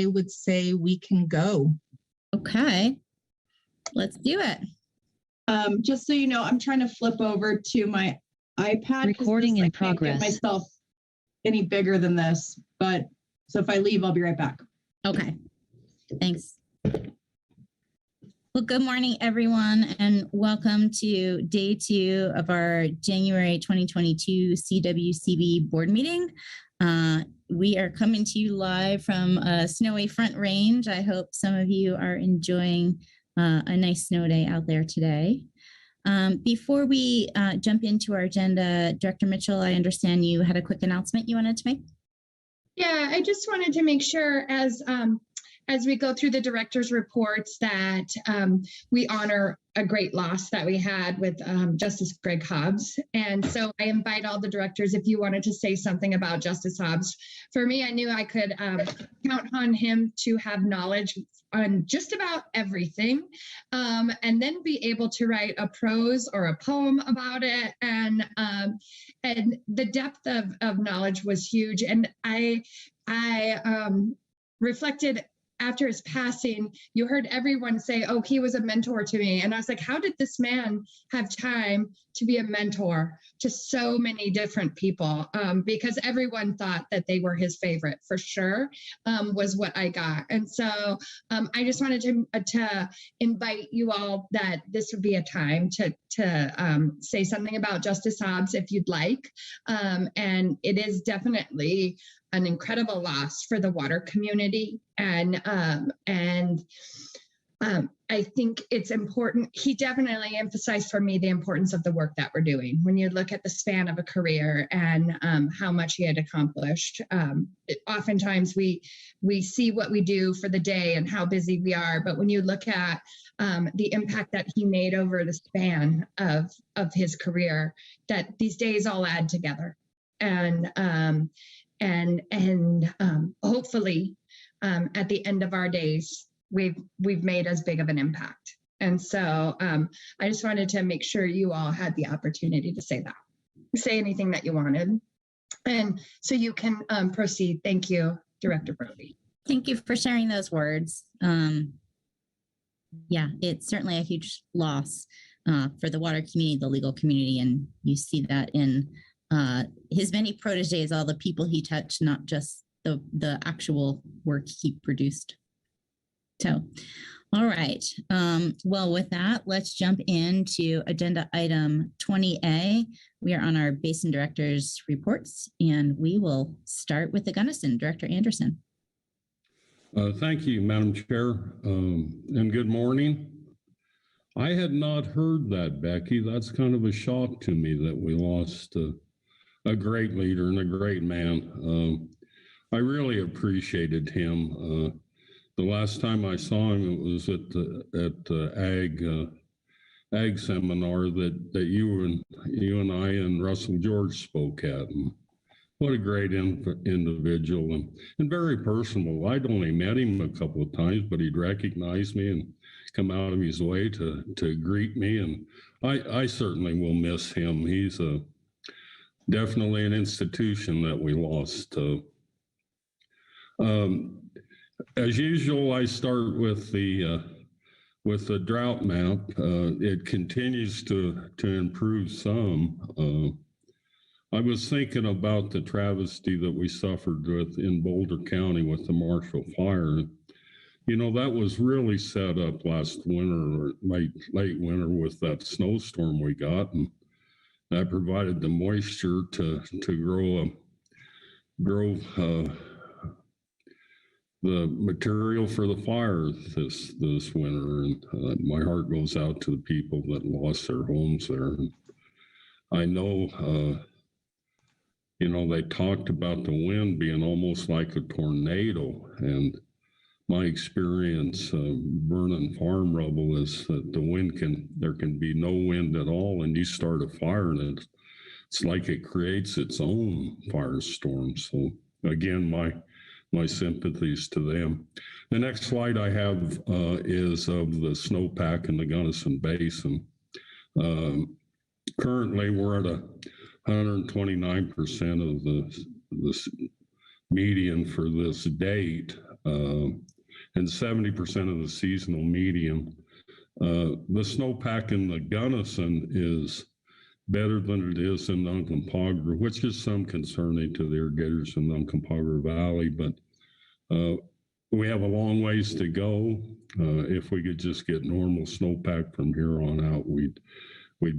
would say we can go. Okay, let's do it. Just so you know, I'm trying to flip over to my iPad. Recording in I can't progress. get myself any bigger than this, but so if I leave, I'll be right back. Okay, thanks. Well, good morning, everyone, and welcome to day 2 of our January 2022 CWCB board meeting. We are coming to you live from a snowy Front Range. I hope some of you are enjoying a nice snow day out there today. Before we jump into our agenda, Director Mitchell, I understand you had a quick announcement you wanted to make. Yeah, I just wanted to make sure as we go through the director's reports that we honor a great loss that we had with Justice Greg Hobbs. And so I invite all the directors, if you wanted to say something about Justice Hobbs. For me, I knew I could count on him to have knowledge on just about everything, and then be able to write a prose or a poem about it. And the depth of knowledge was huge. And I reflected after his passing. You heard everyone say, oh, he was a mentor to me. And I was like, how did this man have time to be a mentor to so many different people? Because everyone thought that they were his favorite, for sure, was what I got. And so I just wanted to invite you all that this would be a time to say something about Justice Hobbs if you'd like. And it is definitely an incredible loss for the water community. And I think it's important. He definitely emphasized for me the importance of the work that we're doing. When you look at the span of a career and how much he had accomplished, oftentimes we see what we do for the day and how busy we are. But when you look at the impact that he made over the span of his career, that these days all add together. And hopefully at the end of our days, we've made as big of an impact. And so I just wanted to make sure you all had the opportunity to say anything that you wanted. And so you can proceed. Thank you, Director Brody. Thank you for sharing those words. Yeah, it's certainly a huge loss for the water community, the legal community, and you see that in his many proteges, all the people he touched, not just the actual work he produced. So, all right. Well, with that, let's jump into agenda item 20A. We are on our basin director's reports, and we will start with the Gunnison. Director Anderson. Thank you, Madam Chair, and good morning. I had not heard that, Becky. That's kind of a shock to me that we lost a great leader and a great man. I really appreciated him. The last time I saw him, it was at the ag seminar that you and I and Russell George spoke at. And what a great individual and very personable. I'd only met him a couple of times, but he'd recognize me and come out of his way to greet me. And I certainly will miss him. He's definitely an institution that we lost. As usual, I start with the drought map. It continues to improve some. I was thinking about the travesty that we suffered with in Boulder County with the Marshall Fire. You know, that was really set up last winter or late winter with that snowstorm we got, and that provided the moisture to grow the material for the fire this winter. And my heart goes out to the people that lost their homes there. And I know, they talked about the wind being almost like a tornado. And my experience burning farm rubble is that there can be no wind at all, and you start a fire and it's like it creates its own firestorm. So again, my sympathies to them. The next slide I have is of the snowpack in the Gunnison Basin. Currently, we're at 129% of the median for this date. and 70% of the seasonal median. The snowpack in the Gunnison is better than it is in Uncompahgre, which is some concerning to the irrigators in the Uncompahgre Valley, but we have a long ways to go. If we could just get normal snowpack from here on out, we'd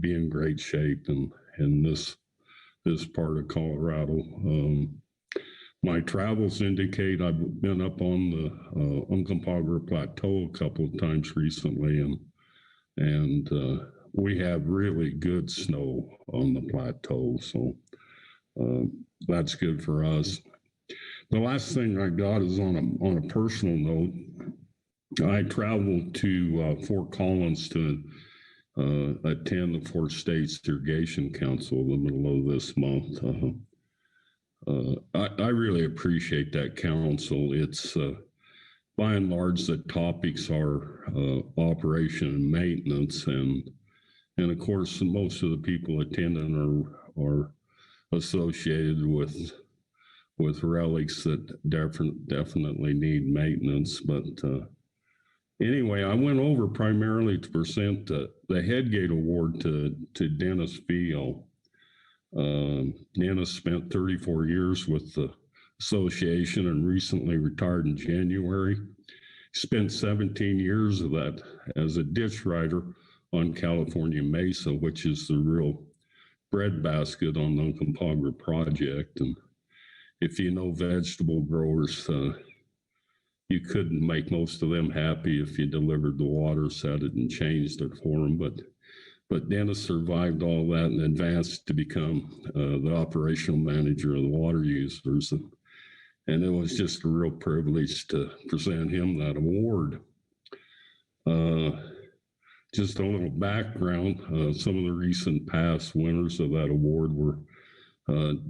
be in great shape in this part of Colorado. My travels indicate I've been up on the Uncompahgre Plateau a couple of times recently, and we have really good snow on the plateau, so that's good for us. The last thing I got is on a personal note. I traveled to Fort Collins to attend the Four States Irrigation Council in the middle of this month. I really appreciate that council. It's by and large, the topics are operation and maintenance, and of course, most of the people attending are associated with relics that definitely need maintenance. But anyway, I went over primarily to present the Headgate Award to Dennis Beal. Dennis spent 34 years with the association and recently retired in January. He spent 17 years of that as a ditch rider on California Mesa, which is the real breadbasket on the Uncompahgre project. And if you know vegetable growers, you couldn't make most of them happy if you delivered the water, set it, and changed it for them. But Dennis survived all that and advanced to become the operational manager of the water users. And it was just a real privilege to present him that award. Just a little background, some of the recent past winners of that award were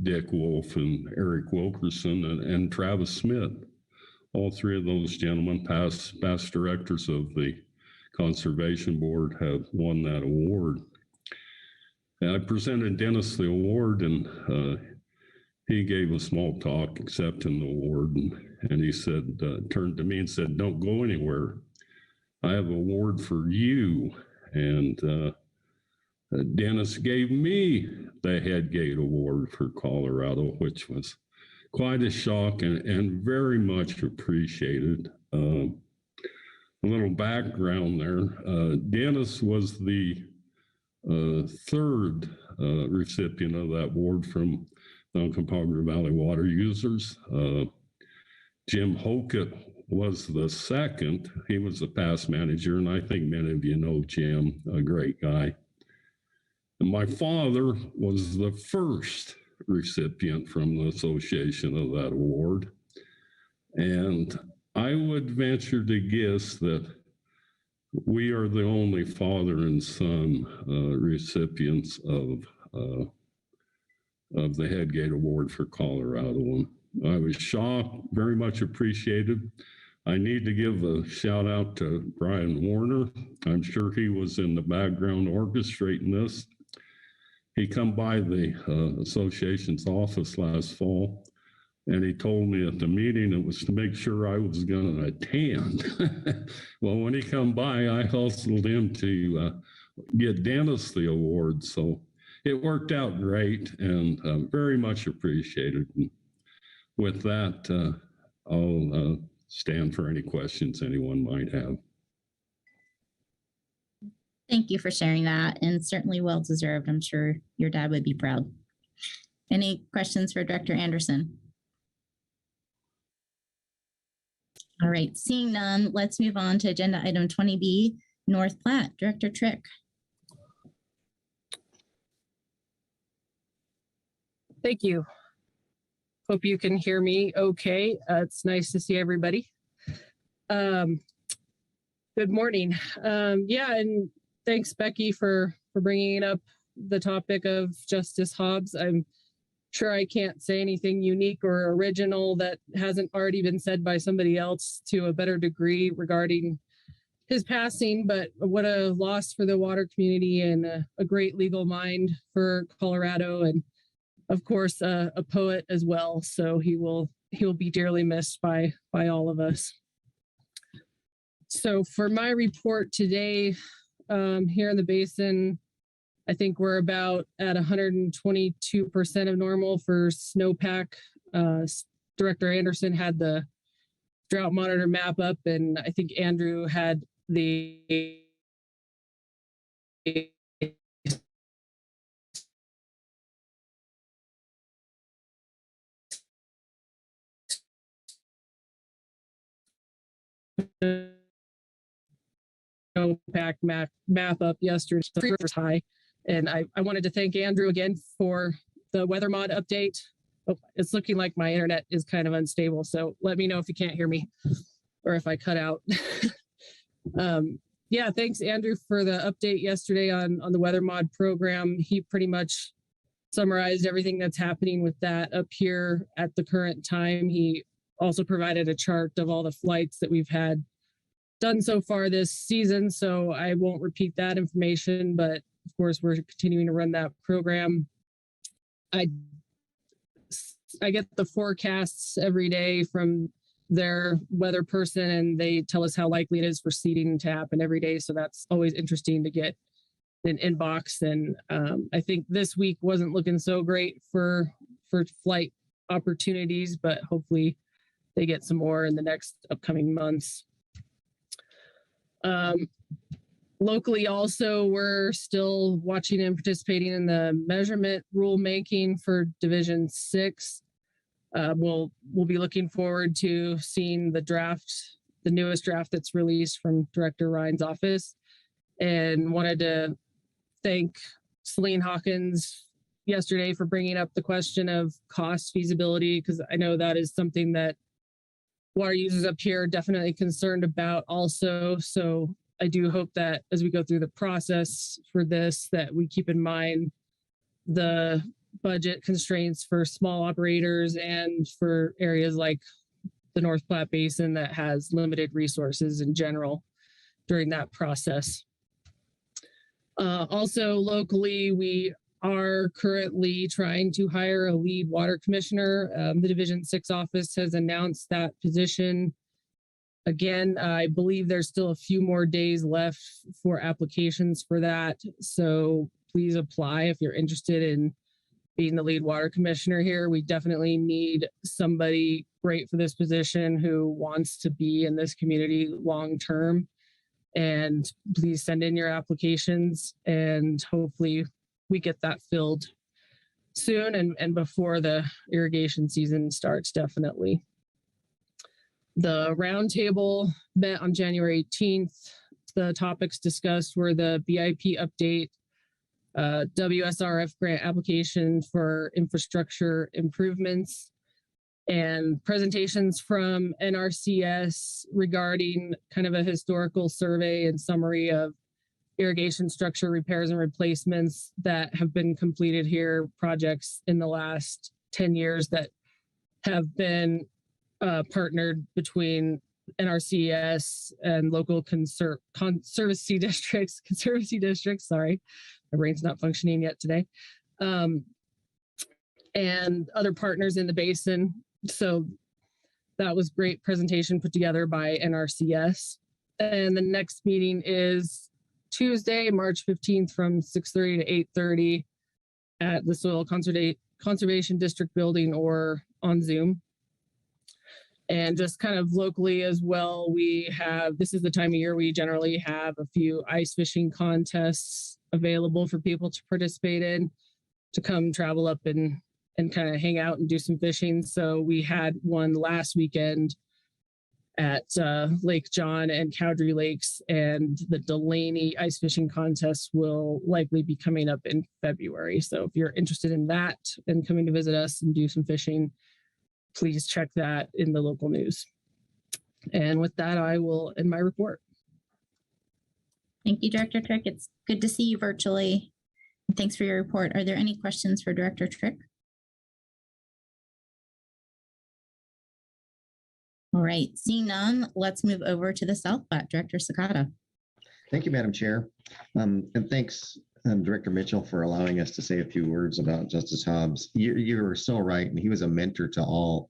Dick Wolf and Eric Wilkerson and Travis Smith. All three of those gentlemen, past directors of the Conservation Board, have won that award. And I presented Dennis the award, and he gave a small talk accepting the award, and he said, turned to me and said, "Don't go anywhere. I have an award for you." And Dennis gave me the Headgate Award for Colorado, which was quite a shock and very much appreciated. A little background there. Dennis was the third recipient of that award from the Uncompahgre Valley water users. Jim Hokett was the second. He was the past manager, and I think many of you know Jim, a great guy. And my father was the first recipient from the association of that award. And I would venture to guess that we are the only father and son recipients of the Headgate Award for Colorado. And I was shocked, very much appreciated. I need to give a shout out to Brian Warner. I'm sure he was in the background orchestrating this. He come by the association's office last fall, and he told me at the meeting it was to make sure I was going to attend. Well, when he come by, I hustled him to get Dennis the award. So it worked out great and very much appreciated. And with that, I'll stand for any questions anyone might have. Thank you for sharing that, and certainly well deserved. I'm sure your dad would be proud. Any questions for Director Anderson? All right, seeing none, let's move on to agenda item 20B, North Platte. Director Trick. Thank you. Hope you can hear me okay. It's nice to see everybody. Good morning. Yeah, and thanks, Becky, for bringing up the topic of Justice Hobbs. I'm sure I can't say anything unique or original that hasn't already been said by somebody else to a better degree regarding his passing, but what a loss for the water community and a great legal mind for Colorado, and of course, a poet as well. So he will he'll be dearly missed by all of us. So for my report today, here in the basin, I think we're about at 122% of normal for snowpack. Director Anderson had the drought monitor map up, and I think Andrew had the snowpack map up yesterday. The was high, and I wanted to thank Andrew again for the weather mod update. Oh, it's looking like my internet is kind of unstable, so let me know if you can't hear me or if I cut out. Yeah, thanks, Andrew, for the update yesterday on the weather mod program. He pretty much summarized everything that's happening with that up here at the current time. He also provided a chart of all the flights that we've had done so far this season, so I won't repeat that information, but of course, we're continuing to run that program. I get the forecasts every day from their weather person, and they tell us how likely it is for sleeting to happen every day. So that's always interesting to get an inbox. And I think this week wasn't looking so great for flight opportunities, but hopefully they get some more in the next upcoming months. Locally also, we're still watching and participating in the measurement rulemaking for Division 6. We'll be looking forward to seeing the newest draft that's released from Director Ryan's office, and wanted to thank Celine Hawkins yesterday for bringing up the question of cost feasibility, because I know that is something that water users up here are definitely concerned about also. So I do hope that as we go through the process for this, that we keep in mind the budget constraints for small operators and for areas like the North Platte Basin that has limited resources in general during that process. Also locally, we are currently trying to hire a lead water commissioner. The Division 6 office has announced that position. Again, I believe there's still a few more days left for applications for that. So please apply if you're interested in being the lead water commissioner here. We definitely need somebody great for this position who wants to be in this community long term. And please send in your applications, and hopefully we get that filled soon and before the irrigation season starts, definitely. The roundtable met on January 18th. The topics discussed were the BIP update, WSRF grant application for infrastructure improvements, and presentations from NRCS regarding kind of a historical survey and summary of irrigation structure repairs and replacements that have been completed here, projects in the last 10 years that have been partnered between NRCS and local conservancy districts, sorry, my brain's not functioning yet today, and other partners in the basin. So that was great presentation put together by NRCS. And the next meeting is Tuesday, March 15th from 6:30 to 8:30 at the Soil Conservation District building or on Zoom. And just kind of locally as well, this is the time of year we generally have a few ice fishing contests available for people to participate in, to come travel up and kind of hang out and do some fishing. So we had one last weekend at Lake John and Cowdrey Lakes, and the Delaney ice fishing contest will likely be coming up in February. So if you're interested in that and coming to visit us and do some fishing, please check that in the local news. And with that, I will end my report. Thank you, Director Trick. It's good to see you virtually. And thanks for your report. Are there any questions for Director Trick? All right, seeing none, let's move over to the South Platte. Director Sakata. Thank you, Madam Chair. And thanks, Director Mitchell, for allowing us to say a few words about Justice Hobbs. You are so right, and he was a mentor to all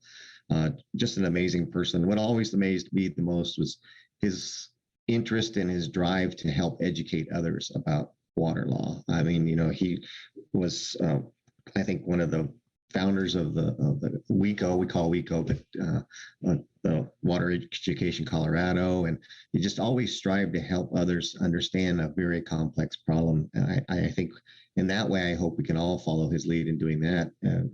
Just an amazing person. What always amazed me the most was his interest and his drive to help educate others about water law. I mean, he was, I think, one of the founders of the WECO, we call WECO, but the Water Education Colorado, and he just always strived to help others understand a very complex problem. And I think in that way, I hope we can all follow his lead in doing that.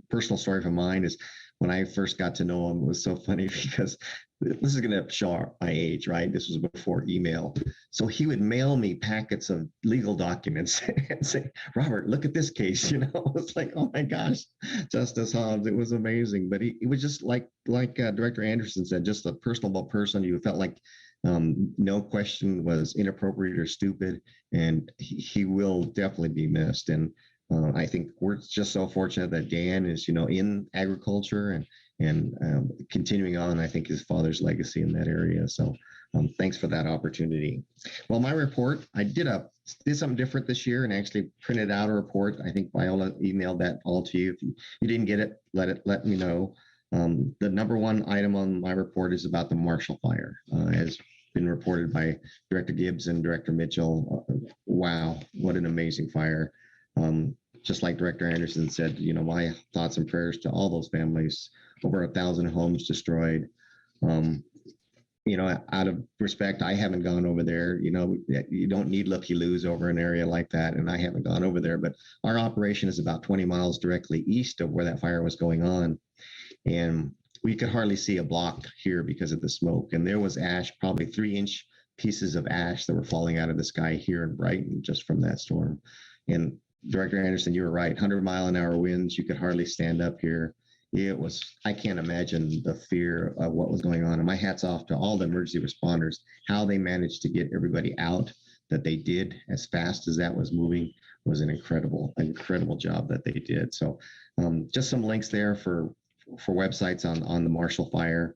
Personal story from mine is when I first got to know him, it was so funny because this is going to show my age, right? This was before email. So he would mail me packets of legal documents and say, Robert, look at this case. It's like, oh my gosh, Justice Hobbs. It was amazing. But he was just like Director Anderson said, just a personable person. You felt like no question was inappropriate or stupid. And he will definitely be missed. And I think we're just so fortunate that Dan is, in agriculture and continuing on, I think, his father's legacy in that area. So thanks for that opportunity. Well, my report, I did something different this year and actually printed out a report. I think Viola emailed that all to you. If you didn't get it, let me know. The number one item on my report is about the Marshall Fire. As been reported by Director Gibbs and Director Mitchell. Wow, what an amazing fire. Just like Director Anderson said, my thoughts and prayers to all those families. Over 1,000 homes destroyed. Out of respect, I haven't gone over there. You don't need looky-loos over an area like that, and I haven't gone over there. But our operation is about 20 miles directly east of where that fire was going on, and we could hardly see a block here because of the smoke. And there was ash, probably 3-inch pieces of ash that were falling out of the sky here in Brighton just from that storm. And Director Anderson, you were right. 100-mile-an-hour winds. You could hardly stand up here. I can't imagine the fear of what was going on. And my hat's off to all the emergency responders, how they managed to get everybody out that they did as fast as that was moving was an incredible job that they did. So just some links there for websites on the Marshall Fire.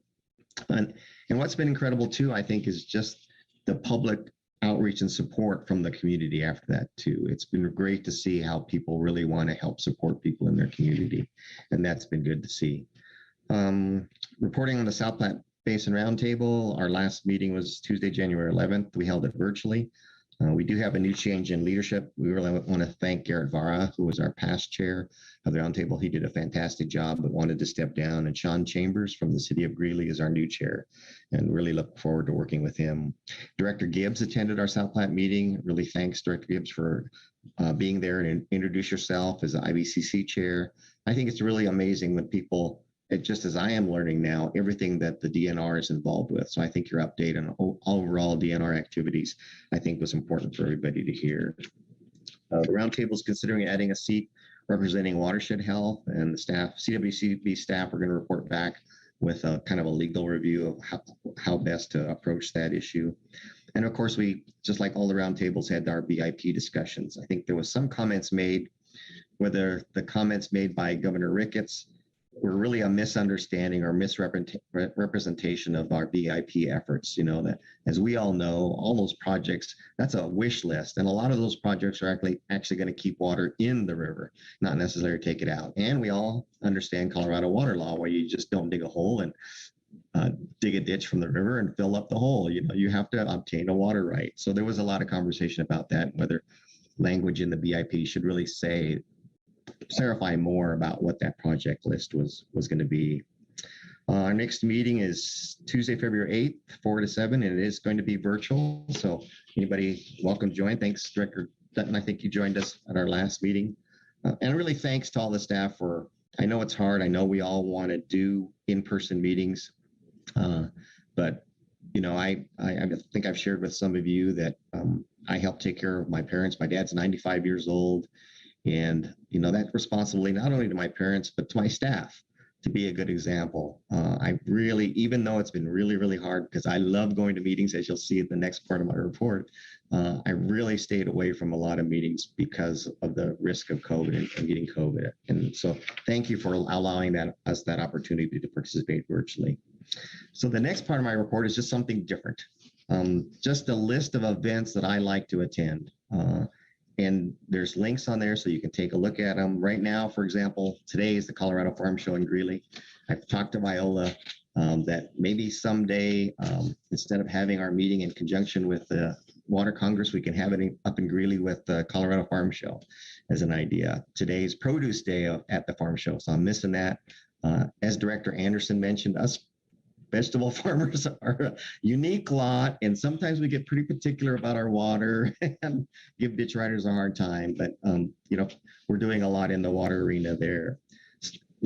And what's been incredible too, I think, is just the public outreach and support from the community after that too. It's been great to see how people really want to help support people in their community, and that's been good to see. Reporting on the South Platte Basin Roundtable, our last meeting was Tuesday, January 11th. We held it virtually. We do have a new change in leadership. We really want to thank Garrett Vara, who was our past chair of the roundtable. He did a fantastic job, but wanted to step down. And Sean Chambers from the city of Greeley is our new chair, and really look forward to working with him. Director Gibbs attended our South Platte meeting. Really thanks, Director Gibbs, for being there and introduce yourself as the IBCC chair. I think it's really amazing when people, just as I am learning now, everything that the DNR is involved with. So I think your update on overall DNR activities, I think, was important for everybody to hear. The roundtable is considering adding a seat representing watershed health, and the staff, CWCB staff, are going to report back with a kind of a legal review of how best to approach that issue. And of course, we, just like all the roundtables, had our BIP discussions. I think there was some comments made, whether the comments made by Governor Ricketts were really a misunderstanding or misrepresentation of our BIP efforts. That, as we all know, all those projects, that's a wish list. And a lot of those projects are actually going to keep water in the river, not necessarily take it out. And we all understand Colorado water law, where you just don't dig a hole and dig a ditch from the river and fill up the hole. You have to obtain a water right. So there was a lot of conversation about that, whether language in the BIP should really clarify more about what that project list was going to be. Our next meeting is Tuesday, February 8th, 4 to 7, and it is going to be virtual. So anybody welcome to join. Thanks, Director Dutton. I think you joined us at our last meeting. And really thanks to all the staff I know it's hard. I know we all want to do in-person meetings, but I think I've shared with some of you that I helped take care of my parents. My dad's 95 years old. And, that responsibility, not only to my parents, but to my staff, to be a good example. I really, even though it's been really, really hard, because I love going to meetings, as you'll see in the next part of my report, I really stayed away from a lot of meetings because of the risk of COVID and getting COVID. And so thank you for allowing us that opportunity to participate virtually. So the next part of my report is just something different. Just a list of events that I like to attend. And there's links on there so you can take a look at them. Right now, for example, today is the Colorado Farm Show in Greeley. I've talked to Viola that maybe someday, instead of having our meeting in conjunction with the Water Congress, we can have it up in Greeley with the Colorado Farm Show as an idea. Today's produce day at the farm show, so I'm missing that. As Director Anderson mentioned, us vegetable farmers are a unique lot, and sometimes we get pretty particular about our water and give ditch riders a hard time. But we're doing a lot in the water arena there.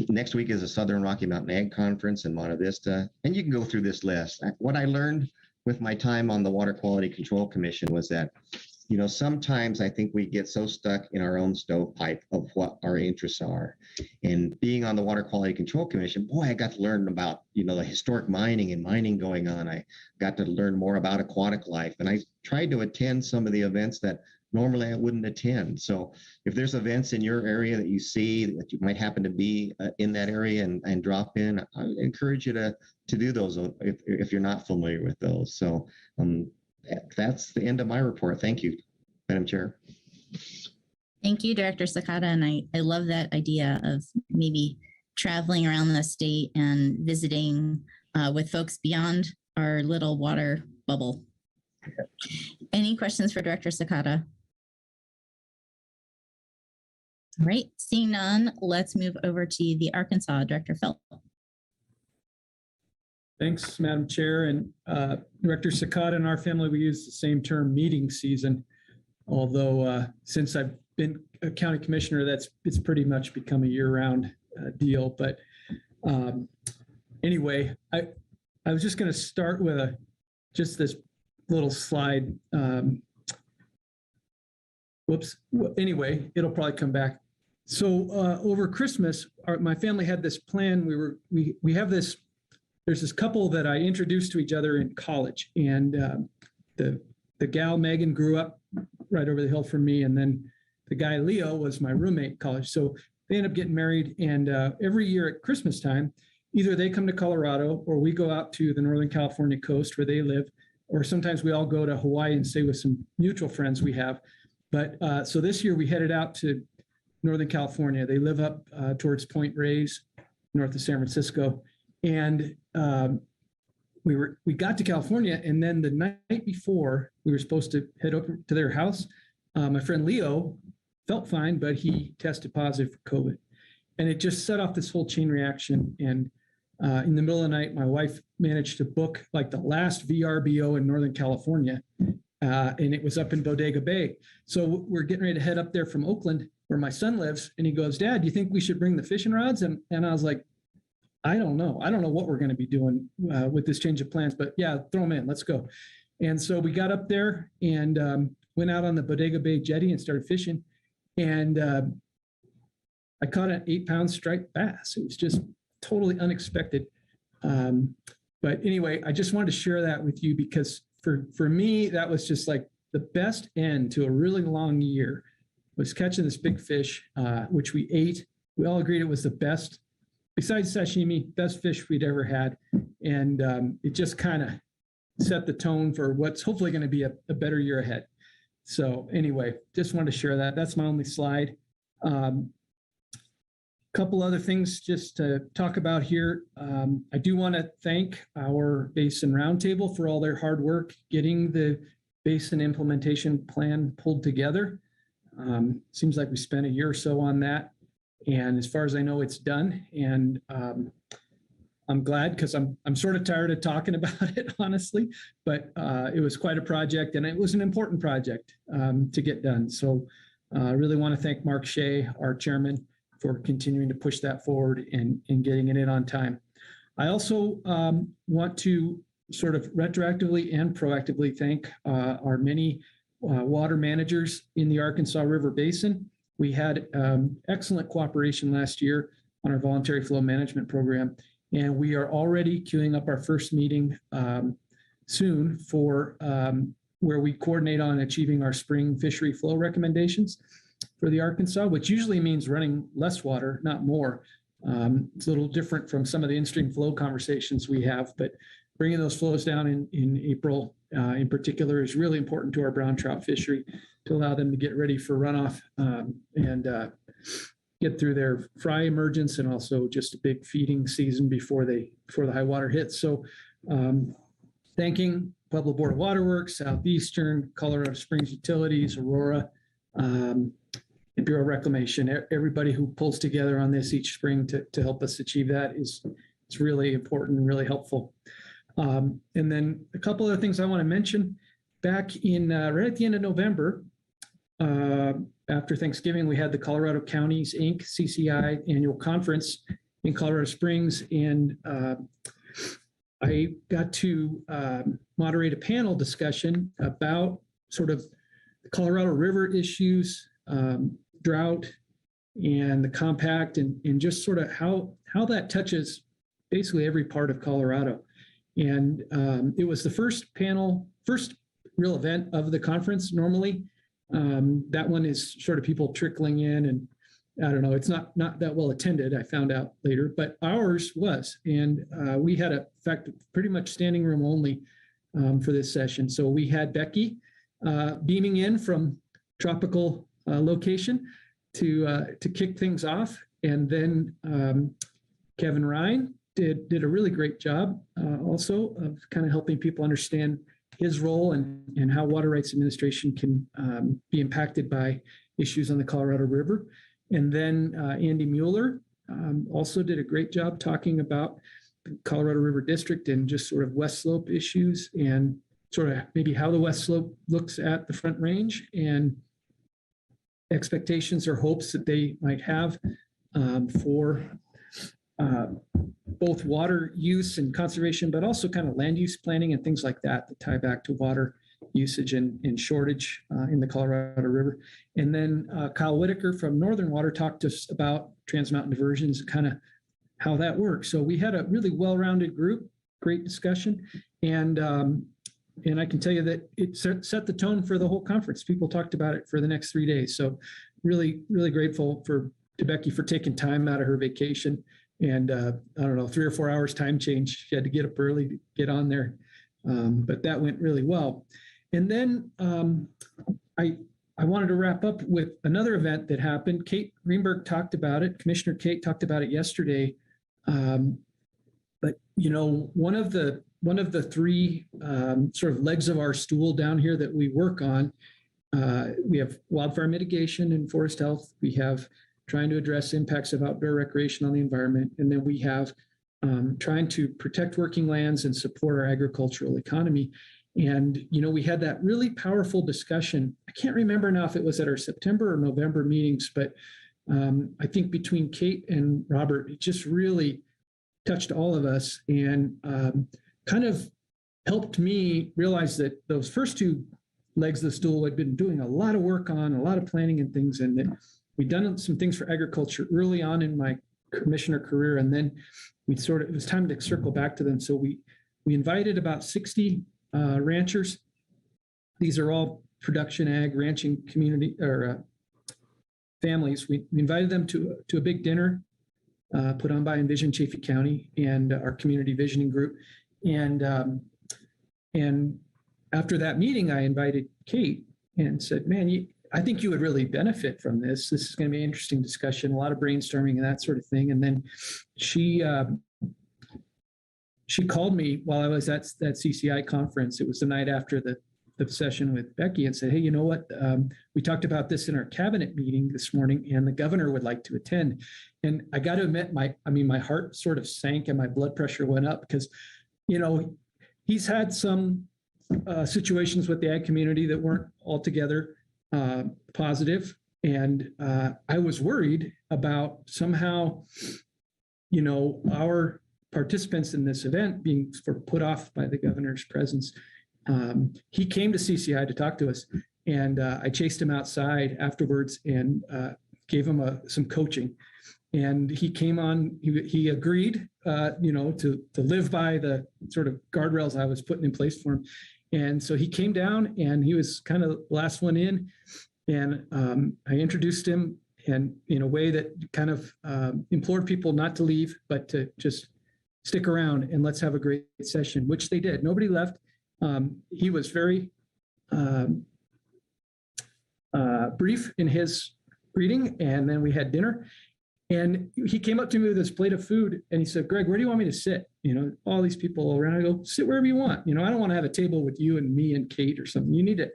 Next week is a Southern Rocky Mountain Ag Conference in Monte Vista, and you can go through this list. What I learned with my time on the Water Quality Control Commission was that, sometimes I think we get so stuck in our own stovepipe of what our interests are. And being on the Water Quality Control Commission, boy, I got to learn about, the historic mining going on. I got to learn more about aquatic life. And I tried to attend some of the events that normally I wouldn't attend. So if there's events in your area that you see that you might happen to be in that area and drop in, I encourage you to do those if you're not familiar with those. So that's the end of my report. Thank you, Madam Chair. Thank you, Director Sakata. And I love that idea of maybe traveling around the state and visiting with folks beyond our little water bubble. Any questions for Director Sakata? All right, seeing none, let's move over to the Arkansas, Director Felt. Thanks, Madam Chair. And Director Sakata and our family, we use the same term, meeting season. Although since I've been a county commissioner, it's pretty much become a year-round deal. But anyway, I was just going to start with just this little slide. Whoops. Anyway, it'll probably come back. So over Christmas, my family had this plan. We have this. There's this couple that I introduced to each other in college, and the gal Megan grew up right over the hill from me, and then the guy Leo was my roommate in college. So they ended up getting married, and every year at Christmas time, either they come to Colorado or we go out to the Northern California coast where they live, or sometimes we all go to Hawaii and stay with some mutual friends we have. But so this year we headed out to Northern California. They live up towards Point Reyes, north of San Francisco. And we got to California, and then the night before we were supposed to head over to their house, my friend Leo felt fine, but he tested positive for COVID. And it just set off this whole chain reaction. And in the middle of the night, my wife managed to book like the last VRBO in Northern California, and it was up in Bodega Bay. So we're getting ready to head up there from Oakland, where my son lives, and he goes, "Dad, do you think we should bring the fishing rods?" And I was like, I don't know what we're going to be doing with this change of plans, but yeah, throw them in, let's go. And so we got up there and went out on the Bodega Bay jetty and started fishing. And I caught an 8-pound striped bass. It was just totally unexpected. But anyway, I just wanted to share that with you because for me, that was just like the best end to a really long year, was catching this big fish, which we ate. We all agreed it was the best, besides sashimi, best fish we'd ever had. And it just kind of set the tone for what's hopefully going to be a better year ahead. So anyway, just wanted to share that. That's my only slide. Couple other things just to talk about here. I do want to thank our Basin Roundtable for all their hard work getting the Basin Implementation Plan pulled together. Seems like we spent a year or so on that. And as far as I know, it's done. And I'm glad because I'm sort of tired of talking about it, honestly. But it was quite a project, and it was an important project to get done. So I really want to thank Mark Shea, our chairman, for continuing to push that forward and getting it in on time. I also want to sort of retroactively and proactively thank our many water managers in the Arkansas River Basin. We had excellent cooperation last year on our voluntary flow management program, and we are already queuing up our first meeting soon for where we coordinate on achieving our spring fishery flow recommendations for the Arkansas, which usually means running less water, not more. It's a little different from some of the in-stream flow conversations we have, but bringing those flows down in April in particular is really important to our brown trout fishery to allow them to get ready for runoff and get through their fry emergence and also just a big feeding season before the high water hits. So thanking Pueblo Board of Waterworks, Southeastern, Colorado Springs Utilities, Aurora, and Bureau of Reclamation, everybody who pulls together on this each spring to help us achieve that it's really important and really helpful. And then a couple other things I want to mention. Back in right at the end of November, after Thanksgiving, we had the Colorado Counties Inc. CCI annual conference in Colorado Springs, and I got to moderate a panel discussion about sort of the Colorado River issues, drought, and the compact, and just sort of how that touches basically every part of Colorado. And it was the first real event of the conference. Normally, that one is sort of people trickling in, and I don't know, it's not that well attended, I found out later, but ours was. And we had, in fact, pretty much standing room only for this session. So we had Becky beaming in from tropical location to kick things off. And then Kevin Ryan did a really great job also of kind of helping people understand his role and how Water Rights Administration can be impacted by issues on the Colorado River. And then Andy Mueller also did a great job talking about the Colorado River District and just sort of West Slope issues and sort of maybe how the West Slope looks at the Front Range and expectations or hopes that they might have for both water use and conservation, but also kind of land use planning and things like that that tie back to water usage and shortage in the Colorado River. And then Kyle Whitaker from Northern Water talked to us about Trans Mountain diversions, kind of how that works. So we had a really well-rounded group, great discussion. And I can tell you that it set the tone for the whole conference. People talked about it for the next 3 days. So really, really grateful to Becky for taking time out of her vacation. And I don't know, 3 or 4 hours time change. She had to get up early to get on there. But that went really well. And then I wanted to wrap up with another event that happened. Kate Greenberg talked about it. Commissioner Kate talked about it yesterday. But you know, one of the three sort of legs of our stool down here that we work on, we have wildfire mitigation and forest health. We have trying to address impacts of outdoor recreation on the environment. And then we have trying to protect working lands and support our agricultural economy. And, you know, we had that really powerful discussion. I can't remember now if it was at our September or November meetings, but I think between Kate and Robert, it just really touched all of us and kind of helped me realize that those first two legs of the stool had been doing a lot of work on, a lot of planning and things, and that we'd done some things for agriculture early on in my commissioner career. And then it was time to circle back to them. So we invited about 60 ranchers. These are all production ag ranching community or families. We invited them to a big dinner put on by Envision Chaffee County and our community visioning group. And after that meeting, I invited Kate and said, man, I think you would really benefit from this. This is going to be an interesting discussion, a lot of brainstorming and that sort of thing. And then she called me while I was at that CCI conference. It was the night after the session with Becky, and said, hey, you know what? We talked about this in our cabinet meeting this morning, and the governor would like to attend. And I got to admit, my heart sort of sank and my blood pressure went up because, you know, he's had some situations with the ag community that weren't altogether positive. And I was worried about somehow, you know, our participants in this event being sort of put off by the governor's presence. He came to CCI to talk to us, and I chased him outside afterwards and gave him some coaching. And he came on, he agreed, you know, to live by the sort of guardrails I was putting in place for him. And so he came down, and he was kind of the last one in. And I introduced him and in a way that kind of implored people not to leave, but to just stick around and let's have a great session, which they did. Nobody left. He was very brief in his greeting, and then we had dinner. And he came up to me with this plate of food and he said, Greg, where do you want me to sit? All these people around. I go, sit wherever you want. I don't want to have a table with you and me and Kate or something. You need to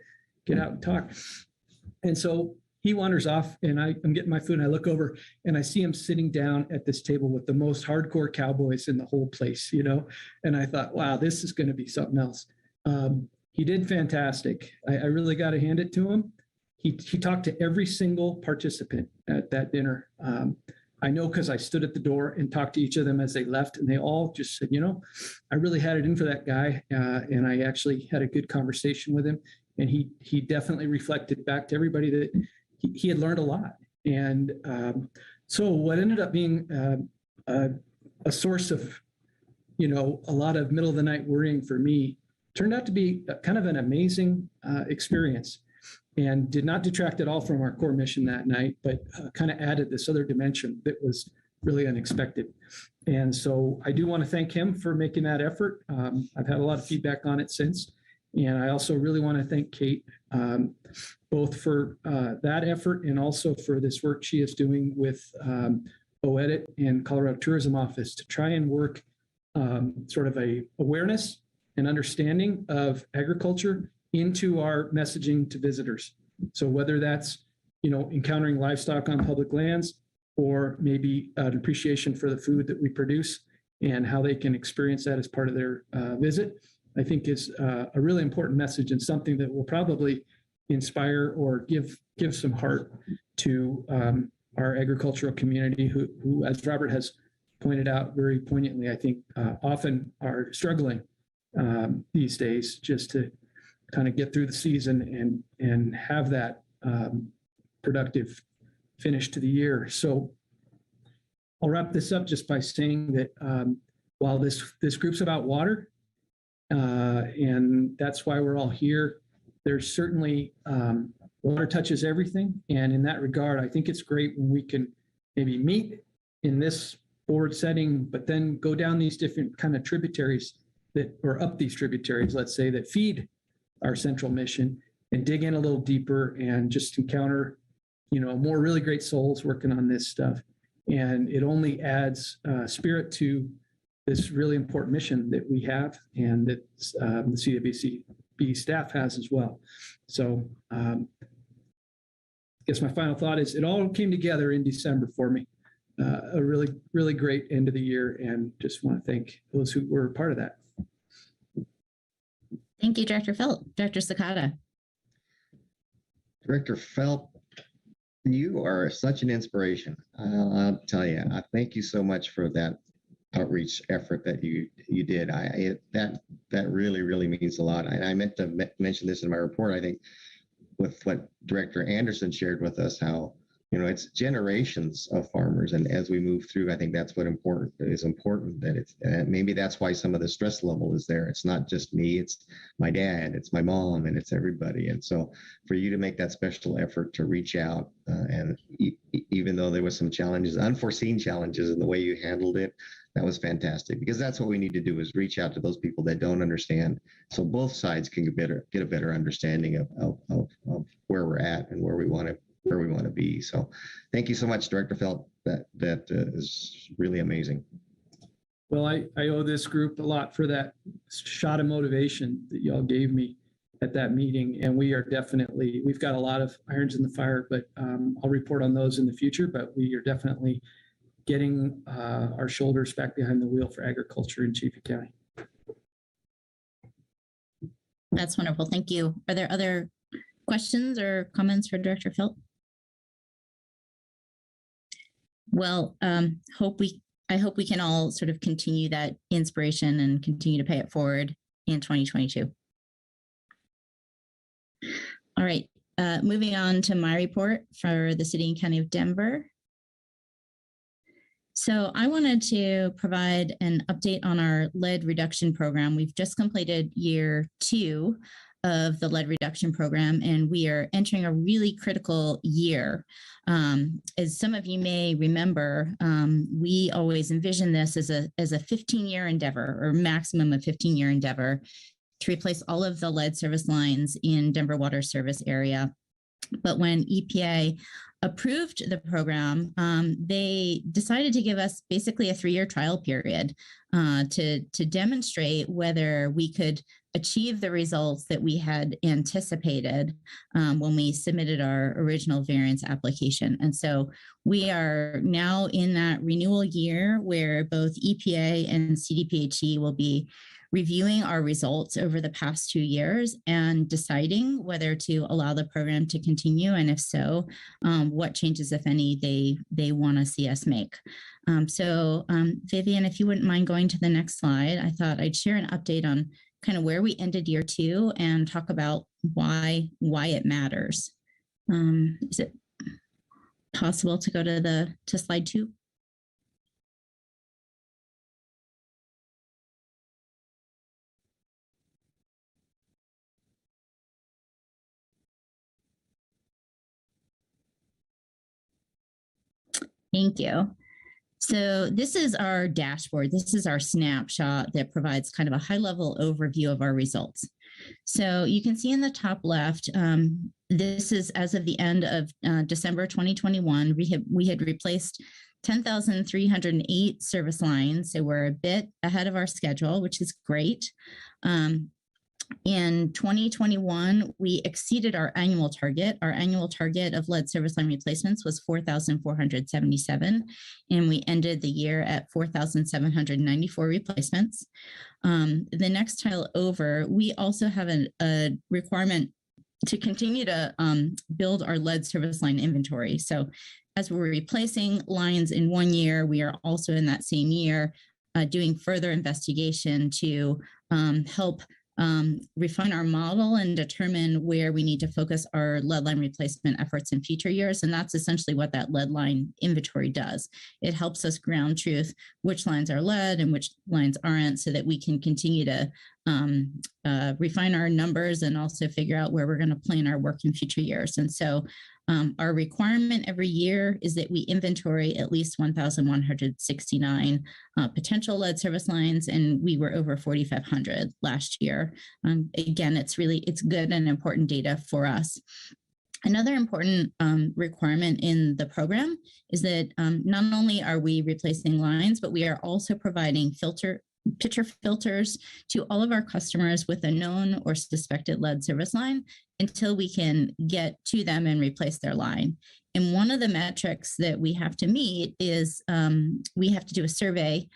get out and talk. And so he wanders off and I'm getting my food and I look over and I see him sitting down at this table with the most hardcore cowboys in the whole place, and I thought, wow, this is going to be something else. He did fantastic. I really got to hand it to him. He talked to every single participant at that dinner. I know because I stood at the door and talked to each of them as they left, and they all just said, I really had it in for that guy, and I actually had a good conversation with him. And he definitely reflected back to everybody that he had learned a lot. And so what ended up being a source of, a lot of middle of the night worrying for me turned out to be kind of an amazing experience. And did not detract at all from our core mission that night, but kind of added this other dimension that was really unexpected. And so I do want to thank him for making that effort. I've had a lot of feedback on it since. And I also really want to thank Kate, both for that effort and also for this work she is doing with OEDIT and Colorado Tourism Office to try and work sort of a awareness and understanding of agriculture into our messaging to visitors. So whether that's, encountering livestock on public lands or maybe an appreciation for the food that we produce and how they can experience that as part of their visit, I think is a really important message and something that will probably inspire or give some heart to our agricultural community who, as Robert has pointed out very poignantly, I think often are struggling these days just to kind of get through the season and have that productive finish to the year. So I'll wrap this up just by saying that while this group's about water, and that's why we're all here, there's certainly water touches everything. And in that regard, I think it's great when we can maybe meet in this board setting, but then go down these different kind of tributaries or up these tributaries, let's say, that feed our central mission and dig in a little deeper and just encounter, more really great souls working on this stuff. And it only adds spirit to this really important mission that we have and that the CWCB staff has as well. So I guess my final thought is it all came together in December for me. A really, really great end of the year, and just want to thank those who were a part of that. Thank you, Director Felt. Director Sakata. Director Felt, you are such an inspiration. I'll tell you, I thank you so much for that outreach effort that you did. That really, really means a lot. I meant to mention this in my report, I think, with what Director Anderson shared with us, how it's generations of farmers, and as we move through, I think that's what is important. That it's maybe that's why some of the stress level is there. It's not just me; it's my dad, it's my mom, and it's everybody. And so, for you to make that special effort to reach out, and even though there was some challenges, unforeseen challenges, in the way you handled it, that was fantastic. Because that's what we need to do: is reach out to those people that don't understand, so both sides can get a better understanding of where we're at and where we want to be. So thank you so much, Director Felt. That is really amazing. Well, I owe this group a lot for that shot of motivation that y'all gave me at that meeting. And we've got a lot of irons in the fire, but I'll report on those in the future. But we are definitely getting our shoulders back behind the wheel for agriculture in Chaffee County. That's wonderful. Thank you. Are there other questions or comments for Director Felt? Well, I hope we can all sort of continue that inspiration and continue to pay it forward in 2022. All right, moving on to my report for the City and County of Denver. So I wanted to provide an update on our lead reduction program. We've just completed year 2 of the lead reduction program, and we are entering a really critical year. As some of you may remember, we always envision this as a 15-year endeavor, or maximum of 15-year endeavor, to replace all of the lead service lines in Denver water service area. But when EPA approved the program, they decided to give us basically a 3-year trial period to demonstrate whether we could achieve the results that we had anticipated when we submitted our original variance application. And so we are now in that renewal year where both EPA and CDPHE will be reviewing our results over the past 2 years and deciding whether to allow the program to continue, and if so, what changes, if any, they want to see us make. So Vivian, if you wouldn't mind going to the next slide, I thought I'd share an update on kind of where we ended year 2 and talk about why it matters. Is it possible to go to slide 2? Thank you. So this is our dashboard. This is our snapshot that provides kind of a high-level overview of our results. So you can see in the top left, this is as of the end of December 2021, we had replaced 10,308 service lines. So we're a bit ahead of our schedule, which is great. In 2021, we exceeded our annual target. Our annual target of lead service line replacements was 4,477, and we ended the year at 4,794 replacements. The next tile over, we also have a requirement to continue to build our lead service line inventory. So as we're replacing lines in 1 year, we are also in that same year doing further investigation to help refine our model and determine where we need to focus our lead line replacement efforts in future years. And that's essentially what that lead line inventory does. It helps us ground truth which lines are lead and which lines aren't, so that we can continue to refine our numbers and also figure out where we're going to plan our work in future years. And so our requirement every year is that we inventory at least 1,169 potential lead service lines, and we were over 4,500 last year. Again, it's good and important data for us. Another important requirement in the program is that not only are we replacing lines, but we are also providing pitcher filters to all of our customers with a known or suspected lead service line until we can get to them and replace their line. And one of the metrics that we have to meet is we have to do a survey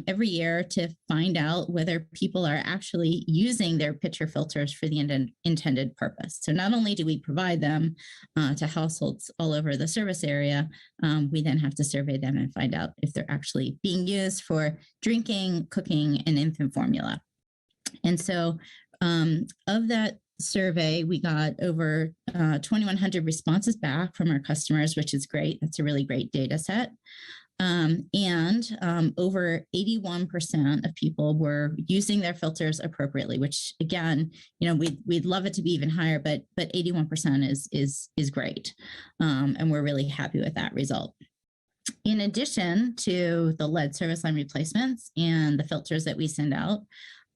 every year to find out whether people are actually using their pitcher filters for the intended purpose. So not only do we provide them to households all over the service area, we then have to survey them and find out if they're actually being used for drinking, cooking, and infant formula. And so of that survey, we got over 2,100 responses back from our customers, which is great. That's a really great data set. And over 81% of people were using their filters appropriately, which again, we'd love it to be even higher, but 81% is great. And we're really happy with that result. In addition to the lead service line replacements and the filters that we send out,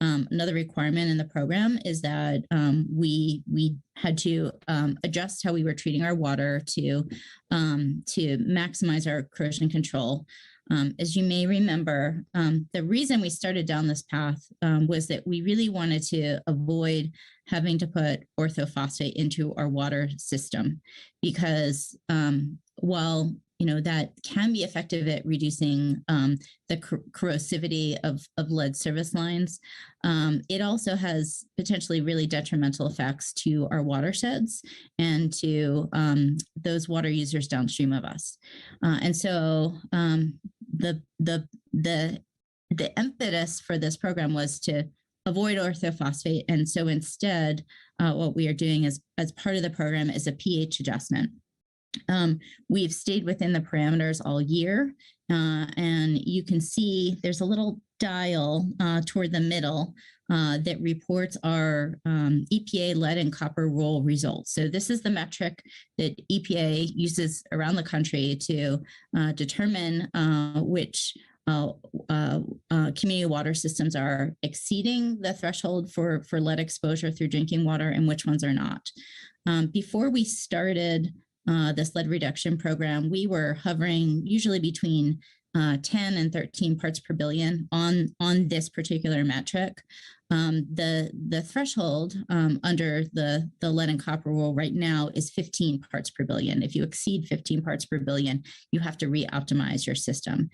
another requirement in the program is that we had to adjust how we were treating our water to maximize our corrosion control. As you may remember, the reason we started down this path was that we really wanted to avoid having to put orthophosphate into our water system, because while that can be effective at reducing the corrosivity of lead service lines, it also has potentially really detrimental effects to our watersheds and to those water users downstream of us. And so the impetus for this program was to avoid orthophosphate. And so instead, what we are doing as part of the program is a pH adjustment. We've stayed within the parameters all year, and you can see there's a little dial toward the middle that reports our EPA lead and copper roll results. So this is the metric that EPA uses around the country to determine which community water systems are exceeding the threshold for lead exposure through drinking water and which ones are not. Before we started this lead reduction program, we were hovering usually between 10 and 13 parts per billion on this particular metric. The threshold under the lead and copper rule right now is 15 parts per billion. If you exceed 15 parts per billion, you have to re-optimize your system.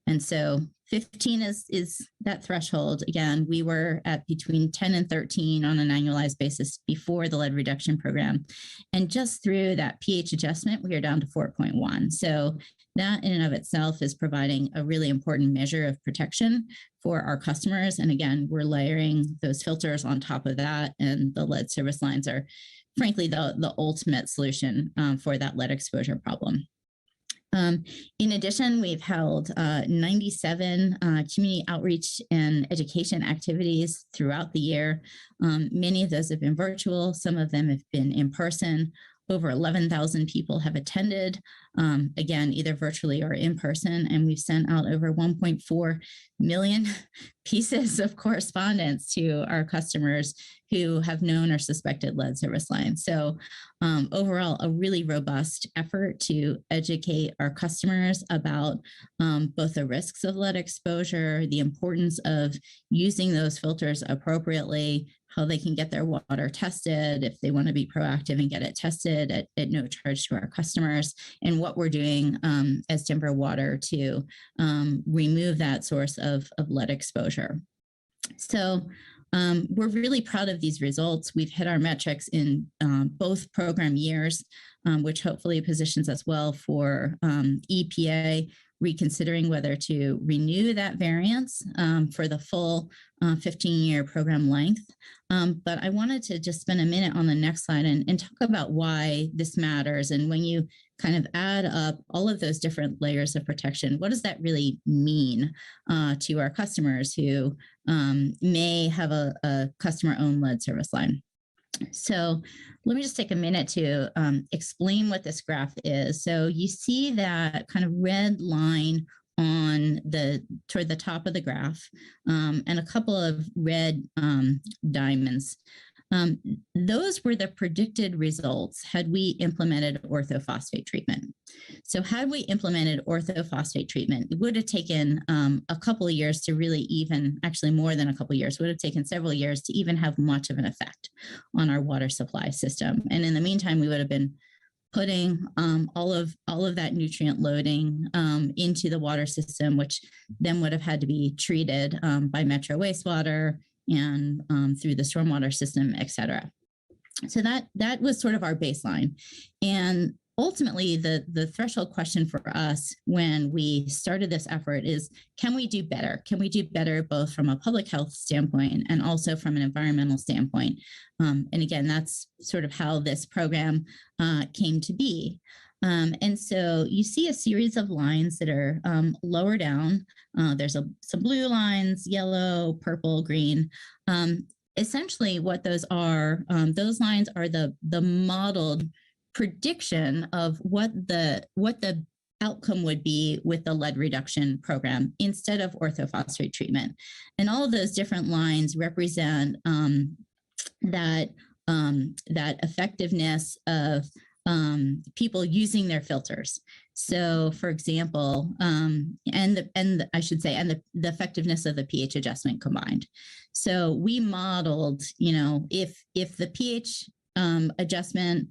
And so 15 is that threshold. Again, we were at between 10 and 13 on an annualized basis before the lead reduction program. And just through that pH adjustment, we are down to 4.1. So that in and of itself is providing a really important measure of protection for our customers. And again, we're layering those filters on top of that. And the lead service lines are frankly the ultimate solution for that lead exposure problem. In addition, we've held 97 community outreach and education activities throughout the year. Many of those have been virtual. Some of them have been in person. Over 11,000 people have attended, again, either virtually or in person, and we've sent out over 1.4 million pieces of correspondence to our customers who have known or suspected lead service lines. So overall, a really robust effort to educate our customers about both the risks of lead exposure, the importance of using those filters appropriately, how they can get their water tested if they want to be proactive and get it tested at no charge to our customers, and what we're doing as Denver Water to remove that source of lead exposure. So we're really proud of these results. We've hit our metrics in both program years, which hopefully positions us well for EPA reconsidering whether to renew that variance for the full 15-year program length. But I wanted to just spend a minute on the next slide and talk about why this matters. And when you kind of add up all of those different layers of protection, what does that really mean to our customers who may have a customer-owned lead service line? So let me just take a minute to explain what this graph is. So you see that kind of red line on toward the top of the graph and a couple of red diamonds. Those were the predicted results had we implemented orthophosphate treatment. So had we implemented orthophosphate treatment, it would have taken a couple of years to really even, actually more than a couple of years, would have taken several years to even have much of an effect on our water supply system. And in the meantime, we would have been putting all of that nutrient loading into the water system, which then would have had to be treated by Metro Wastewater and through the stormwater system, et cetera. So that was sort of our baseline. And ultimately, the threshold question for us when we started this effort is, can we do better? Can we do better both from a public health standpoint and also from an environmental standpoint? And again, that's sort of how this program came to be. And so you see a series of lines that are lower down. There's some blue lines, yellow, purple, green. Essentially what those lines are the modeled prediction of what the outcome would be with the lead reduction program instead of orthophosphate treatment. And all of those different lines represent that effectiveness of people using their filters. So for example, and I should say, and the effectiveness of the pH adjustment combined. So we modeled, if the pH adjustment,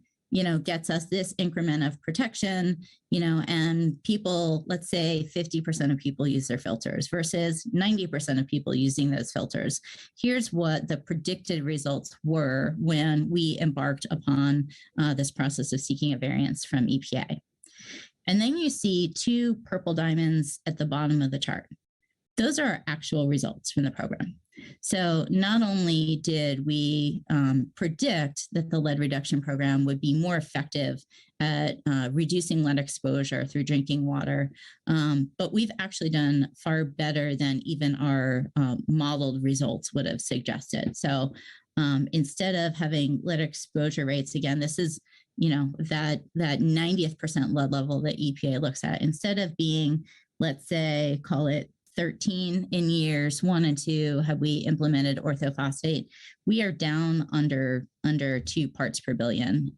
gets us this increment of protection, and people, let's say 50% of people use their filters versus 90% of people using those filters. Here's what the predicted results were when we embarked upon this process of seeking a variance from EPA. And then you see two purple diamonds at the bottom of the chart. Those are our actual results from the program. So not only did we predict that the lead reduction program would be more effective at reducing lead exposure through drinking water, but we've actually done far better than even our modeled results would have suggested. So instead of having lead exposure rates, again, this is that 90th percent lead level that EPA looks at, instead of being, let's say, call it 13 in years 1 and 2 have we implemented orthophosphate. We are down under 2 parts per billion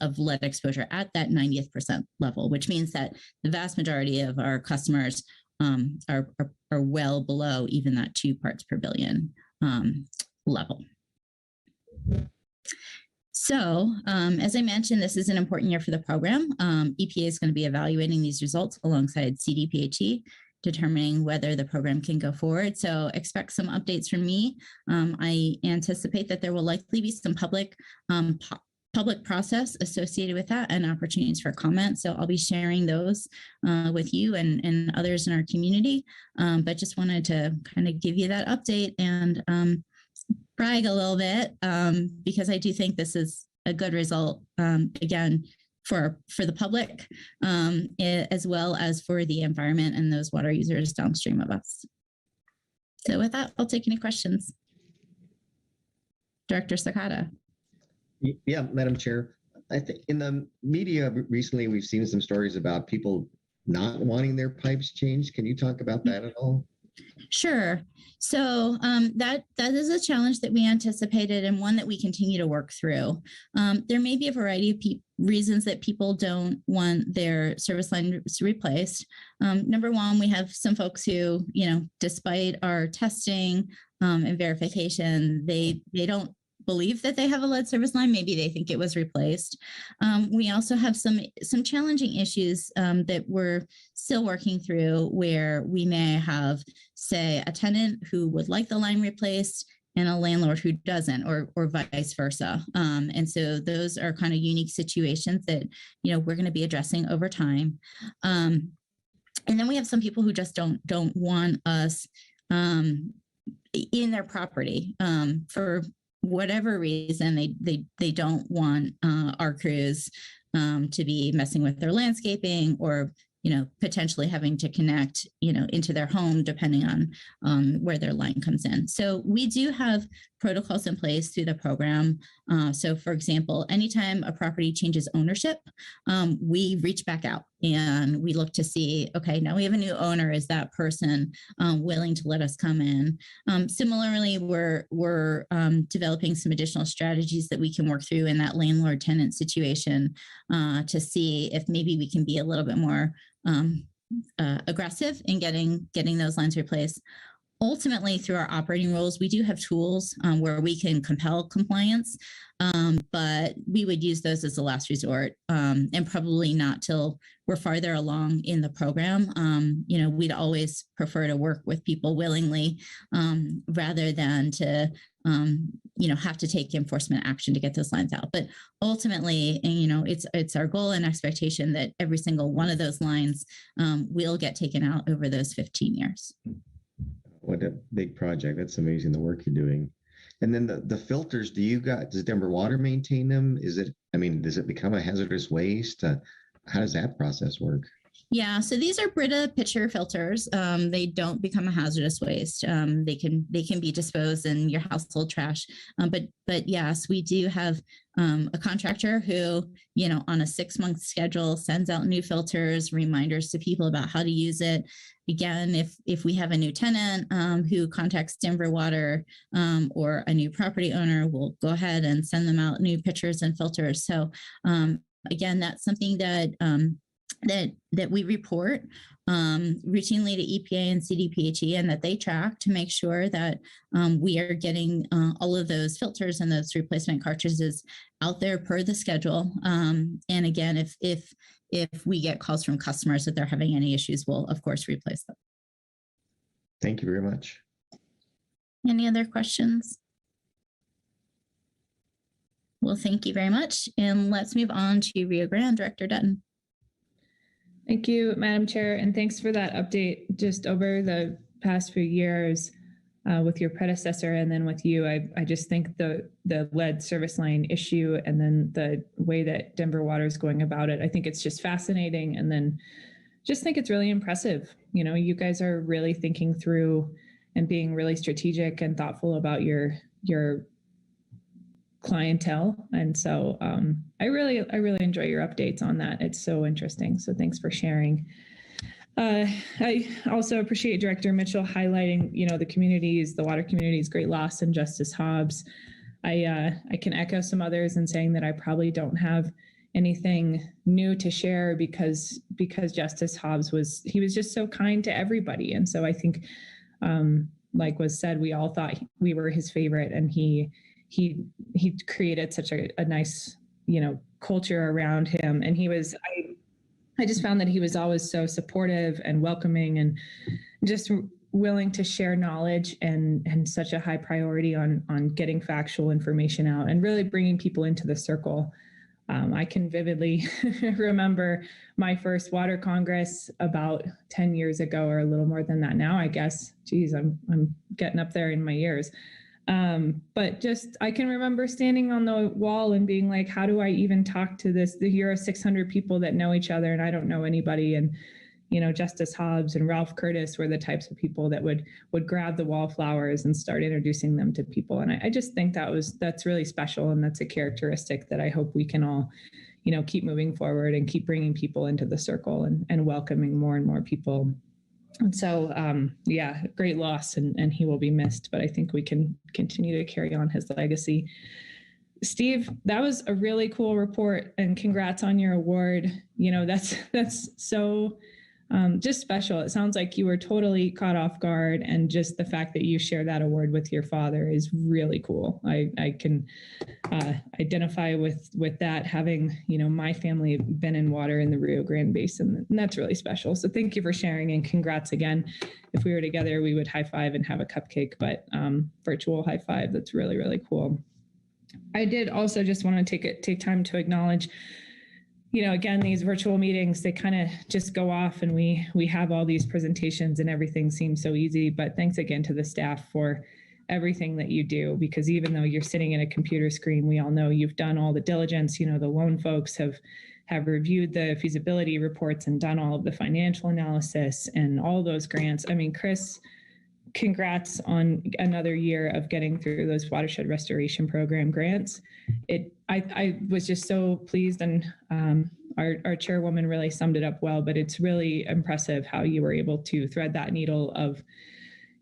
of lead exposure at that 90th percent level, which means that the vast majority of our customers are well below even that 2 parts per billion level. So, as I mentioned, this is an important year for the program. EPA is going to be evaluating these results alongside CDPHE, determining whether the program can go forward. So expect some updates from me. I anticipate that there will likely be some public process associated with that and opportunities for comment. So I'll be sharing those with you and others in our community. But just wanted to kind of give you that update and brag a little bit because I do think this is a good result, again, for the public, as well as for the environment and those water users downstream of us. So with that, I'll take any questions. Director Sakata. Yeah, Madam Chair. I think in the media recently, we've seen some stories about people not wanting their pipes changed. Can you talk about that at all? Sure. So that is a challenge that we anticipated and one that we continue to work through. There may be a variety of reasons that people don't want their service lines replaced. Number one, we have some folks who, despite our testing and verification, they don't believe that they have a lead service line. Maybe they think it was replaced. We also have some challenging issues that we're still working through, where we may have, say, a tenant who would like the line replaced and a landlord who doesn't, or vice versa. And so those are kind of unique situations that we're going to be addressing over time. And then we have some people who just don't want us in their property for whatever reason. They don't want our crews to be messing with their landscaping or potentially having to connect into their home, depending on where their line comes in. So we do have protocols in place through the program. So for example, anytime a property changes ownership, we reach back out and we look to see, okay, now we have a new owner. Is that person willing to let us come in? Similarly, we're developing some additional strategies that we can work through in that landlord-tenant situation to see if maybe we can be a little bit more aggressive in getting those lines replaced. Ultimately, through our operating rules, we do have tools where we can compel compliance, but we would use those as a last resort and probably not till we're farther along in the program. We'd always prefer to work with people willingly rather than to have to take enforcement action to get those lines out. But ultimately, it's our goal and expectation that every single one of those lines will get taken out over those 15 years. What a big project. That's amazing, the work you're doing. And then the filters, does Denver Water maintain them? Does it become a hazardous waste? How does that process work? Yeah, so these are Brita pitcher filters. They don't become a hazardous waste. They can be disposed in your household trash. But yes, we do have a contractor who, on a 6-month schedule, sends out new filters, reminders to people about how to use it. Again, if we have a new tenant who contacts Denver Water or a new property owner, we'll go ahead and send them out new pitchers and filters. So again, that's something that we report routinely to EPA and CDPHE, and that they track to make sure that we are getting all of those filters and those replacement cartridges out there per the schedule. And again, if we get calls from customers that they're having any issues, we'll of course replace them. Thank you very much. Any other questions? Well, thank you very much. And let's move on to Rio Grande. Director Dutton. Thank you, Madam Chair, and thanks for that update just over the past few years with your predecessor and then with you. I just think the lead service line issue and then the way that Denver Water is going about it, I think it's just fascinating, and then just think it's really impressive. You guys are really thinking through and being really strategic and thoughtful about your clientele. And so I really enjoy your updates on that. It's so interesting. So thanks for sharing. I also appreciate Director Mitchell highlighting, the water community's great loss and Justice Hobbs. I can echo some others in saying that I probably don't have anything new to share because Justice Hobbs was just so kind to everybody. And so I think, like was said, we all thought we were his favorite, and he created such a nice, culture around him. And I just found that he was always so supportive and welcoming and just willing to share knowledge and such a high priority on getting factual information out and really bringing people into the circle. I can vividly remember my first water congress about 10 years ago, or a little more than that now, I guess. Geez, I'm getting up there in my years. But just, I can remember standing on the wall and being like, how do I even talk to this? Here are 600 people that know each other and I don't know anybody. And, Justice Hobbs and Ralph Curtis were the types of people that would grab the wallflowers and start introducing them to people. And I just think that's really special. And that's a characteristic that I hope we can all, keep moving forward and keep bringing people into the circle and welcoming more and more people. And so, great loss, and he will be missed, but I think we can continue to carry on his legacy. Steve, that was a really cool report, and congrats on your award. That's so just special. It sounds like you were totally caught off guard, and just the fact that you share that award with your father is really cool. I can identify with that, having my family been in water in the Rio Grande Basin, and that's really special. So thank you for sharing, and congrats again. If we were together, we would high five and have a cupcake, but virtual high five. That's really, really cool. I did also just want to take time to acknowledge, again, these virtual meetings, they kind of just go off and we have all these presentations and everything seems so easy. But thanks again to the staff for everything that you do, because even though you're sitting at a computer screen, we all know you've done all the diligence. The loan folks have reviewed the feasibility reports and done all of the financial analysis and all those grants. I mean, Chris, congrats on another year of getting through those watershed restoration program grants. I was just so pleased, and our chairwoman really summed it up well, but it's really impressive how you were able to thread that needle of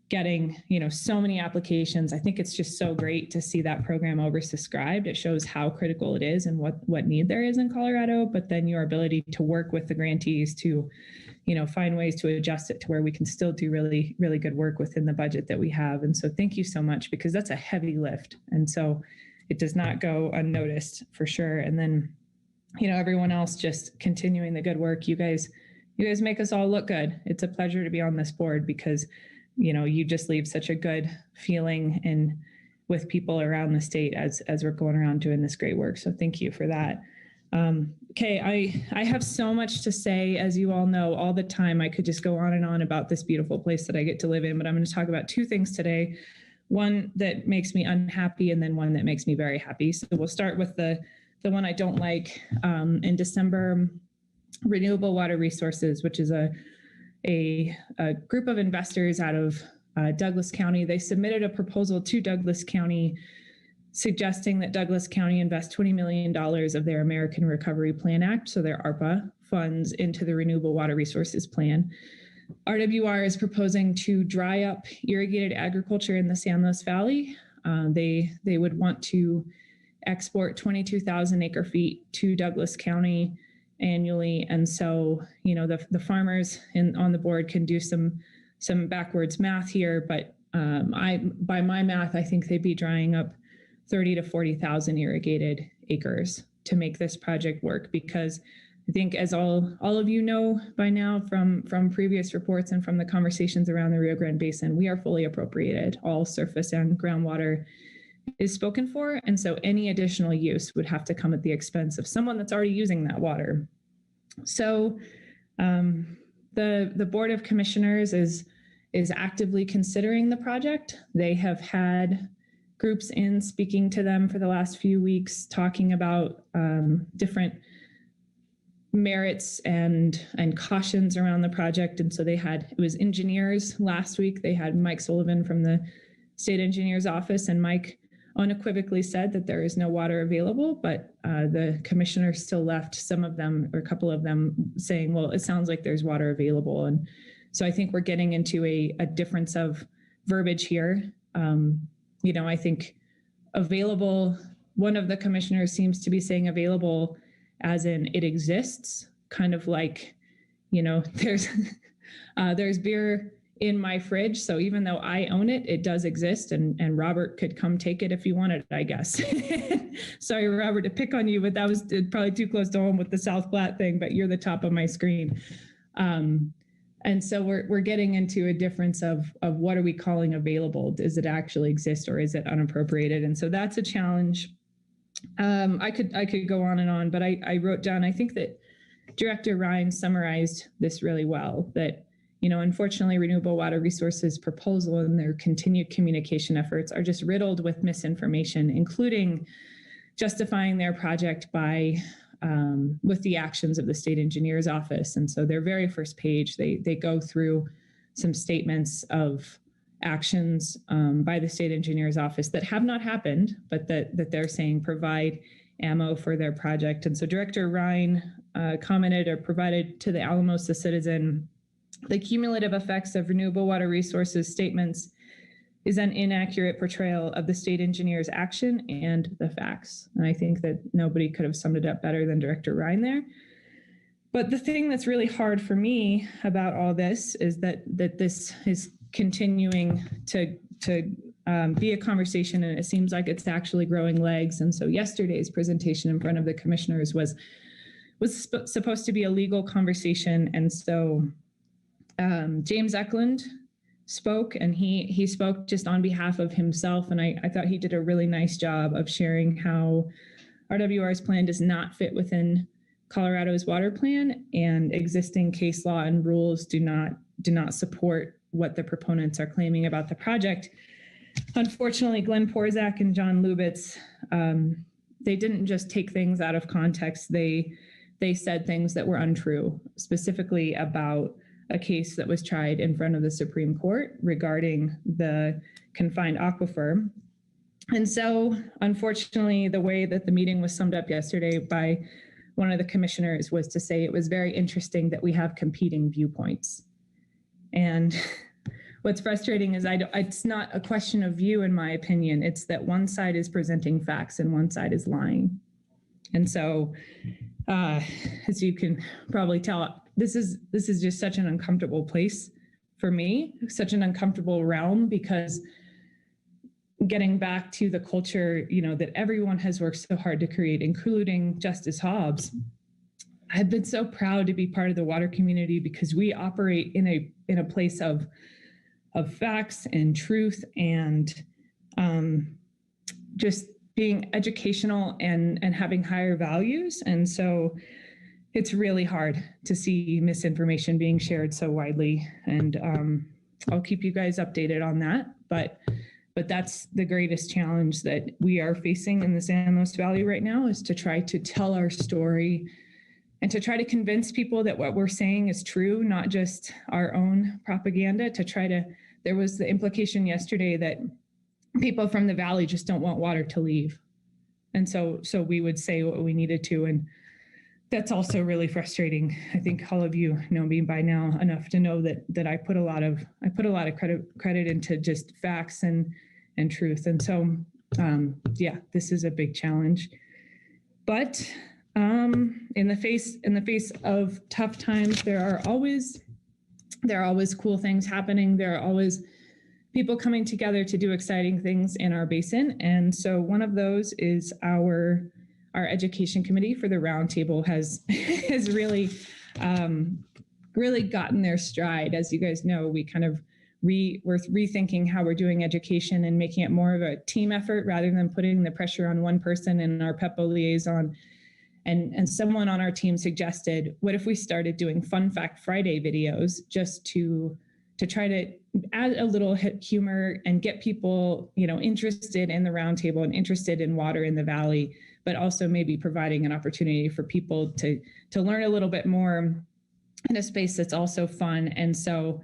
getting, so many applications. I think it's just so great to see that program oversubscribed. It shows how critical it is and what need there is in Colorado, but then your ability to work with the grantees to find ways to adjust it to where we can still do really, really good work within the budget that we have. And so thank you so much, because that's a heavy lift. And so it does not go unnoticed for sure. And then, everyone else just continuing the good work. You guys make us all look good. It's a pleasure to be on this board, because, you just leave such a good feeling with people around the state as we're going around doing this great work. So thank you for that. Okay, I have so much to say, as you all know, all the time. I could just go on and on about this beautiful place that I get to live in, but I'm going to talk about two things today. One that makes me unhappy, and then one that makes me very happy. So we'll start with the one I don't like. In December, Renewable Water Resources, which is a group of investors out of Douglas County, they submitted a proposal to Douglas County suggesting that Douglas County invest $20 million of their American Recovery Plan Act, so their ARPA funds, into the Renewable Water Resources Plan. RWR is proposing to dry up irrigated agriculture in the San Luis Valley. They would want to export 22,000 acre feet to Douglas County annually. And so, the farmers on the board can do some backwards math here, but by my math, I think they'd be drying up 30 to 40,000 irrigated acres to make this project work, because I think, as all of you know by now from previous reports and from the conversations around the Rio Grande Basin, we are fully appropriated. All surface and groundwater is spoken for. And so any additional use would have to come at the expense of someone that's already using that water. So the Board of Commissioners is actively considering the project. They have had groups in speaking to them for the last few weeks, talking about different merits and cautions around the project. And so it was engineers last week. They had Mike Sullivan from the State Engineer's Office and Mike unequivocally said that there is no water available, but the commissioner still left some of them, or a couple of them, saying, well, it sounds like there's water available. And so I think we're getting into a difference of verbiage here. I think available, one of the commissioners seems to be saying available as in it exists, kind of like, there's beer in my fridge. So even though I own it, it does exist, and Robert could come take it if he wanted, I guess. Sorry, Robert, to pick on you, but that was probably too close to home with the South Platte thing, but you're the top of my screen. And so we're getting into a difference of what are we calling available? Does it actually exist, or is it unappropriated? And so that's a challenge. I could go on and on, but I wrote down, I think that Director Ryan summarized this really well, that unfortunately, renewable water resources proposal and their continued communication efforts are just riddled with misinformation, including justifying their project by with the actions of the state engineer's office. And so their very first page, they go through some statements of actions by the state engineer's office that have not happened, but that they're saying provide ammo for their project. And so Director Ryan commented or provided to the Alamosa Citizen, the cumulative effects of renewable water resources statements is an inaccurate portrayal of the state engineer's action and the facts. And I think that nobody could have summed it up better than Director Ryan there. But the thing that's really hard for me about all this is that this is continuing to be a conversation, and it seems like it's actually growing legs. And so yesterday's presentation in front of the commissioners was supposed to be a legal conversation. And so James Eklund spoke, and he spoke just on behalf of himself. And I thought he did a really nice job of sharing how RWR's plan does not fit within Colorado's water plan, and existing case law and rules do not support what the proponents are claiming about the project. Unfortunately, Glenn Porzak and John Lubitz, they didn't just take things out of context. They said things that were untrue, specifically about a case that was tried in front of the Supreme Court regarding the confined aquifer. And so, unfortunately, the way that the meeting was summed up yesterday by one of the commissioners was to say it was very interesting that we have competing viewpoints. And what's frustrating is it's not a question of view, in my opinion. It's that one side is presenting facts and one side is lying. And so, as you can probably tell, this is just such an uncomfortable place for me, such an uncomfortable realm, because getting back to the culture, that everyone has worked so hard to create, including Justice Hobbs. I've been so proud to be part of the water community because we operate in a place of facts and truth, and just being educational and having higher values. And so it's really hard to see misinformation being shared so widely. And I'll keep you guys updated on that. But that's the greatest challenge that we are facing in the San Luis Valley right now, is to try to tell our story and to try to convince people that what we're saying is true, not just our own propaganda. There was the implication yesterday that people from the Valley just don't want water to leave. And so we would say what we needed to. And that's also really frustrating. I think all of you know me by now enough to know that I put a lot of credit into just facts and truth. And so, this is a big challenge. But in the face of tough times, there are always cool things happening. There are always people coming together to do exciting things in our basin. And so one of those is our education committee for the roundtable has really gotten their stride. As you guys know, we kind of we're rethinking how we're doing education and making it more of a team effort rather than putting the pressure on one person and our PEPO liaison. And someone on our team suggested, what if we started doing Fun Fact Friday videos just to try to add a little humor and get people, interested in the roundtable and interested in water in the Valley, but also maybe providing an opportunity for people to learn a little bit more in a space that's also fun. And so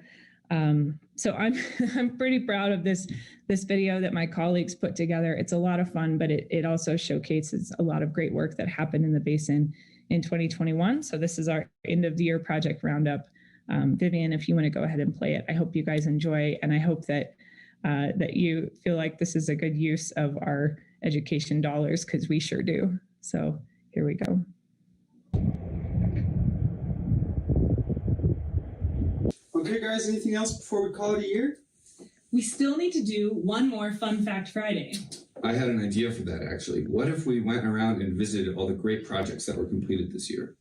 So I'm I'm pretty proud of this video that my colleagues put together. It's a lot of fun, but it also showcases a lot of great work that happened in the basin in 2021. So this is our end of the year project roundup. Vivian, if you want to go ahead and play it, I hope you guys enjoy, and I hope that that you feel like this is a good use of our education dollars, because we sure do. So here we go. Okay, guys, anything else before we call it a year? We still need to do one more Fun Fact Friday. I had an idea for that, actually. What if we went around and visited all the great projects that were completed this year?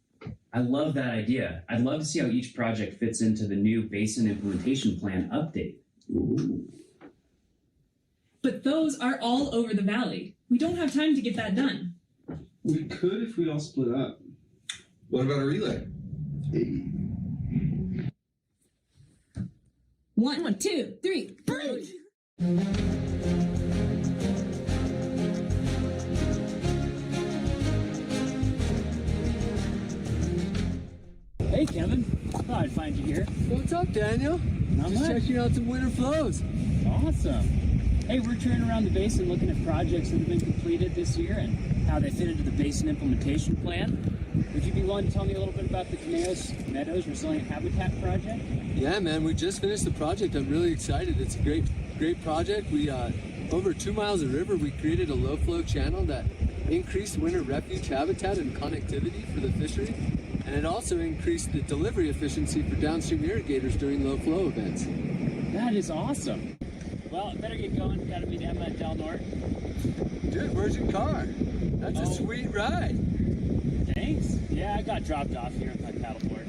I love that idea. I'd love to see how each project fits into the new Basin Implementation Plan update. Ooh. But those are all over the valley. We don't have time to get that done. We could if we all split up. What about a relay? Hey. 1, 2, 3, 4. Hey, Kevin. Thought I'd find you here. What's up, Daniel? Not Just much. checking out some winter flows. Awesome. Hey, we're touring around the basin looking at projects that have been completed this year and how they fit into the Basin Implementation Plan. Would you be willing to tell me a little bit about the Conejos Meadows Resilient Habitat Project? Yeah, man, we just finished the project. I'm really excited. It's a great project. We over 2 miles of river, we created a low flow channel that increased winter refuge habitat and connectivity for the fishery. And it also increased the delivery efficiency for downstream irrigators during low flow events. That is awesome. Well, I better get going. Gotta meet Emma at Del Norte. Dude, where's your car? That's a sweet ride. Thanks. Yeah, I got dropped off here with my paddleboard.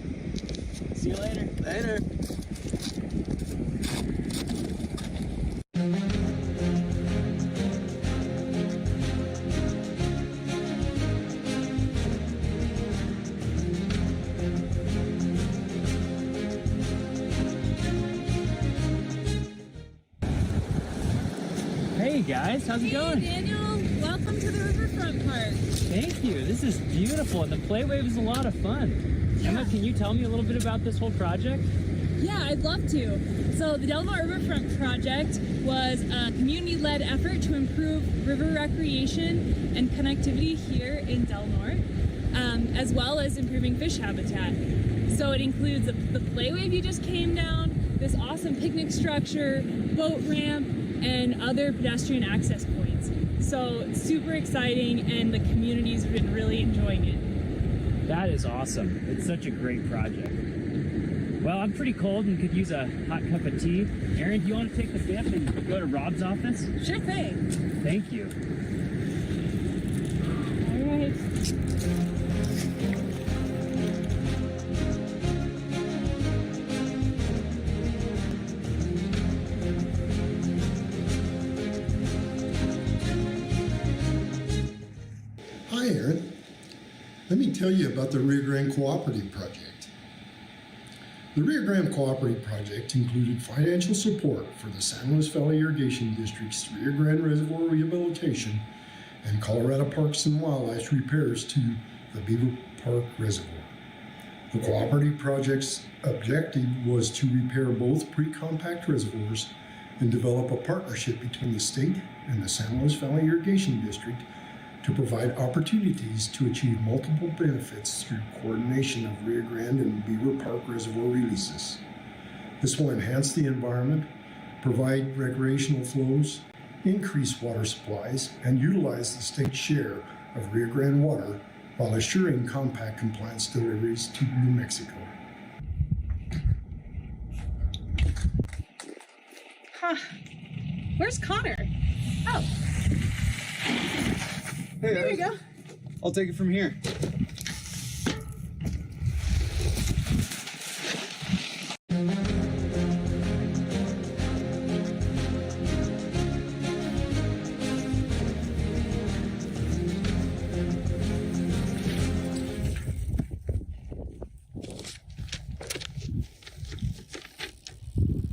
See you later. Later. Hey guys, how's it going? Daniel, welcome to the Riverfront Park. Thank you. This is beautiful, and the play wave is a lot of fun. Yeah. Emma, can you tell me a little bit about this whole project? Yeah, I'd love to. So the Del Norte Riverfront Project was a community-led effort to improve river recreation and connectivity here in Del Norte, as well as improving fish habitat. So it includes the play wave you just came down, this awesome picnic structure, boat ramp, and other pedestrian access points. So it's super exciting, and the community's been really enjoying it. That is awesome. It's such a great project. Well, I'm pretty cold and could use a hot cup of tea. Erin, do you want to take the bib and go to Rob's office? Sure thing. Thank you. All right. Hi, Erin. Let me tell you about the Rio Grande Cooperative Project. The Rio Grande Cooperative Project included financial support for the San Luis Valley Irrigation District's Rio Grande Reservoir rehabilitation and Colorado Parks and Wildlife repairs to the Beaver Park Reservoir. The cooperative project's objective was to repair both pre-compact reservoirs and develop a partnership between the state and the San Luis Valley Irrigation District to provide opportunities to achieve multiple benefits through coordination of Rio Grande and Beaver Park Reservoir releases. This will enhance the environment, provide recreational flows, increase water supplies, and utilize the state's share of Rio Grande water while assuring compact compliance deliveries to New Mexico. Huh. Where's Connor? Oh. Hey, There you go. I'll take it from here.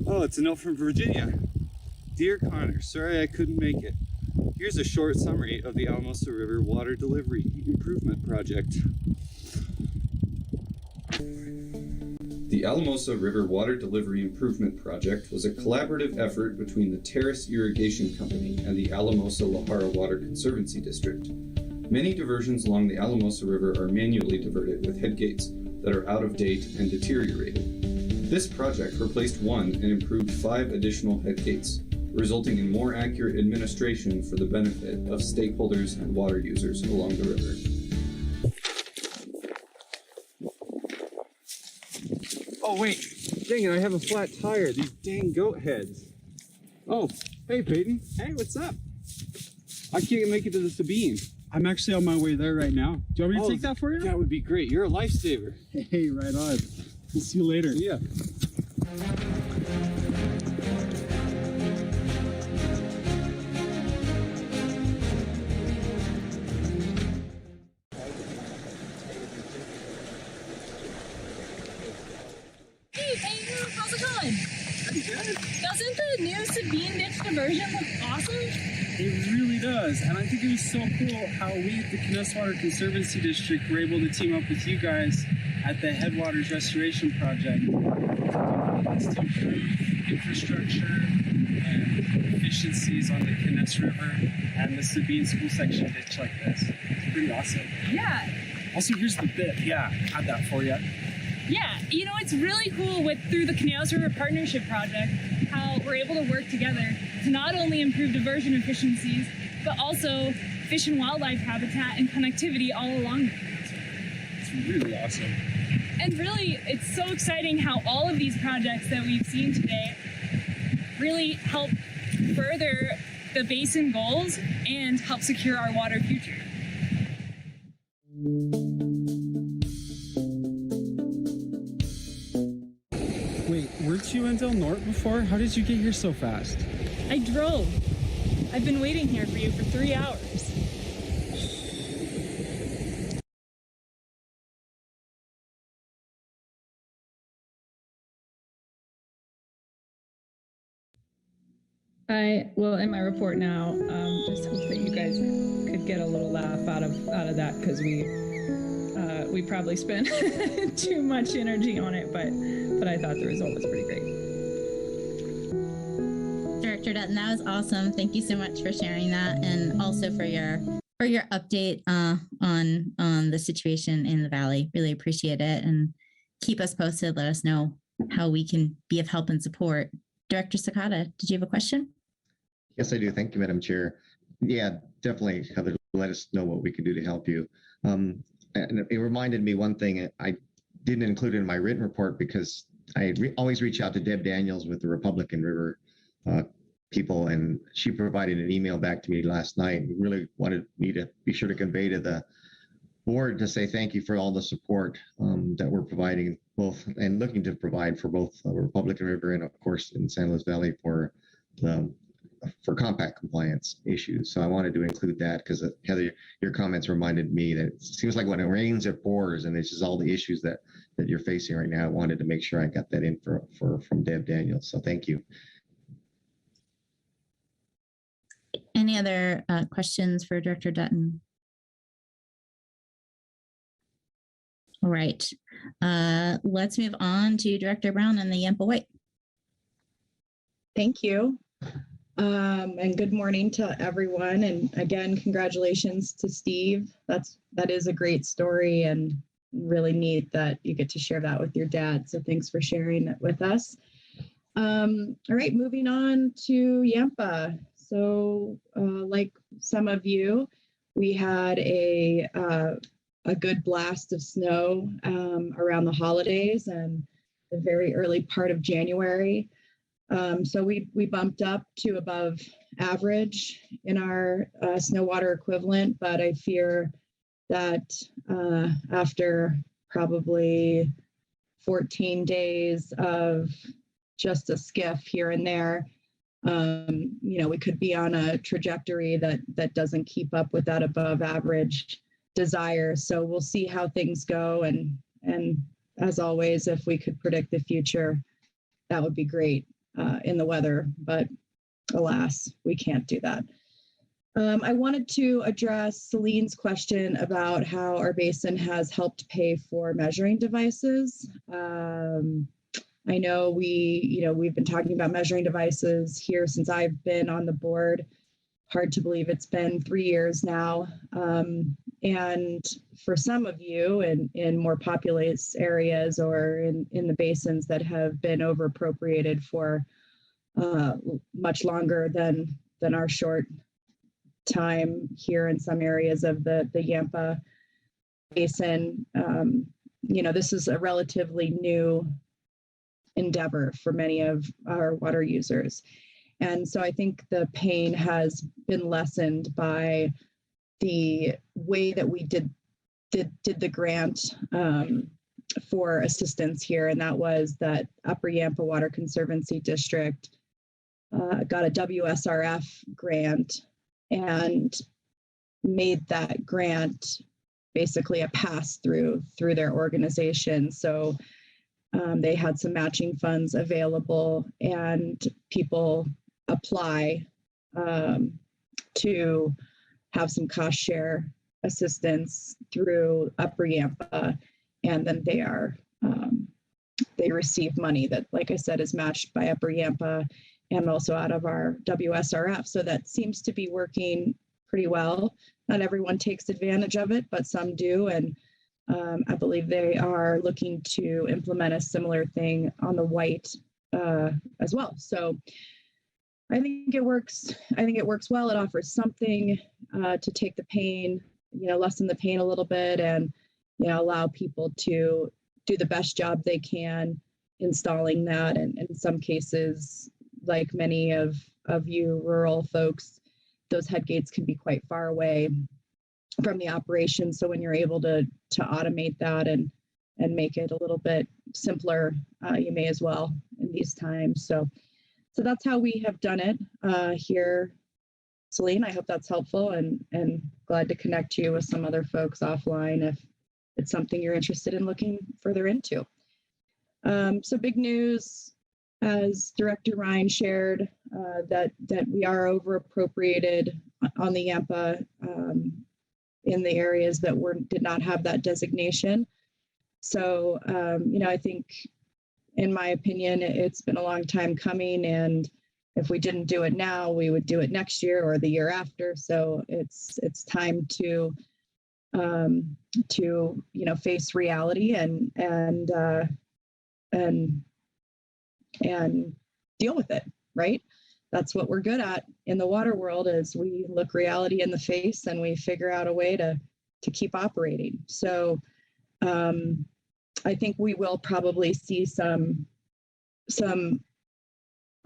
Oh, it's a note from Virginia. Dear Connor, sorry I couldn't make it. Here's a short summary of the Alamosa River Water Delivery Improvement Project. The The Alamosa River Water Delivery Improvement Project was a collaborative effort between the Terrace Irrigation Company and the Alamosa-Lahara Water Conservancy District. Many diversions along the Alamosa River are manually diverted with headgates that are out of date and deteriorated. This project replaced one and improved 5 additional headgates, resulting in more accurate administration for the benefit of stakeholders and water users along the river. Oh, wait. Dang it, I have a flat tire. These dang goat heads. Oh, hey, Peyton. Hey, what's up? I can't make it to the Sabine. I'm actually on my way there right now. Do you want me to take that for you? That would be great. You're a lifesaver. Hey, right on. We'll see you later. See ya. Hey, Peyton, how's it going? Doesn't the new Sabine Ditch diversion look awesome? It really does. And I think it was so cool how we at the Kennesaw Conservancy District were able to team up with you guys at the Headwaters Restoration Project to improve infrastructure and efficiencies on the Kenness River and the Sabine school section ditch like this. It's pretty awesome. Yeah. Also, here's the bit. Yeah, had that for you. Yeah, you know, it's really cool through the Canals River Partnership Project, how we're able to work together to not only improve diversion efficiencies, but also fish and wildlife habitat and connectivity all along the Canals River. It's really awesome. And really, it's so exciting how all of these projects that we've seen today really help further the basin goals and help secure our water future. Wait, weren't you in Del Norte before? How did you get here so fast? I drove. I've been waiting here for you for 3 hours. I will end my report now. Just hope that you guys could get a little laugh out of that, because we probably spent too much energy on it, but I thought the result was pretty great. Director Dutton, that was awesome. Thank you so much for sharing that, and also for your update on the situation in the valley. Really appreciate it, and keep us posted. Let us know how we can be of help and support. Director Sakata, did you have a question? Yes, I do. Thank you, Madam Chair. Yeah, definitely, Heather, let us know what we can do to help you. And it reminded me one thing I didn't include in my written report, because I always reach out to Deb Daniels with the Republican River people, and she provided an email back to me last night and really wanted me to be sure to convey to the board to say thank you for all the support that we're providing, both and looking to provide for both Republican River and, of course, in San Luis Valley for compact compliance issues. So I wanted to include that because, Heather, your comments reminded me that it seems like when it rains, it pours, and it's just all the issues that you're facing right now. I wanted to make sure I got that in from Deb Daniels. So thank you. Any other questions for Director Dutton? All right, let's move on to Director Brown and the Yampa White. Thank you. And good morning to everyone. And again, congratulations to Steve. That is a great story, and really neat that you get to share that with your dad. So thanks for sharing it with us. All right, moving on to Yampa. So like some of you, we had a good blast of snow around the holidays and the very early part of January. So we bumped up to above average in our snow water equivalent, but I fear that after probably 14 days of just a skiff here and there, we could be on a trajectory that doesn't keep up with that above average desire. So we'll see how things go. And as always, if we could predict the future, that would be great in the weather, but alas, we can't do that. I wanted to address Celine's question about how our basin has helped pay for measuring devices. I know we've been talking about measuring devices here since I've been on the board. Hard to believe it's been 3 years now. And for some of you in more populous areas or in the basins that have been over appropriated for much longer than our short time here in some areas of the Yampa Basin, this is a relatively new endeavor for many of our water users. And so I think the pain has been lessened by the way that we did the grant for assistance here. And that was that Upper Yampa Water Conservancy District got a WSRF grant and made that grant basically a pass-through through their organization. So they had some matching funds available and people apply to have some cost share assistance through Upper Yampa, and then they receive money that, like I said, is matched by Upper Yampa and also out of our WSRF. So that seems to be working pretty well. Not everyone takes advantage of it, but some do, and I believe they are looking to implement a similar thing on the White as well. So I think it works. I think it works well. It offers something to take the pain, lessen the pain a little bit, and allow people to do the best job they can installing that. And in some cases, like many of you rural folks, those head gates can be quite far away from the operation. So when you're able to automate that and make it a little bit simpler, you may as well in these times. So that's how we have done it here, Celine. I hope that's helpful, and glad to connect you with some other folks offline if it's something you're interested in looking further into. So big news, as Director Ryan shared, that we are over appropriated on the Yampa in the areas that did not have that designation. So, I think, in my opinion, it's been a long time coming, and if we didn't do it now, we would do it next year or the year after. So it's time to face reality and deal with it, right? That's what we're good at in the water world, is we look reality in the face and we figure out a way to keep operating. So I think we will probably see some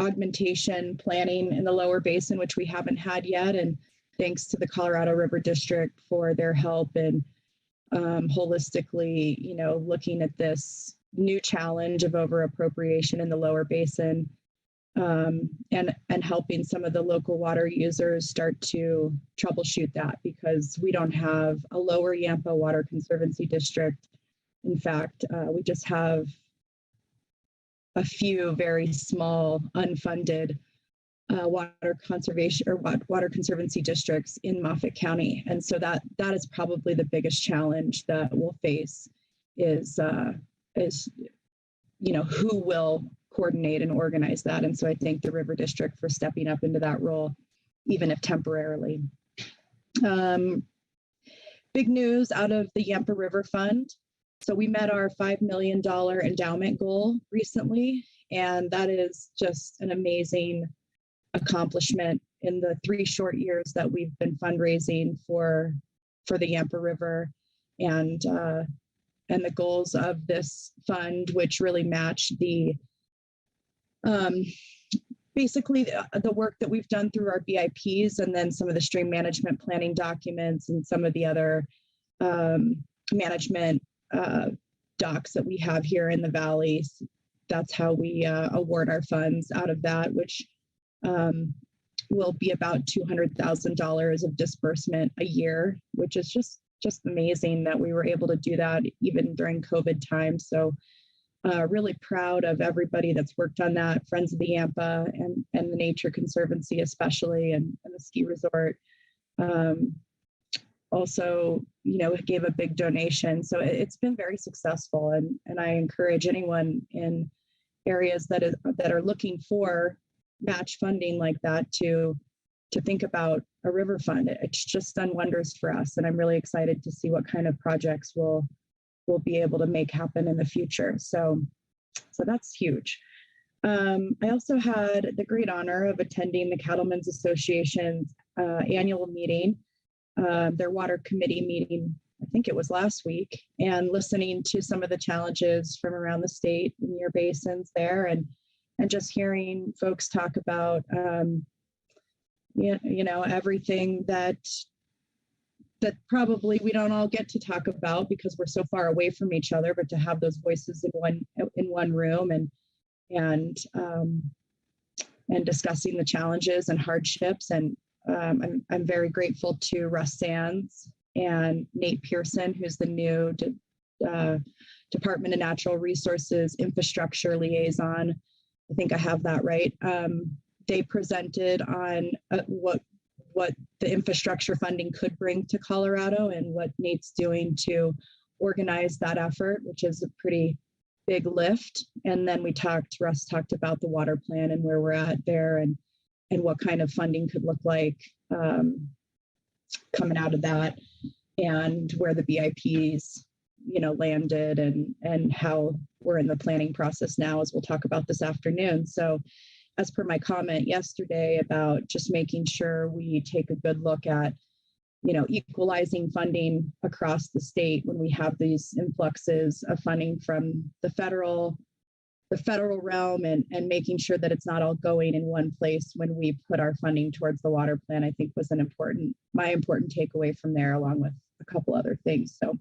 augmentation planning in the lower basin, which we haven't had yet. And thanks to the Colorado River District for their help in holistically, looking at this new challenge of over appropriation in the lower basin, and helping some of the local water users start to troubleshoot that, because we don't have a lower Yampa Water Conservancy District. In fact, we just have a few very small unfunded water conservation or water conservancy districts in Moffat County. And so that is probably the biggest challenge that we'll face is who will coordinate and organize that. And so I thank the River District for stepping up into that role, even if temporarily. Big news out of the Yampa River Fund. So we met our $5 million endowment goal recently, and that is just an amazing accomplishment in the 3 short years that we've been fundraising for the Yampa River, and the goals of this fund, which really match the basically the work that we've done through our BIPs, and then some of the stream management planning documents and some of the other management docs that we have here in the valleys. That's how we award our funds out of that, which will be about $200,000 of disbursement a year, which is just amazing that we were able to do that even during COVID time. So really proud of everybody that's worked on that, Friends of the Yampa and the Nature Conservancy especially, and the ski resort. Also, gave a big donation. So it's been very successful, and I encourage anyone in areas that are looking for match funding like that to think about a river fund. It's just done wonders for us, and I'm really excited to see what kind of projects we'll be able to make happen in the future. So that's huge. I also had the great honor of attending the Cattlemen's Association's annual meeting, their water committee meeting, I think it was last week, and listening to some of the challenges from around the state and your basins there, and just hearing folks talk about everything that probably we don't all get to talk about because we're so far away from each other, but to have those voices in one room and discussing the challenges and hardships. And I'm very grateful to Russ Sands and Nate Pearson, who's the new Department of Natural Resources Infrastructure Liaison. I think I have that right. They presented on what the infrastructure funding could bring to Colorado and what Nate's doing to organize that effort, which is a pretty big lift. And then Russ talked about the water plan and where we're at there and what kind of funding could look like coming out of that, and where the BIPs, landed and how we're in the planning process now, as we'll talk about this afternoon. So as per my comment yesterday about just making sure we take a good look at, equalizing funding across the state when we have these influxes of funding from the federal realm, and making sure that it's not all going in one place when we put our funding towards the water plan, I think was my important takeaway from there, along with a couple other things. So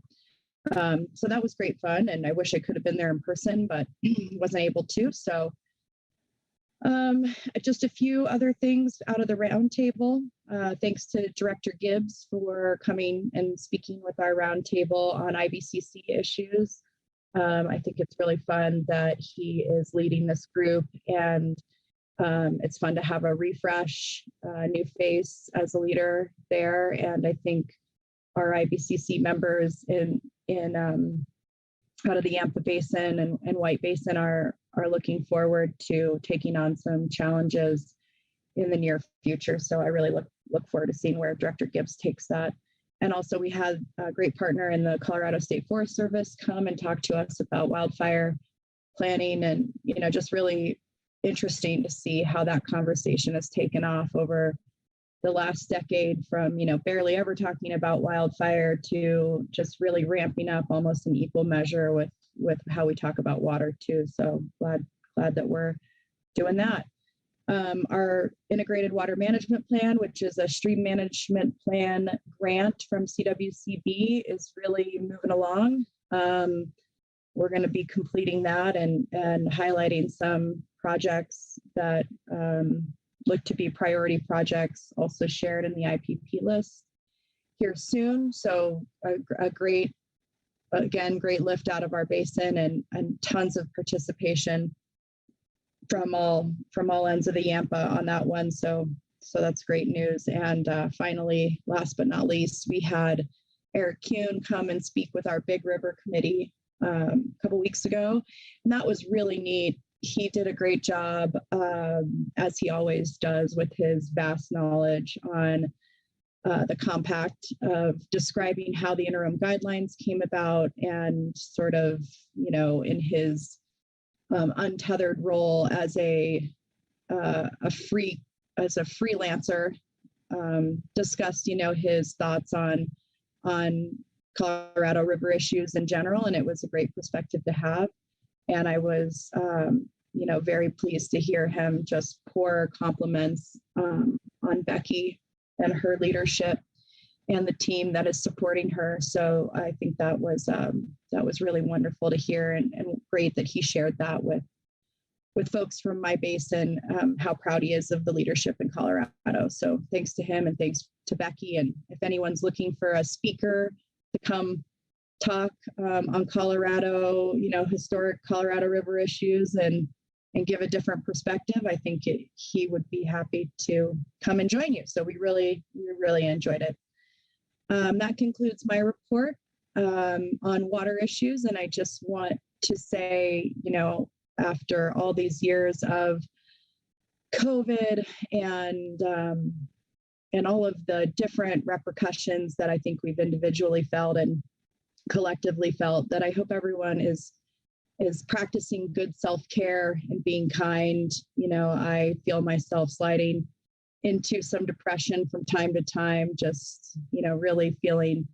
that was great fun, and I wish I could have been there in person, but wasn't able to. So just a few other things out of the roundtable. Thanks to Director Gibbs for coming and speaking with our roundtable on IBCC issues. I think it's really fun that he is leading this group, and it's fun to have a refresh, new face as a leader there. And I think our IBCC members in out of the Yampa Basin and White Basin are looking forward to taking on some challenges in the near future. So I really look forward to seeing where Director Gibbs takes that. And also we had a great partner in the Colorado State Forest Service come and talk to us about wildfire planning, and, just really interesting to see how that conversation has taken off over the last decade from, barely ever talking about wildfire to just really ramping up almost in equal measure with how we talk about water too. So glad that we're doing that. Our integrated water management plan, which is a stream management plan grant from CWCB, is really moving along. We're going to be completing that and highlighting some projects that look to be priority projects, also shared in the IPP list here soon. So a great lift out of our basin, and tons of participation from all ends of the Yampa on that one. So that's great news. And finally, last but not least, we had Eric Kuhn come and speak with our Big River Committee a couple weeks ago, and that was really neat. He did a great job, as he always does, with his vast knowledge on the compact, of describing how the interim guidelines came about, and sort of, in his untethered role as a freelancer, discussed, his thoughts on Colorado River issues in general, and it was a great perspective to have. And I was, very pleased to hear him just pour compliments on Becky and her leadership and the team that is supporting her. So I think that was really wonderful to hear, and great that he shared that with folks from my basin, how proud he is of the leadership in Colorado. So thanks to him, and thanks to Becky. And if anyone's looking for a speaker to come talk on Colorado, historic Colorado River issues and give a different perspective, I think he would be happy to come and join you. So we really enjoyed it. That concludes my report on water issues. And I just want to say, after all these years of COVID and all of the different repercussions that I think we've individually felt and collectively felt, that I hope everyone is practicing good self-care and being kind. You know, I feel myself sliding into some depression from time to time, just, you know, really feeling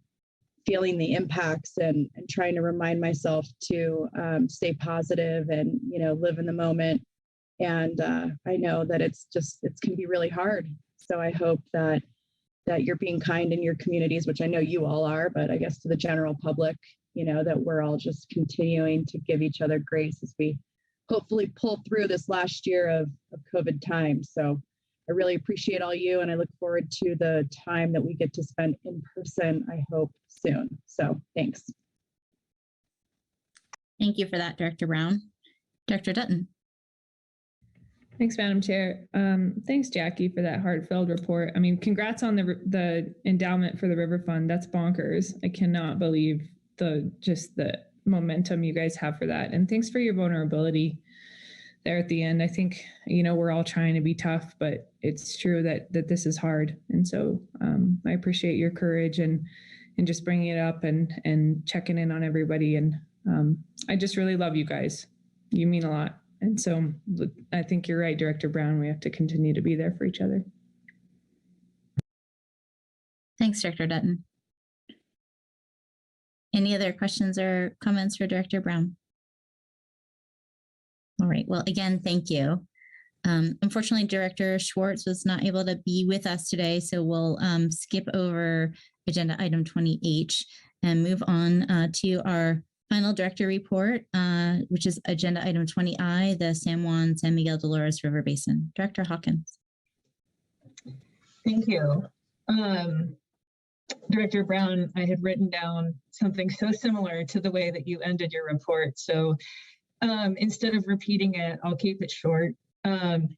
the impacts and trying to remind myself to stay positive and, you know, live in the moment. And I know that it's can be really hard. So I hope that you're being kind in your communities, which I know you all are, but I guess to the general public, you know, that we're all just continuing to give each other grace as we hopefully pull through this last year of COVID time. So I really appreciate all you, and I look forward to the time that we get to spend in person, I hope soon. So thanks. Thank you for that, Director Brown. Director Dutton. Thanks, Madam Chair. Thanks, Jackie, for that heartfelt report. I mean, congrats on the endowment for the River Fund. That's bonkers. I cannot believe the momentum you guys have for that. And thanks for your vulnerability there at the end. I think, you know, we're all trying to be tough, but it's true that this is hard. And so I appreciate your courage and just bringing it up and checking in on everybody. And I just really love you guys. You mean a lot. And so I think you're right, Director Brown. We have to continue to be there for each other. Thanks, Director Dutton. Any other questions or comments for Director Brown? All right. Well, again, thank you. Unfortunately, Director Schwartz was not able to be with us today, so we'll skip over agenda item 20H and move on to our final director report, which is agenda item 20I, the San Juan San Miguel Dolores River Basin. Director Hawkins. Thank you. Director Brown, I had written down something so similar to the way that you ended your report. So instead of repeating it, I'll keep it short.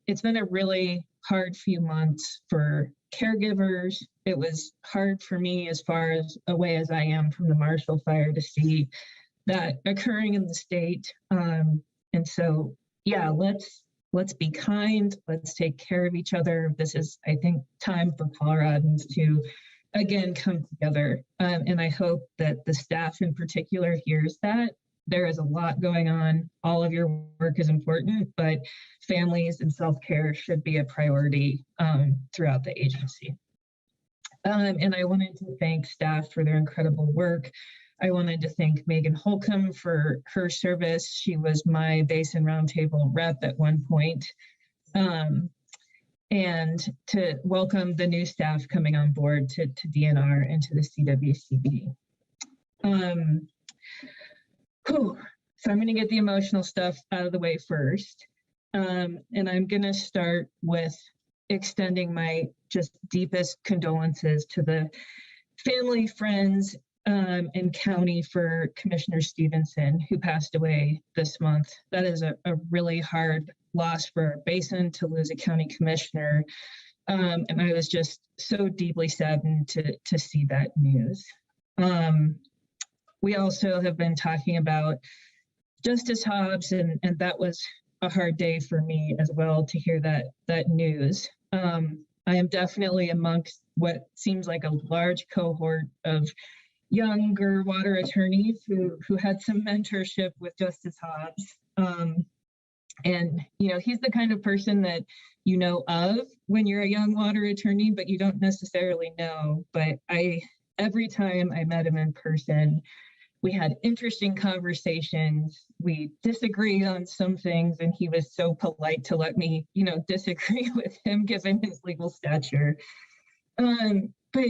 It's been a really hard few months for caregivers. It was hard for me as far as away as I am from the Marshall Fire to see that occurring in the state. And so, yeah, let's be kind. Let's take care of each other. This is, I think, time for Coloradans to, again, come together. And I hope that the staff in particular hears that. There is a lot going on. All of your work is important, but families and self-care should be a priority throughout the agency. And I wanted to thank staff for their incredible work. I wanted to thank Megan Holcomb for her service. She was my Basin Roundtable rep at one point. And to welcome the new staff coming on board to DNR and to the CWCB. So I'm going to get the emotional stuff out of the way first. And I'm going to start with extending my just deepest condolences to the family, friends, and county for Commissioner Stevenson, who passed away this month. That is a really hard loss for our basin to lose a county commissioner. And I was just so deeply saddened to see that news. We also have been talking about Justice Hobbs, and that was a hard day for me as well to hear that news. I am definitely amongst what seems like a large cohort of younger water attorneys who had some mentorship with Justice Hobbs. And, you know, he's the kind of person that you know of when you're a young water attorney, but you don't necessarily know. But every time I met him in person, we had interesting conversations. We disagreed on some things, and he was so polite to let me, you know, disagree with him given his legal stature. But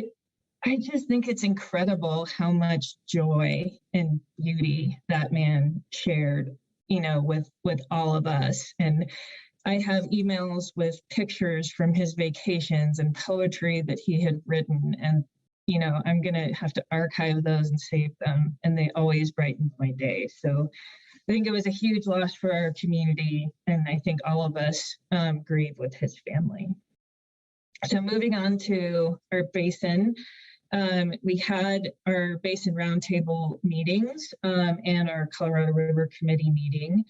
I just think it's incredible how much joy and beauty that man shared, you know, with all of us. And I have emails with pictures from his vacations and poetry that he had written. And, you know, I'm going to have to archive those and save them. And they always brightened my day. So I think it was a huge loss for our community. And I think all of us grieve with his family. So moving on to our basin. We had our Basin Roundtable meetings and our Colorado River Committee meeting.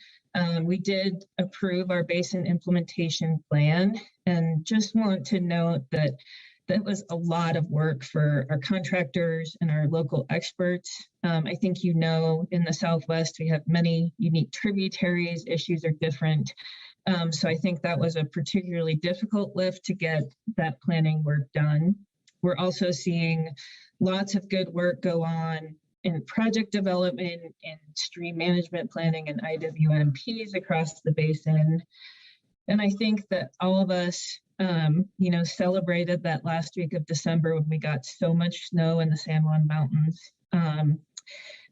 We did approve our basin implementation plan, and just want to note that that was a lot of work for our contractors and our local experts. I think you know, in the Southwest, we have many unique tributaries, issues are different. So I think that was a particularly difficult lift to get that planning work done. We're also seeing lots of good work go on in project development and stream management planning and IWMPs across the basin. And I think that all of us, celebrated that last week of December when we got so much snow in the San Juan Mountains.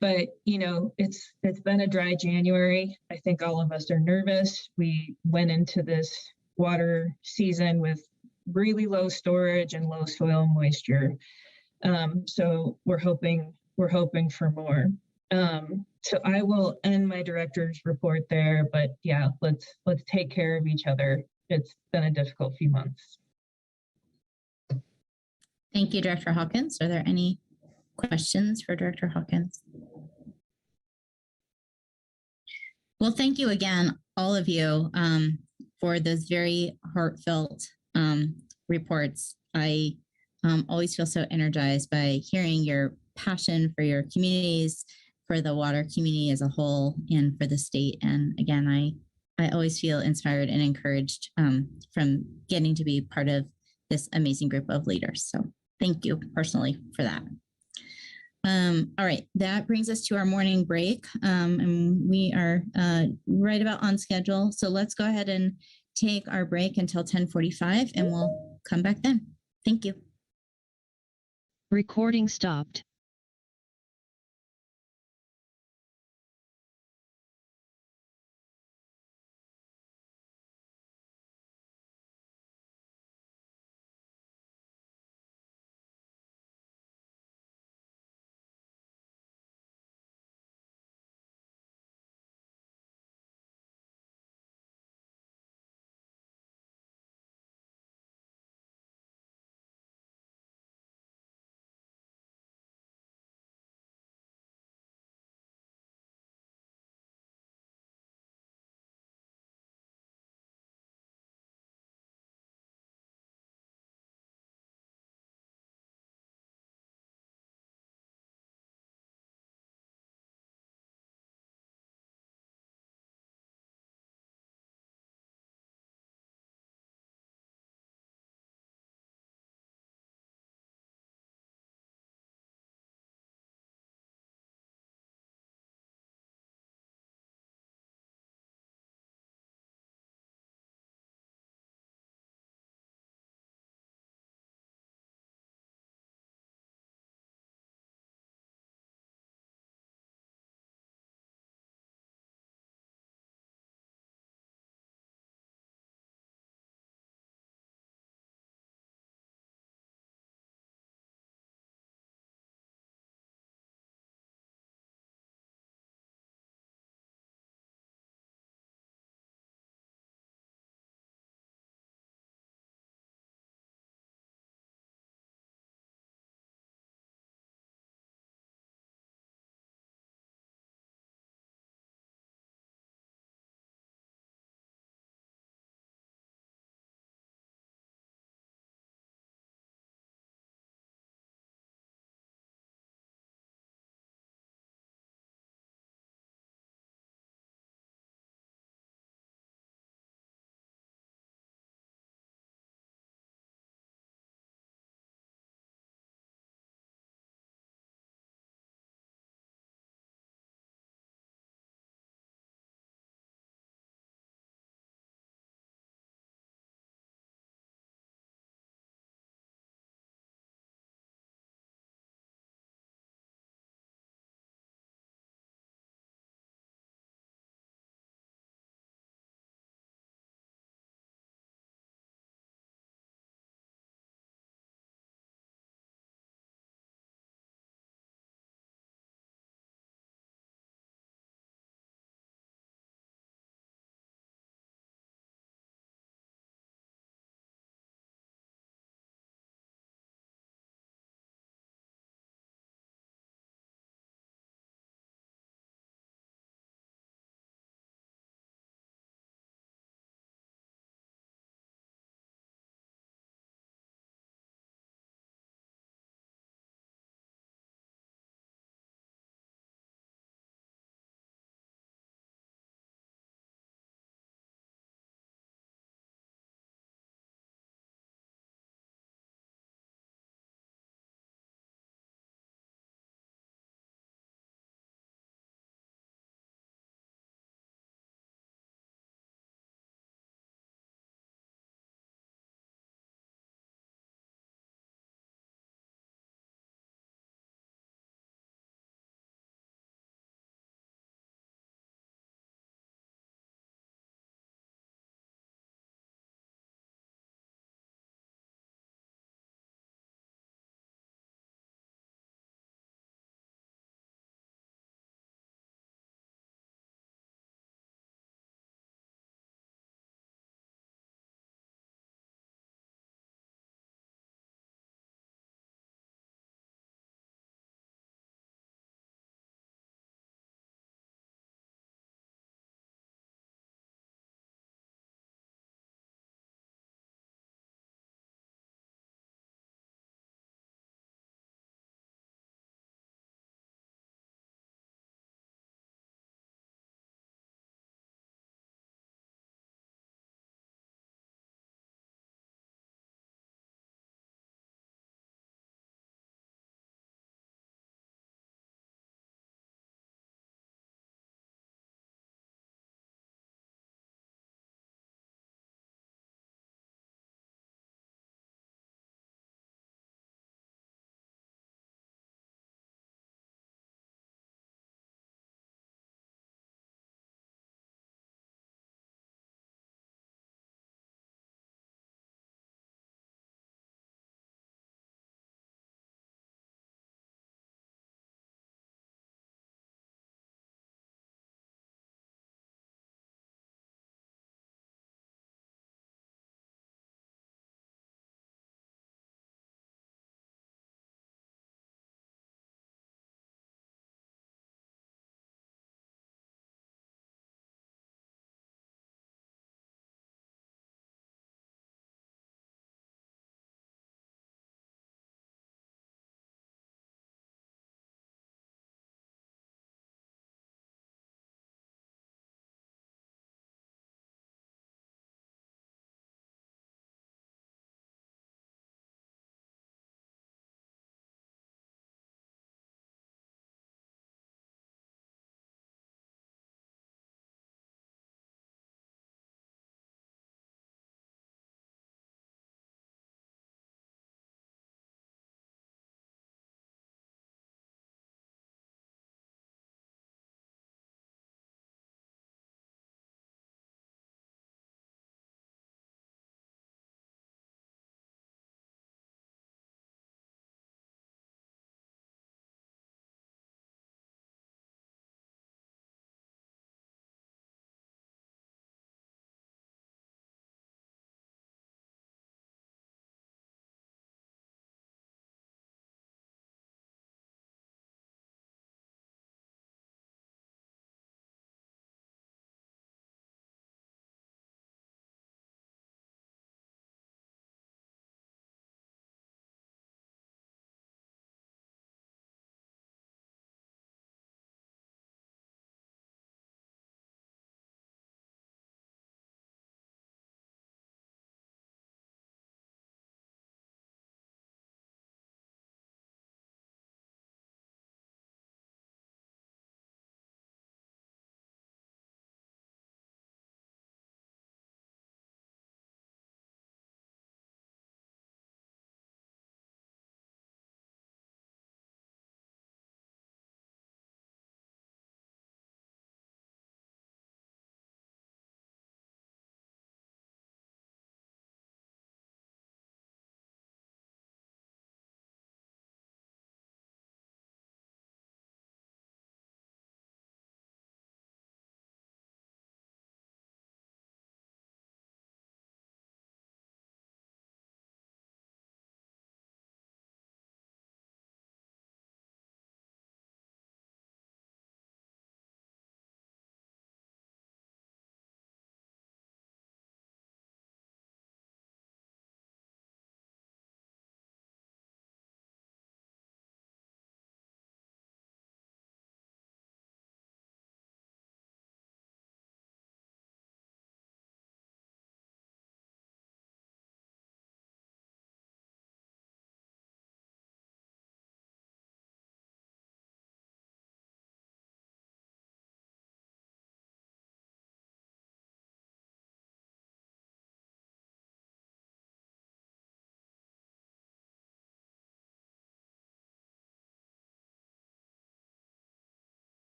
But it's been a dry January. I think all of us are nervous. We went into this water season with really low storage and low soil moisture. So we're hoping for more. So I will end my director's report there, but yeah, let's take care of each other. It's been a difficult few months. Thank you, Director Hawkins. Are there any questions for Director Hawkins? Well, thank you again, all of you, for those very heartfelt reports. I always feel so energized by hearing your passion for your communities, for the water community as a whole, and for the state. And again, I always feel inspired and encouraged from getting to be part of this amazing group of leaders. So thank you personally for that. All right, that brings us to our morning break, and we are right about on schedule. So let's go ahead and take our break until 10:45, and we'll come back then. Thank you. Recording stopped.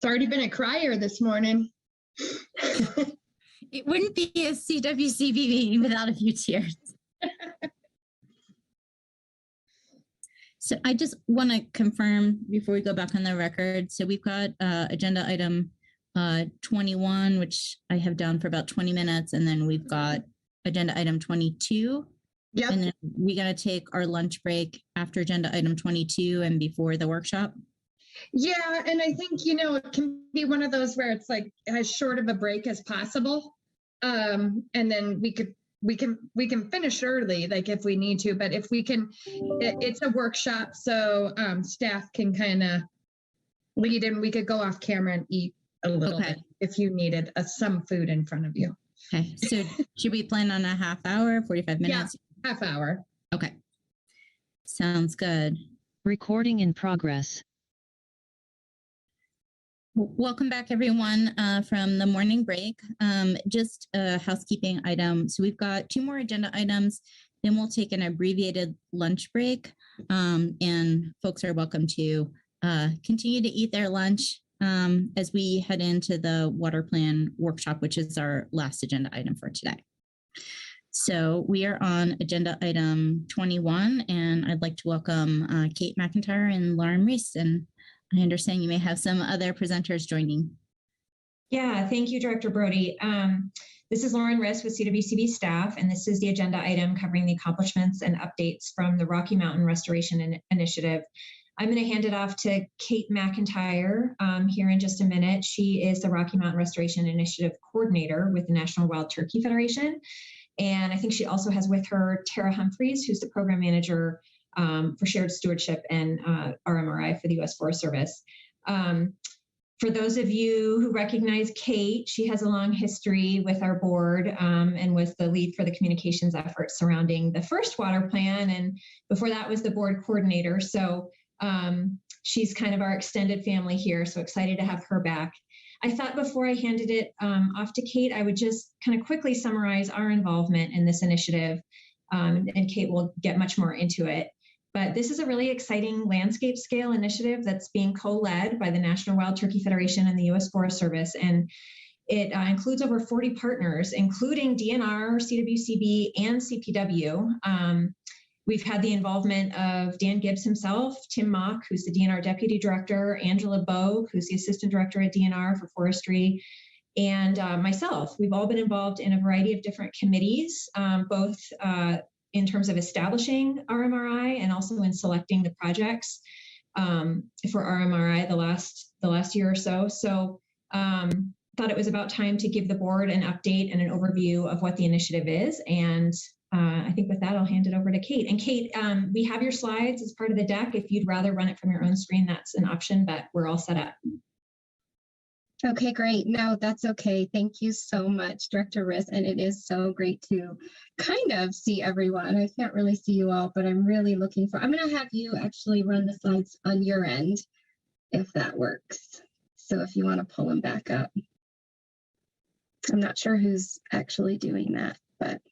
It's already been a crier this morning. It wouldn't be a CWCB meeting without a few tears. So I just want to confirm before we go back on the record. So we've got agenda item 21, which I have down for about 20 minutes. And then we've got agenda item 22. Yep. And then we're going to take our lunch break after agenda item 22 and before the workshop. Yeah, and I think, you know, it can be one of those where it's like as short of a break as possible. And then we can finish early, like if we need to, but if we can, it's a workshop, so staff can kind of lead, and we could go off camera and eat a little bit if you needed some food in front of you. Okay, so should we plan on a half hour, 45 minutes? Yeah, half hour. Okay, sounds good. Recording in progress. Welcome back, everyone, from the morning break. Just a housekeeping item. So we've got 2 more agenda items, then we'll take an abbreviated lunch break. And folks are welcome to continue to eat their lunch as we head into the water plan workshop, which is our last agenda item for today. So we are on agenda item 21, and I'd like to welcome Kate McIntyre and Lauren Reese. And I understand you may have some other presenters joining. Yeah, thank you, Director Brody. This is Lauren Riss with CWCB staff, and this is the agenda item covering the accomplishments and updates from the Rocky Mountain Restoration Initiative. I'm going to hand it off to Kate McIntyre here in just a minute. She is the Rocky Mountain Restoration Initiative Coordinator with the National Wild Turkey Federation. And I think she also has with her Tara Humphreys, who's the Program Manager for Shared Stewardship and RMRI for the U.S. Forest Service. For those of you who recognize Kate, she has a long history with our board and was the lead for the communications efforts surrounding the first water plan. And before that was the board coordinator. So she's kind of our extended family here. So excited to have her back. I thought before I handed it off to Kate, I would just kind of quickly summarize our involvement in this initiative. And Kate will get much more into it. But this is a really exciting landscape scale initiative that's being co-led by the National Wild Turkey Federation and the U.S. Forest Service. And it includes over 40 partners, including DNR, CWCB, and CPW. We've had the involvement of Dan Gibbs himself, Tim Mock, who's the DNR Deputy Director, Angela Bogue, who's the Assistant Director at DNR for Forestry, and myself. We've all been involved in a variety of different committees, both in terms of establishing RMRI and also in selecting the projects for RMRI the last year or so. So thought it was about time to give the board an update and an overview of what the initiative is. And I think with that, I'll hand it over to Kate. And Kate, we have your slides as part of the deck. If you'd rather run it from your own screen, that's an option, but we're all set up. Okay, great. No, that's okay. Thank you so much, Director Riss. And it is so great to kind of see everyone. I can't really see you all, but I'm really looking for, I'm going to have you actually run the slides on your end, if that works. So if you want to pull them back up. I'm not sure who's actually doing that, but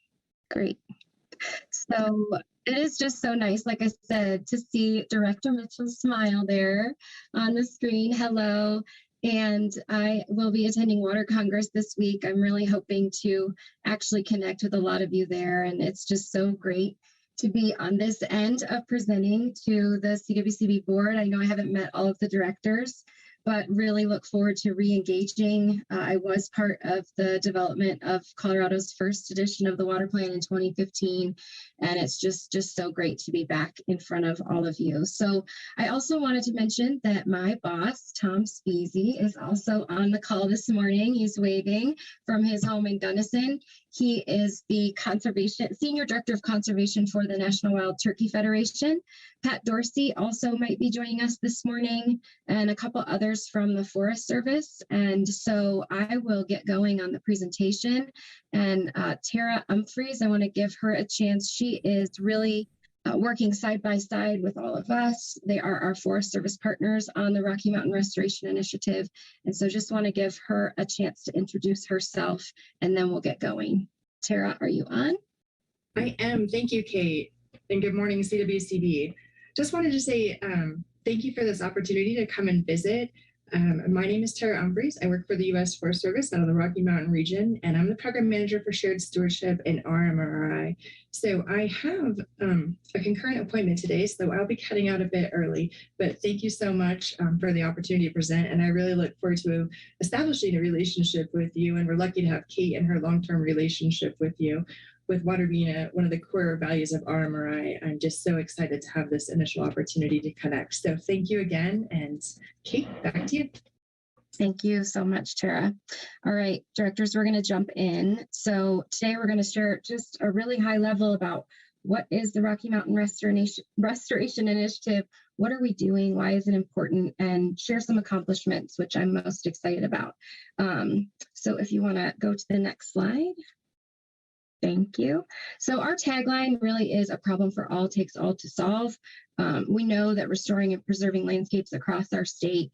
great. So it is just so nice, like I said, to see Director Mitchell's smile there on the screen. Hello. And I will be attending Water Congress this week. I'm really hoping to actually connect with a lot of you there. And it's just so great to be on this end of presenting to the CWCB board. I know I haven't met all of the directors, but really look forward to re-engaging. I was part of the development of Colorado's first edition of the water plan in 2015, and it's just so great to be back in front of all of you. So I also wanted to mention that my boss, Tom Speasy, is also on the call this morning. He's waving from his home in Gunnison. He is the Senior Director of Conservation for the National Wild Turkey Federation. Pat Dorsey also might be joining us this morning, and a couple others from the Forest Service. And so I will get going on the presentation. And Tara Humphreys, I want to give her a chance. She is really working side by side with all of us. They are our Forest Service partners on the Rocky Mountain Restoration Initiative. And so just want to give her a chance to introduce herself, and then we'll get going. Tara, are you on? I am. Thank you, Kate. And good morning, CWCB. Just wanted to say thank you for this opportunity to come and visit. My name is Tara Umphreys. I work for the U.S. Forest Service out of the Rocky Mountain region, and I'm the program manager for shared stewardship in RMRI. So I have a concurrent appointment today, so I'll be cutting out a bit early, but thank you so much for the opportunity to present. And I really look forward to establishing a relationship with you. And we're lucky to have Kate and her long-term relationship with you. With water being one of the core values of RMRI, I'm just so excited to have this initial opportunity to connect. So thank you again. And Kate, back to you. Thank you so much, Tara. All right, directors, we're going to jump in. So today we're going to share just a really high level about what is the Rocky Mountain Restoration Initiative, what are we doing, why is it important, and share some accomplishments, which I'm most excited about. So if you want to go to the next slide. Thank you. So our tagline really is a problem for all takes all to solve. We know that restoring and preserving landscapes across our state,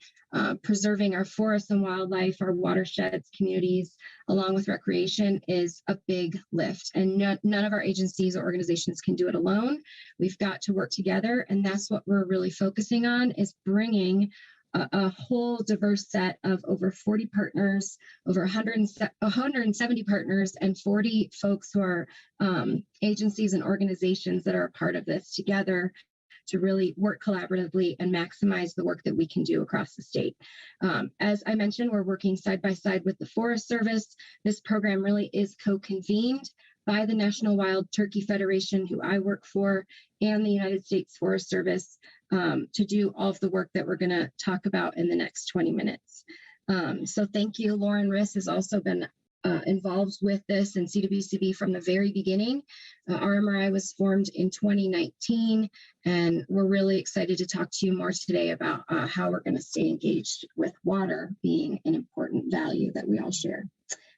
preserving our forests and wildlife, our watersheds, communities, along with recreation is a big lift. And none of our agencies or organizations can do it alone. We've got to work together. And that's what we're really focusing on, is bringing a whole diverse set of over 40 partners, over 170 partners, and 40 folks who are agencies and organizations that are a part of this together to really work collaboratively and maximize the work that we can do across the state. As I mentioned, we're working side by side with the Forest Service. This program really is co-convened by the National Wild Turkey Federation, who I work for, and the United States Forest Service to do all of the work that we're going to talk about in the next 20 minutes. So thank you. Lauren Riss has also been involved with this and CWCB from the very beginning. RMRI was formed in 2019, and we're really excited to talk to you more today about how we're going to stay engaged with water being an important value that we all share.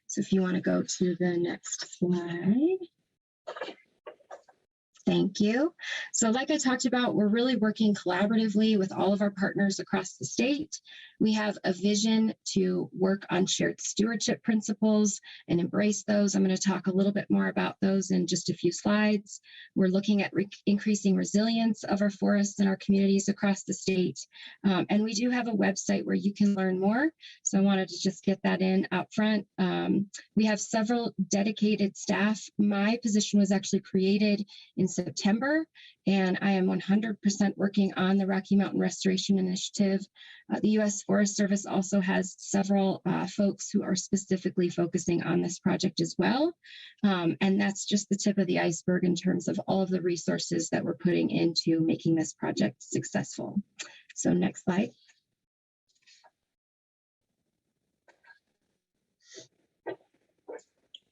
So if you want to go to the next slide. Thank you. So like I talked about, we're really working collaboratively with all of our partners across the state. We have a vision to work on shared stewardship principles and embrace those. I'm going to talk a little bit more about those in just a few slides. We're looking at increasing resilience of our forests and our communities across the state. And we do have a website where you can learn more. So I wanted to just get that in out front. We have several dedicated staff. My position was actually created in September, and I am 100% working on the Rocky Mountain Restoration Initiative. The U.S. Forest Service also has several folks who are specifically focusing on this project as well. And that's just the tip of the iceberg in terms of all of the resources that we're putting into making this project successful. So next slide.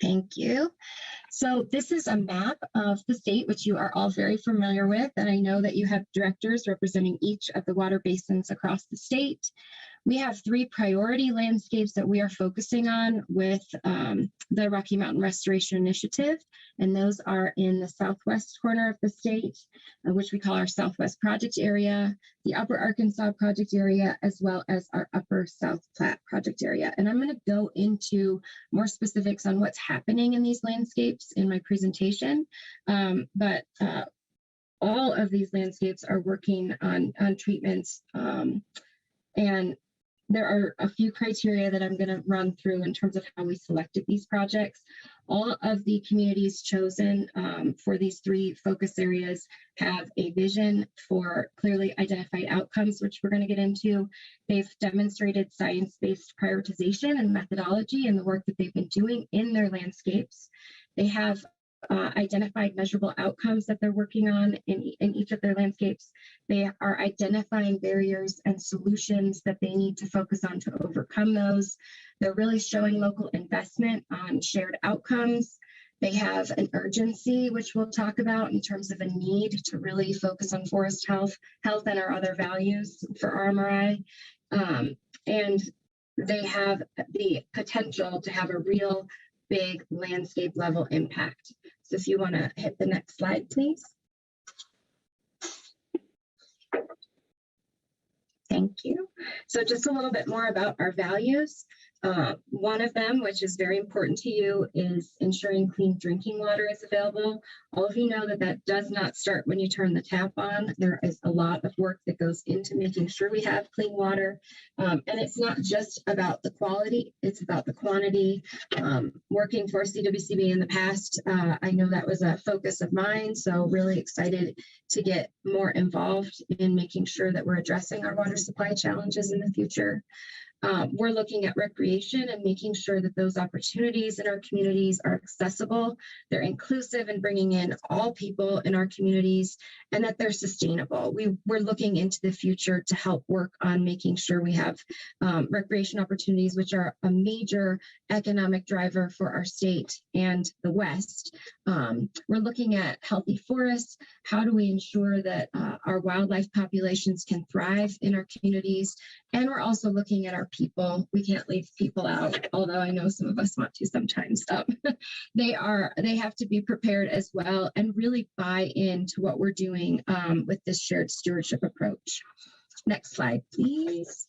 Thank you. So this is a map of the state, which you are all very familiar with, and I know that you have directors representing each of the water basins across the state. We have 3 priority landscapes that we are focusing on with the Rocky Mountain Restoration Initiative, and those are in the southwest corner of the state, which we call our Southwest Project Area, the Upper Arkansas Project Area, as well as our Upper South Platte Project Area. And I'm going to go into more specifics on what's happening in these landscapes in my presentation, but all of these landscapes are working on treatments, and there are a few criteria that I'm going to run through in terms of how we selected these projects. All of the communities chosen for these 3 focus areas have a vision for clearly identified outcomes, which we're going to get into. They've demonstrated science-based prioritization and methodology in the work that they've been doing in their landscapes. They have identified measurable outcomes that they're working on in each of their landscapes. They are identifying barriers and solutions that they need to focus on to overcome those. They're really showing local investment on shared outcomes. They have an urgency, which we'll talk about in terms of a need to really focus on forest health and our other values for RMRI. And they have the potential to have a real big landscape level impact. So if you want to hit the next slide, please. Thank you. So just a little bit more about our values. One of them, which is very important to you, is ensuring clean drinking water is available. All of you know that that does not start when you turn the tap on. There is a lot of work that goes into making sure we have clean water. And it's not just about the quality, it's about the quantity. Working for CWCB in the past, I know that was a focus of mine, so really excited to get more involved in making sure that we're addressing our water supply challenges in the future. We're looking at recreation and making sure that those opportunities in our communities are accessible, they're inclusive and bringing in all people in our communities, and that they're sustainable. We're looking into the future to help work on making sure we have recreation opportunities, which are a major economic driver for our state and the West. We're looking at healthy forests. How do we ensure that our wildlife populations can thrive in our communities? And we're also looking at our people. We can't leave people out, although I know some of us want to sometimes. They have to be prepared as well and really buy into what we're doing with this shared stewardship approach. Next slide, please.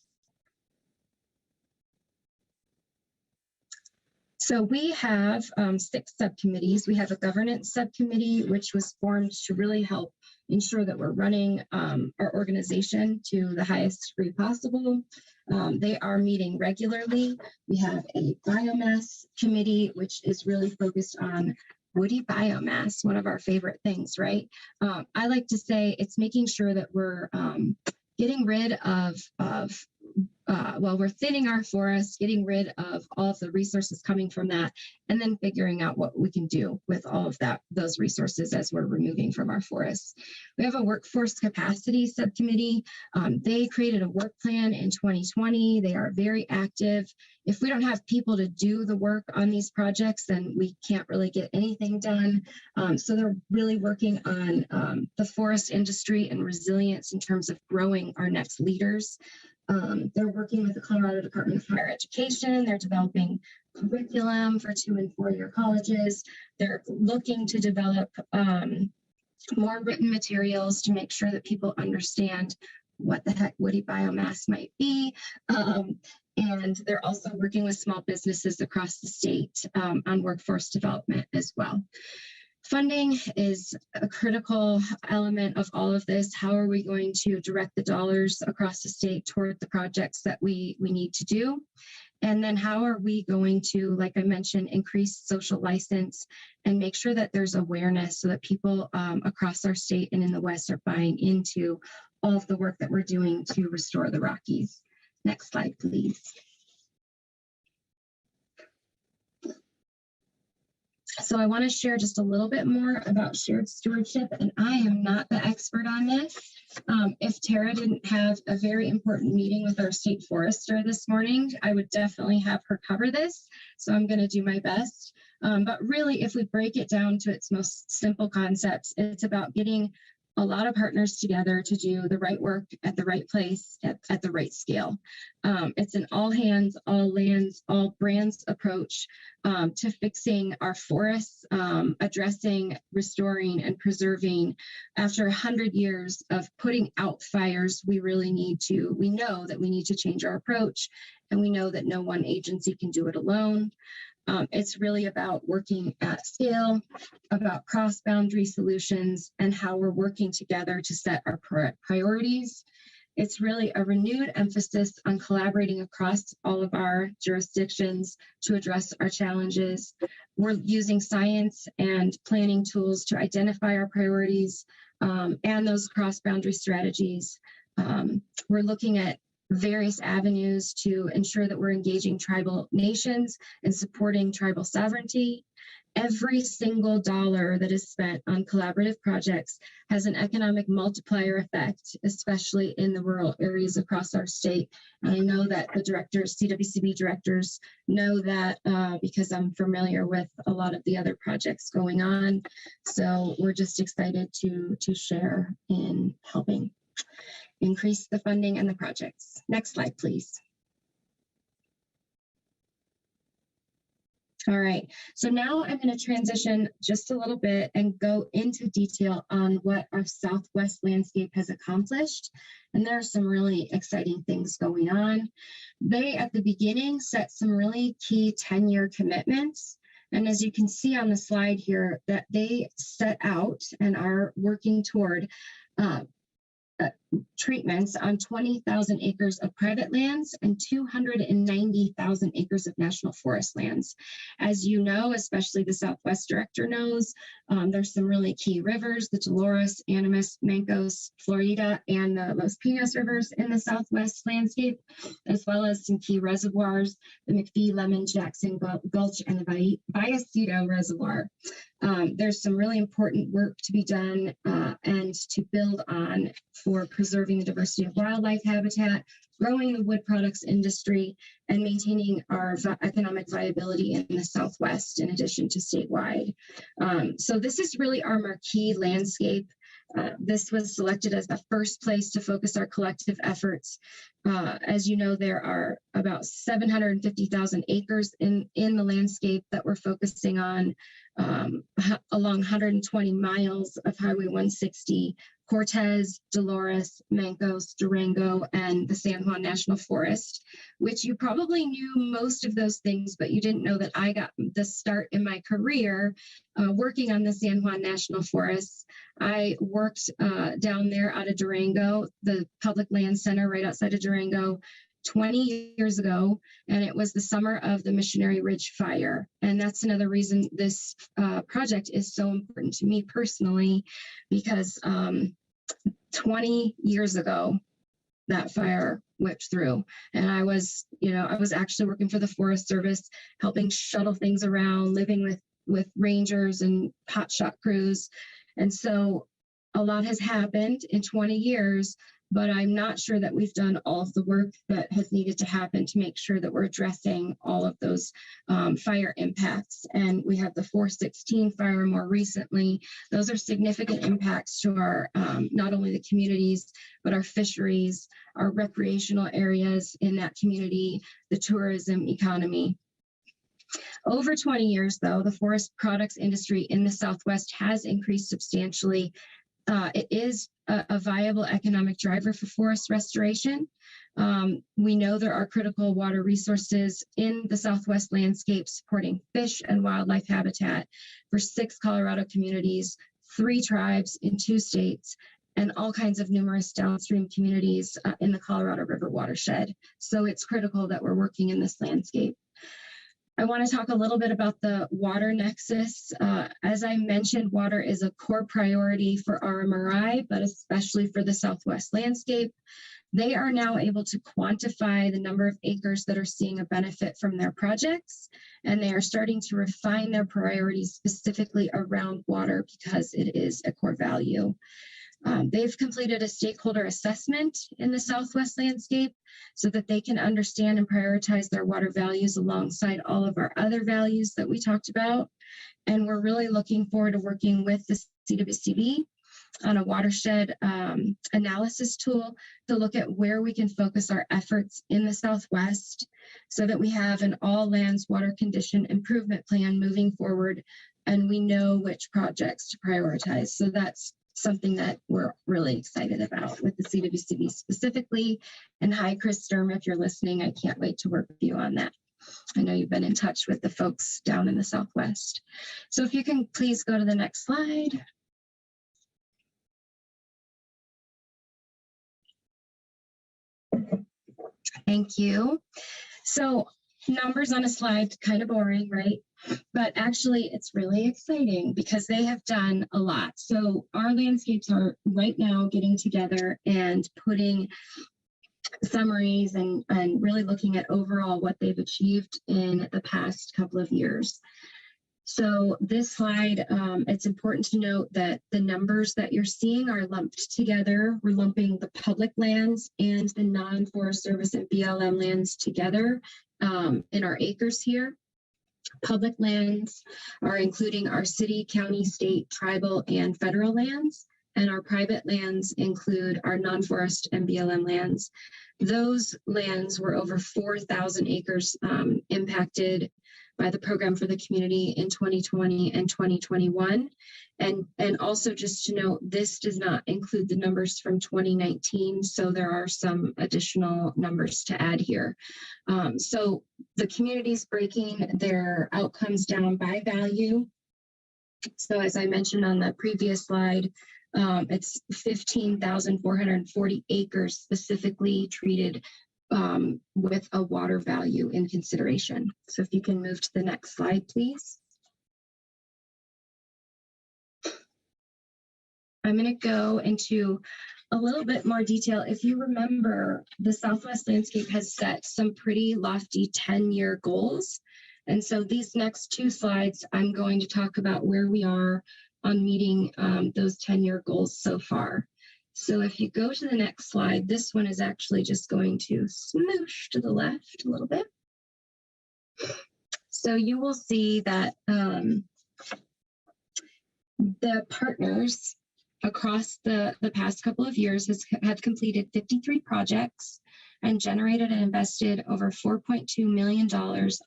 So we have 6 subcommittees. We have a governance subcommittee, which was formed to really help ensure that we're running our organization to the highest degree possible. They are meeting regularly. We have a biomass committee, which is really focused on woody biomass, one of our favorite things, right? I like to say it's making sure that we're getting rid of we're thinning our forests, getting rid of all of the resources coming from that, and then figuring out what we can do with all of those resources as we're removing from our forests. We have a workforce capacity subcommittee. They created a work plan in 2020. They are very active. If we don't have people to do the work on these projects, then we can't really get anything done. So they're really working on the forest industry and resilience in terms of growing our next leaders. They're working with the Colorado Department of Higher Education. They're developing curriculum for 2- and 4-year colleges. They're looking to develop more written materials to make sure that people understand what the heck woody biomass might be. And they're also working with small businesses across the state on workforce development as well. Funding is a critical element of all of this. How are we going to direct the dollars across the state toward the projects that we need to do? And then how are we going to, like I mentioned, increase social license and make sure that there's awareness so that people across our state and in the West are buying into all of the work that we're doing to restore the Rockies. Next slide, please. So I want to share just a little bit more about shared stewardship, and I am not the expert on this. If Tara didn't have a very important meeting with our state forester this morning, I would definitely have her cover this. So I'm going to do my best. But really, if we break it down to its most simple concepts, it's about getting a lot of partners together to do the right work at the right place at the right scale. It's an all hands, all lands, all brands approach to fixing our forests, addressing, restoring, and preserving. After 100 years of putting out fires, we know that we need to change our approach, and we know that no one agency can do it alone. It's really about working at scale, about cross-boundary solutions, and how we're working together to set our priorities. It's really a renewed emphasis on collaborating across all of our jurisdictions to address our challenges. We're using science and planning tools to identify our priorities and those cross-boundary strategies. We're looking at various avenues to ensure that we're engaging tribal nations and supporting tribal sovereignty. Every single dollar that is spent on collaborative projects has an economic multiplier effect, especially in the rural areas across our state. And I know that the directors, CWCB directors, know that because I'm familiar with a lot of the other projects going on. So we're just excited to share in helping increase the funding and the projects. Next slide, please. All right, so now I'm going to transition just a little bit and go into detail on what our Southwest landscape has accomplished. And there are some really exciting things going on. They, at the beginning, set some really key 10-year commitments. And as you can see on the slide here, that they set out and are working toward treatments on 20,000 acres of private lands and 290,000 acres of national forest lands. As you know, especially the Southwest Director knows, there's some really key rivers, the Dolores, Animas, Mancos, Florida, and the Los Pinos rivers in the Southwest landscape, as well as some key reservoirs, the McPhee, Lemon, Jackson Gulch, and the Vallecito Reservoir. There's some really important work to be done and to build on for preserving the diversity of wildlife habitat, growing the wood products industry, and maintaining our economic viability in the Southwest, in addition to statewide. So this is really our marquee landscape. This was selected as the first place to focus our collective efforts. As you know, there are about 750,000 acres in the landscape that we're focusing on along 120 miles of Highway 160, Cortez, Dolores, Mancos, Durango, and the San Juan National Forest, which you probably knew most of those things, but you didn't know that I got the start in my career working on the San Juan National Forest. I worked down there out of Durango, the Public Land Center right outside of Durango, 20 years ago, and it was the summer of the Missionary Ridge Fire. And that's another reason this project is so important to me personally, because 20 years ago, that fire whipped through. And I was actually working for the Forest Service, helping shuttle things around, living with rangers and hotshot crews. And so a lot has happened in 20 years, but I'm not sure that we've done all of the work that has needed to happen to make sure that we're addressing all of those fire impacts. And we have the 416 fire more recently. Those are significant impacts to our, not only the communities, but our fisheries, our recreational areas in that community, the tourism economy. Over 20 years, though, the forest products industry in the Southwest has increased substantially. It is a viable economic driver for forest restoration. We know there are critical water resources in the Southwest landscape supporting fish and wildlife habitat for 6 Colorado communities, 3 tribes in 2 states, and all kinds of numerous downstream communities in the Colorado River watershed. So it's critical that we're working in this landscape. I want to talk a little bit about the water nexus. As I mentioned, water is a core priority for RMRI, but especially for the Southwest landscape. They are now able to quantify the number of acres that are seeing a benefit from their projects, and they are starting to refine their priorities specifically around water because it is a core value. They've completed a stakeholder assessment in the Southwest landscape so that they can understand and prioritize their water values alongside all of our other values that we talked about. And we're really looking forward to working with the CWCB on a watershed analysis tool to look at where we can focus our efforts in the Southwest so that we have an all lands water condition improvement plan moving forward, and we know which projects to prioritize. So that's something that we're really excited about with the CWCB specifically. And hi, Chris Sturm, if you're listening, I can't wait to work with you on that. I know you've been in touch with the folks down in the Southwest. So if you can please go to the next slide. Thank you. So numbers on a slide, kind of boring, right? But actually it's really exciting because they have done a lot. So our landscapes are right now getting together and putting summaries and really looking at overall what they've achieved in the past couple of years. So this slide, it's important to note that the numbers that you're seeing are lumped together. We're lumping the public lands and the non-Forest Service and BLM lands together in our acres here. Public lands are including our city, county, state, tribal, and federal lands. and our private lands include our non-forest and BLM lands. Those lands were over 4,000 acres impacted by the program for the community in 2020 and 2021. And also just to note, this does not include the numbers from 2019. So there are some additional numbers to add here. So the community's breaking their outcomes down by value. So as I mentioned on the previous slide, it's 15,440 acres specifically treated with a water value in consideration. So if you can move to the next slide, please. I'm going to go into a little bit more detail. If you remember, the Southwest Landscape has set some pretty lofty 10-year goals. And so these next two slides, I'm going to talk about where we are on meeting those 10-year goals so far. So if you go to the next slide, this one is actually just going to smoosh to the left a little bit. So you will see that the partners across the past couple of years have completed 53 projects and generated and invested over $4.2 million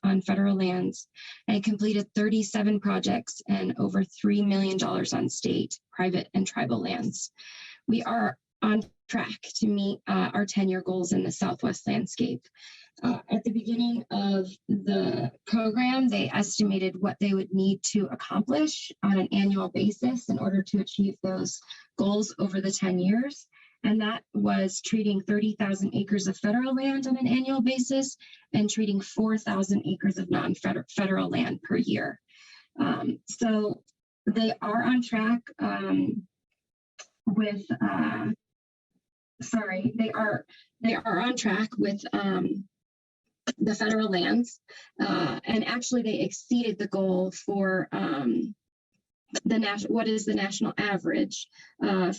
on federal lands and completed 37 projects and over $3 million on state, private, and tribal lands. We are on track to meet our 10-year goals in the Southwest Landscape. At the beginning of the program, they estimated what they would need to accomplish on an annual basis in order to achieve those goals over the 10 years. And that was treating 30,000 acres of federal land on an annual basis and treating 4,000 acres of non-federal land per year. So they are on track with, they are on track with the federal lands, and actually they exceeded the goal for what is the national average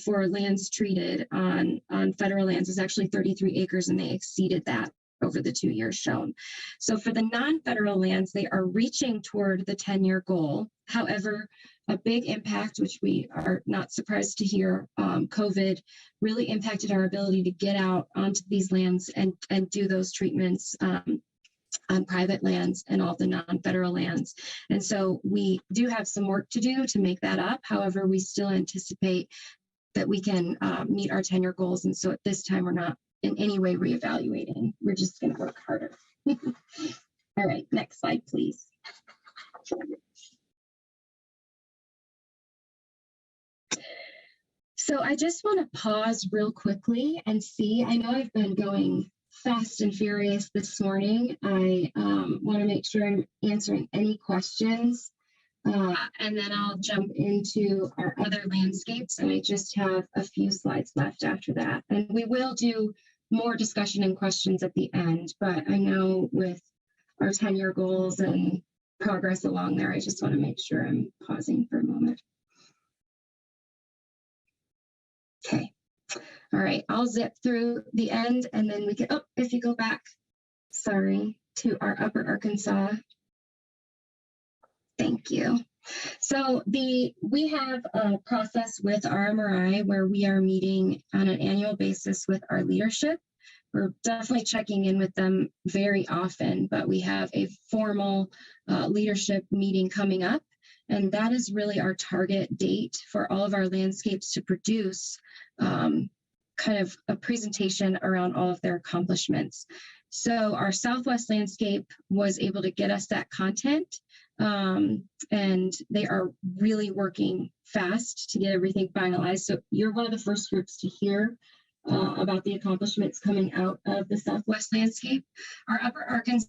for lands treated on federal lands is actually 33 acres, and they exceeded that over the 2 years shown. So for the non-federal lands, they are reaching toward the 10-year goal. However, a big impact, which we are not surprised to hear, COVID really impacted our ability to get out onto these lands and do those treatments on private lands and all the non-federal lands. And so we do have some work to do to make that up. However, we still anticipate that we can meet our 10-year goals. And so at this time, we're not in any way reevaluating. We're just going to work harder. All right, next slide, please. So I just want to pause real quickly and see. I know I've been going fast and furious this morning. I want to make sure I'm answering any questions. And then I'll jump into our other landscapes. And I just have a few slides left after that. And we will do more discussion and questions at the end. But I know with our 10-year goals and progress along there, I just want to make sure I'm pausing for a moment. Okay. All right, I'll zip through the end and then we can, oh, if you go back, sorry, to our Upper Arkansas. Thank you. So we have a process with RMRI where we are meeting on an annual basis with our leadership. We're definitely checking in with them very often, but we have a formal leadership meeting coming up. And that is really our target date for all of our landscapes to produce kind of a presentation around all of their accomplishments. So our Southwest Landscape was able to get us that content, and they are really working fast to get everything finalized. So you're one of the first groups to hear about the accomplishments coming out of the Southwest Landscape. Our Upper Arkansas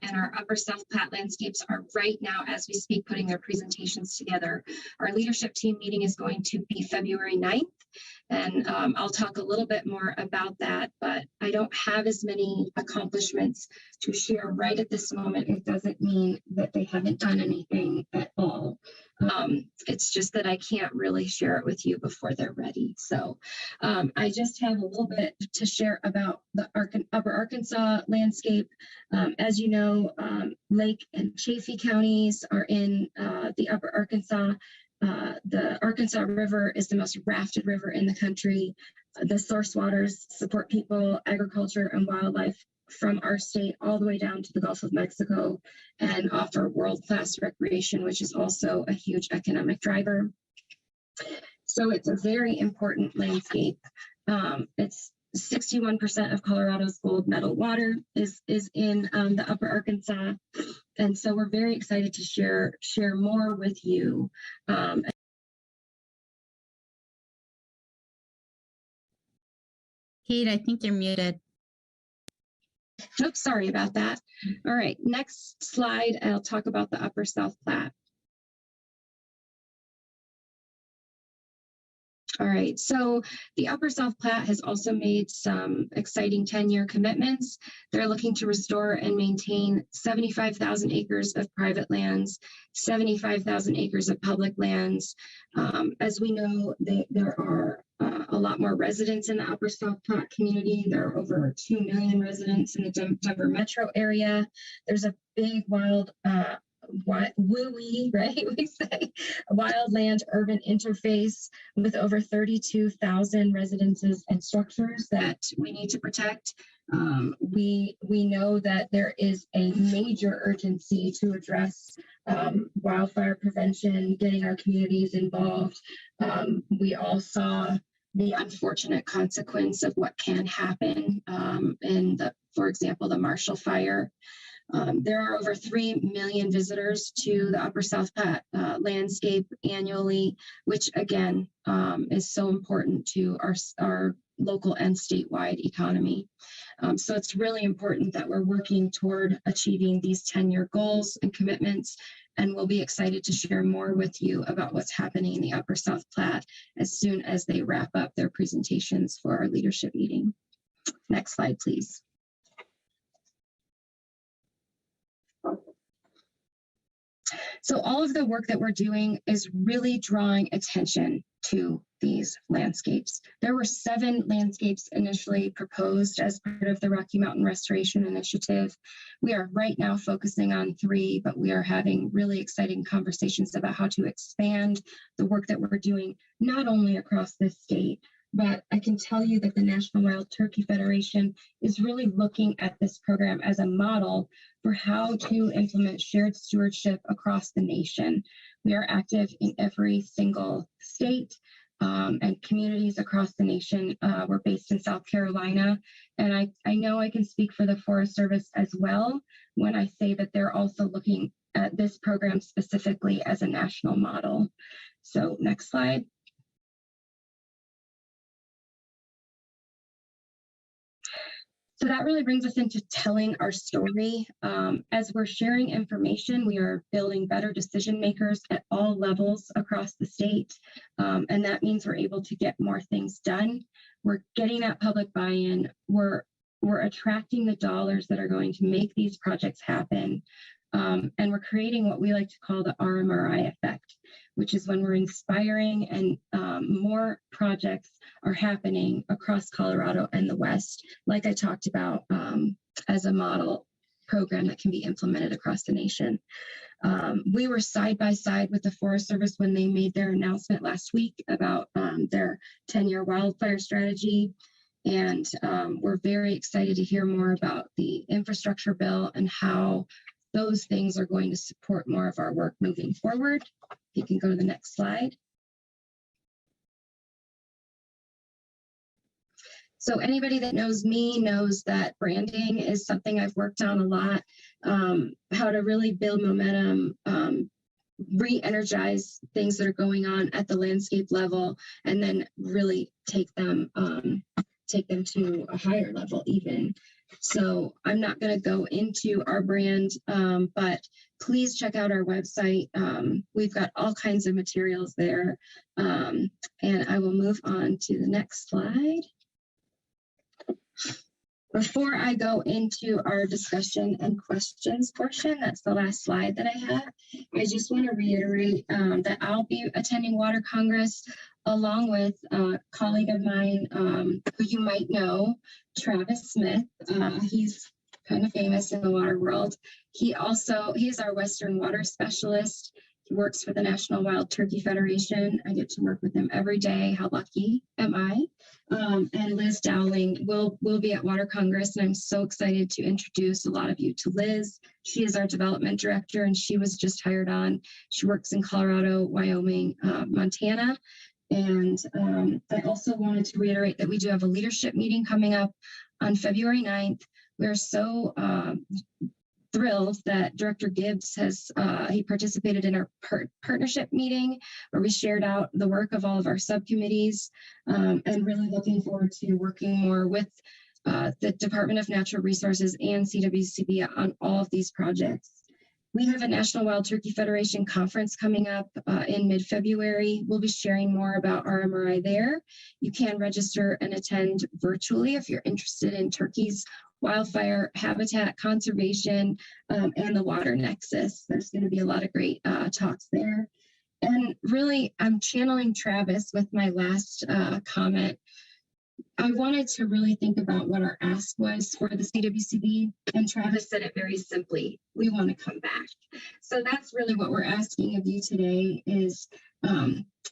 and our Upper South Platte landscapes are right now, as we speak, putting their presentations together. Our leadership team meeting is going to be February 9th. And I'll talk a little bit more about that, but I don't have as many accomplishments to share right at this moment. It doesn't mean that they haven't done anything at all. It's just that I can't really share it with you before they're ready. So I just have a little bit to share about the Upper Arkansas landscape. As you know, Lake and Chaffee counties are in the Upper Arkansas The Arkansas River is the most rafted river in the country. The source waters support people, agriculture, and wildlife from our state all the way down to the Gulf of Mexico and offer world-class recreation, which is also a huge economic driver. So it's a very important landscape. It's 61% of Colorado's gold medal water is in the Upper Arkansas. And so we're very excited to share more with you. Kate, I think you're muted. Oops, sorry about that. All right, next slide, I'll talk about the Upper South Platte. All right, so the Upper South Platte has also made some exciting 10-year commitments. They're looking to restore and maintain 75,000 acres of private lands, 75,000 acres of public lands. As we know, there are a lot more residents in the Upper South Platte community. There are over 2 million residents in the Denver metro area. There's a big wild WUI, right? We say wildland urban interface with over 32,000 residences and structures that we need to protect. We know that there is a major urgency to address wildfire prevention, getting our communities involved. We all saw the unfortunate consequence of what can happen for example, the Marshall Fire. There are over 3 million visitors to the Upper South Platte landscape annually, which again is so important to our local and statewide economy. So it's really important that we're working toward achieving these 10-year goals and commitments, and we'll be excited to share more with you about what's happening in the Upper South Platte as soon as they wrap up their presentations for our leadership meeting. Next slide, please. So all of the work that we're doing is really drawing attention to these landscapes. There were 7 landscapes initially proposed as part of the Rocky Mountain Restoration Initiative. We are right now focusing on 3, but we are having really exciting conversations about how to expand the work that we're doing, not only across this state, but I can tell you that the National Wild Turkey Federation is really looking at this program as a model for how to implement shared stewardship across the nation. We are active in every single state and communities across the nation. We're based in South Carolina, and I know I can speak for the Forest Service as well when I say that they're also looking at this program specifically as a national model. So next slide. So that really brings us into telling our story. As we're sharing information, we are building better decision makers at all levels across the state. And that means we're able to get more things done. We're getting that public buy-in. We're attracting the dollars that are going to make these projects happen. And we're creating what we like to call the RMRI effect, which is when we're inspiring and more projects are happening across Colorado and the West, like I talked about as a model program that can be implemented across the nation. We were side by side with the Forest Service when they made their announcement last week about their 10-year wildfire strategy. And we're very excited to hear more about the infrastructure bill and how those things are going to support more of our work moving forward. You can go to the next slide. So anybody that knows me knows that branding is something I've worked on a lot, how to really build momentum, re-energize things that are going on at the landscape level, and then really take them to a higher level even. So I'm not going to go into our brand, but please check out our website. We've got all kinds of materials there. And I will move on to the next slide. Before I go into our discussion and questions portion, that's the last slide that I have, I just want to reiterate that I'll be attending Water Congress along with a colleague of mine who you might know, Travis Smith. He's kind of famous in the water world. He's our Western water specialist. works for the National Wild Turkey Federation. I get to work with him every day. How lucky am I? And Liz Dowling will be at Water Congress, and I'm so excited to introduce a lot of you to Liz. She is our development director, and she was just hired on. She works in Colorado, Wyoming, Montana. And I also wanted to reiterate that we do have a leadership meeting coming up on February 9th. We're so thrilled that Director Gibbs he participated in our partnership meeting where we shared out the work of all of our subcommittees, and really looking forward to working more with the Department of Natural Resources and CWCB on all of these projects. We have a National Wild Turkey Federation conference coming up in mid-February. We'll be sharing more about RMRI there. You can register and attend virtually if you're interested in turkeys, wildfire habitat conservation, and the water nexus. There's going to be a lot of great talks there. And really, I'm channeling Travis with my last comment. I wanted to really think about what our ask was for the CWCB, and Travis said it very simply: we want to come back. So that's really what we're asking of you today is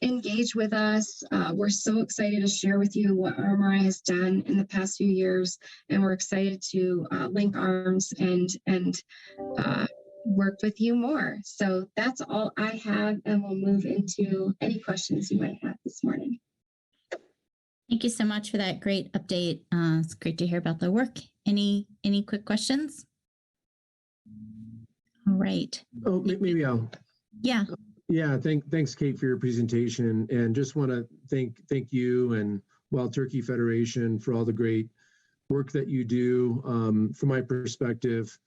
engage with us. We're so excited to share with you what RMRI has done in the past few years, and we're excited to link arms and work with you more. So that's all I have, and we'll move into any questions you might have this morning. Thank you so much for that great update. It's great to hear about the work. Any quick questions? All right. Oh, maybe I'll. Yeah. Yeah. Thanks, Kate, for your presentation, and just want to thank you and Wild Turkey Federation for all the great work that you do. From my perspective,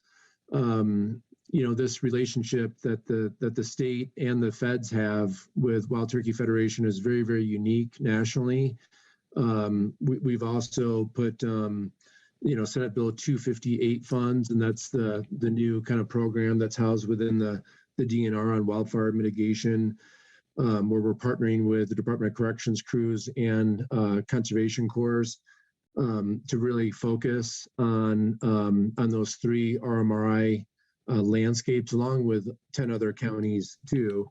this relationship that the state and the feds have with Wild Turkey Federation is very, very unique nationally. We've also put, Senate Bill 258 funds, and that's the new kind of program that's housed within the DNR on wildfire mitigation, where we're partnering with the Department of Corrections crews and Conservation Corps to really focus on those 3 RMRI landscapes, along with 10 other counties too.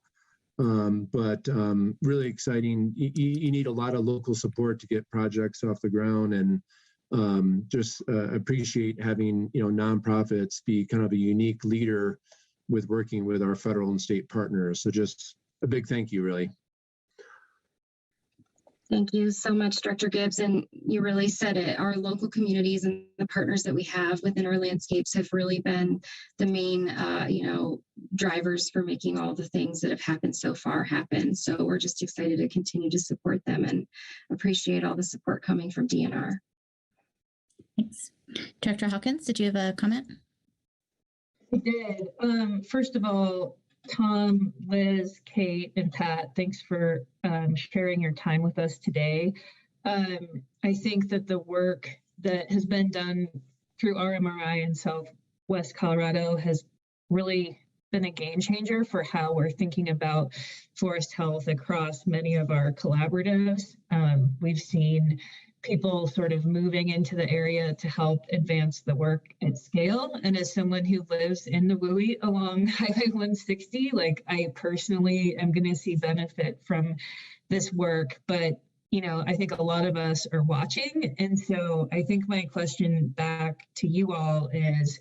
But really exciting. You need a lot of local support to get projects off the ground, and just appreciate having nonprofits be kind of a unique leader with working with our federal and state partners. So just a big thank you, really. Thank you so much, Director Gibbs. And you really said it. Our local communities and the partners that we have within our landscapes have really been the main, drivers for making all the things that have happened so far happen. So we're just excited to continue to support them and appreciate all the support coming from DNR. Thanks. Director Hawkins, did you have a comment? I did. First of all, Tom, Liz, Kate, and Pat, thanks for sharing your time with us today. I think that the work that has been done through RMRI in Southwest Colorado has really been a game changer for how we're thinking about forest health across many of our collaboratives. We've seen people sort of moving into the area to help advance the work at scale. And as someone who lives in the WUI along Highway 160, I personally am going to see benefit from this work. But, I think a lot of us are watching. And so I think my question back to you all is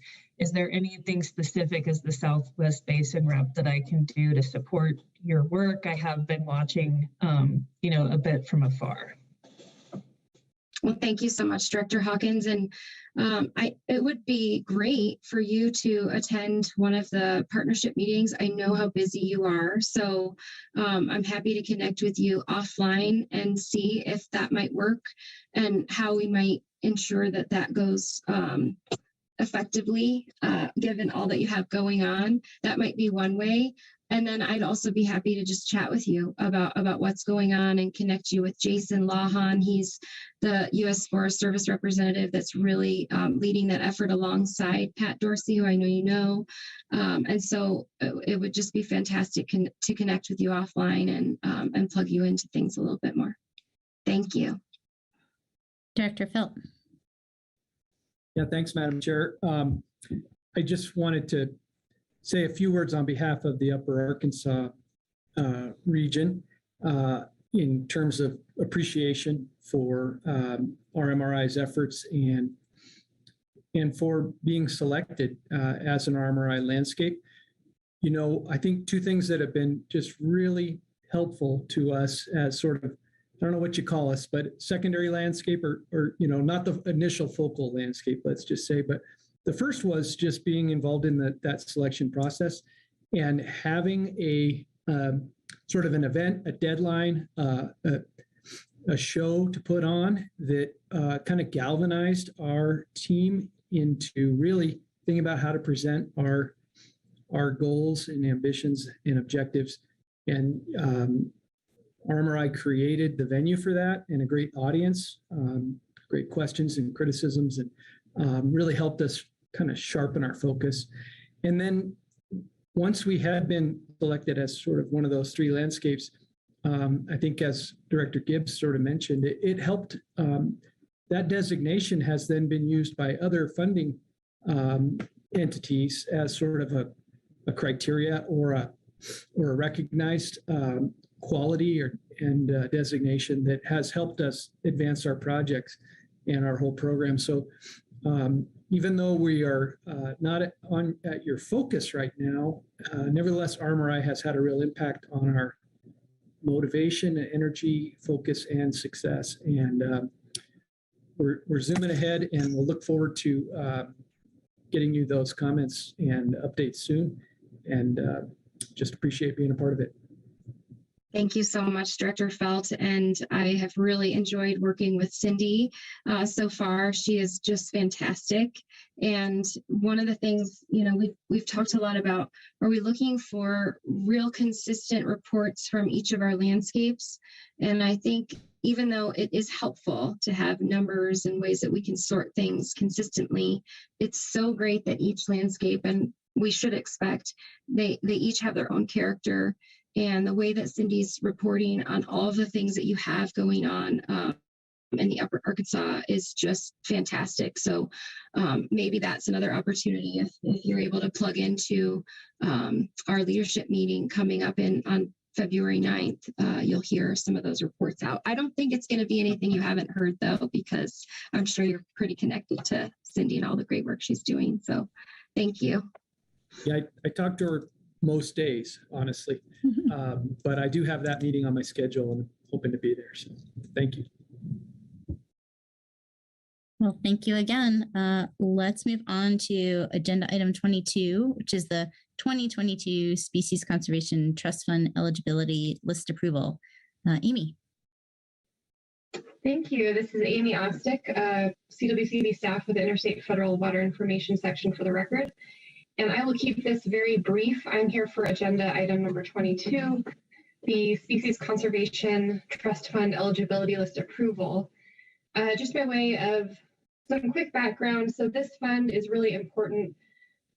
there anything specific as the Southwest Basin rep that I can do to support your work? I have been watching, a bit from afar. Well, thank you so much, Director Hawkins. And it would be great for you to attend one of the partnership meetings. I know how busy you are, so I'm happy to connect with you offline and see if that might work and how we might ensure that that goes effectively, given all that you have going on. That might be one way. And then I'd also be happy to just chat with you about what's going on and connect you with Jason Lahan. He's the U.S. Forest Service representative that's really leading that effort alongside Pat Dorsey, who I know you know. And so it would just be fantastic to connect with you offline and plug you into things a little bit more. Thank you. Director Philp. Yeah, thanks, Madam Chair. I just wanted to say a few words on behalf of the Upper Arkansas region in terms of appreciation for RMRI's efforts and for being selected as an RMRI landscape. You know, I think two things that have been just really helpful to us as sort of, I don't know what you call us, but secondary landscape or you know, not the initial focal landscape, let's just say. But the first was just being involved in that selection process and having a sort of an event, a deadline, a show to put on that kind of galvanized our team into really thinking about how to present our goals and ambitions and objectives. And RMRI created the venue for that and a great audience, great questions and criticisms, and really helped us kind of sharpen our focus. And then once we had been selected as sort of one of those three landscapes, I think as Director Gibbs sort of mentioned, it helped. That designation has then been used by other funding entities as sort of a criteria or a recognized quality and designation that has helped us advance our projects and our whole program. So even though we are not at your focus right now, nevertheless, RMRI has had a real impact on our motivation, energy, focus, and success. And we're zooming ahead, and we'll look forward to getting you those comments and updates soon. And just appreciate being a part of it. Thank you so much, Director Felt. And I have really enjoyed working with Cindy so far. She is just fantastic. And one of the things, you know, we've talked a lot about, are we looking for real consistent reports from each of our landscapes? And I think even though it is helpful to have numbers and ways that we can sort things consistently, it's so great that each landscape, and we should expect, they each have their own character. And the way that Cindy's reporting on all of the things that you have going on in the Upper Arkansas is just fantastic. So maybe that's another opportunity if you're able to plug into our leadership meeting coming up on February 9th, you'll hear some of those reports out. I don't think it's going to be anything you haven't heard, though, because I'm sure you're pretty connected to Cindy and all the great work she's doing. So thank you. Yeah, I talk to her most days, honestly. But I do have that meeting on my schedule and hoping to be there. So thank you. Well, thank you again. Let's move on to agenda item 22, which is the 2022 Species Conservation Trust Fund eligibility list approval. Amy. Thank you. This is Amy Ostick, CWCB staff with the Interstate Federal Water Information section for the record. And I will keep this very brief. I'm here for agenda item number 22, the Species Conservation Trust Fund eligibility list approval. Just by way of some quick background, so this fund is really important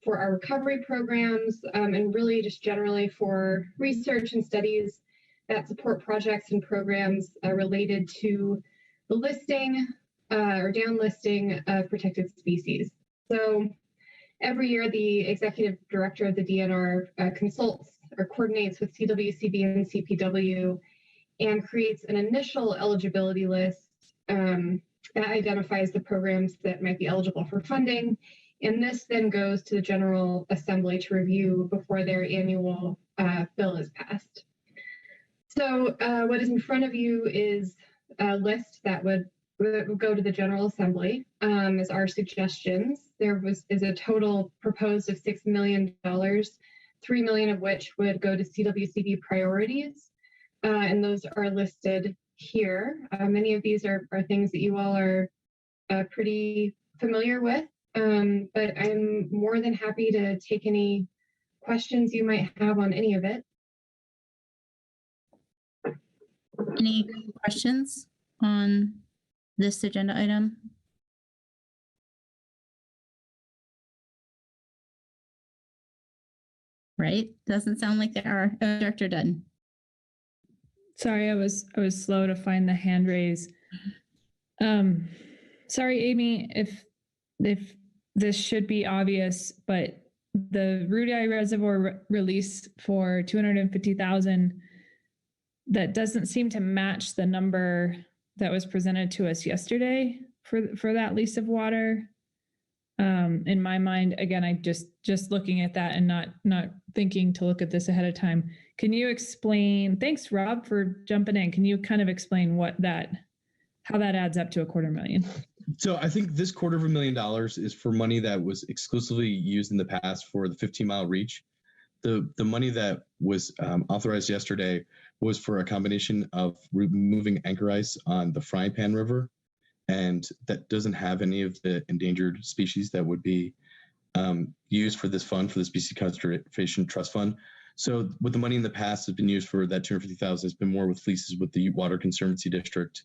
for our recovery programs and really just generally for research and studies that support projects and programs related to the listing or downlisting of protected species. So every year, the executive director of the DNR consults or coordinates with CWCB and CPW and creates an initial eligibility list that identifies the programs that might be eligible for funding. And this then goes to the General Assembly to review before their annual bill is passed. So what is in front of you is a list that would go to the General Assembly as our suggestions. There is a total proposed of $6 million, $3 million of which would go to CWCB priorities, and those are listed here. Many of these are things that you all are pretty familiar with, but I'm more than happy to take any questions you might have on any of it. Any questions on this agenda item? Right? Doesn't sound like there are. Director Dutton. Sorry, I was slow to find the hand raise. Sorry, Amy, if this should be obvious, but the Rudy Reservoir release for $250,000 that doesn't seem to match the number that was presented to us yesterday for that lease of water. In my mind, again, I just looking at that and not thinking to look at this ahead of time. Can you explain? Thanks, Rob, for jumping in. Can you kind of explain how that adds up to $250,000? So I think this $250,000 is for money that was exclusively used in the past for the 15-mile reach. The money that was authorized yesterday was for a combination of removing anchor ice on the Frying Pan River, and that doesn't have any of the endangered species that would be used for this fund, for the Species Conservation Trust Fund. So what the money in the past has been used for, that $250,000 has been more with leases with the Water Conservancy District,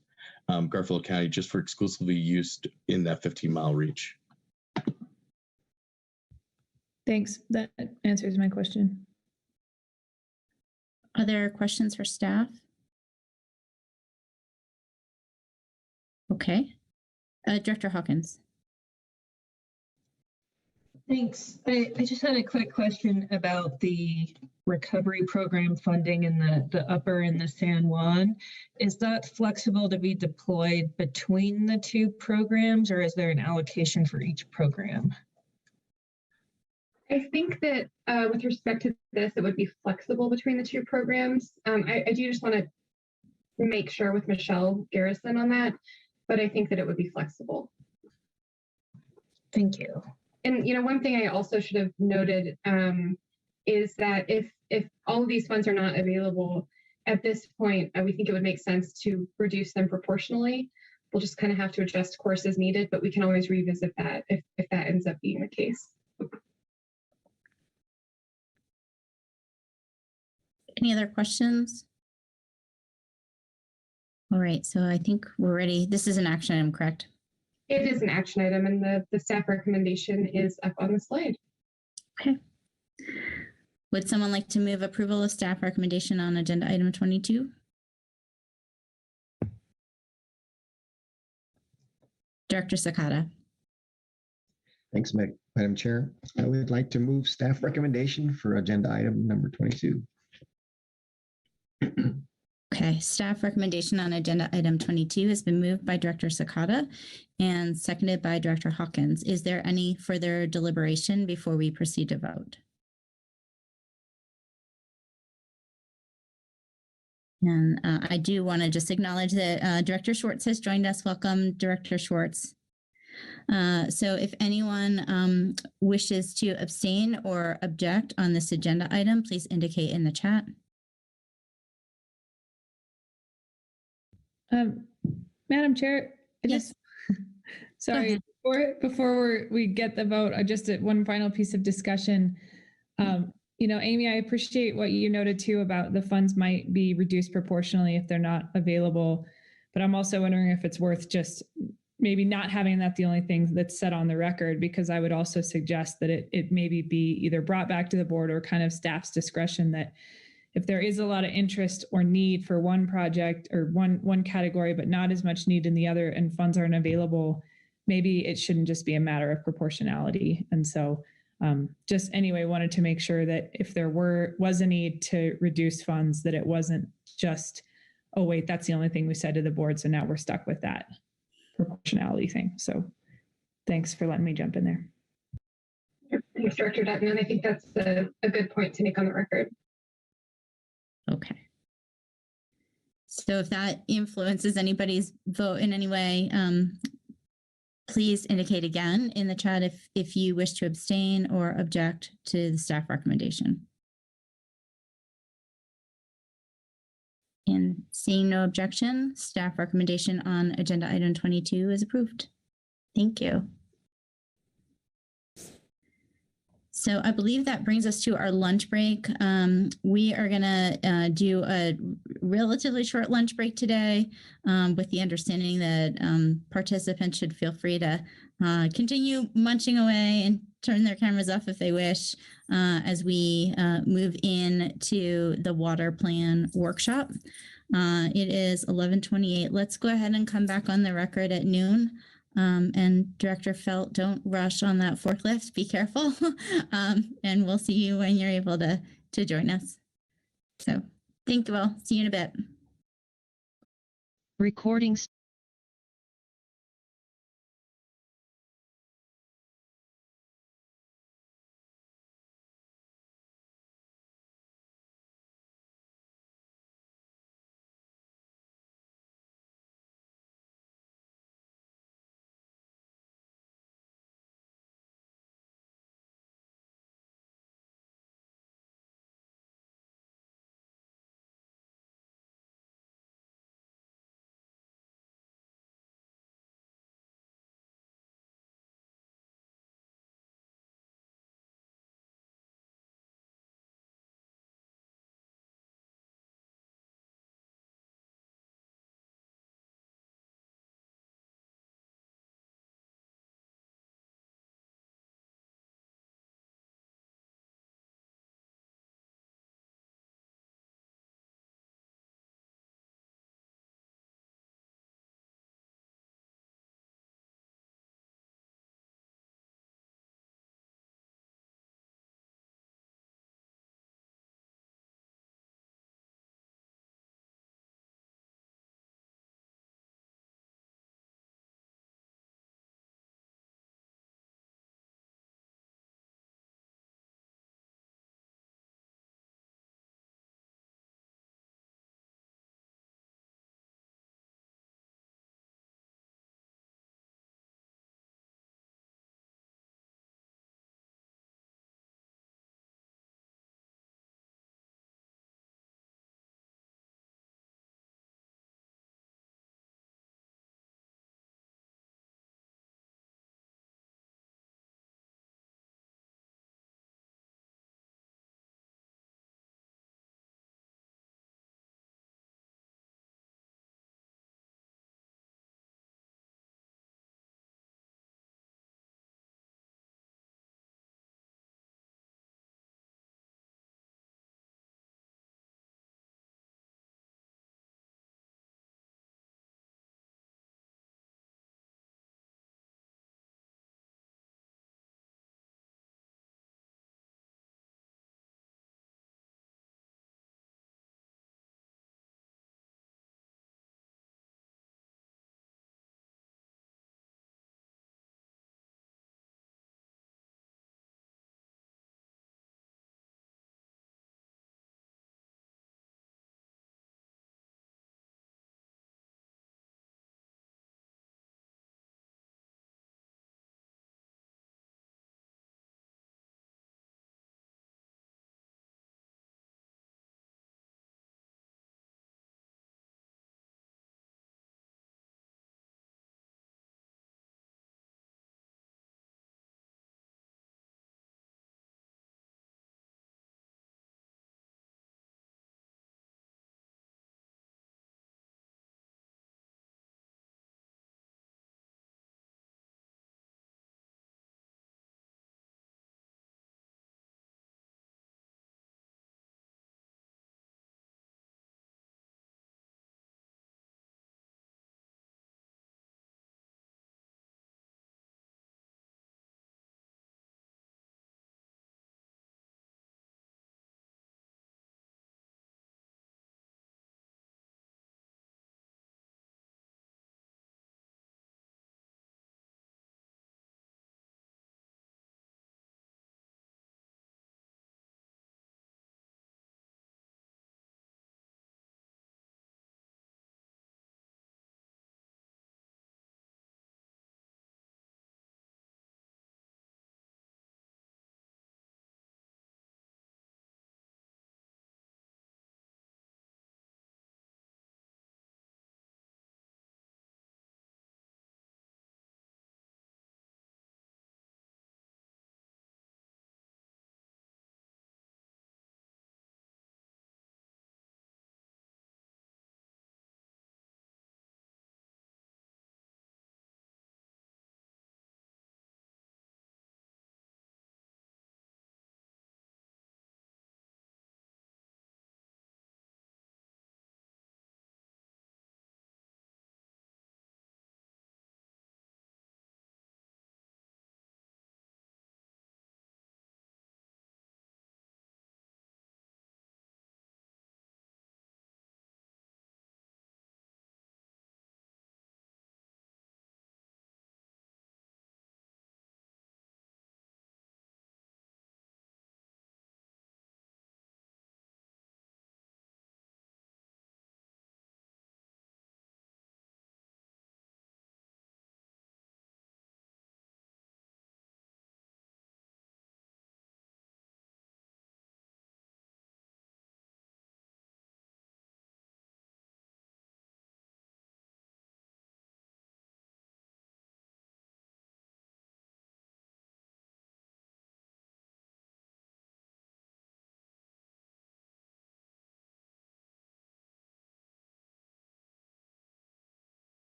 Garfield County, just for exclusively used in that 15-mile reach. Thanks. That answers my question. Are there questions for staff? Okay. Director Hawkins. Thanks. I just had a quick question about the recovery program funding in the upper and the San Juan. Is that flexible to be deployed between the two programs, or is there an allocation for each program? I think that with respect to this, it would be flexible between the two programs. I do just want to make sure with Michelle Garrison on that, but I think that it would be flexible. Thank you. And one thing I also should have noted is that if all of these funds are not available at this point, we think it would make sense to reduce them proportionally. We'll just kind of have to adjust course as needed, but we can always revisit that if that ends up being the case. Any other questions? All right, so I think we're ready. This is an action item, correct? It is an action item, and the staff recommendation is up on the slide. Okay. Would someone like to move approval of staff recommendation on agenda item 22? Director Sakata. Thanks, Madam Chair. I would like to move staff recommendation for agenda item number 22. Okay, staff recommendation on agenda item 22 has been moved by Director Sakata and seconded by Director Hawkins. Is there any further deliberation before we proceed to vote? And I do want to just acknowledge that Director Schwartz has joined us. Welcome, Director Schwartz. So if anyone wishes to abstain or object on this agenda item, please indicate in the chat. Madam Chair, yes. Sorry, before we get the vote, just one final piece of discussion. Amy, I appreciate what you noted too about the funds might be reduced proportionally if they're not available, but I'm also wondering if it's worth just maybe not having that the only thing that's set on the record, because I would also suggest that it maybe be either brought back to the board or kind of staff's discretion, that if there is a lot of interest or need for one project or one category, but not as much need in the other and funds aren't available, maybe it shouldn't just be a matter of proportionality. And so just anyway, wanted to make sure that if there was a need to reduce funds, that it wasn't just, oh, wait, that's the only thing we said to the board, so now we're stuck with that proportionality thing. So thanks for letting me jump in there. Thanks, Director Dutton. And I think that's a good point to make on the record. Okay. So if that influences anybody's vote in any way, please indicate again in the chat if you wish to abstain or object to the staff recommendation. And seeing no objection, staff recommendation on agenda item 22 is approved. Thank you. So I believe that brings us to our lunch break. We are gonna do a relatively short lunch break today with the understanding that participants should feel free to continue munching away and turn their cameras off if they wish as we move into the water plan workshop. It is 11:28. Let's go ahead and come back on the record at noon. And Director Felt, don't rush on that forklift. Be careful. And we'll see you when you're able to join us. So thank you all. See you in a bit. Recording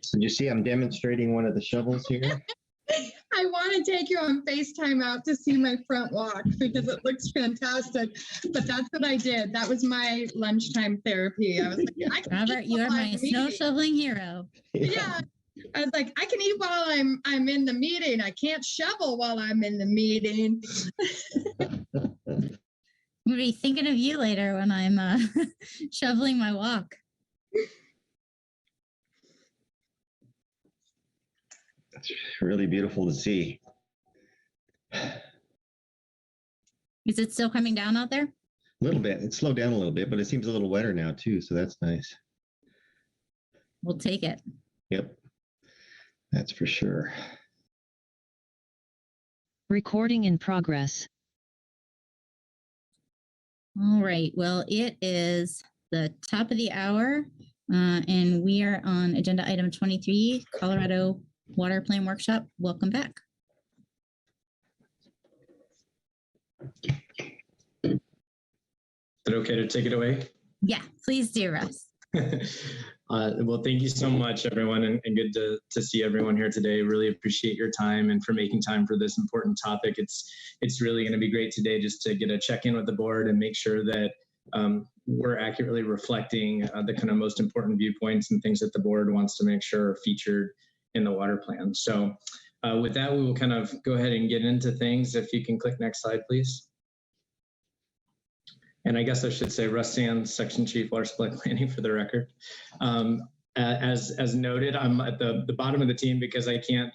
So you see I'm demonstrating one of the shovels here. I want to take you on FaceTime out to see my front walk because it looks fantastic. But that's what I did. That was my lunchtime therapy. I was like, I can Robert, you are my snow shoveling hero. Yeah. I was like, I can eat while I'm in the meeting. I can't shovel while I'm in the meeting. I'm gonna be thinking of you later when I'm shoveling my walk. It's really beautiful to see. Is it still coming down out there? A little bit. It slowed down a little bit, but it seems a little wetter now too, so that's nice. We'll take it. Yep, that's for sure. Recording in progress. All right. Well, it is the top of the hour, and we are on agenda item 23, Colorado Water Plan Workshop. Welcome back. Is it okay to take it away? Yeah, please do, Russ. Well, thank you so much, everyone, and good to see everyone here today. Really appreciate your time and for making time for this important topic. It's really going to be great today just to get a check-in with the board and make sure that we're accurately reflecting the kind of most important viewpoints and things that the board wants to make sure are featured in the water plan. So with that, we will kind of go ahead and get into things. If you can click next slide, please. And I guess I should say Russ Sands, Section Chief, Water Supply Planning for the record. As noted, I'm at the bottom of the team because I can't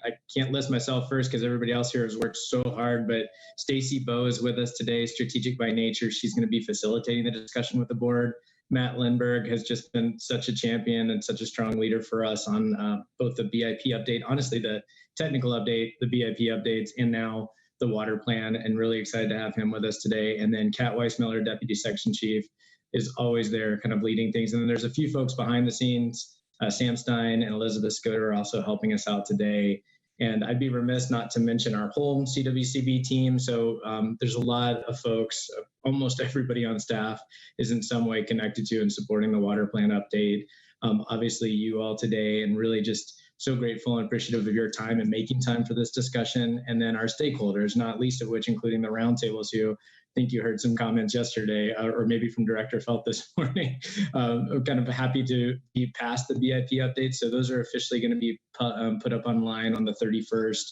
list myself first because everybody else here has worked so hard. But Stacy Bowe is with us today, strategic by nature. She's going to be facilitating the discussion with the board. Matt Lindbergh has just been such a champion and such a strong leader for us on both the BIP update, honestly, the technical update, the BIP updates, and now the water plan, and really excited to have him with us today. And then Kat Weissmiller, Deputy Section Chief, is always there kind of leading things. And then there's a few folks behind the scenes, Sam Stein and Elizabeth Scudder are also helping us out today. And I'd be remiss not to mention our whole CWCB team. So there's a lot of folks, almost everybody on staff is in some way connected to and supporting the water plan update. Obviously you all today, and really just so grateful and appreciative of your time and making time for this discussion. And then our stakeholders, not least of which including the roundtables, who I think you heard some comments yesterday, or maybe from Director Felt this morning. I'm kind of happy to be past the BIP updates. So those are officially going to be put up online on the 31st.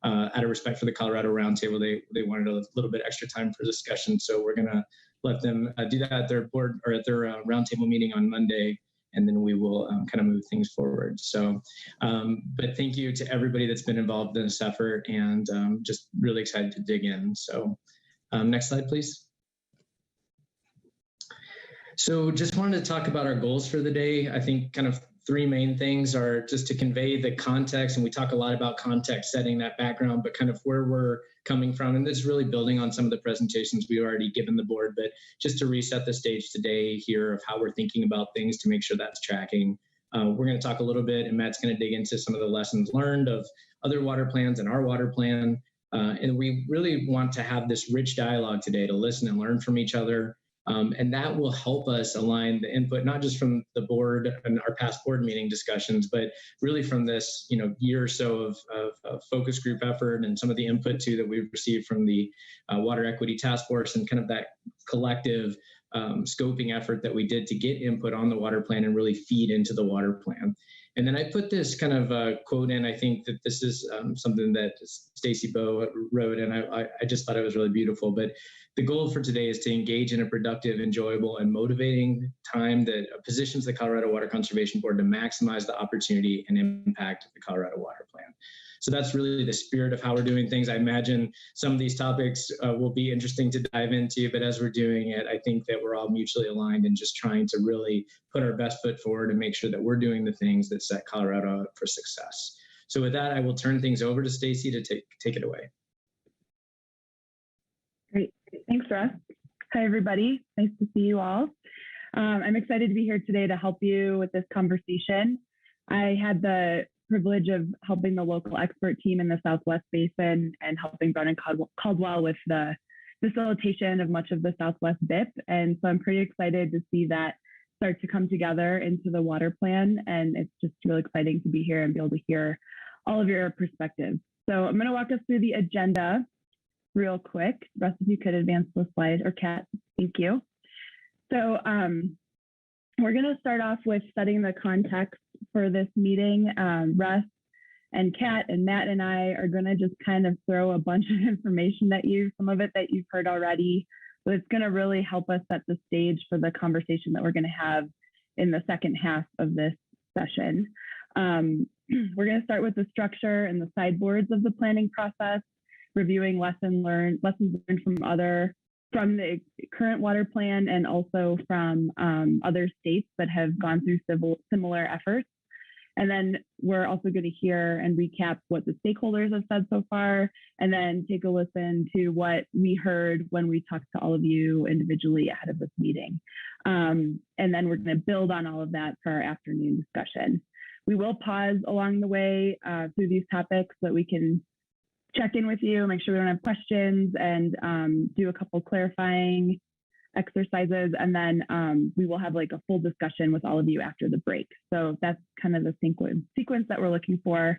Out of respect for the Colorado Roundtable, they wanted a little bit extra time for discussion. So we're going to let them do that at their board or at their roundtable meeting on Monday. And then we will kind of move things forward. So, but thank you to everybody that's been involved in this effort, and just really excited to dig in. So next slide, please. So just wanted to talk about our goals for the day. I think kind of three main things are just to convey the context, and we talk a lot about context setting, that background, but kind of where we're coming from. And this is really building on some of the presentations we already given the board, but just to reset the stage today here of how we're thinking about things to make sure that's tracking. We're going to talk a little bit, and Matt's going to dig into some of the lessons learned of other water plans and our water plan. And we really want to have this rich dialogue today to listen and learn from each other. And that will help us align the input, not just from the board and our past board meeting discussions, but really from this year or so of focus group effort and some of the input too that we've received from the Water Equity Task Force, and kind of that collective scoping effort that we did to get input on the water plan and really feed into the water plan. And then I put this kind of quote in. I think that this is something that Stacy Bowe wrote, and I just thought it was really beautiful. But the goal for today is to engage in a productive, enjoyable, and motivating time that positions the Colorado Water Conservation Board to maximize the opportunity and impact of the Colorado Water Plan. So that's really the spirit of how we're doing things. I imagine some of these topics will be interesting to dive into, but as we're doing it, I think that we're all mutually aligned and just trying to really put our best foot forward and make sure that we're doing the things that set Colorado up for success. So with that, I will turn things over to Stacy to take it away. Great. Thanks, Russ. Hi, everybody. Nice to see you all. I'm excited to be here today to help you with this conversation. I had the privilege of helping the local expert team in the Southwest Basin and helping Brown and Caldwell with the facilitation of much of the Southwest BIP. And so I'm pretty excited to see that start to come together into the water plan. And it's just really exciting to be here and be able to hear all of your perspectives. So I'm going to walk us through the agenda real quick. Russ, if you could advance the slide, or Kat, thank you. So we're going to start off with setting the context for this meeting. Russ and Kat and Matt and I are going to just kind of throw a bunch of information at you, some of it that you've heard already, but it's going to really help us set the stage for the conversation that we're going to have in the second half of this session. We're going to start with the structure and the sideboards of the planning process, reviewing lessons learned from the current water plan and also from other states that have gone through similar efforts. And then we're also going to hear and recap what the stakeholders have said so far, and then take a listen to what we heard when we talked to all of you individually ahead of this meeting. And then we're going to build on all of that for our afternoon discussion. We will pause along the way through these topics so that we can check in with you, make sure we don't have questions, and do a couple clarifying exercises. And then we will have like a full discussion with all of you after the break. So that's kind of the sequence that we're looking for.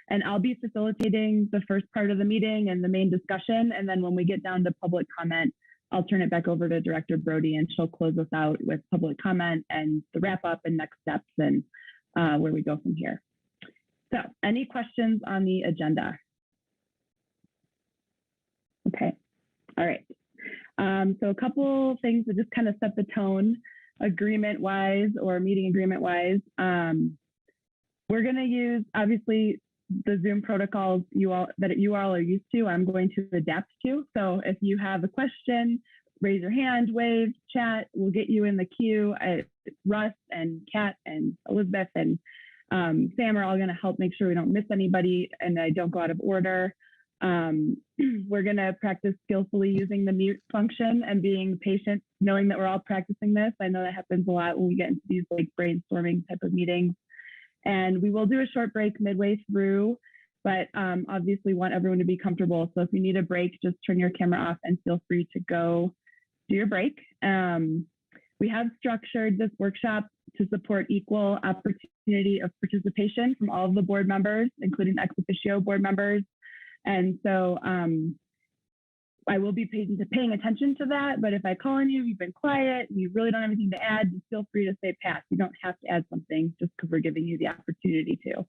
And I'll be facilitating the first part of the meeting and the main discussion. And then when we get down to public comment, I'll turn it back over to Director Brody, and she'll close us out with public comment and the wrap up and next steps and where we go from here. So any questions on the agenda? Okay, all right. So a couple things to just kind of set the tone agreement-wise or meeting agreement-wise. We're going to use, obviously, the Zoom protocols you all are used to, I'm going to adapt to. So if you have a question, raise your hand, wave, chat, we'll get you in the queue. Russ and Kat and Elizabeth and Sam are all going to help make sure we don't miss anybody and I don't go out of order. We're going to practice skillfully using the mute function and being patient, knowing that we're all practicing this. I know that happens a lot when we get into these like brainstorming type of meetings. And we will do a short break midway through, but obviously want everyone to be comfortable. So if you need a break, just turn your camera off and feel free to go do your break. We have structured this workshop to support equal opportunity of participation from all of the board members, including ex officio board members. And so I will be paying attention to that, but if I call on you, you've been quiet, you really don't have anything to add, just feel free to say pass. You don't have to add something just because we're giving you the opportunity to.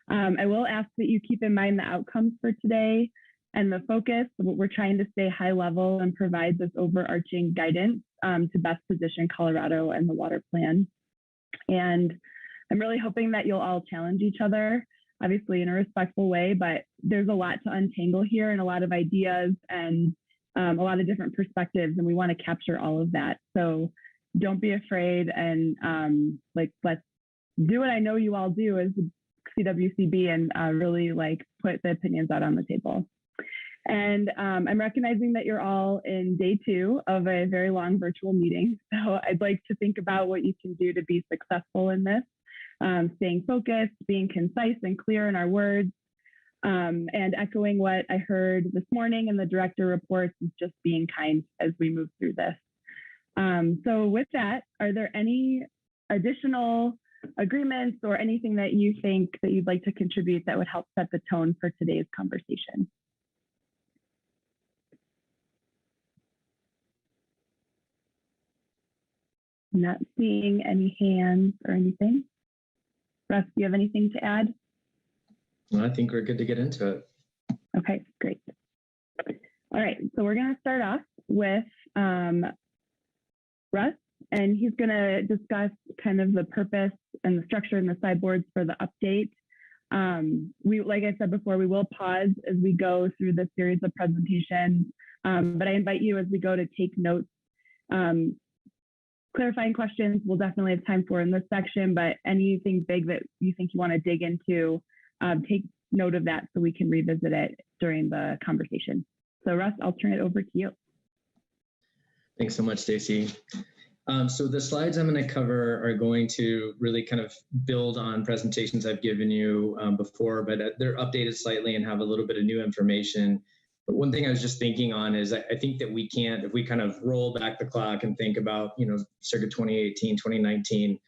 I will ask that you keep in mind the outcomes for today and the focus. We're trying to stay high level and provide this overarching guidance to best position Colorado and the water plan. And I'm really hoping that you'll all challenge each other, obviously in a respectful way, but there's a lot to untangle here and a lot of ideas and a lot of different perspectives, and we want to capture all of that. So don't be afraid, and let's do what I know you all do as CWCB and really like put the opinions out on the table. And I'm recognizing that you're all in day 2 of a very long virtual meeting. So I'd like to think about what you can do to be successful in this. Staying focused, being concise and clear in our words, and echoing what I heard this morning in the director reports is just being kind as we move through this. So with that, are there any additional agreements or anything that you think that you'd like to contribute that would help set the tone for today's conversation? Not seeing any hands or anything. Russ, do you have anything to add? Well, I think we're good to get into it. Okay, great. All right, so we're going to start off with Russ, and he's going to discuss kind of the purpose and the structure and the sideboards for the update. Like I said before, we will pause as we go through the series of presentations, but I invite you as we go to take notes. Clarifying questions we'll definitely have time for in this section, but anything big that you think you want to dig into, take note of that so we can revisit it during the conversation. So Russ, I'll turn it over to you. Thanks so much, Stacy. So the slides I'm going to cover are going to really kind of build on presentations I've given you before, but they're updated slightly and have a little bit of new information But one thing I was just thinking on is I think that we can't, if we kind of roll back the clock and think about, circa 2018, 2019,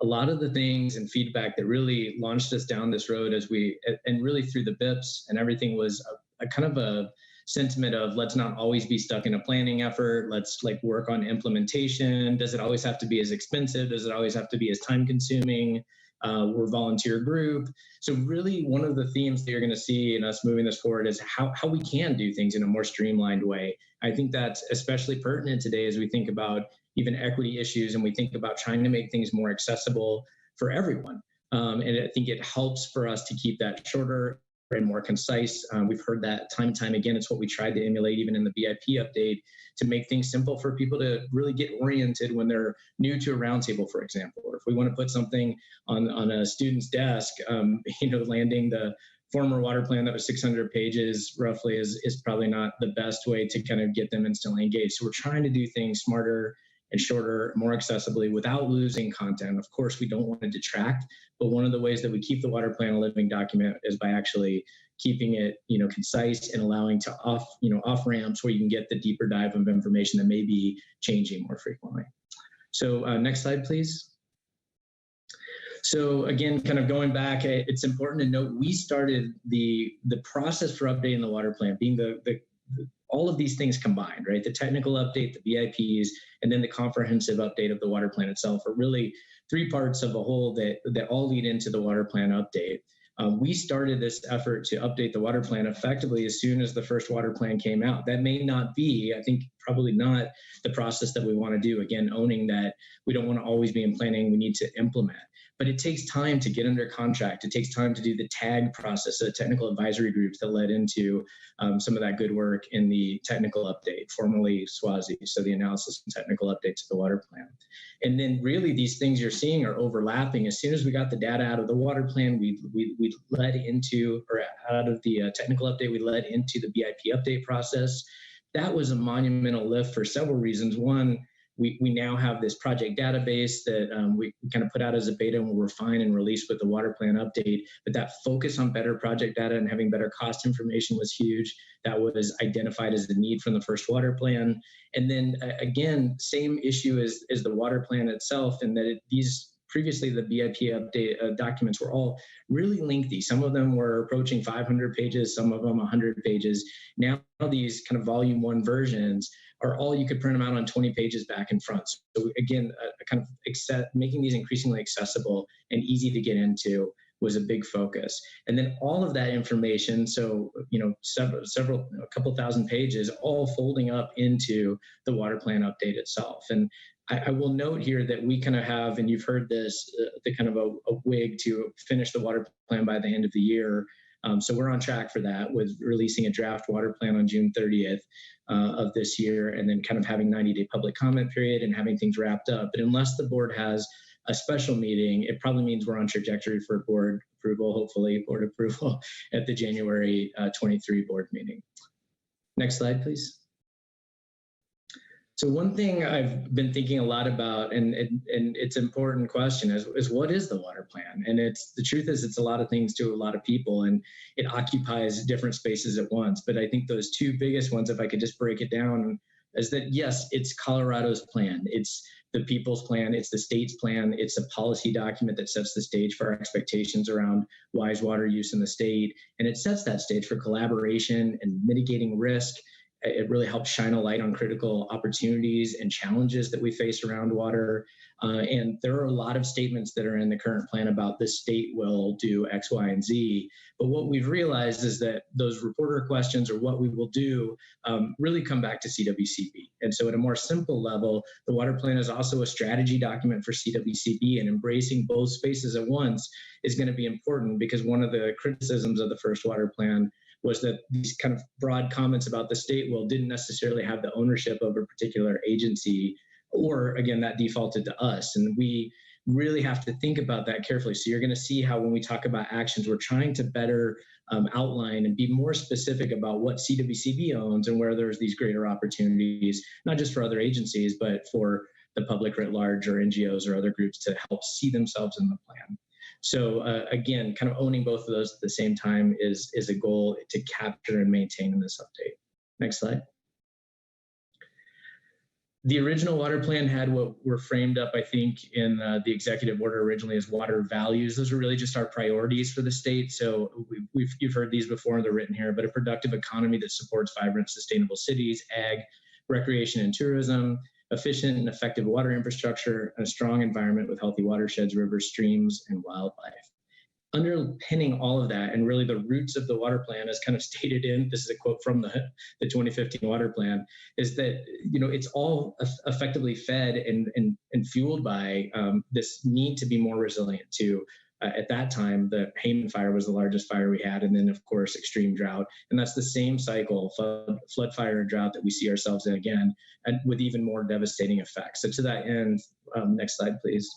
a lot of the things and feedback that really launched us down this road and really through the BIPs and everything was a kind of a sentiment of let's not always be stuck in a planning effort. Let's work on implementation. Does it always have to be as expensive? Does it always have to be as time consuming? We're a volunteer group. So really one of the themes that you're going to see in us moving this forward is how we can do things in a more streamlined way. I think that's especially pertinent today as we think about even equity issues and we think about trying to make things more accessible for everyone. And I think it helps for us to keep that shorter and more concise. We've heard that time and time again. It's what we tried to emulate even in the BIP update to make things simple for people to really get oriented when they're new to a roundtable, for example. Or if we want to put something on a student's desk, landing the former water plan that was 600 pages roughly is probably not the best way to kind of get them instantly engaged. So we're trying to do things smarter and shorter, more accessibly without losing content. Of course, we don't want to detract, but one of the ways that we keep the water plan a living document is by actually keeping it, concise and allowing to off ramps where you can get the deeper dive of information that may be changing more frequently. So next slide, please. So again, kind of going back, it's important to note we started the process for updating the water plan being all of these things combined, right? The technical update, the BIPs, and then the comprehensive update of the water plan itself are really three parts of a whole that all lead into the water plan update. We started this effort to update the water plan effectively as soon as the first water plan came out. That may not be, I think probably not the process that we want to do. Again, owning that we don't want to always be in planning, we need to implement. But it takes time to get under contract. It takes time to do the TAG process, the technical advisory groups that led into some of that good work in the technical update, formerly SWASI, so the analysis and technical update to the water plan. And then really these things you're seeing are overlapping. As soon as we got the data out of the water plan, we led into, or out of the technical update, we led into the BIP update process. That was a monumental lift for several reasons. One, we now have this project database that we kind of put out as a beta and we'll refine and release with the water plan update. But that focus on better project data and having better cost information was huge. That was identified as the need from the first water plan. And then again, same issue as the water plan itself, and that previously the BIP update documents were all really lengthy. Some of them were approaching 500 pages, some of them 100 pages. Now these kind of volume 1 versions are all, you could print them out on 20 pages back and front. So again, kind of making these increasingly accessible and easy to get into was a big focus. And then all of that information, so a couple thousand pages, all folding up into the water plan update itself. And I will note here that we kind of have, and you've heard this, the kind of a WIG to finish the water plan by the end of the year. So we're on track for that with releasing a draft water plan on June 30th of this year, and then kind of having 90-day public comment period and having things wrapped up. But unless the board has a special meeting, it probably means we're on trajectory for board approval, hopefully board approval at the January 23 board meeting. Next slide, please. So one thing I've been thinking a lot about, and it's an important question, is what is the water plan? And the truth is it's a lot of things to a lot of people, and it occupies different spaces at once. But I think those two biggest ones, if I could just break it down, is that yes, it's Colorado's plan. It's the people's plan. It's the state's plan. It's a policy document that sets the stage for our expectations around wise water use in the state. And it sets that stage for collaboration and mitigating risk. It really helps shine a light on critical opportunities and challenges that we face around water. And there are a lot of statements that are in the current plan about the state will do X, Y, and Z. But what we've realized is that those reporter questions or what we will do really come back to CWCB. And so at a more simple level, the water plan is also a strategy document for CWCB, and embracing both spaces at once is going to be important, because one of the criticisms of the first water plan was that these kind of broad comments about the state will didn't necessarily have the ownership of a particular agency, or again, that defaulted to us. And we really have to think about that carefully. So you're going to see how when we talk about actions, we're trying to better outline and be more specific about what CWCB owns and where there's these greater opportunities, not just for other agencies, but for the public writ large or NGOs or other groups to help see themselves in the plan. So again, kind of owning both of those at the same time is a goal to capture and maintain in this update. Next slide. The original water plan had what were framed up, I think, in the executive order originally as water values. Those are really just our priorities for the state. So you've heard these before, they're written here, but a productive economy that supports vibrant, sustainable cities, ag, recreation and tourism, efficient and effective water infrastructure, and a strong environment with healthy watersheds, rivers, streams, and wildlife. Underpinning all of that, and really the roots of the water plan, as kind of stated in, this is a quote from the 2015 water plan, is that, you know, it's all effectively fed and fueled by this need to be more resilient to, at that time, the Hayman fire was the largest fire we had, and then of course extreme drought, and that's the same cycle, flood, fire, and drought that we see ourselves in again, and with even more devastating effects. So to that end, next slide, please.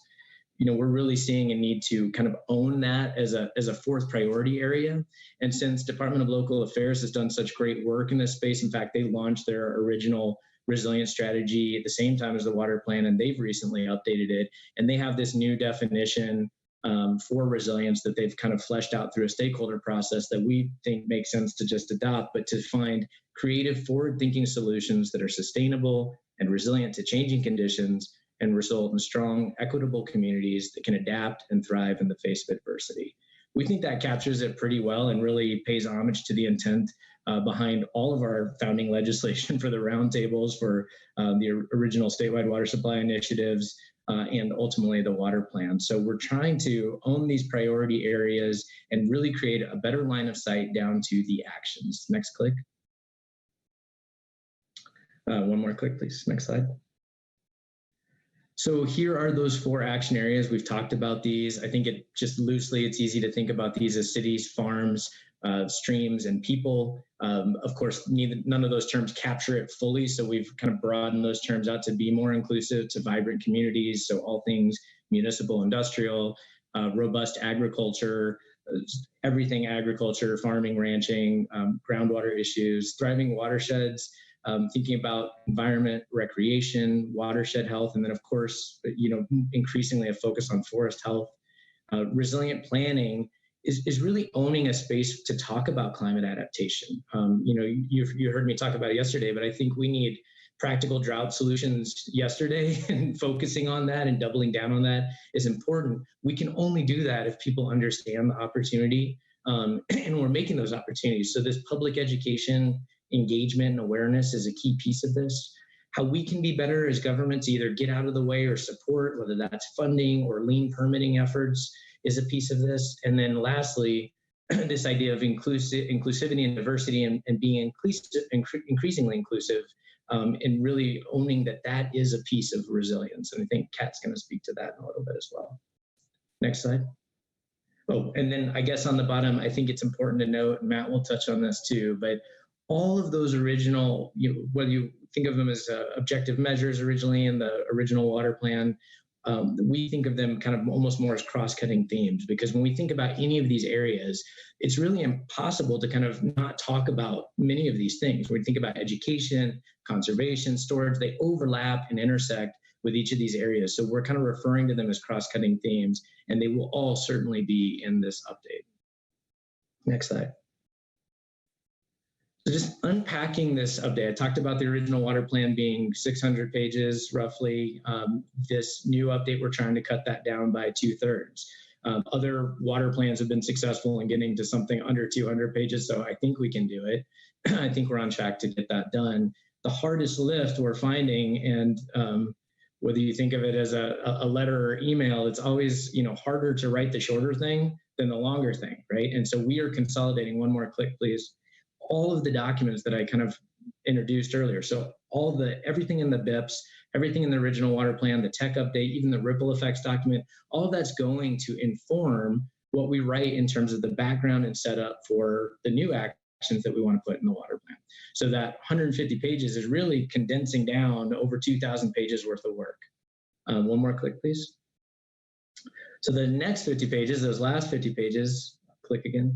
You know, we're really seeing a need to kind of own that as a fourth priority area. And since Department of Local Affairs has done such great work in this space, in fact, they launched their original resilience strategy at the same time as the water plan, and they've recently updated it. And they have this new definition for resilience that they've kind of fleshed out through a stakeholder process that we think makes sense to just adopt, but to find creative, forward-thinking solutions that are sustainable and resilient to changing conditions and result in strong, equitable communities that can adapt and thrive in the face of adversity. We think that captures it pretty well and really pays homage to the intent behind all of our founding legislation for the roundtables, for the original statewide water supply initiatives, and ultimately the water plan. So we're trying to own these priority areas and really create a better line of sight down to the actions. Next click. One more click, please. Next slide. So here are those 4 action areas. We've talked about these. I think it just loosely, it's easy to think about these as cities, farms, streams, and people. Of course, none of those terms capture it fully. So we've kind of broadened those terms out to be more inclusive to vibrant communities. So all things municipal, industrial, robust agriculture, everything agriculture, farming, ranching, groundwater issues, thriving watersheds, thinking about environment, recreation, watershed health, and then of course, you know, increasingly a focus on forest health. Resilient planning is really owning a space to talk about climate adaptation. You know, you heard me talk about it yesterday, but I think we need practical drought solutions yesterday, and focusing on that and doubling down on that is important. We can only do that if people understand the opportunity, and we're making those opportunities. So this public education, engagement, and awareness is a key piece of this. How we can be better as government to either get out of the way or support, whether that's funding or lean permitting efforts, is a piece of this. And then lastly, this idea of inclusivity and diversity, and being increasingly inclusive, and really owning that is a piece of resilience. And I think Kat's going to speak to that in a little bit as well. Next slide. Oh, and then I guess on the bottom, I think it's important to note, and Matt will touch on this too, but all of those original, whether you think of them as objective measures originally in the original water plan, we think of them kind of almost more as cross-cutting themes, because when we think about any of these areas, it's really impossible to kind of not talk about many of these things. When we think about education, conservation, storage, they overlap and intersect with each of these areas. So we're kind of referring to them as cross-cutting themes, and they will all certainly be in this update. Next slide. So just unpacking this update, I talked about the original water plan being 600 pages roughly. This new update, we're trying to cut that down by 2/3. Other water plans have been successful in getting to something under 200 pages, so I think we can do it. I think we're on track to get that done. The hardest lift we're finding, and whether you think of it as a letter or email, it's always harder to write the shorter thing than the longer thing, right? And so we are consolidating, one more click, please, all of the documents that I kind of introduced earlier. So everything in the BIPs, everything in the original water plan, the tech update, even the ripple effects document, all of that's going to inform what we write in terms of the background and setup for the new actions that we want to put in the water plan. So that 150 pages is really condensing down over 2,000 pages worth of work. One more click, please. So the next 50 pages, those last 50 pages, click again,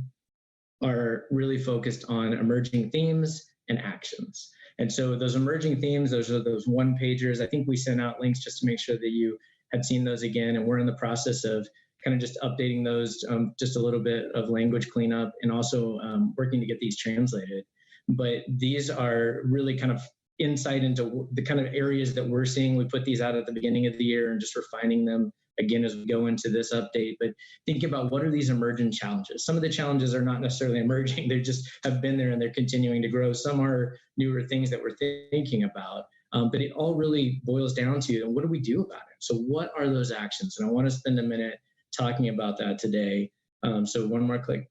are really focused on emerging themes and actions. And so those emerging themes, those are those one-pagers. I think we sent out links just to make sure that you had seen those again, and we're in the process of kind of just updating those, just a little bit of language cleanup, and also working to get these translated. but these are really kind of insight into the kind of areas that we're seeing. We put these out at the beginning of the year and just refining them again as we go into this update. But think about what are these emerging challenges. Some of the challenges are not necessarily emerging, they just have been there and they're continuing to grow. Some are newer things that we're thinking about. But it all really boils down to, and what do we do about it? So what are those actions? And I want to spend a minute talking about that today. So one more click.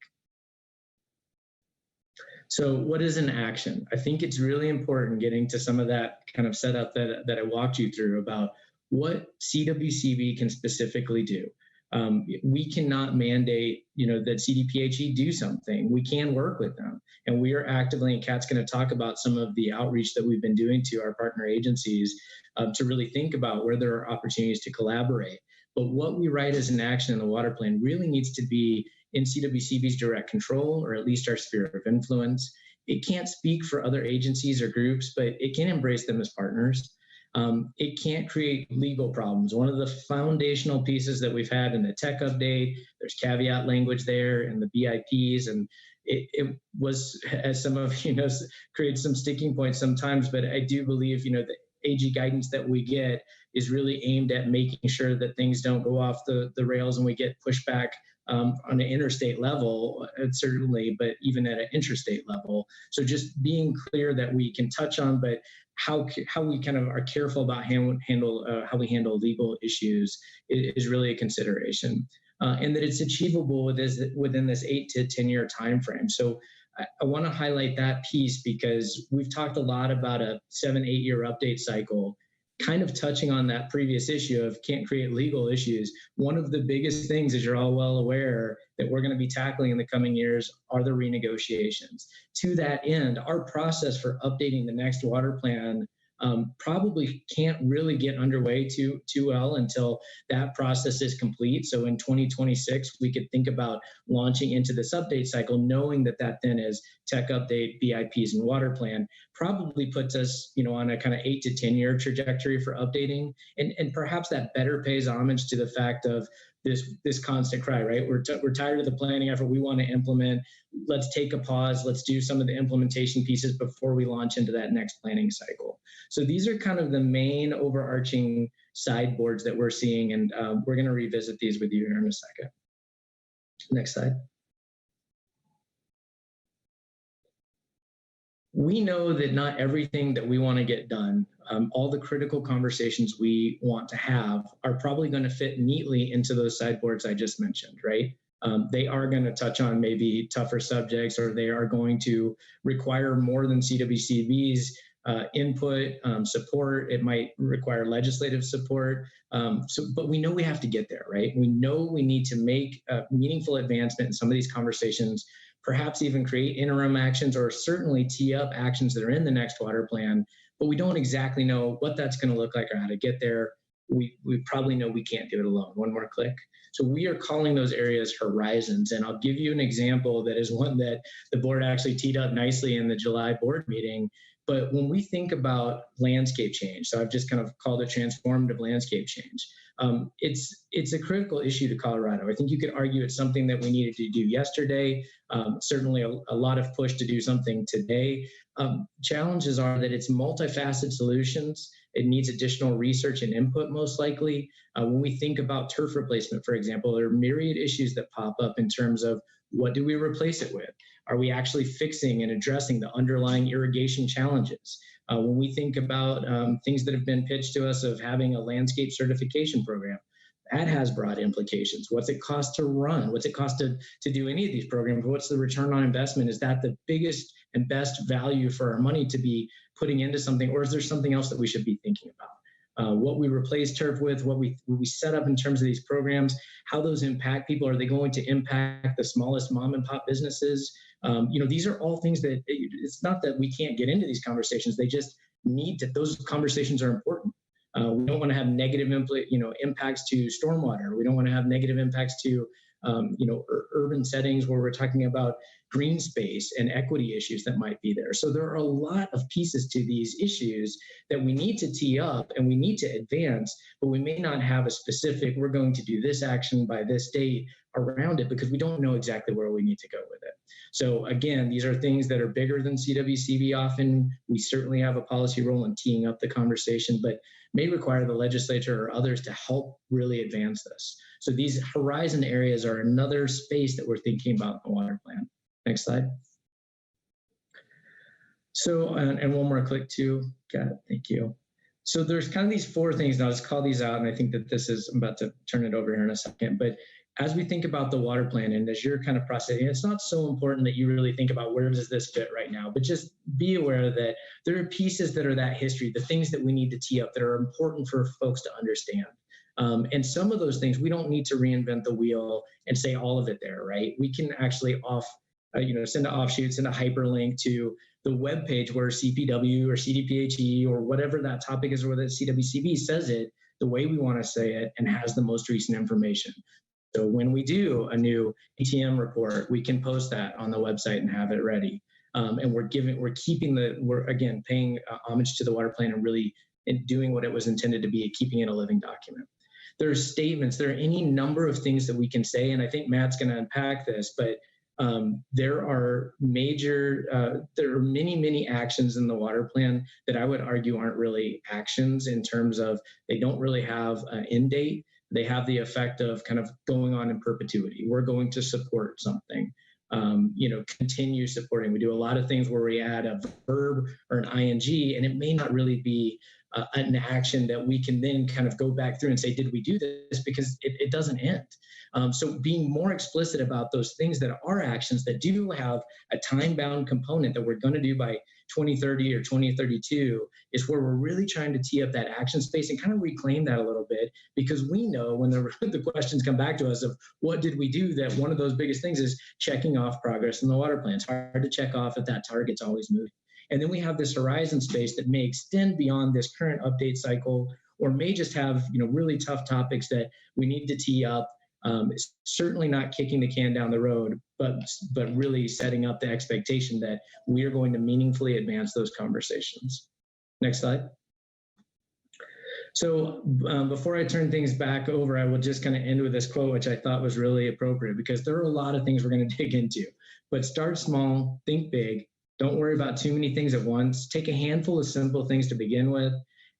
So what is an action? I think it's really important getting to some of that kind of setup that I walked you through about what CWCB can specifically do. We cannot mandate, that CDPHE do something. We can work with them. And we are actively, and Kat's going to talk about some of the outreach that we've been doing to our partner agencies to really think about where there are opportunities to collaborate. But what we write as an action in the water plan really needs to be in CWCB's direct control, or at least our sphere of influence. It can't speak for other agencies or groups, but it can embrace them as partners. It can't create legal problems. One of the foundational pieces that we've had in the tech update, there's caveat language there and the BIPs, and it was, as some of you know, created some sticking points sometimes, but I do believe, the AG guidance that we get is really aimed at making sure that things don't go off the rails and we get pushback on an interstate level, certainly, but even at an interstate level. So just being clear that we can touch on, but how we kind of are careful about how we handle legal issues is really a consideration, and that it's achievable within this 8 to 10 year time frame. So I want to highlight that piece because we've talked a lot about a 7-8 year update cycle, kind of touching on that previous issue of can't create legal issues. One of the biggest things, as you're all well aware, that we're going to be tackling in the coming years are the renegotiations. To that end, our process for updating the next water plan probably can't really get underway too well until that process is complete. So in 2026, we could think about launching into this update cycle, knowing that then is tech update, BIPs, and water plan, probably puts us, on a kind of 8 to 10 year trajectory for updating. And perhaps that better pays homage to the fact of this constant cry, right? We're tired of the planning effort. We want to implement. Let's take a pause. Let's do some of the implementation pieces before we launch into that next planning cycle. So these are kind of the main overarching sideboards that we're seeing, and we're going to revisit these with you here in a second. Next slide. We know that not everything that we want to get done, all the critical conversations we want to have are probably going to fit neatly into those sideboards I just mentioned, right? They are going to touch on maybe tougher subjects, or they are going to require more than CWCB's input, support. It might require legislative support. But we know we have to get there, right? We know we need to make a meaningful advancement in some of these conversations, perhaps even create interim actions, or certainly tee up actions that are in the next water plan, but we don't exactly know what that's going to look like or how to get there. We probably know we can't do it alone. One more click. So we are calling those areas horizons, and I'll give you an example that is one that the board actually teed up nicely in the July board meeting. But when we think about landscape change, so I've just kind of called it transformative landscape change. It's a critical issue to Colorado. I think you could argue it's something that we needed to do yesterday. Certainly a lot of push to do something today. Challenges are that it's multifaceted solutions. It needs additional research and input, most likely. When we think about turf replacement, for example, there are myriad issues that pop up in terms of what do we replace it with? Are we actually fixing and addressing the underlying irrigation challenges? When we think about things that have been pitched to us of having a landscape certification program, that has broad implications. What's it cost to run? What's it cost to do any of these programs? What's the return on investment? Is that the biggest and best value for our money to be putting into something, or is there something else that we should be thinking about? What we replace turf with, what we set up in terms of these programs, how those impact people. Are they going to impact the smallest mom and pop businesses? These are all things that it's not that we can't get into these conversations. They just need to, those conversations are important. We don't want to have negative impacts to stormwater. We don't want to have negative impacts to urban settings where we're talking about green space and equity issues that might be there. So there are a lot of pieces to these issues that we need to tee up and we need to advance, but we may not have a specific, we're going to do this action by this date around it because we don't know exactly where we need to go with it. So again, these are things that are bigger than CWCB often. We certainly have a policy role in teeing up the conversation, but may require the legislature or others to help really advance this. So these horizon areas are another space that we're thinking about in the water plan. Next slide. So, and one more click too. Got it, thank you. So there's kind of these 4 things, and I'll just call these out, and I think that this is, I'm about to turn it over here in a second, but as we think about the water plan and as you're kind of processing, it's not so important that you really think about where does this fit right now, but just be aware that there are pieces that are that history, the things that we need to tee up that are important for folks to understand. And some of those things, we don't need to reinvent the wheel and say all of it there, right? We can actually send an offshoot, send a hyperlink to the webpage where CPW or CDPHE or whatever that topic is, or whether CWCB says it the way we want to say it and has the most recent information. So when we do a new ATM report, we can post that on the website and have it ready. And we're again paying homage to the water plan and really doing what it was intended to be, keeping it a living document. There are statements, there are any number of things that we can say, and I think Matt's going to unpack this, but there are many actions in the water plan that I would argue aren't really actions in terms of they don't really have an end date. They have the effect of kind of going on in perpetuity. We're going to support something, continue supporting. We do a lot of things where we add a verb or an ing, and it may not really be an action that we can then kind of go back through and say, did we do this? Because it doesn't end. So being more explicit about those things that are actions that do have a time-bound component that we're going to do by 2030 or 2032 is where we're really trying to tee up that action space and kind of reclaim that a little bit, because we know when the questions come back to us of what did we do, that one of those biggest things is checking off progress in the water plan. It's hard to check off if that target's always moving. And then we have this horizon space that may extend beyond this current update cycle, or may just have really tough topics that we need to tee up. It's certainly not kicking the can down the road, but really setting up the expectation that we are going to meaningfully advance those conversations. Next slide. So before I turn things back over, I will just kind of end with this quote, which I thought was really appropriate, because there are a lot of things we're going to dig into, but start small, think big. Don't worry about too many things at once. Take a handful of simple things to begin with,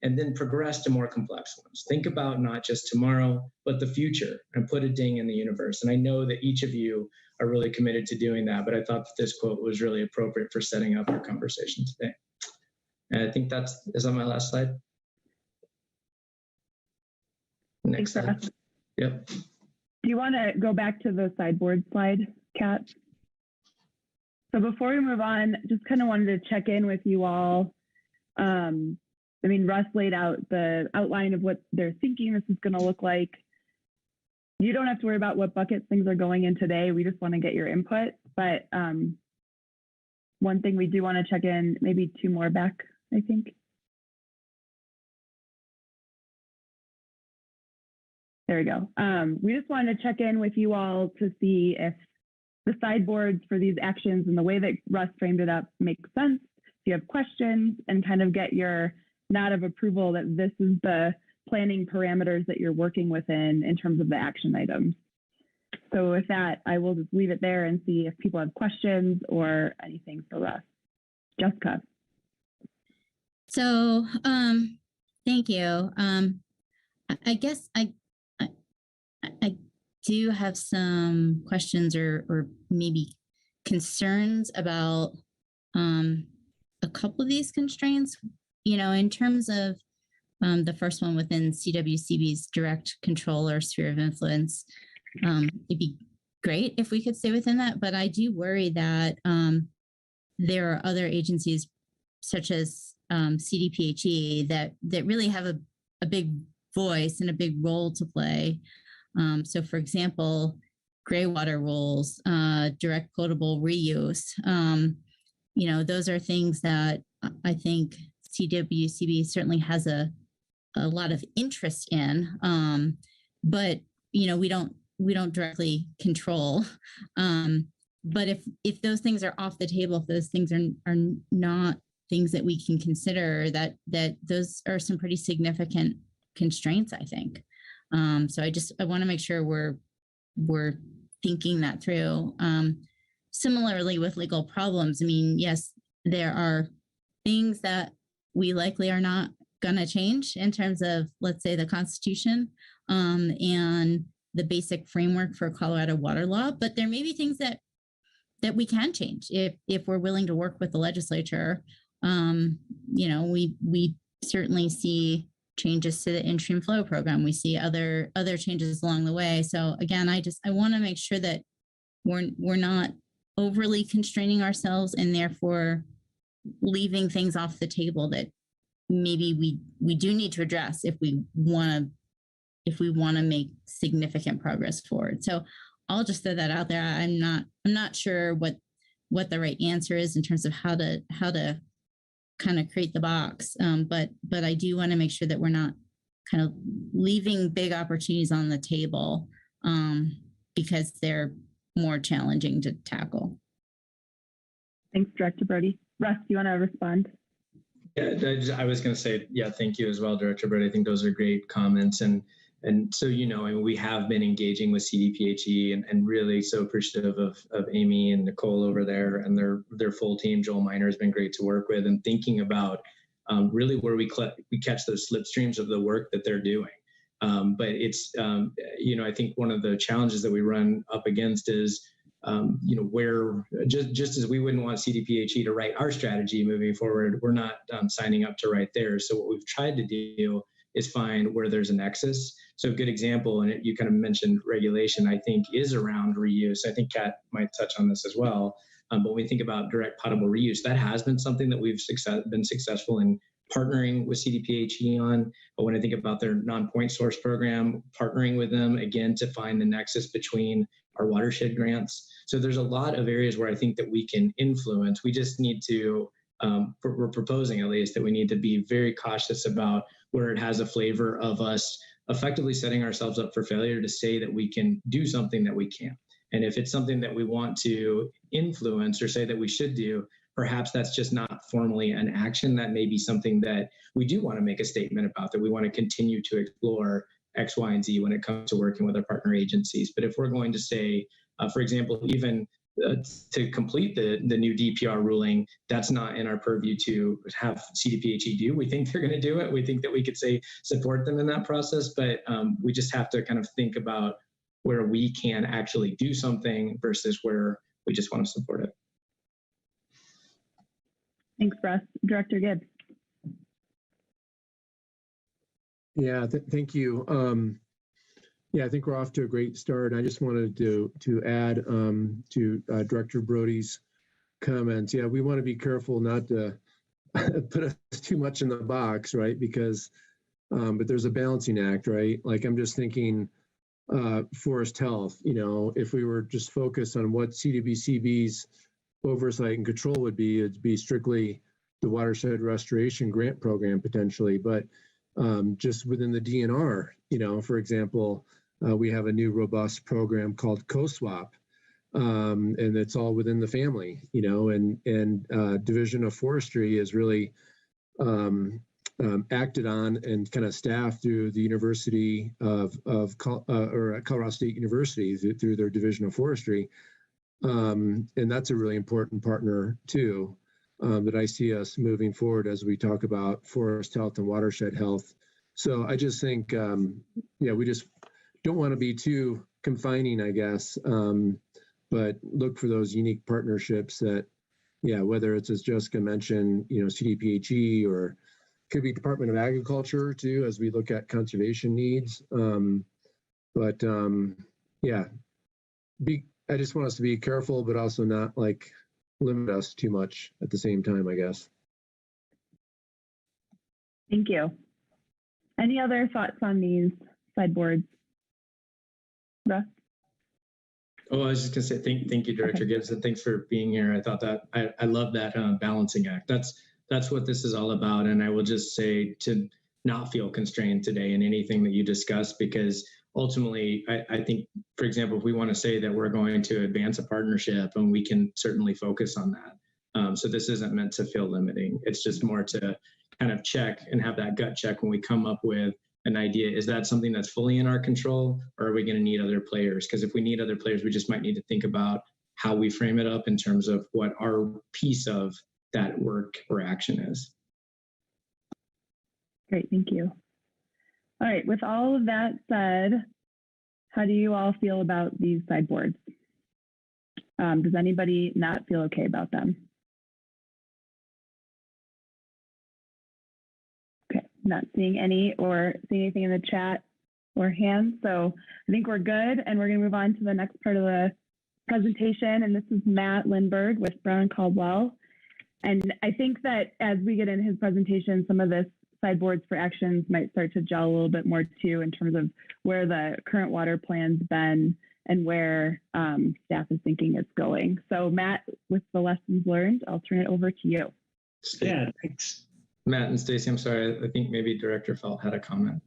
and then progress to more complex ones. Think about not just tomorrow, but the future, and put a ding in the universe. And I know that each of you are really committed to doing that, but I thought that this quote was really appropriate for setting up our conversation today. And I think is on my last slide. Next slide. Yep. Do you want to go back to the sideboard slide, Kat? So before we move on, just kind of wanted to check in with you all. Russ laid out the outline of what they're thinking this is going to look like. You don't have to worry about what buckets things are going in today. We just want to get your input. But one thing we do want to check in, maybe 2 more back, I think. There we go. We just wanted to check in with you all to see if the sideboards for these actions and the way that Russ framed it up makes sense. If you have questions, and kind of get your nod of approval that this is the planning parameters that you're working within in terms of the action items. So with that, I will just leave it there and see if people have questions or anything for Russ. Jessica. So thank you. I guess I do have some questions or maybe concerns about a couple of these constraints. In terms of the first one within CWCB's direct control or sphere of influence, it'd be great if we could stay within that, but I do worry that there are other agencies such as CDPHE that really have a big voice and a big role to play. So for example, gray water rules, direct potable reuse, those are things that I think CWCB certainly has a lot of interest in, but we directly control. But if those things are off the table, if those things are not things that we can consider, that those are some pretty significant constraints, I think. So I want to make sure we're thinking that through. Similarly with legal problems, I mean, yes, there are things that we likely are not going to change in terms of, let's say, the Constitution and the basic framework for Colorado water law, but there may be things that we can change if we're willing to work with the legislature. We certainly see changes to the in-stream flow program. We see other changes along the way. So again, I want to make sure that we're not overly constraining ourselves and therefore leaving things off the table that maybe we do need to address if we want to make significant progress forward. So I'll just throw that out there. I'm not sure what the right answer is in terms of how to kind of create the box. But I do want to make sure that we're not kind of leaving big opportunities on the table because they're more challenging to tackle. Thanks, Director Brody. Russ, do you want to respond? Yeah, I was going to say, yeah, thank you as well, Director Brody. I think those are great comments. And so, we have been engaging with CDPHE and really so appreciative of Amy and Nicole over there and their full team. Joel Miner has been great to work with, and thinking about really where we catch those slipstreams of the work that they're doing. But it's, I think one of the challenges that we run up against is, where just as we wouldn't want CDPHE to write our strategy moving forward, we're not signing up to write theirs. So what we've tried to do is find where there's a nexus. So a good example, and you kind of mentioned regulation, I think, is around reuse. I think Kat might touch on this as well. But when we think about direct potable reuse, that has been something that we've been successful in partnering with CDPHE on. But when I think about their non-point source program, partnering with them, again, to find the nexus between our watershed grants. So there's a lot of areas where I think that we can influence. We just need to, we're proposing at least, that we need to be very cautious about where it has a flavor of us effectively setting ourselves up for failure to say that we can do something that we can't. And if it's something that we want to influence or say that we should do, perhaps that's just not formally an action. That may be something that we do want to make a statement about, that we want to continue to explore X, Y, and Z when it comes to working with our partner agencies. But if we're going to say, for example, even to complete the new DPR ruling, that's not in our purview to have CDPHE do. We think they're going to do it. We think that we could say support them in that process, but we just have to kind of think about where we can actually do something versus where we just want to support it. Thanks, Russ. Director Gibbs. Yeah, thank you. Yeah, I think we're off to a great start. I just wanted to add to Director Brody's comments. Yeah, we want to be careful not to put us too much in the box, right? Because, but there's a balancing act, right? Like I'm just thinking forest health, if we were just focused on what CDBCB's oversight and control would be, it'd be strictly the watershed restoration grant program potentially. But just within the DNR, for example, we have a new robust program called CoSwap, and it's all within the family, and Division of Forestry is really acted on and kind of staffed through the University of Colorado State University through their Division of Forestry. And that's a really important partner too, that I see us moving forward as we talk about forest health and watershed health. So I just think, we just don't want to be too confining, I guess, but look for those unique partnerships that, whether it's, as Jessica mentioned, CDPHE, or could be Department of Agriculture too, as we look at conservation needs. I just want us to be careful, but also not limit us too much at the same time, I guess. Thank you. Any other thoughts on these sideboards? Russ? Oh, I was just going to say thank you, Director Gibbs, and thanks for being here. I thought that I love that balancing act. That's what this is all about. And I will just say to not feel constrained today in anything that you discuss, because ultimately, I think, for example, if we want to say that we're going to advance a partnership, and we can certainly focus on that. So this isn't meant to feel limiting. It's just more to kind of check and have that gut check when we come up with an idea. Is that something that's fully in our control, or are we going to need other players? Because if we need other players, we just might need to think about how we frame it up in terms of what our piece of that work or action is. Great, thank you. All right, with all of that said, how do you all feel about these sideboards? Does anybody not feel okay about them? Okay, not seeing any or seeing anything in the chat or hands. So I think we're good, and we're going to move on to the next part of the presentation. And this is Matt Lindberg with Brown and Caldwell. And I think that as we get into his presentation, some of this sideboards for actions might start to gel a little bit more too, in terms of where the current water plan's been and where staff is thinking it's going. So Matt, with the lessons learned, I'll turn it over to you. Yeah, thanks. Matt and Stacy, I'm sorry, I think maybe Director Felt had a comment.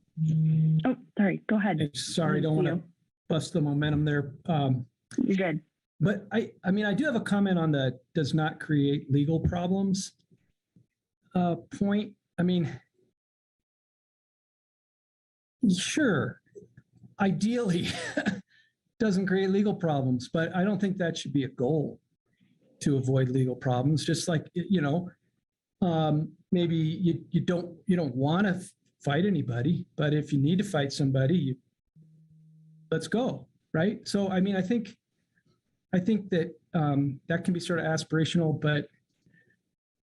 Oh, sorry, go ahead. Sorry, don't want to bust the momentum there. You're good. But I mean, I do have a comment on the does not create legal problems point. I mean, sure, ideally doesn't create legal problems, but I don't think that should be a goal to avoid legal problems. Just like, you know, maybe you don't want to fight anybody, but if you need to fight somebody, let's go, right? So I mean, I think that that can be sort of aspirational, but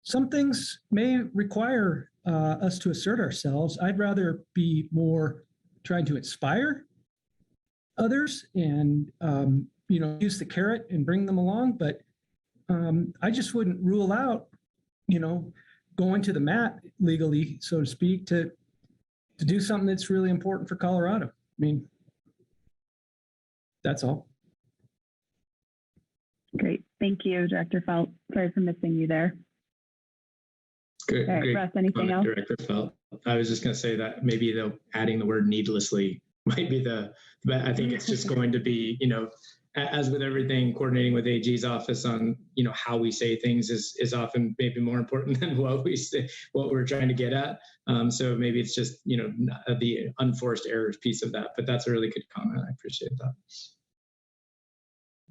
some things may require us to assert ourselves. I'd rather be more trying to inspire others and use the carrot and bring them along. But I just wouldn't rule out, going to the mat legally, so to speak, to do something that's really important for Colorado. I mean, that's all. Great. Thank you, Director Felt. Sorry for missing you there. Great, all right, great Russ, anything else? Director Felt. I was just going to say that maybe adding the word needlessly might be I think it's just going to be, as with everything, coordinating with AG's office on, how we say things is often maybe more important than what we're trying to get at. So maybe it's just, the unforced errors piece of that, but that's a really good comment. I appreciate that.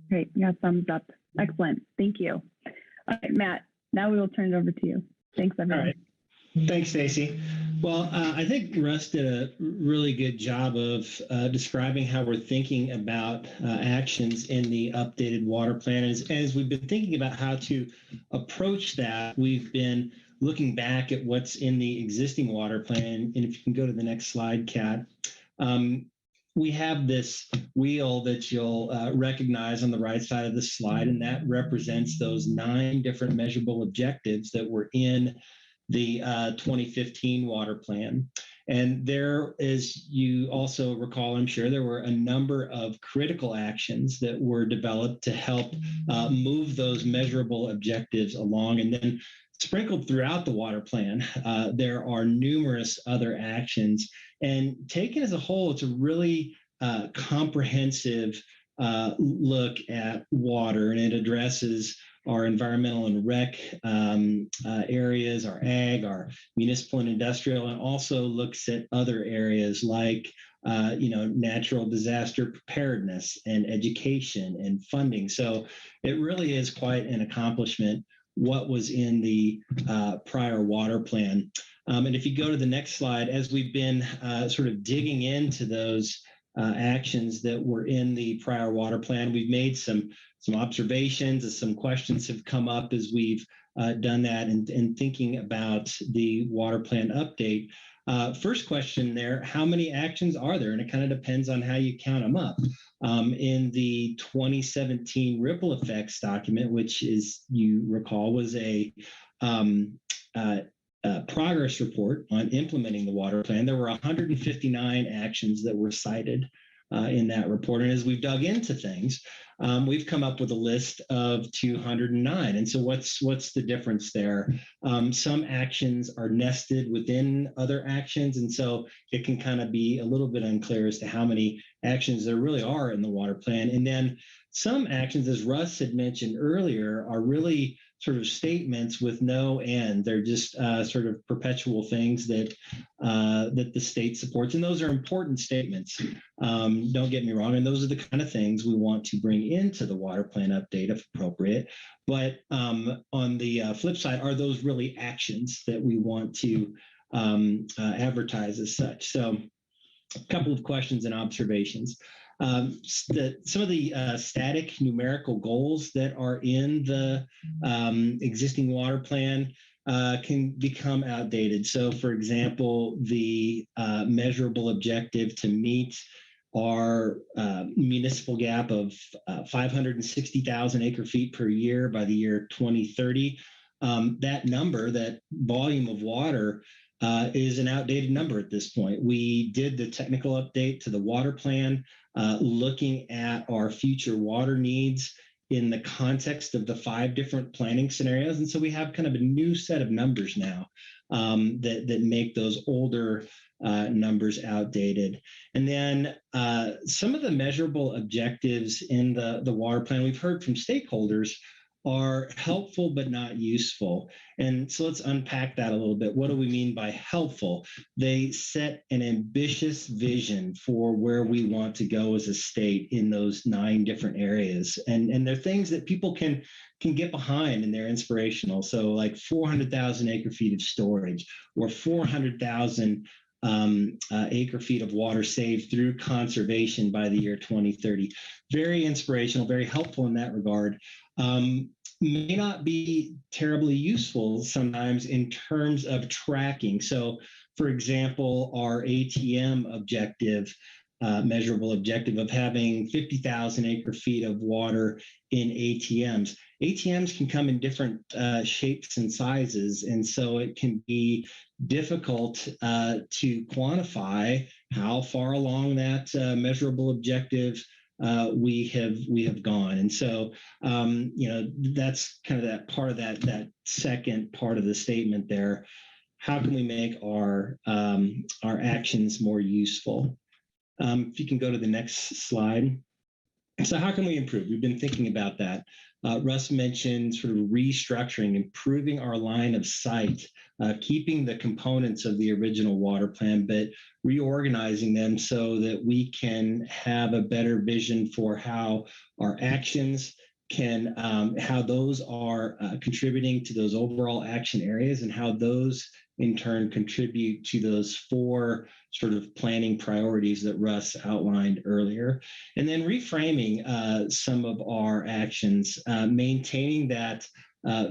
Great. Yeah, thumbs up. Excellent. Thank you. All right, Matt, now we will turn it over to you. Thanks, everyone. All right. Thanks, Stacy. Well, I think Russ did a really good job of describing how we're thinking about actions in the updated water plan. As we've been thinking about how to approach that, we've been looking back at what's in the existing water plan. And if you can go to the next slide, Kat. We have this wheel that you'll recognize on the right side of the slide, and that represents those 9 different measurable objectives that were in the 2015 water plan. And there, as you also recall, I'm sure, there were a number of critical actions that were developed to help move those measurable objectives along. And then sprinkled throughout the water plan, there are numerous other actions. And taken as a whole, it's a really comprehensive look at water, and it addresses our environmental and rec areas, our ag, our municipal and industrial, and also looks at other areas like natural disaster preparedness and education and funding. So it really is quite an accomplishment what was in the prior water plan. And if you go to the next slide, as we've been sort of digging into those actions that were in the prior water plan, we've made some observations, and some questions have come up as we've done that and thinking about the water plan update. First question there, how many actions are there? And it kind of depends on how you count them up. In the 2017 ripple effects document, which, is you recall, was a progress report on implementing the water plan, there were 159 actions that were cited. in that report. And as we've dug into things, we've come up with a list of 209. And so what's the difference there? Some actions are nested within other actions. And so it can kind of be a little bit unclear as to how many actions there really are in the water plan. And then some actions, as Russ had mentioned earlier, are really sort of statements with no end. They're just sort of perpetual things that that the state supports, and those are important statements. Don't get me wrong, and those are the kind of things we want to bring into the water plan update if appropriate. But on the flip side, are those really actions that we want to advertise as such? So, a couple of questions and observations. Some of the static numerical goals that are in the existing water plan can become outdated. So, for example, the measurable objective to meet our municipal gap of 560,000 acre feet per year by the year 2030, that number, that volume of water, is an outdated number at this point. We did the technical update to the water plan, looking at our future water needs in the context of the 5 different planning scenarios. And so we have kind of a new set of numbers now that make those older numbers outdated. And then some of the measurable objectives in the water plan, we've heard from stakeholders, are helpful but not useful. And so let's unpack that a little bit. What do we mean by helpful? They set an ambitious vision for where we want to go as a state in those 9 different areas. And they're things that people can get behind, and they're inspirational. So like 400,000 acre feet of storage, or 400,000 acre feet of water saved through conservation by the year 2030. Very inspirational, very helpful in that regard. May not be terribly useful sometimes in terms of tracking. So, for example, our ATM objective, measurable objective of having 50,000 acre feet of water in ATMs. ATMs can come in different shapes and sizes, and so it can be difficult to quantify how far along that measurable objective we have gone. And so, that's kind of that part of that second part of the statement there. How can we make our actions more useful? If you can go to the next slide. So how can we improve? We've been thinking about that. Russ mentioned sort of restructuring, improving our line of sight, keeping the components of the original water plan, but reorganizing them so that we can have a better vision for how our actions can, how those are contributing to those overall action areas, and how those in turn contribute to those 4 sort of planning priorities that Russ outlined earlier. And then reframing some of our actions, maintaining that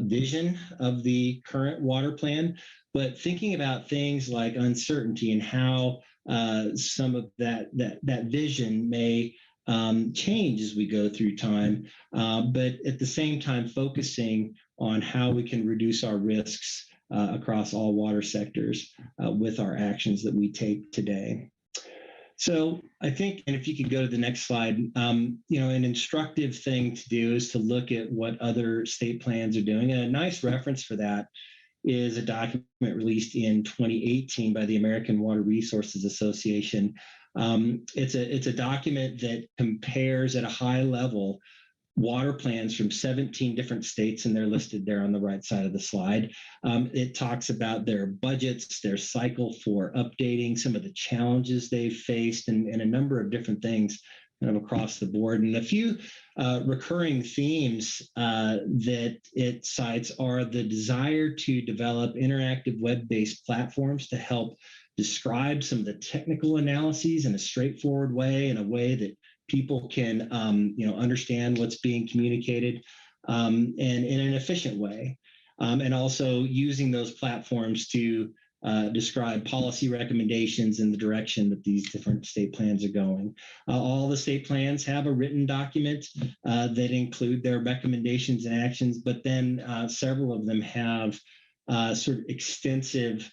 vision of the current water plan, but thinking about things like uncertainty and how some of that vision may change as we go through time, but at the same time focusing on how we can reduce our risks across all water sectors with our actions that we take today. So I think, and if you could go to the next slide, an instructive thing to do is to look at what other state plans are doing. And a nice reference for that is a document released in 2018 by the American Water Resources Association. It's a document that compares at a high level water plans from 17 different states, and they're listed there on the right side of the slide. It talks about their budgets, their cycle for updating, some of the challenges they've faced, and a number of different things kind of across the board. And a few recurring themes that it cites are the desire to develop interactive web-based platforms to help describe some of the technical analyses in a straightforward way, in a way that people can understand what's being communicated, and in an efficient way, and also using those platforms to describe policy recommendations in the direction that these different state plans are going. All the state plans have a written document that include their recommendations and actions, but then several of them have sort of extensive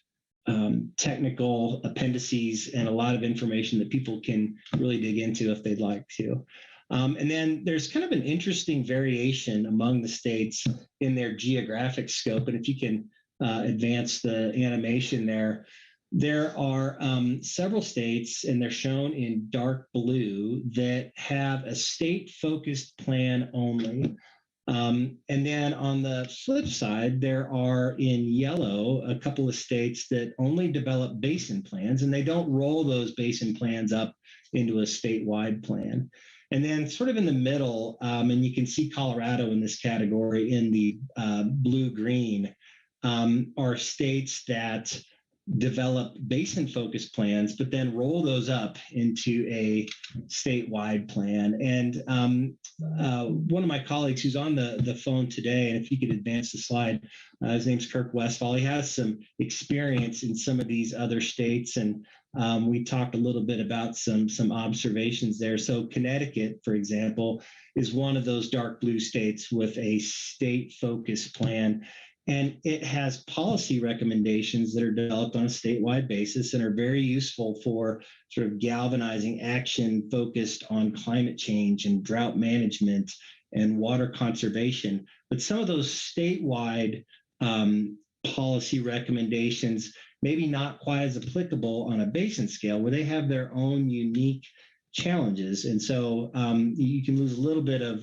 technical appendices and a lot of information that people can really dig into if they'd like to. And then there's kind of an interesting variation among the states in their geographic scope. And if you can advance the animation there, there are several states, and they're shown in dark blue, that have a state-focused plan only. And then on the flip side, there are in yellow a couple of states that only develop basin plans, and they don't roll those basin plans up into a statewide plan. And then sort of in the middle, and you can see Colorado in this category in the blue-green, are states that develop basin-focused plans, but then roll those up into a statewide plan. And one of my colleagues who's on the phone today, and if you could advance the slide, his name's Kirk Westfall. He has some experience in some of these other states, and we talked a little bit about some observations there. So Connecticut, for example, is one of those dark blue states with a state-focused plan. And it has policy recommendations that are developed on a statewide basis and are very useful for sort of galvanizing action focused on climate change and drought management and water conservation. But some of those statewide policy recommendations maybe not quite as applicable on a basin scale, where they have their own unique challenges. And so you can lose a little bit of,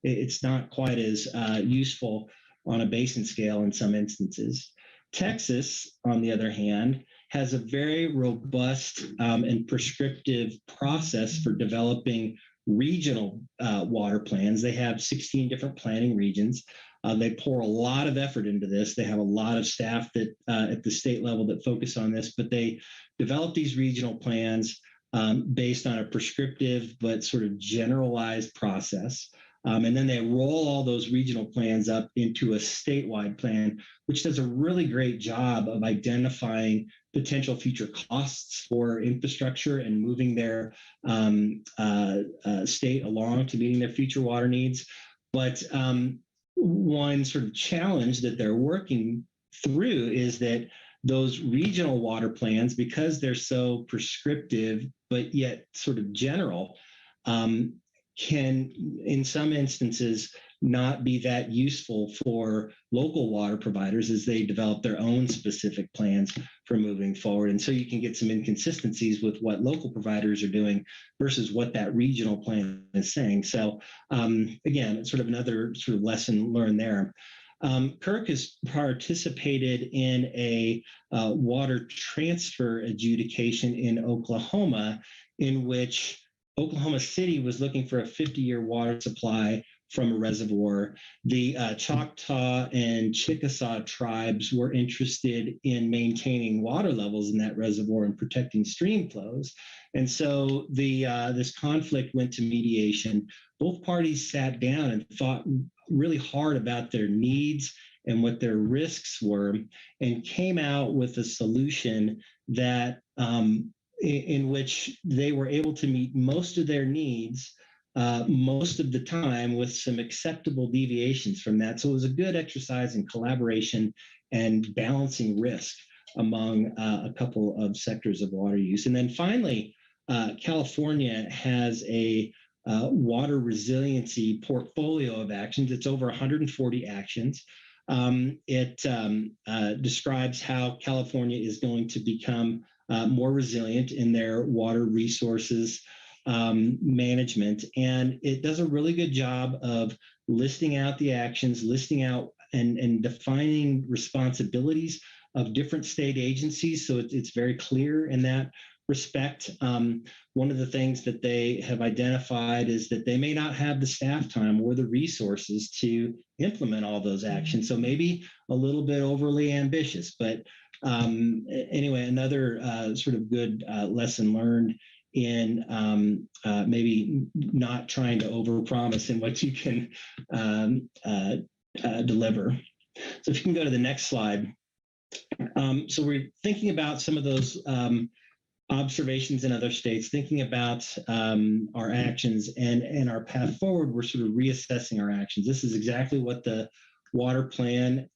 it's not quite as useful on a basin scale in some instances. Texas, on the other hand, has a very robust and prescriptive process for developing regional water plans. They have 16 different planning regions. They pour a lot of effort into this. They have a lot of staff that at the state level that focus on this, but they develop these regional plans based on a prescriptive but sort of generalized process. And then they roll all those regional plans up into a statewide plan, which does a really great job of identifying potential future costs for infrastructure and moving their state along to meeting their future water needs. But one sort of challenge that they're working through is that those regional water plans, because they're so prescriptive, but yet sort of general, can, in some instances, not be that useful for local water providers as they develop their own specific plans for moving forward. And so you can get some inconsistencies with what local providers are doing versus what that regional plan is saying. So again, it's sort of another sort of lesson learned there. Kirk has participated in a water transfer adjudication in Oklahoma, in which Oklahoma City was looking for a 50-year water supply from a reservoir. The Choctaw and Chickasaw tribes were interested in maintaining water levels in that reservoir and protecting stream flows. And so this conflict went to mediation. Both parties sat down and thought really hard about their needs and what their risks were, and came out with a solution that in which they were able to meet most of their needs most of the time with some acceptable deviations from that. So it was a good exercise in collaboration and balancing risk among a couple of sectors of water use. And then finally, California has a water resiliency portfolio of actions. It's over 140 actions. It describes how California is going to become more resilient in their water resources management. And it does a really good job of listing out the actions, listing out and defining responsibilities of different state agencies. So it's very clear in that respect. One of the things that they have identified is that they may not have the staff time or the resources to implement all those actions. So maybe a little bit overly ambitious, but anyway, another sort of good lesson learned in maybe not trying to overpromise in what you can deliver. So if you can go to the next slide. So we're thinking about some of those observations in other states, thinking about our actions and our path forward. We're sort of reassessing our actions. This is exactly what the water plan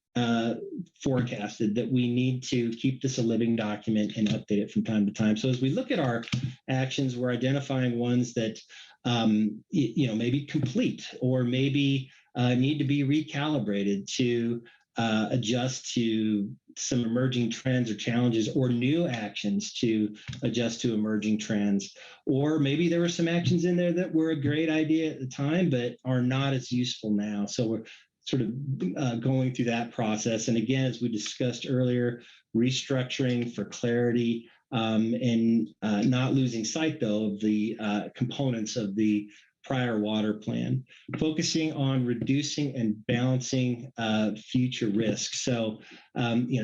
forecasted that we need to keep this a living document and update it from time to time. So as we look at our actions, we're identifying ones that maybe complete or maybe need to be recalibrated to adjust to some emerging trends or challenges, or new actions to adjust to emerging trends. Or maybe there were some actions in there that were a great idea at the time, but are not as useful now. So we're sort of going through that process. And again, as we discussed earlier, restructuring for clarity and not losing sight, though, of the components of the prior water plan, focusing on reducing and balancing future risks. So,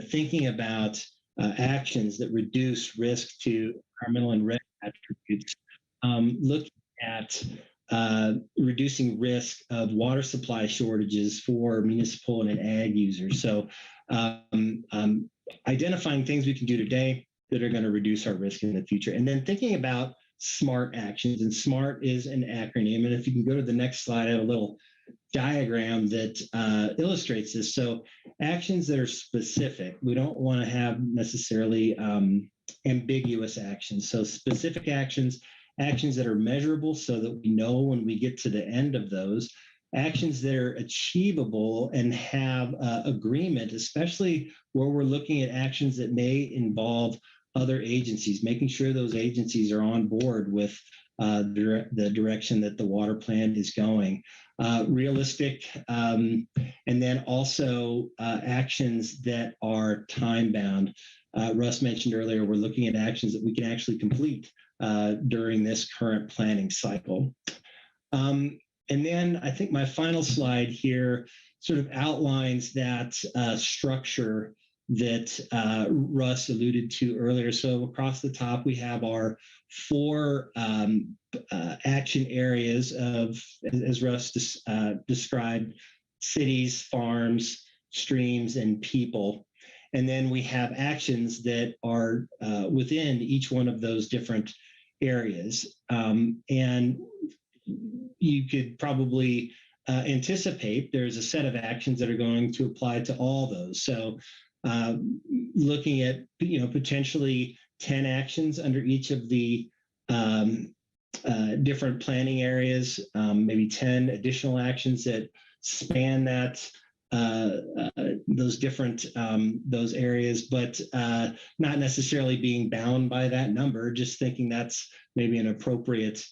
thinking about actions that reduce risk to environmental and risk attributes, looking at reducing risk of water supply shortages for municipal and ag users. So, identifying things we can do today that are going to reduce our risk in the future, and then thinking about SMART actions. And SMART is an acronym. And if you can go to the next slide, I have a little diagram that illustrates this. So actions that are specific, we don't want to have necessarily ambiguous actions. So specific actions that are measurable so that we know when we get to the end of those, actions that are achievable and have agreement, especially where we're looking at actions that may involve other agencies, making sure those agencies are on board with the direction that the water plan is going. Realistic, and then also actions that are time bound. Russ mentioned earlier, we're looking at actions that we can actually complete during this current planning cycle. And then I think my final slide here sort of outlines that structure that Russ alluded to earlier. So across the top, we have our 4 action areas of, as Russ described, cities, farms, streams, and people. And then we have actions that are within each one of those different areas. And you could probably anticipate there's a set of actions that are going to apply to all those. So looking at potentially 10 actions under each of the different planning areas, maybe 10 additional actions that span that those different those areas, but not necessarily being bound by that number, just thinking that's maybe an appropriate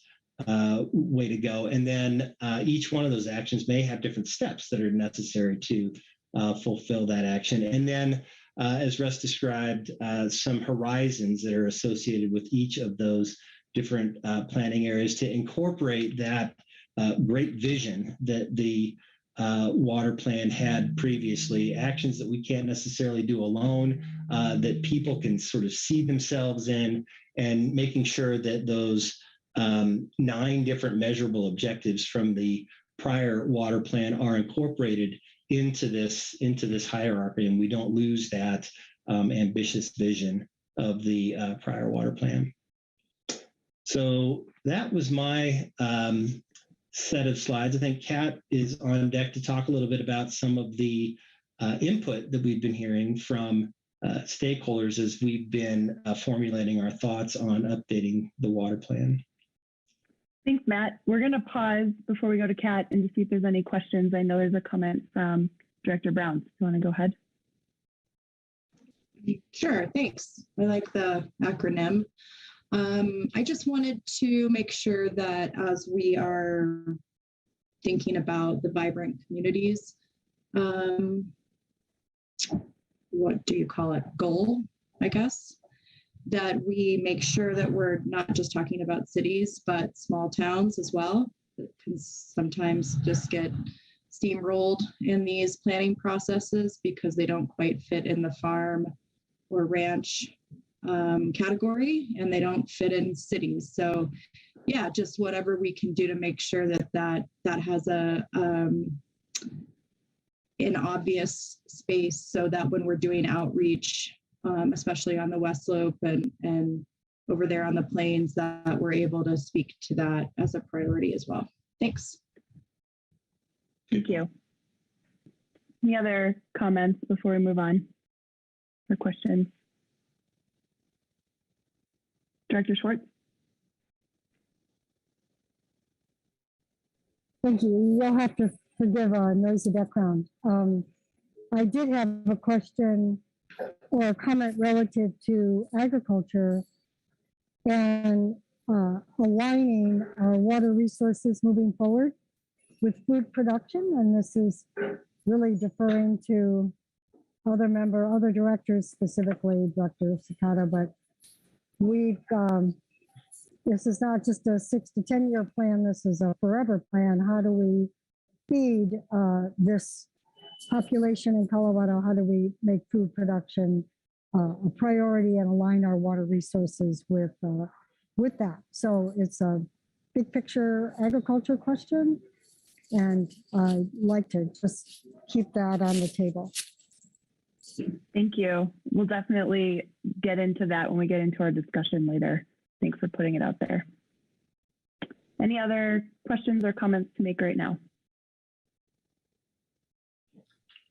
way to go. And then each one of those actions may have different steps that are necessary to fulfill that action. And then, as Russ described, some horizons that are associated with each of those different planning areas to incorporate that great vision that the water plan had previously, actions that we can't necessarily do alone, that people can sort of see themselves in, and making sure that those 9 different measurable objectives from the prior water plan are incorporated into this hierarchy, and we don't lose that ambitious vision of the prior water plan. So that was my set of slides. I think Kat is on deck to talk a little bit about some of the input that we've been hearing from stakeholders as we've been formulating our thoughts on updating the water plan. Thanks, Matt. We're going to pause before we go to Kat and to see if there's any questions. I know there's a comment from Director Brown. Do you want to go ahead? Sure, thanks. I like the acronym. I just wanted to make sure that as we are thinking about the vibrant communities, what do you call it, goal, I guess, that we make sure that we're not just talking about cities, but small towns as well, that can sometimes just get steamrolled in these planning processes because they don't quite fit in the farm or ranch category, and they don't fit in cities. So yeah, just whatever we can do to make sure that has an obvious space, so that when we're doing outreach, especially on the West Slope and over there on the plains, that we're able to speak to that as a priority as well. Thanks. Thank you. Any other comments before we move on? Or questions? Director Schwartz? Thank you. You'll have to forgive our noisy background. I did have a question or a comment relative to agriculture and aligning our water resources moving forward with food production. And this is really deferring to other directors, specifically Dr. Sakata, but this is not just a 6 to 10 year plan. This is a forever plan. How do we feed this population in Colorado? How do we make food production a priority and align our water resources with that? So it's a big picture agriculture question, and I'd like to just keep that on the table. Thank you. We'll definitely get into that when we get into our discussion later. Thanks for putting it out there. Any other questions or comments to make right now?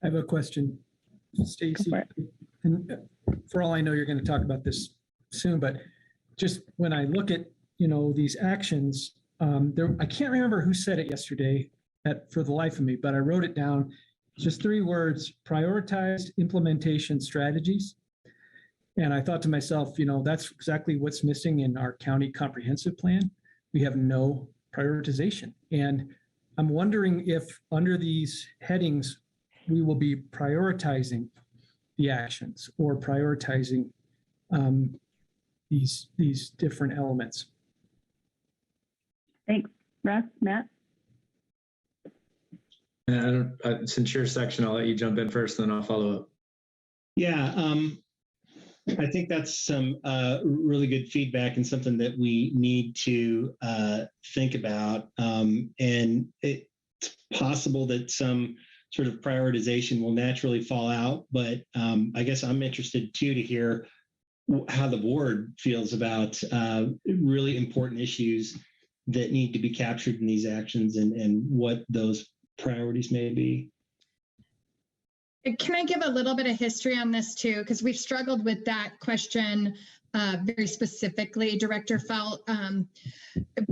I have a question, Stacy. And for all I know, you're going to talk about this soon, but just when I look at, these actions, I can't remember who said it yesterday for the life of me, but I wrote it down. Just 3 words: prioritized implementation strategies. And I thought to myself, that's exactly what's missing in our county comprehensive plan. We have no prioritization. And I'm wondering if under these headings, we will be prioritizing the actions or prioritizing these different elements. Thanks. Russ, Matt? Since your section, I'll let you jump in first, then I'll follow up. Yeah, I think that's some really good feedback and something that we need to think about. And it's possible that some sort of prioritization will naturally fall out, but I guess I'm interested too to hear how the board feels about really important issues that need to be captured in these actions and what those priorities may be. Can I give a little bit of history on this too? Because we've struggled with that question very specifically, Director Felt,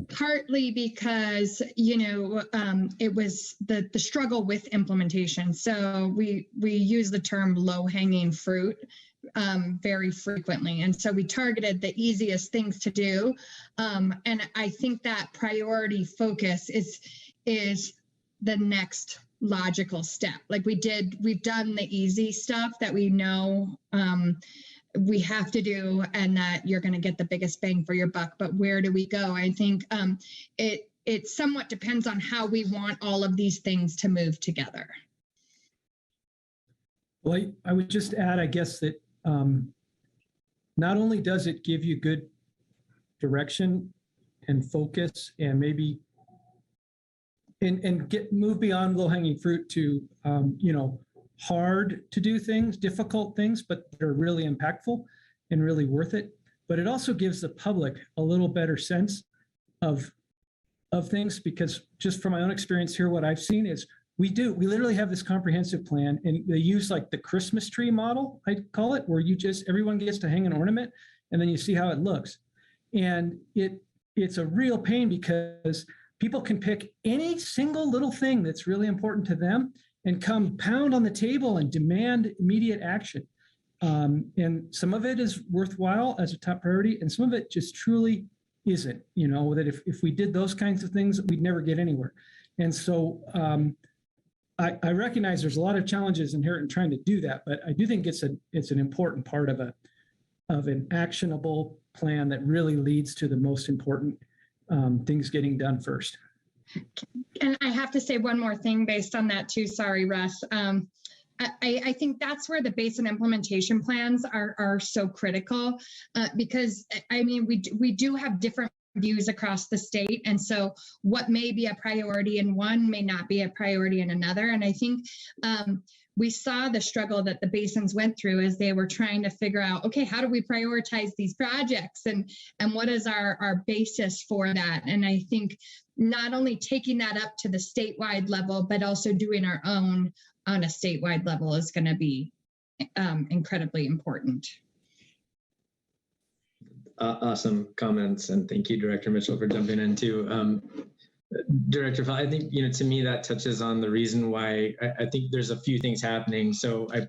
partly because, it was the struggle with implementation. So we use the term low-hanging fruit very frequently. And so we targeted the easiest things to do. And I think that priority focus is the next logical step. Like we've done the easy stuff that we know we have to do and that you're going to get the biggest bang for your buck. But where do we go? I think it somewhat depends on how we want all of these things to move together. Well, I would just add, I guess, that not only does it give you good direction and focus and maybe and move beyond low-hanging fruit to hard to do things, difficult things, but they're really impactful and really worth it. But it also gives the public a little better sense of things, because just from my own experience here, what I've seen is we literally have this comprehensive plan, and they use like the Christmas tree model, I call it, where everyone gets to hang an ornament and then you see how it looks. And it's a real pain because people can pick any single little thing that's really important to them and come pound on the table and demand immediate action. And some of it is worthwhile as a top priority, and some of it just truly isn't, that if we did those kinds of things, we'd never get anywhere. And so I recognize there's a lot of challenges inherent in trying to do that, but I do think it's an important part of an actionable plan that really leads to the most important things getting done first. And I have to say one more thing based on that too. Sorry, Russ. I think that's where the base and implementation plans are so critical because we do have different views across the state. And so what may be a priority in one may not be a priority in another. And I think we saw the struggle that the basins went through as they were trying to figure out, okay, how do we prioritize these projects, and what is our basis for that? And I think not only taking that up to the statewide level, but also doing our own on a statewide level is going to be incredibly important. Awesome comments, and thank you, Director Mitchell, for jumping in too. Director Fell, I think, to me that touches on the reason why I think there's a few things happening. So I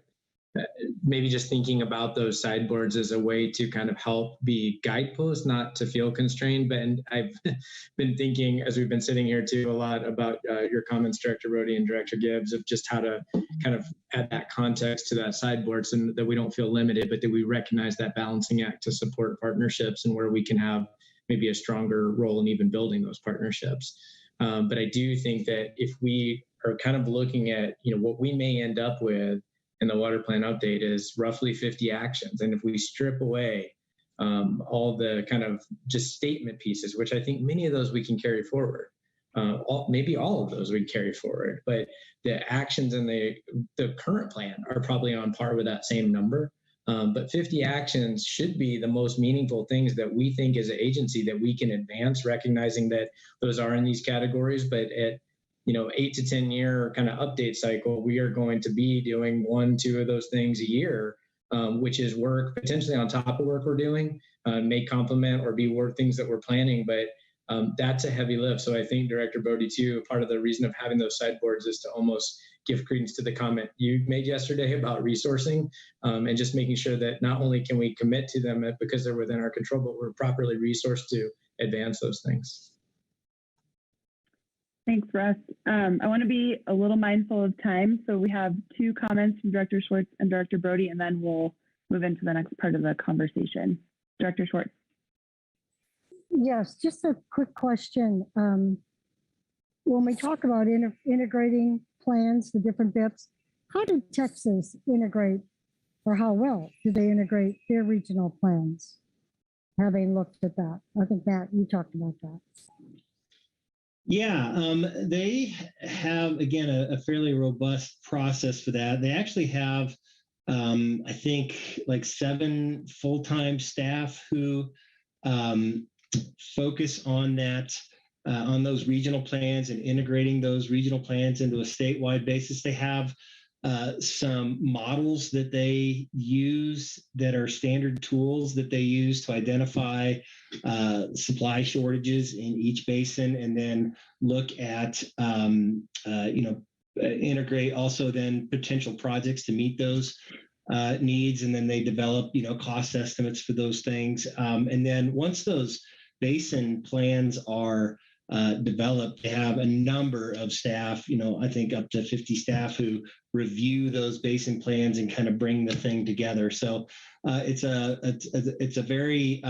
maybe just thinking about those sideboards as a way to kind of help be guideposts, not to feel constrained. But I've been thinking, as we've been sitting here too, a lot about your comments, Director Brody and Director Gibbs, of just how to kind of add that context to that sideboard so that we don't feel limited, but that we recognize that balancing act to support partnerships and where we can have maybe a stronger role in even building those partnerships. But I do think that if we are kind of looking at, what we may end up with in the water plan update is roughly 50 actions. And if we strip away all the kind of just statement pieces, which I think many of those we can carry forward, maybe all of those we carry forward, but the actions in the current plan are probably on par with that same number. But 50 actions should be the most meaningful things that we think as an agency that we can advance, recognizing that those are in these categories. But at 8 to 10 year kind of update cycle, we are going to be doing 1-2 of those things a year, which is work potentially on top of work we're doing, may complement or be work things that we're planning. But that's a heavy lift. So I think, Director Brody, too, part of the reason of having those sideboards is to almost give credence to the comment you made yesterday about resourcing, and just making sure that not only can we commit to them because they're within our control, but we're properly resourced to advance those things. Thanks, Russ. I want to be a little mindful of time. So we have 2 comments from Director Schwartz and Director Brody, and then we'll move into the next part of the conversation. Director Schwartz. Yes, just a quick question. When we talk about integrating plans, the different BIPs, how did Texas integrate, or how well did they integrate their regional plans? Having looked at that, I think, Matt, you talked about that. Yeah, they have, again, a fairly robust process for that. They actually have, I think, like 7 full-time staff who focus on that, on those regional plans and integrating those regional plans into a statewide basis. They have some models that they use that are standard tools that they use to identify supply shortages in each basin, and then look at, integrate also then potential projects to meet those needs. And then they develop, cost estimates for those things. And then once those basin plans are developed, they have a number of staff, I think up to 50 staff who review those basin plans and kind of bring the thing together. So it's a very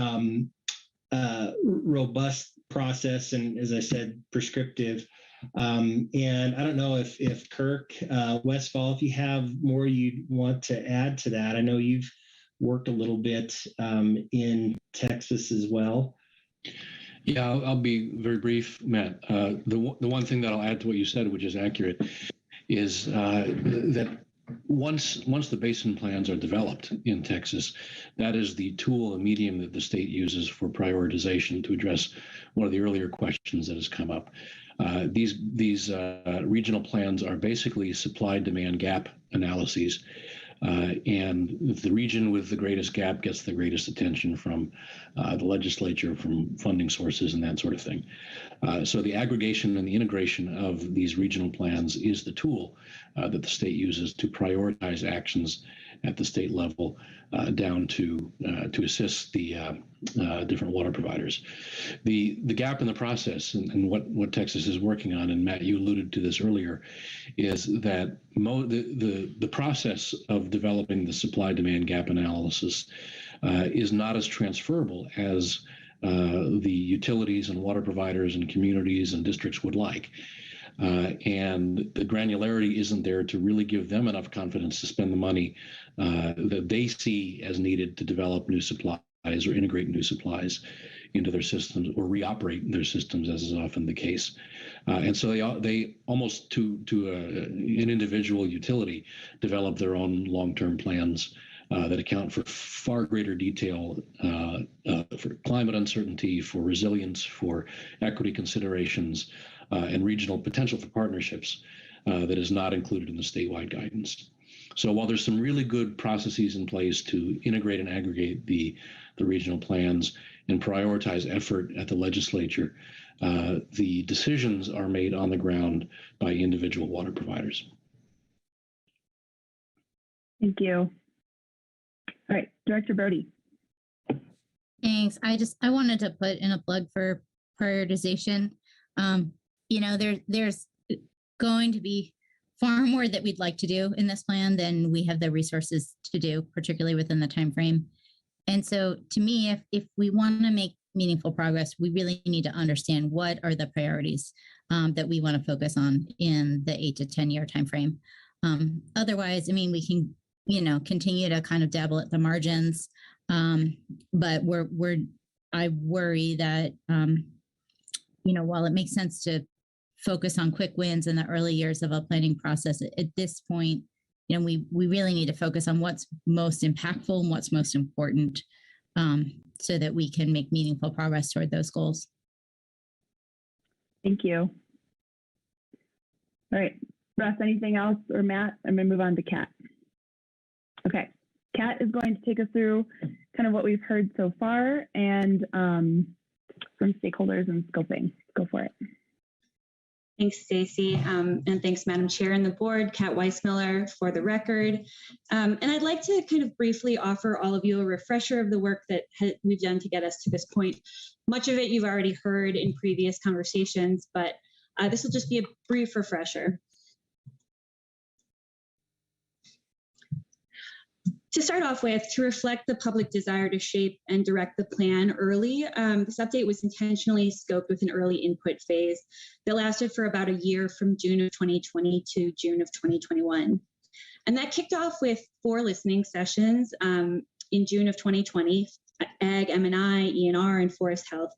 robust process, and, as I said, prescriptive. And I don't know if Kirk Westfall, if you have more you'd want to add to that. I know you've worked a little bit in Texas as well. Yeah, I'll be very brief, Matt. The one thing that I'll add to what you said, which is accurate, is that once the basin plans are developed in Texas, that is the tool and medium that the state uses for prioritization to address one of the earlier questions that has come up. These regional plans are basically supply-demand gap analyses. And the region with the greatest gap gets the greatest attention from the legislature, from funding sources and that sort of thing. So the aggregation and the integration of these regional plans is the tool that the state uses to prioritize actions at the state level down to assist the different water providers. The gap in the process and what Texas is working on, and Matt, you alluded to this earlier, is that the process of developing the supply-demand gap analysis is not as transferable as the utilities and water providers and communities and districts would like. And the granularity isn't there to really give them enough confidence to spend the money that they see as needed to develop new supplies or integrate new supplies into their systems or reoperate their systems, as is often the case. And so they almost to an individual utility develop their own long-term plans that account for far greater detail for climate uncertainty, for resilience, for equity considerations, and regional potential for partnerships that is not included in the statewide guidance. So while there's some really good processes in place to integrate and aggregate the regional plans and prioritize effort at the legislature, the decisions are made on the ground by individual water providers. Thank you. All right, Director Brody. Thanks. I wanted to put in a plug for prioritization. There's going to be far more that we'd like to do in this plan than we have the resources to do, particularly within the time frame. And so to me, if we want to make meaningful progress, we really need to understand what are the priorities that we want to focus on in the 8 to 10 year time frame. Otherwise, we can continue to kind of dabble at the margins, but I worry that while it makes sense to focus on quick wins in the early years of a planning process, at this point, we really need to focus on what's most impactful and what's most important, so that we can make meaningful progress toward those goals. Thank you. All right, Russ, anything else, or Matt? I'm going to move on to Kat. Okay, Kat is going to take us through kind of what we've heard so far and from stakeholders and scoping. Go for it. Thanks, Stacy, and thanks, Madam Chair and the board. Kat Weissmiller for the record. And I'd like to kind of briefly offer all of you a refresher of the work that we've done to get us to this point. Much of it you've already heard in previous conversations, but this will just be a brief refresher. To start off with, to reflect the public desire to shape and direct the plan early, this update was intentionally scoped with an early input phase that lasted for about a year from June of 2020 to June of 2021. And that kicked off with 4 listening sessions in June of 2020, Ag, M&I, ENR, and Forest Health,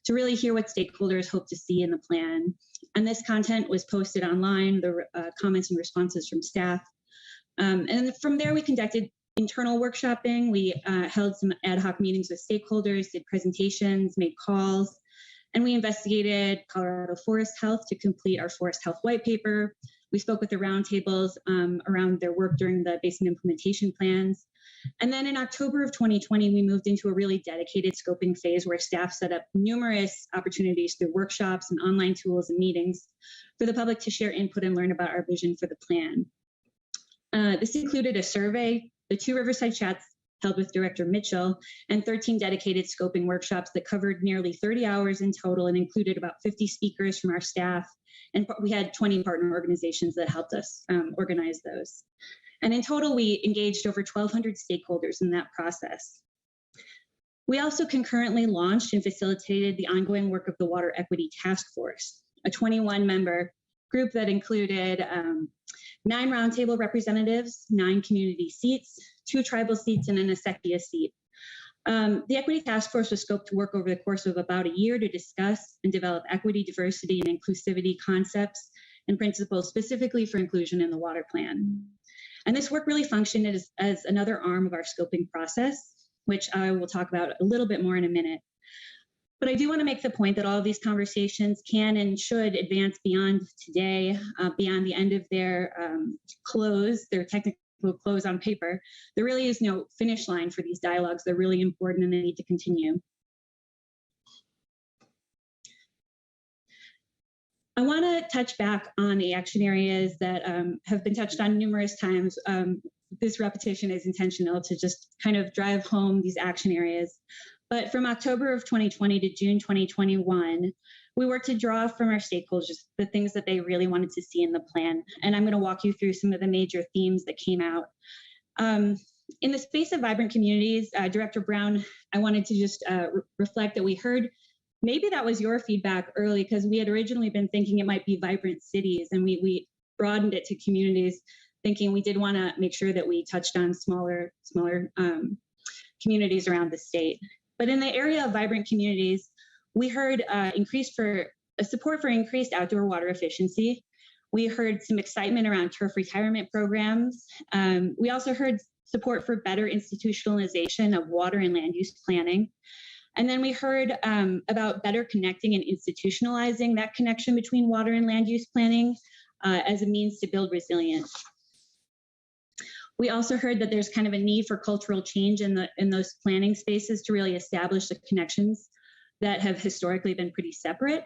to really hear what stakeholders hope to see in the plan. And this content was posted online, the comments and responses from staff. And from there, we conducted internal workshopping. We held some ad hoc meetings with stakeholders, did presentations, made calls, and we investigated Colorado Forest Health to complete our Forest Health white paper. We spoke with the roundtables around their work during the basin implementation plans. And then in October of 2020, we moved into a really dedicated scoping phase where staff set up numerous opportunities through workshops and online tools and meetings for the public to share input and learn about our vision for the plan. This included a survey, the 2 Riverside chats held with Director Mitchell, and 13 dedicated scoping workshops that covered nearly 30 hours in total and included about 50 speakers from our staff. And we had 20 partner organizations that helped us organize those. And in total, we engaged over 1,200 stakeholders in that process. We also concurrently launched and facilitated the ongoing work of the Water Equity Task Force, a 21-member group that included 9 roundtable representatives, 9 community seats, 2 tribal seats, and an ASECIA seat. The Equity Task Force was scoped to work over the course of about a year to discuss and develop equity, diversity, and inclusivity concepts and principles specifically for inclusion in the water plan. And this work really functioned as another arm of our scoping process, which I will talk about a little bit more in a minute. But I do want to make the point that all of these conversations can and should advance beyond today, beyond the end of their their technical close on paper. There really is no finish line for these dialogues. They're really important and they need to continue. I want to touch back on the action areas that have been touched on numerous times. This repetition is intentional to just kind of drive home these action areas. But from October of 2020 to June 2021, we worked to draw from our stakeholders the things that they really wanted to see in the plan. And I'm going to walk you through some of the major themes that came out. In the space of vibrant communities, Director Brown, I wanted to just reflect that we heard, maybe that was your feedback early, because we had originally been thinking it might be vibrant cities, and we broadened it to communities, thinking we did want to make sure that we touched on smaller communities around the state. But in the area of vibrant communities, we heard support for increased outdoor water efficiency. We heard some excitement around turf retirement programs. We also heard support for better institutionalization of water and land use planning. And then we heard about better connecting and institutionalizing that connection between water and land use planning as a means to build resilience. We also heard that there's kind of a need for cultural change in those planning spaces to really establish the connections that have historically been pretty separate.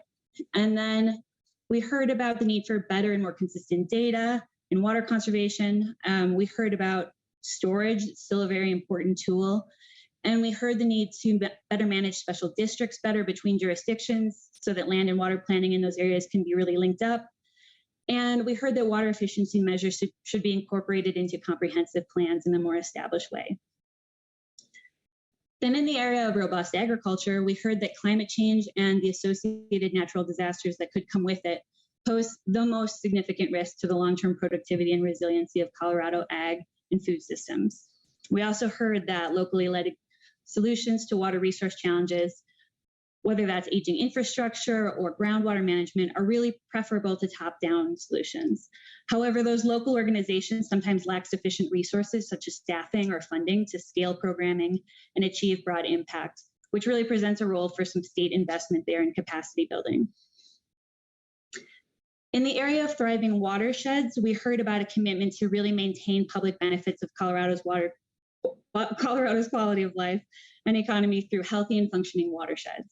And then we heard about the need for better and more consistent data in water conservation. We heard about storage, still a very important tool. And we heard the need to better manage special districts better between jurisdictions so that land and water planning in those areas can be really linked up. And we heard that water efficiency measures should be incorporated into comprehensive plans in a more established way. Then in the area of robust agriculture, we heard that climate change and the associated natural disasters that could come with it pose the most significant risk to the long-term productivity and resiliency of Colorado ag and food systems. We also heard that locally led solutions to water resource challenges, whether that's aging infrastructure or groundwater management, are really preferable to top-down solutions. However, those local organizations sometimes lack sufficient resources such as staffing or funding to scale programming and achieve broad impact, which really presents a role for some state investment there in capacity building. In the area of thriving watersheds, we heard about a commitment to really maintain public benefits of Colorado's quality of life and economy through healthy and functioning watersheds.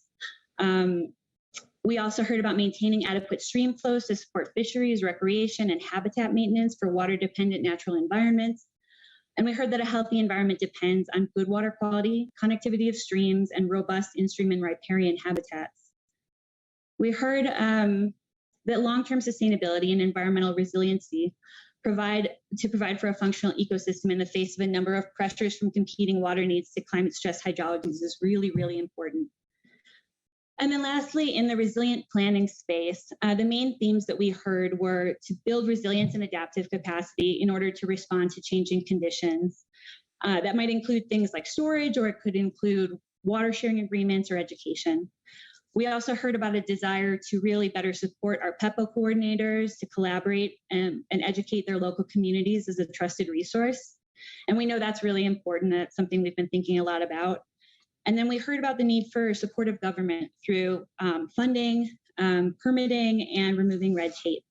We also heard about maintaining adequate stream flows to support fisheries, recreation, and habitat maintenance for water-dependent natural environments. And we heard that a healthy environment depends on good water quality, connectivity of streams, and robust in-stream and riparian habitats. We heard that long-term sustainability and environmental resiliency provide for a functional ecosystem in the face of a number of pressures from competing water needs to climate stress hydrologies is really, really important. And then lastly, in the resilient planning space, the main themes that we heard were to build resilience and adaptive capacity in order to respond to changing conditions. That might include things like storage, or it could include water sharing agreements or education. We also heard about a desire to really better support our PEPA coordinators to collaborate and educate their local communities as a trusted resource. And we know that's really important. That's something we've been thinking a lot about. And then we heard about the need for supportive government through funding, permitting, and removing red tape.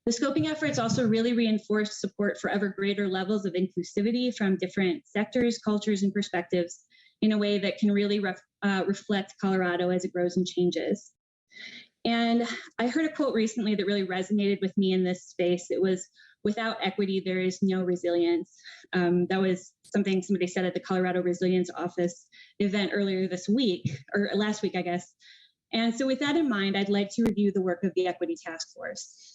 The scoping efforts also really reinforced support for ever greater levels of inclusivity from different sectors, cultures, and perspectives in a way that can really reflect Colorado as it grows and changes. And I heard a quote recently that really resonated with me in this space. It was, "Without equity, there is no resilience." That was something somebody said at the Colorado Resilience Office event earlier this week, or last week, I guess. And so with that in mind, I'd like to review the work of the Equity Task Force.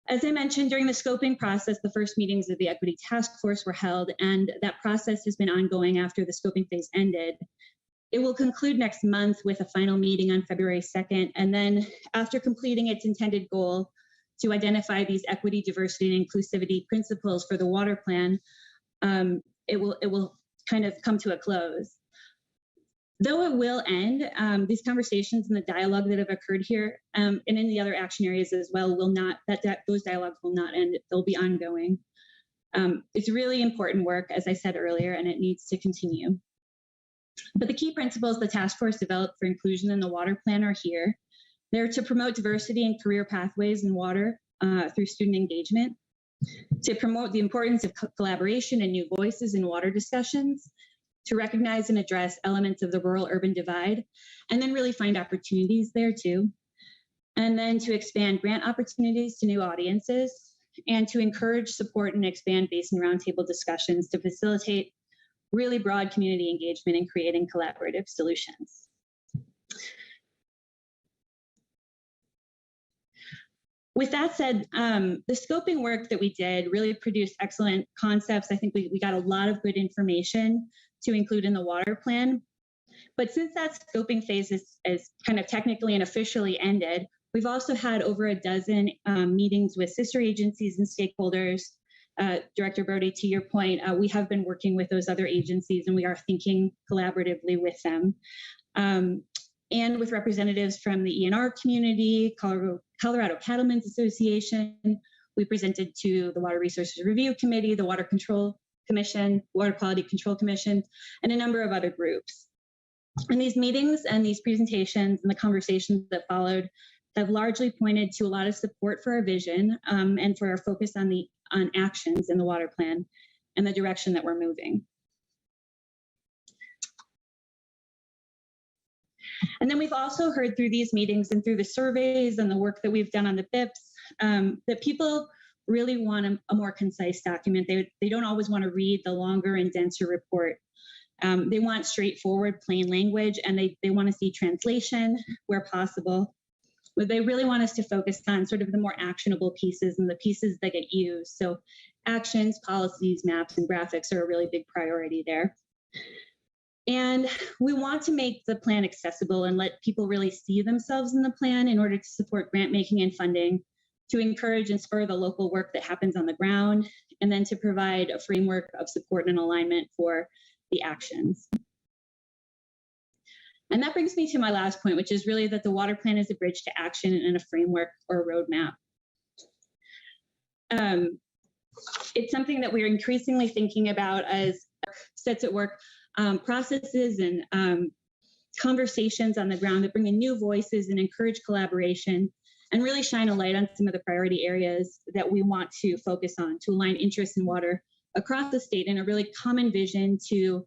As I mentioned, during the scoping process, the first meetings of the Equity Task Force were held, and that process has been ongoing after the scoping phase ended. It will conclude next month with a final meeting on February 2nd, and then after completing its intended goal to identify these equity, diversity, and inclusivity principles for the water plan, it will kind of come to a close. Though it will end, these conversations and the dialogue that have occurred here and in the other action areas as well will not, those dialogues will not end, they'll be ongoing. It's really important work, as I said earlier, and it needs to continue. But the key principles the task force developed for inclusion in the water plan are here. They're to promote diversity and career pathways in water through student engagement, to promote the importance of collaboration and new voices in water discussions, to recognize and address elements of the rural-urban divide, and then really find opportunities there too. And then to expand grant opportunities to new audiences, and to encourage, support, and expand basin roundtable discussions to facilitate really broad community engagement in creating collaborative solutions. With that said, the scoping work that we did really produced excellent concepts. I think we got a lot of good information to include in the water plan. But since that scoping phase is kind of technically and officially ended, we've also had over a dozen meetings with sister agencies and stakeholders Director Brody, to your point, we have been working with those other agencies and we are thinking collaboratively with them. And with representatives from the ENR community, Colorado Cattlemen's Association. We presented to the Water Resources Review Committee, the Water Control Commission, Water Quality Control Commission, and a number of other groups. And these meetings and these presentations and the conversations that followed have largely pointed to a lot of support for our vision and for our focus on actions in the water plan and the direction that we're moving. And then we've also heard through these meetings and through the surveys and the work that we've done on the BIPs that people really want a more concise document. They don't always want to read the longer and denser report. They want straightforward, plain language, and they want to see translation where possible. But they really want us to focus on sort of the more actionable pieces and the pieces that get used. So actions, policies, maps, and graphics are a really big priority there. And we want to make the plan accessible and let people really see themselves in the plan in order to support grant making and funding, to encourage and spur the local work that happens on the ground, and then to provide a framework of support and alignment for the actions. And that brings me to my last point, which is really that the water plan is a bridge to action and a framework or a roadmap. It's something that we're increasingly thinking about as sets at work, processes and conversations on the ground that bring in new voices and encourage collaboration and really shine a light on some of the priority areas that we want to focus on to align interests in water across the state in a really common vision to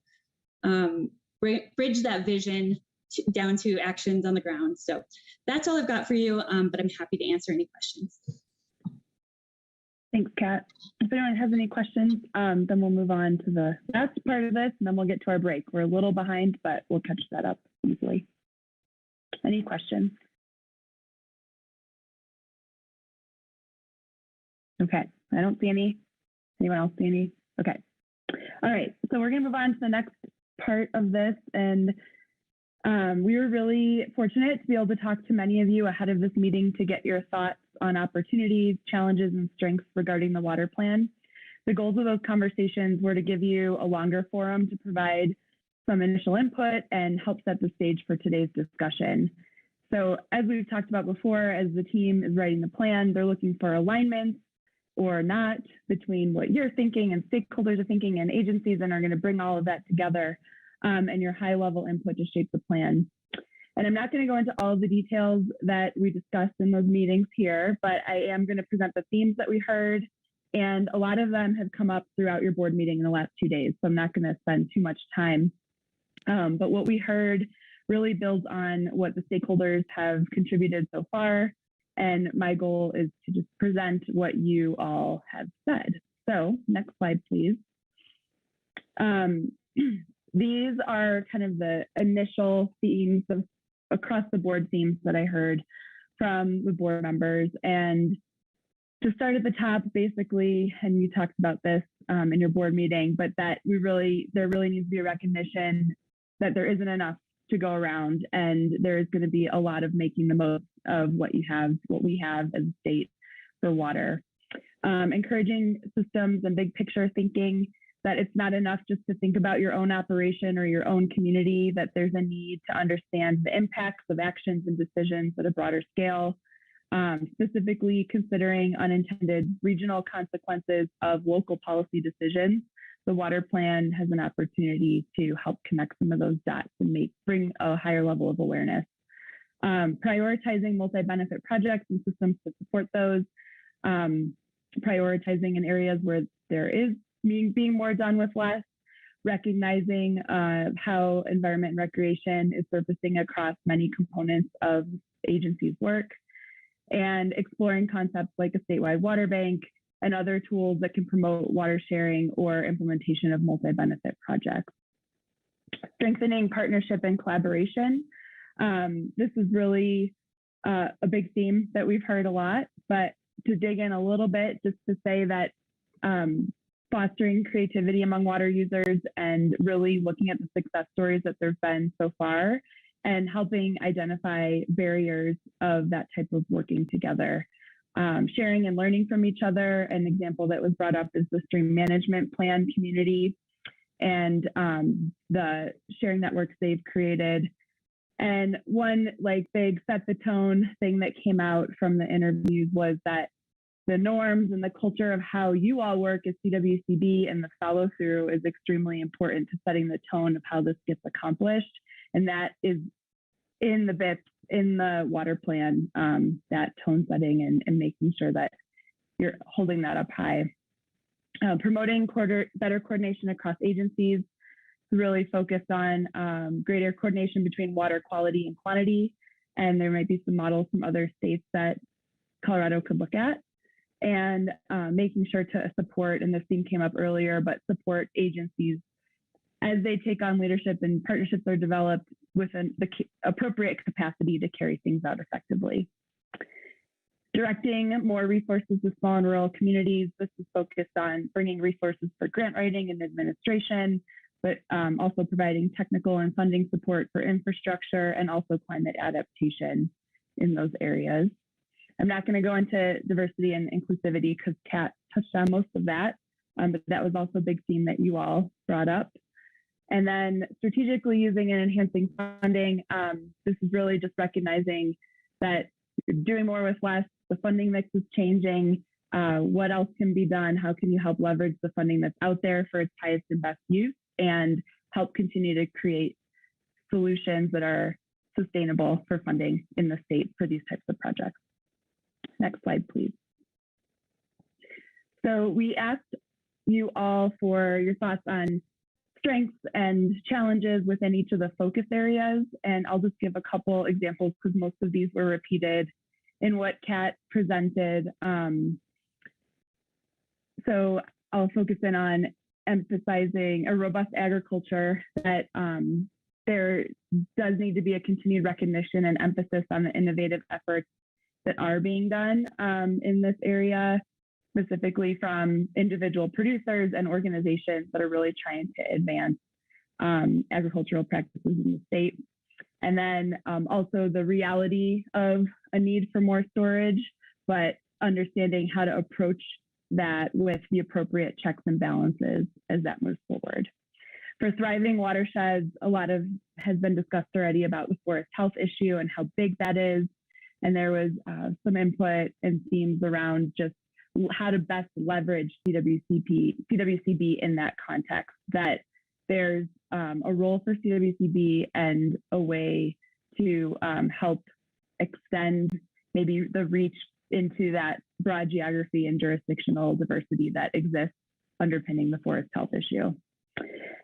bridge that vision down to actions on the ground. So that's all I've got for you, but I'm happy to answer any questions. Thanks, Kat. If anyone has any questions, then we'll move on to the last part of this, and then we'll get to our break. We're a little behind, but we'll catch that up easily. Any questions? Okay, I don't see any. Anyone else see any? Okay. All right, so we're gonna move on to the next part of this, and we were really fortunate to be able to talk to many of you ahead of this meeting to get your thoughts on opportunities, challenges, and strengths regarding the water plan. The goals of those conversations were to give you a longer forum to provide some initial input and help set the stage for today's discussion. So as we've talked about before, as the team is writing the plan, they're looking for alignments or not between what you're thinking and stakeholders are thinking and agencies, and are going to bring all of that together and your high level input to shape the plan. And I'm not going to go into all of the details that we discussed in those meetings here, but I am going to present the themes that we heard, and a lot of them have come up throughout your board meeting in the last 2 days, so I'm not going to spend too much time. But what we heard really builds on what the stakeholders have contributed so far, and my goal is to just present what you all have said. So next slide, please. These are kind of the initial themes of across the board themes that I heard from the board members. And to start at the top, basically, and you talked about this in your board meeting, but that there really needs to be a recognition that there isn't enough to go around, and there is going to be a lot of making the most of what we have as a state for water. Encouraging systems and big picture thinking, that it's not enough just to think about your own operation or your own community, that there's a need to understand the impacts of actions and decisions at a broader scale, specifically considering unintended regional consequences of local policy decisions. The water plan has an opportunity to help connect some of those dots and bring a higher level of awareness. Prioritizing multi-benefit projects and systems to support those, prioritizing in areas where there is being more done with less, recognizing how environment and recreation is surfacing across many components of agencies' work, and exploring concepts like a statewide water bank and other tools that can promote water sharing or implementation of multi-benefit projects. Strengthening partnership and collaboration. This is really a big theme that we've heard a lot, but to dig in a little bit, just to say that fostering creativity among water users and really looking at the success stories that there've been so far and helping identify barriers of that type of working together. sharing and learning from each other. An example that was brought up is the stream management plan community and the sharing networks they've created. And one like big set the tone thing that came out from the interviews was that the norms and the culture of how you all work as CWCB and the follow through is extremely important to setting the tone of how this gets accomplished. And that is in the bits in the water plan, that tone setting and making sure that you're holding that up high. Promoting better coordination across agencies, really focused on greater coordination between water quality and quantity. And there might be some models from other states that Colorado could look at. And making sure to support, and this theme came up earlier, but support agencies as they take on leadership and partnerships are developed with the appropriate capacity to carry things out effectively. Directing more resources to small and rural communities. This is focused on bringing resources for grant writing and administration, but also providing technical and funding support for infrastructure and also climate adaptation in those areas. I'm not going to go into diversity and inclusivity because Kat touched on most of that, but that was also a big theme that you all brought up. And then strategically using and enhancing funding. This is really just recognizing that doing more with less, the funding mix is changing. What else can be done? How can you help leverage the funding that's out there for its highest and best use and help continue to create solutions that are sustainable for funding in the state for these types of projects. Next slide, please. So we asked you all for your thoughts on strengths and challenges within each of the focus areas. And I'll just give a couple examples because most of these were repeated in what Kat presented. So I'll focus in on emphasizing a robust agriculture, that there does need to be a continued recognition and emphasis on the innovative efforts that are being done in this area, specifically from individual producers and organizations that are really trying to advance agricultural practices in the state. And then also the reality of a need for more storage, but understanding how to approach that with the appropriate checks and balances as that moves forward. For thriving watersheds, a lot has been discussed already about the forest health issue and how big that is. And there was some input and themes around just how to best leverage CWCB in that context, that there's a role for CWCB and a way to help extend maybe the reach into that broad geography and jurisdictional diversity that exists underpinning the forest health issue.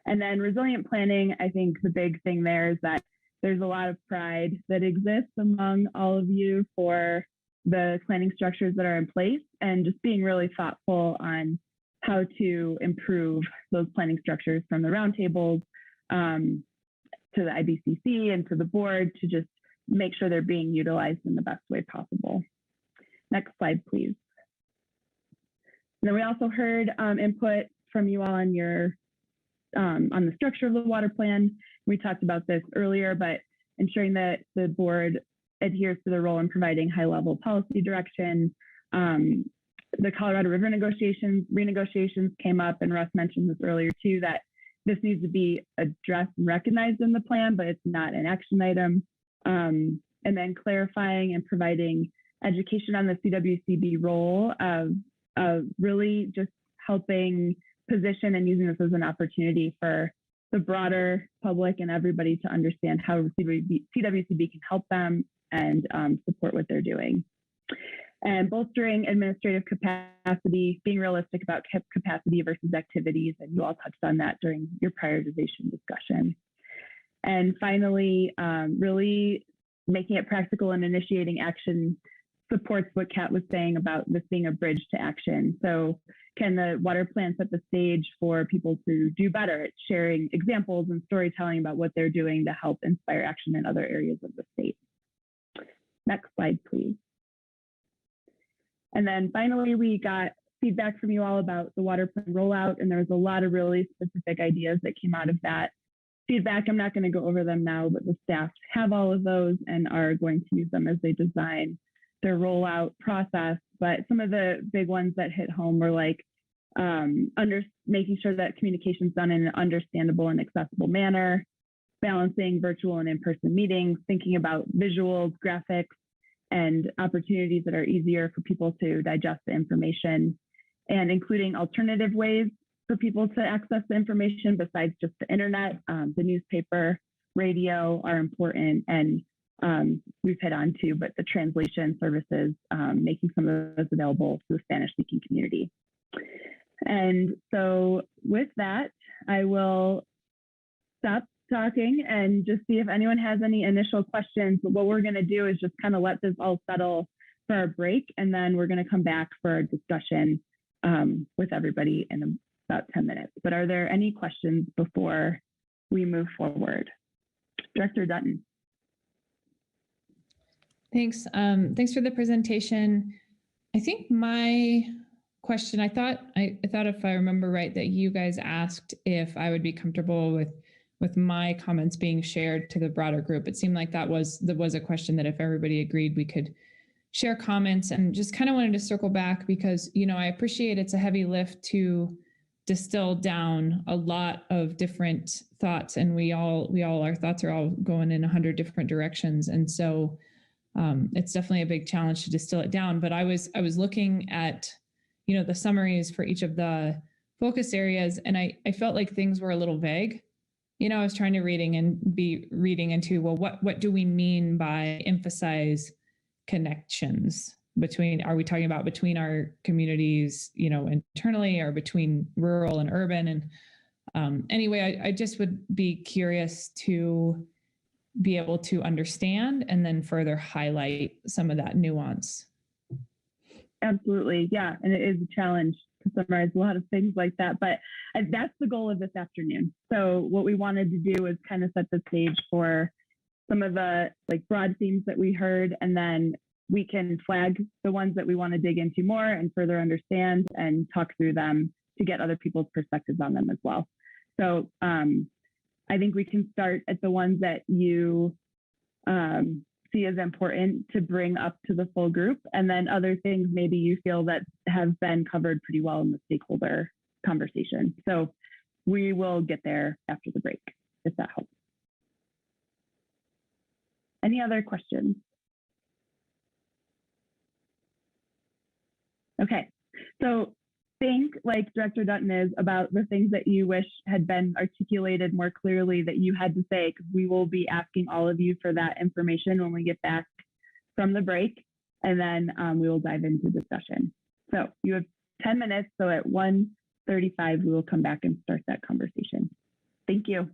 And then resilient planning, I think the big thing there is that there's a lot of pride that exists among all of you for the planning structures that are in place and just being really thoughtful on how to improve those planning structures from the roundtables to the IBCC and to the board to just make sure they're being utilized in the best way possible. Next slide, please. And then we also heard input from you all on your on the structure of the water plan. We talked about this earlier, but ensuring that the board adheres to the role in providing high-level policy direction. The Colorado River renegotiations came up, and Russ mentioned this earlier too, that this needs to be addressed and recognized in the plan, but it's not an action item. And then clarifying and providing education on the CWCB role of really just helping position and using this as an opportunity for the broader public and everybody to understand how CWCB can help them and support what they're doing. And bolstering administrative capacity, being realistic about capacity versus activities, and you all touched on that during your prioritization discussion. And finally, really making it practical and initiating action supports what Kat was saying about this being a bridge to action. So can the water plan set the stage for people to do better at sharing examples and storytelling about what they're doing to help inspire action in other areas of the state? Next slide, please. And then finally, we got feedback from you all about the water plan rollout, and there was a lot of really specific ideas that came out of that feedback. I'm not going to go over them now, but the staff have all of those and are going to use them as they design their rollout process. But some of the big ones that hit home were like making sure that communication is done in an understandable and accessible manner, balancing virtual and in-person meetings, thinking about visuals, graphics, and opportunities that are easier for people to digest the information, and including alternative ways for people to access the information besides just the internet. The newspaper, radio are important, and we've hit on too, but the translation services, making some of those available to the Spanish-speaking community. And so with that, I will stop talking and just see if anyone has any initial questions. But what we're going to do is just kind of let this all settle for our break, and then we're going to come back for a discussion with everybody in about 10 minutes. But are there any questions before we move forward? Director Dutton. Thanks. Thanks for the presentation. I think my question, I thought if I remember right, that you guys asked if I would be comfortable with my comments being shared to the broader group. It seemed like that was a question that if everybody agreed, we could share comments, and just kind of wanted to circle back because, you know, I appreciate it's a heavy lift to distill down a lot of different thoughts, and our thoughts are all going in 100 different directions. And so it's definitely a big challenge to distill it down. But I was looking at, you know, the summaries for each of the focus areas, and I felt like things were a little vague. You know, I was trying to reading into, well, what do we mean by emphasize connections between, are we talking about between our communities, you know, internally, or between rural and urban? And anyway, I just would be curious to be able to understand and then further highlight some of that nuance. Absolutely. Yeah. And it is a challenge to summarize a lot of things like that, but that's the goal of this afternoon. So what we wanted to do is kind of set the stage for some of the like broad themes that we heard, and then we can flag the ones that we want to dig into more and further understand and talk through them to get other people's perspectives on them as well. So I think we can start at the ones that you see as important to bring up to the full group, and then other things maybe you feel that have been covered pretty well in the stakeholder conversation. So we will get there after the break, if that helps. Any other questions? Okay, so think like Director Dutton is about the things that you wish had been articulated more clearly that you had to say, because we will be asking all of you for that information when we get back from the break, and then we will dive into discussion. So you have 10 minutes, so at 1:35 we will come back and start that conversation. Thank you.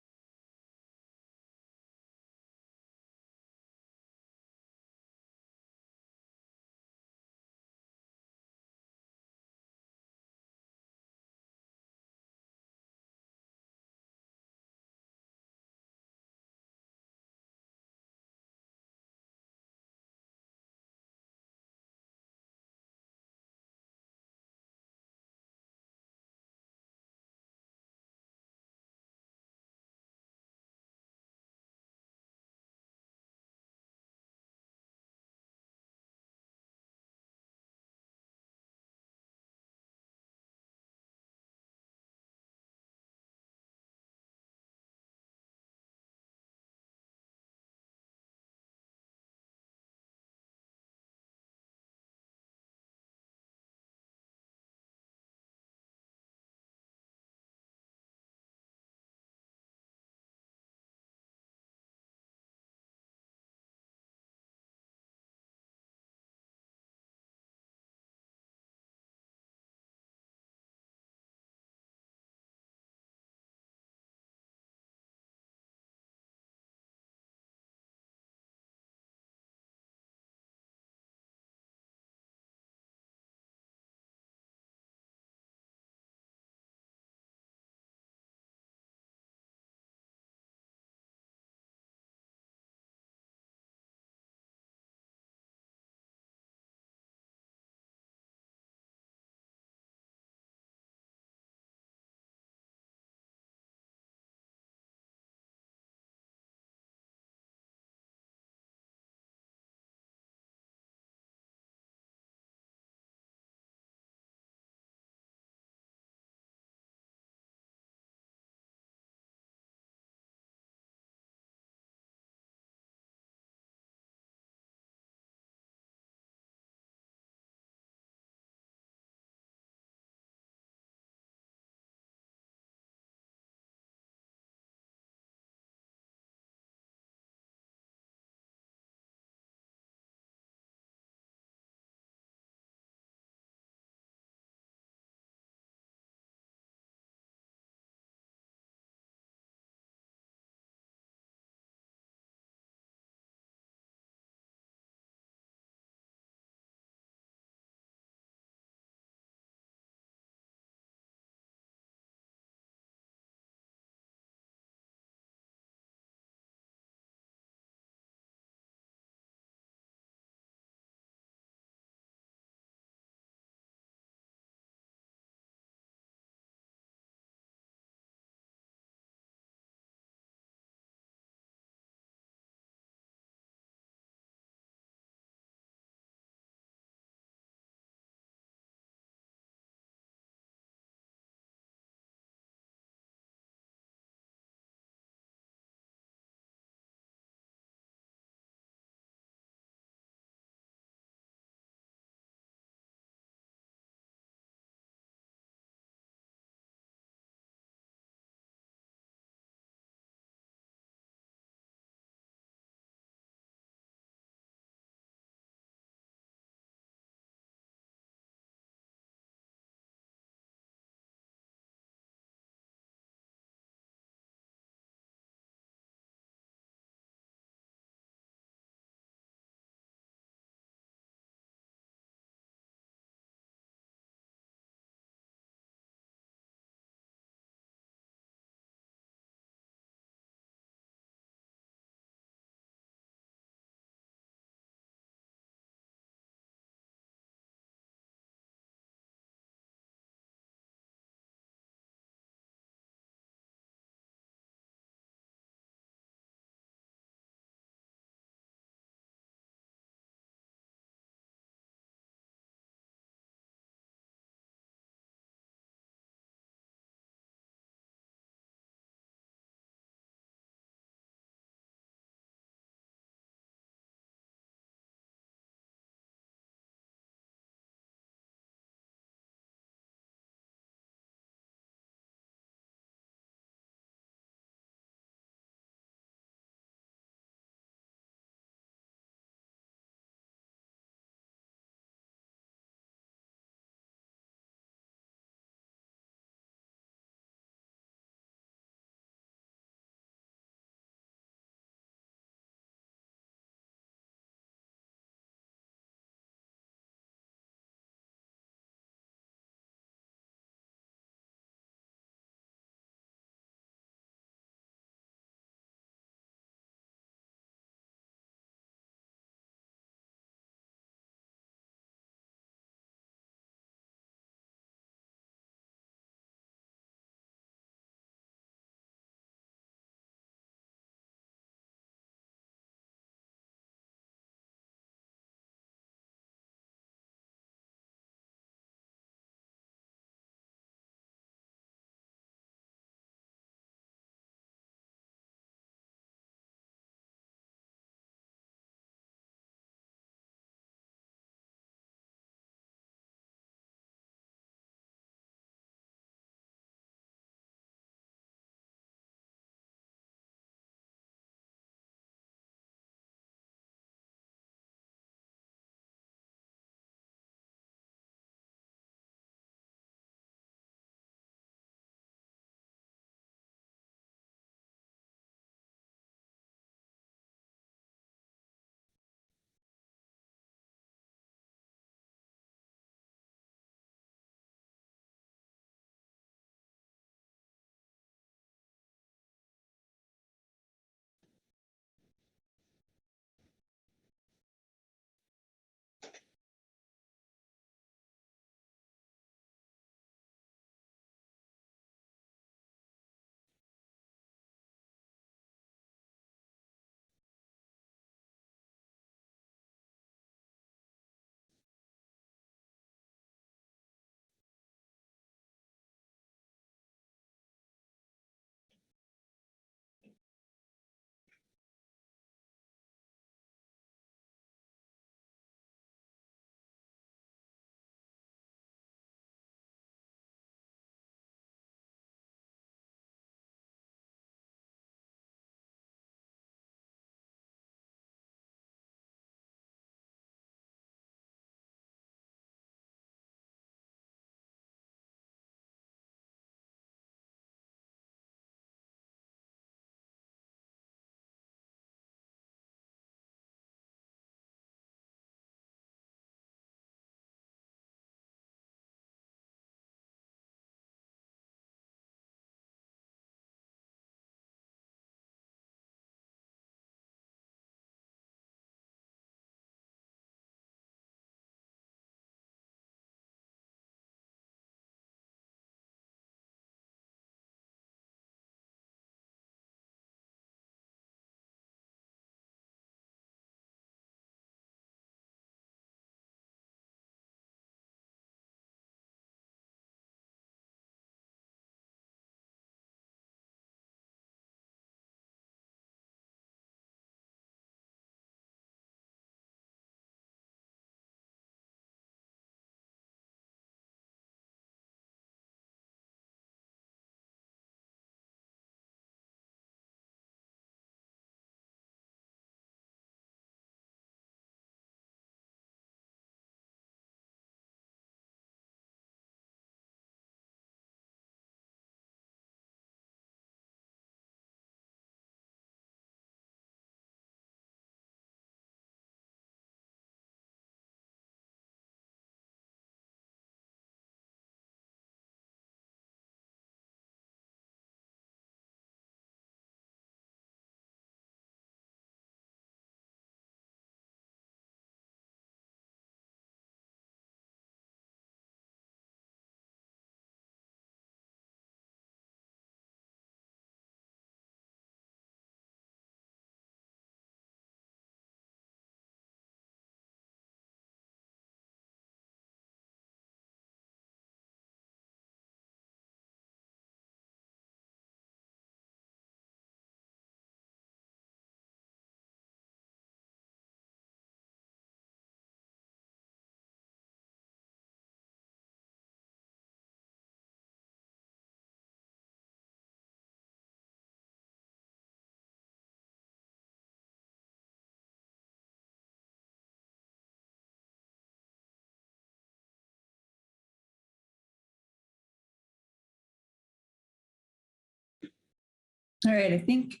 All right, I think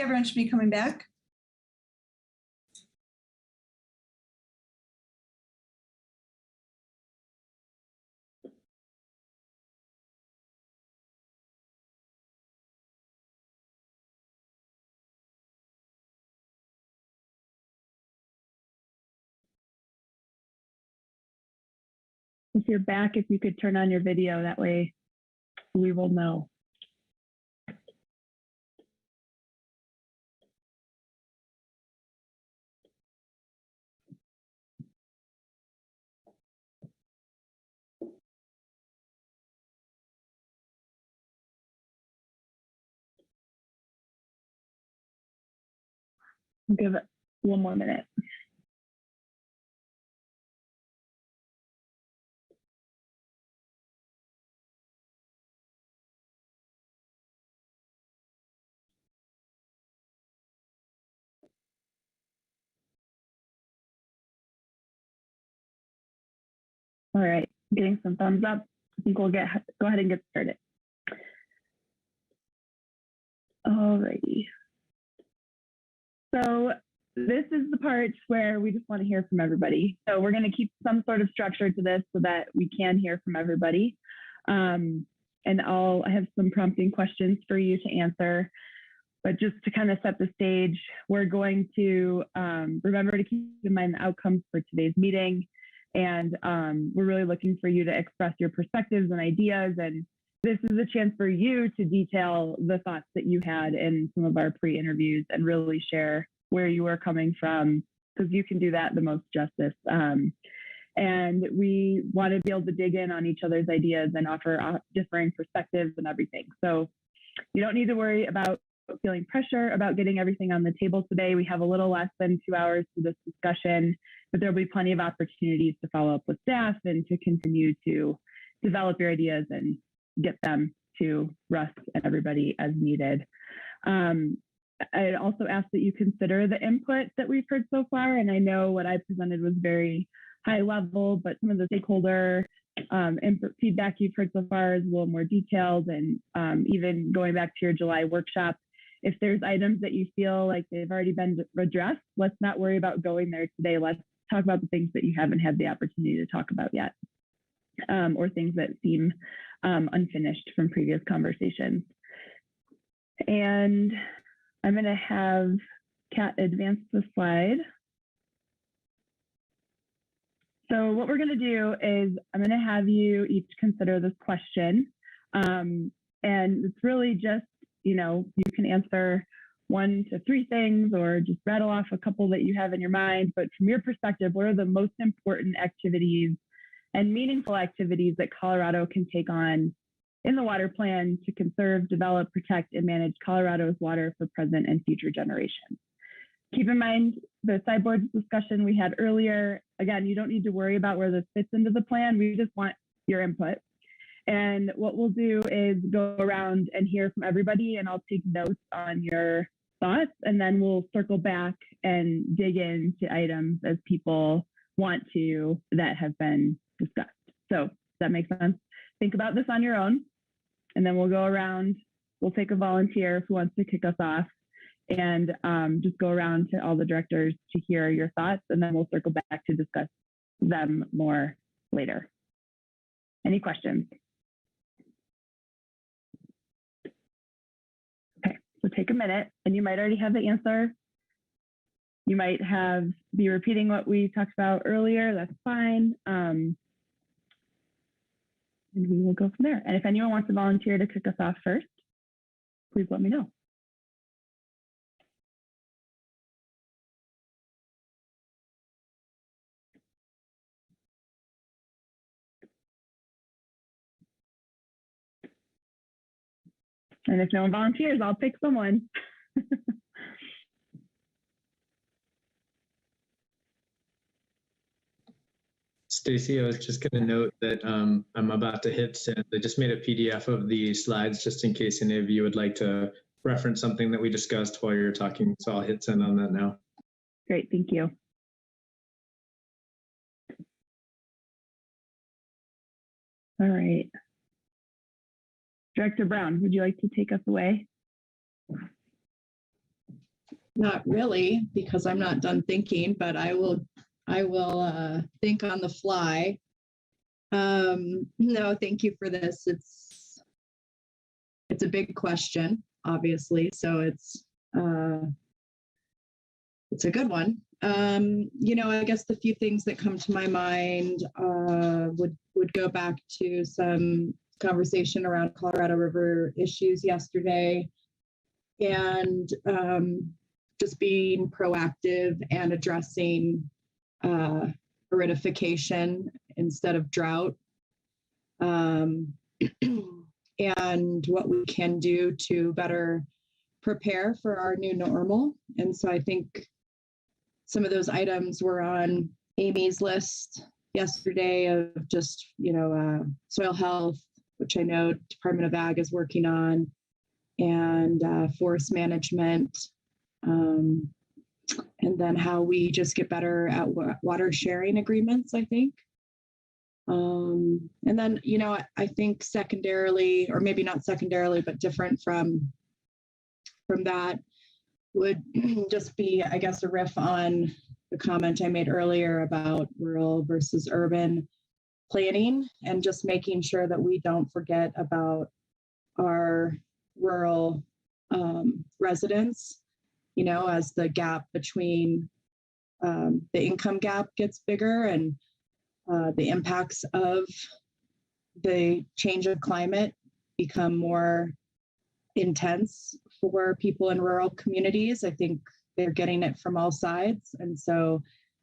everyone should be coming back. If you're back, if you could turn on your video, that way we will know. Give it 1 more minute. All right, getting some thumbs up. I think we'll go ahead and get started. All righty. So this is the part where we just want to hear from everybody. So we're going to keep some sort of structure to this so that we can hear from everybody. And I have some prompting questions for you to answer. But just to kind of set the stage, we're going to remember to keep in mind the outcomes for today's meeting. And we're really looking for you to express your perspectives and ideas. And this is a chance for you to detail the thoughts that you had in some of our pre-interviews and really share where you were coming from, because you can do that the most justice. And we want to be able to dig in on each other's ideas and offer differing perspectives and everything. So you don't need to worry about feeling pressure about getting everything on the table today. We have a little less than 2 hours for this discussion, but there'll be plenty of opportunities to follow up with staff and to continue to develop your ideas and get them to Russ and everybody as needed. I'd also ask that you consider the input that we've heard so far. And I know what I presented was very high level, but some of the stakeholder input feedback you've heard so far is a little more detailed. And even going back to your July workshop, if there's items that you feel like they've already been addressed, let's not worry about going there today. Let's talk about the things that you haven't had the opportunity to talk about yet, or things that seem unfinished from previous conversations. And I'm going to have Kat advance the slide. So what we're going to do is I'm going to have you each consider this question. And it's really just, you can answer 1 to 3 things or just rattle off a couple that you have in your mind. But from your perspective, what are the most important activities and meaningful activities that Colorado can take on in the water plan to conserve, develop, protect, and manage Colorado's water for present and future generations? Keep in mind the sideboards discussion we had earlier. Again, you don't need to worry about where this fits into the plan. We just want your input. And what we'll do is go around and hear from everybody, and I'll take notes on your thoughts, and then we'll circle back and dig into items as people want to that have been discussed. So does that make sense? Think about this on your own, and then we'll go around. We'll take a volunteer who wants to kick us off, and just go around to all the directors to hear your thoughts, and then we'll circle back to discuss them more later. Any questions? Okay, so take a minute, and you might already have the answer. You might be repeating what we talked about earlier. That's fine. And we will go from there. And if anyone wants to volunteer to kick us off first, please let me know. And if no one volunteers, I'll pick someone. Stacy, I was just going to note that I'm about to hit send. I just made a PDF of the slides just in case any of you would like to reference something that we discussed while you're talking. So I'll hit send on that now. Great, thank you. All right. Director Brown, would you like to take us away? Not really, because I'm not done thinking, but I will think on the fly. No, thank you for this. It's a big question, obviously, so it's a good one. I guess the few things that come to my mind would go back to some conversation around Colorado River issues yesterday, and just being proactive and addressing aridification instead of drought, and what we can do to better prepare for our new normal. And so I think some of those items were on Amy's list yesterday of just, soil health, which I know Department of Ag is working on, and forest management, and then how we just get better at water sharing agreements, I think. And then, I think secondarily, or maybe not secondarily, but different from that would just be, I guess, a riff on the comment I made earlier about rural versus urban planning, and just making sure that we don't forget about our rural residents, as the gap between the income gap gets bigger, and the impacts of the change of climate become more intense for people in rural communities. I think they're getting it from all sides. And so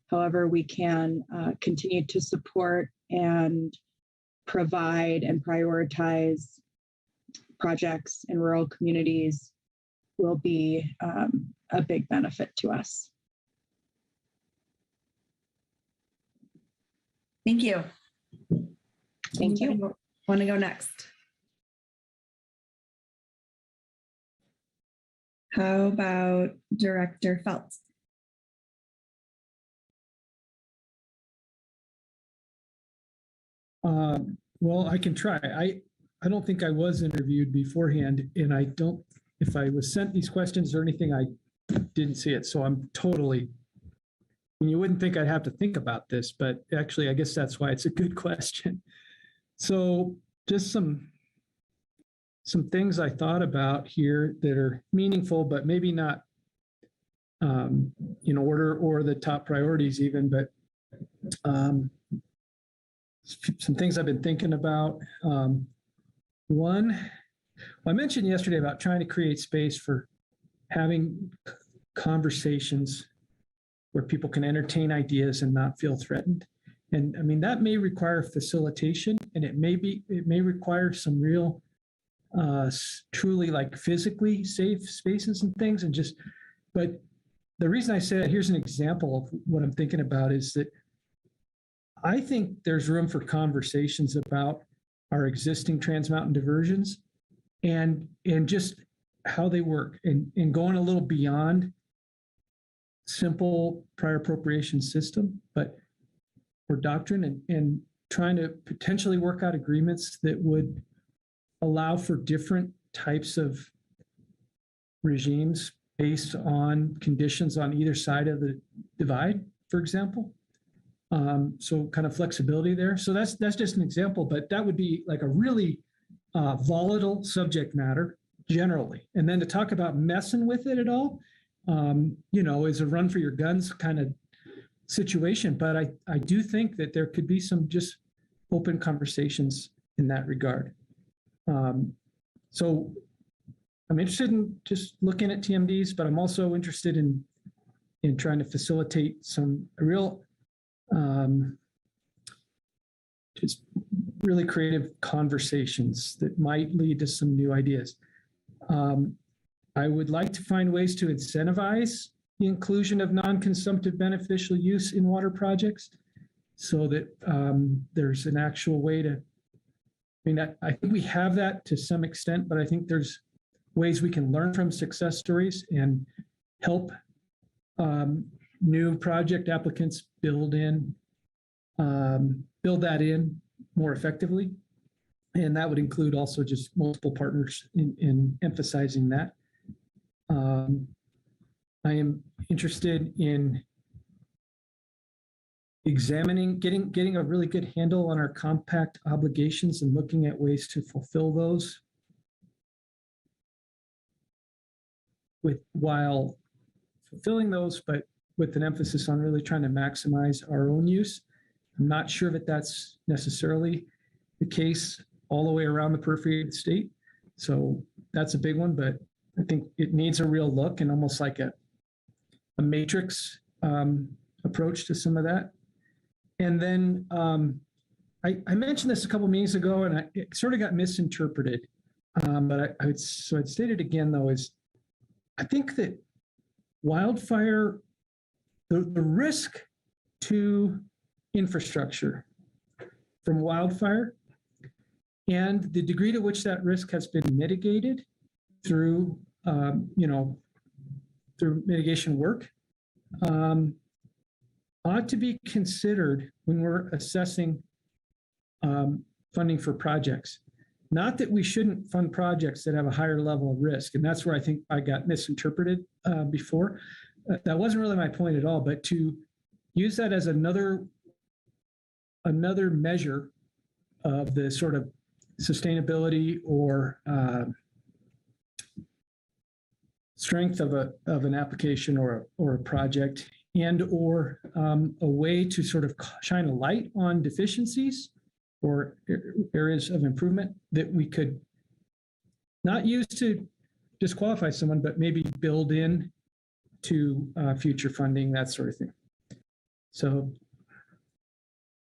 however we can continue to support and provide and prioritize projects in rural communities will be a big benefit to us. Thank you. Thank you. Want to go next? How about Director Feltz? Well, I can try. I don't think I was interviewed beforehand, and I don't, if I was sent these questions or anything, I didn't see it. So I'm totally, and you wouldn't think I'd have to think about this, but actually, I guess that's why it's a good question. So just some things I thought about here that are meaningful, but maybe not in order or the top priorities even, but some things I've been thinking about. One, I mentioned yesterday about trying to create space for having conversations where people can entertain ideas and not feel threatened. And I mean, that may require facilitation, and it may require some real, truly like physically safe spaces and things, and just, but the reason I say that, here's an example of what I'm thinking about, is that I think there's room for conversations about our existing Trans Mountain diversions and just how they work, and going a little beyond simple prior appropriation system, but for doctrine, and trying to potentially work out agreements that would allow for different types of regimes based on conditions on either side of the divide, for example. So kind of flexibility there. So that's just an example, but that would be like a really volatile subject matter generally. And then to talk about messing with it at all, is a run for your guns kind of situation. But I do think that there could be some just open conversations in that regard. So I'm interested in just looking at TMDs, but I'm also interested in trying to facilitate some real just really creative conversations that might lead to some new ideas. I would like to find ways to incentivize the inclusion of non-consumptive beneficial use in water projects, so that there's an actual way to, I think we have that to some extent, but I think there's ways we can learn from success stories and help new project applicants build that in more effectively. And that would include also just multiple partners in emphasizing that. I am interested in examining, getting a really good handle on our compact obligations and looking at ways to fulfill those while fulfilling those, but with an emphasis on really trying to maximize our own use. I'm not sure that that's necessarily the case all the way around the periphery of the state. So that's a big one, but I think it needs a real look and almost like a matrix approach to some of that. And then I mentioned this a couple meetings ago, and it sort of got misinterpreted. But I'd state it again, though, is I think that wildfire, the risk to infrastructure from wildfire and the degree to which that risk has been mitigated through, through mitigation work, ought to be considered when we're assessing funding for projects. Not that we shouldn't fund projects that have a higher level of risk, and that's where I think I got misinterpreted before. That wasn't really my point at all, but to use that as another measure of the sort of sustainability or strength of an application or a project, and or a way to sort of shine a light on deficiencies or areas of improvement that we could not use to disqualify someone, but maybe build in to future funding, that sort of thing. So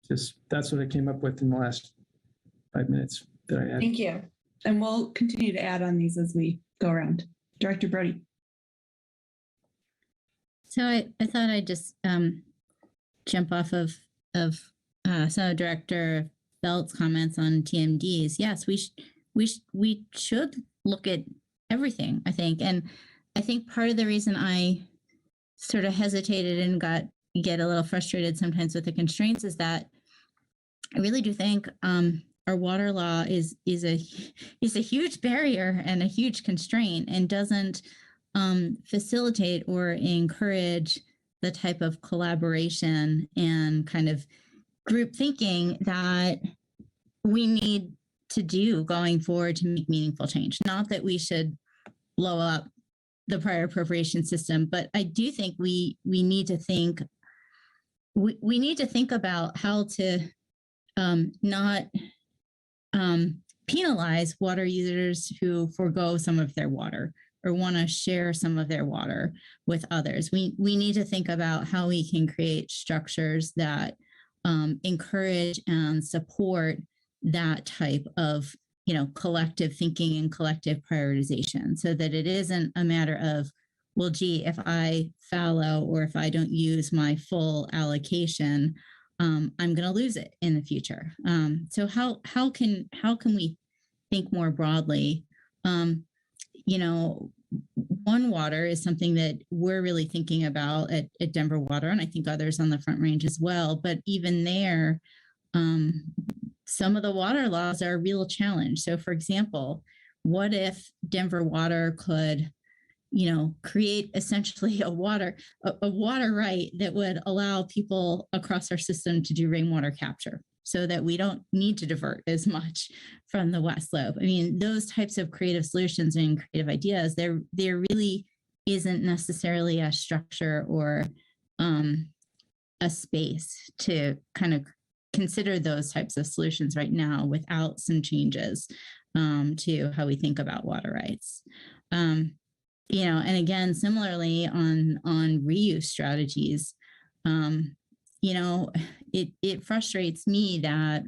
just that's what I came up with in the last 5 minutes that I had. Thank you. And we'll continue to add on these as we go around. Director Brody. So I thought I'd just jump off of some of Director Felt's comments on TMDs. Yes, we should look at everything, I think. And I think part of the reason I sort of hesitated and get a little frustrated sometimes with the constraints is that I really do think our water law is a huge barrier and a huge constraint, and doesn't facilitate or encourage the type of collaboration and kind of group thinking that we need to do going forward to make meaningful change. Not that we should blow up the prior appropriation system, but I do think we need to think about how to not penalize water users who forego some of their water or want to share some of their water with others. We need to think about how we can create structures that encourage and support that type of, collective thinking and collective prioritization, so that it isn't a matter of, well, gee, if I fallow or if I don't use my full allocation, I'm going to lose it in the future. So how can we think more broadly? One Water is something that we're really thinking about at Denver Water, and I think others on the Front Range as well. But even there, some of the water laws are a real challenge. So, for example, what if Denver Water could, create essentially a water right that would allow people across our system to do rainwater capture, so that we don't need to divert as much from the West Slope? I mean, those types of creative solutions and creative ideas, there really isn't necessarily a structure or a space to kind of consider those types of solutions right now without some changes to how we think about water rights. And again, similarly on reuse strategies, it frustrates me that,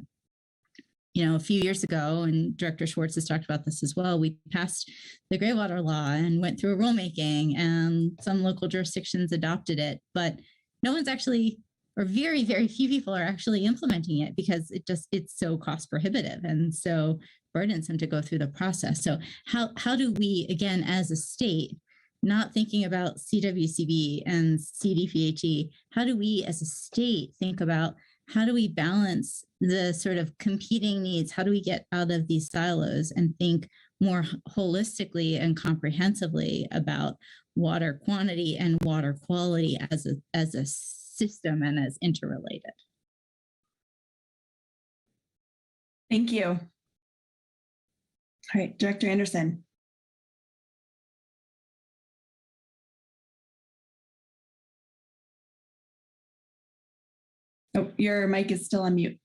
a few years ago, and Director Schwartz has talked about this as well, we passed the Greywater Law and went through a rulemaking, and some local jurisdictions adopted it, but no one's actually, or very, very few people are actually implementing it, because it's so cost prohibitive and so burdensome to go through the process. So how do we, again, as a state, not thinking about CWCB and CDPHE, how do we as a state think about how do we balance the sort of competing needs? How do we get out of these silos and think more holistically and comprehensively about water quantity and water quality as a system and as interrelated? Thank you. All right, Director Anderson. Oh, your mic is still on mute.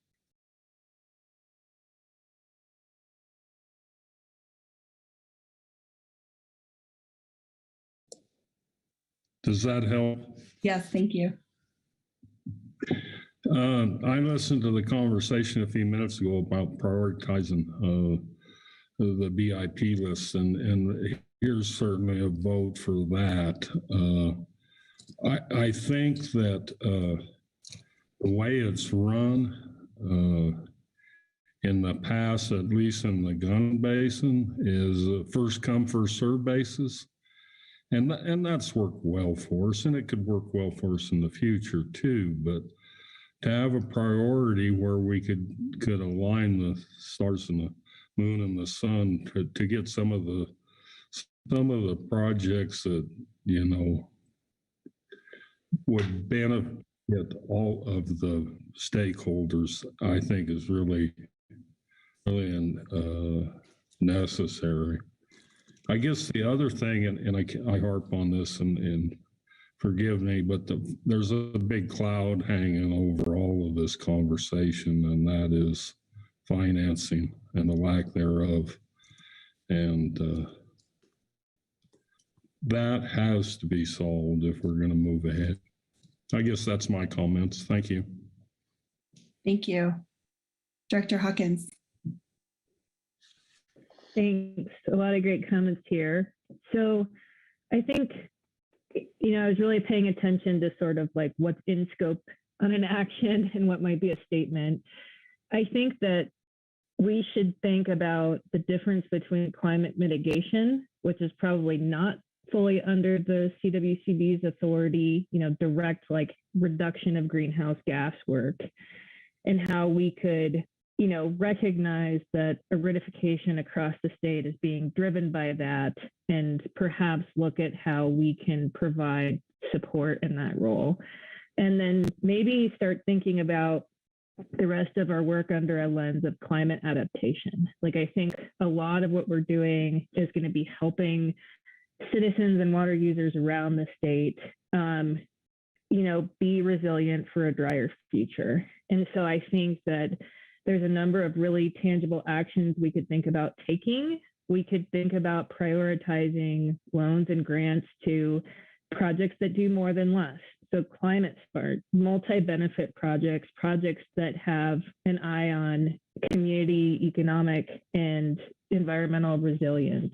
Does that help? Yes, thank you. I listened to the conversation a few minutes ago about prioritizing the BIP list, and here's certainly a vote for that. I think that the way it's run in the past, at least in the Gun Basin, is a first come, first served basis. And that's worked well for us, and it could work well for us in the future too. But to have a priority where we could align the stars and the moon and the sun to get some of the projects that, you know, would benefit all of the stakeholders, I think is really necessary. I guess the other thing, and I harp on this, and forgive me, but there's a big cloud hanging over all of this conversation, and that is financing and the lack thereof. And that has to be solved if we're going to move ahead. I guess that's my comments. Thank you. Thank you. Director Hawkins. Thanks. A lot of great comments here. So I think, you know, I was really paying attention to sort of like what's in scope on an action and what might be a statement. I think that we should think about the difference between climate mitigation, which is probably not fully under the CWCB's authority, you know, direct like reduction of greenhouse gas work, and how we could, you know, recognize that aridification across the state is being driven by that, and perhaps look at how we can provide support in that role. And then maybe start thinking about the rest of our work under a lens of climate adaptation. Like, I think a lot of what we're doing is going to be helping citizens and water users around the state, you know, be resilient for a drier future. And so I think that there's a number of really tangible actions we could think about taking. We could think about prioritizing loans and grants to projects that do more than less. So climate smart, multi-benefit projects, projects that have an eye on community, economic, and environmental resilience.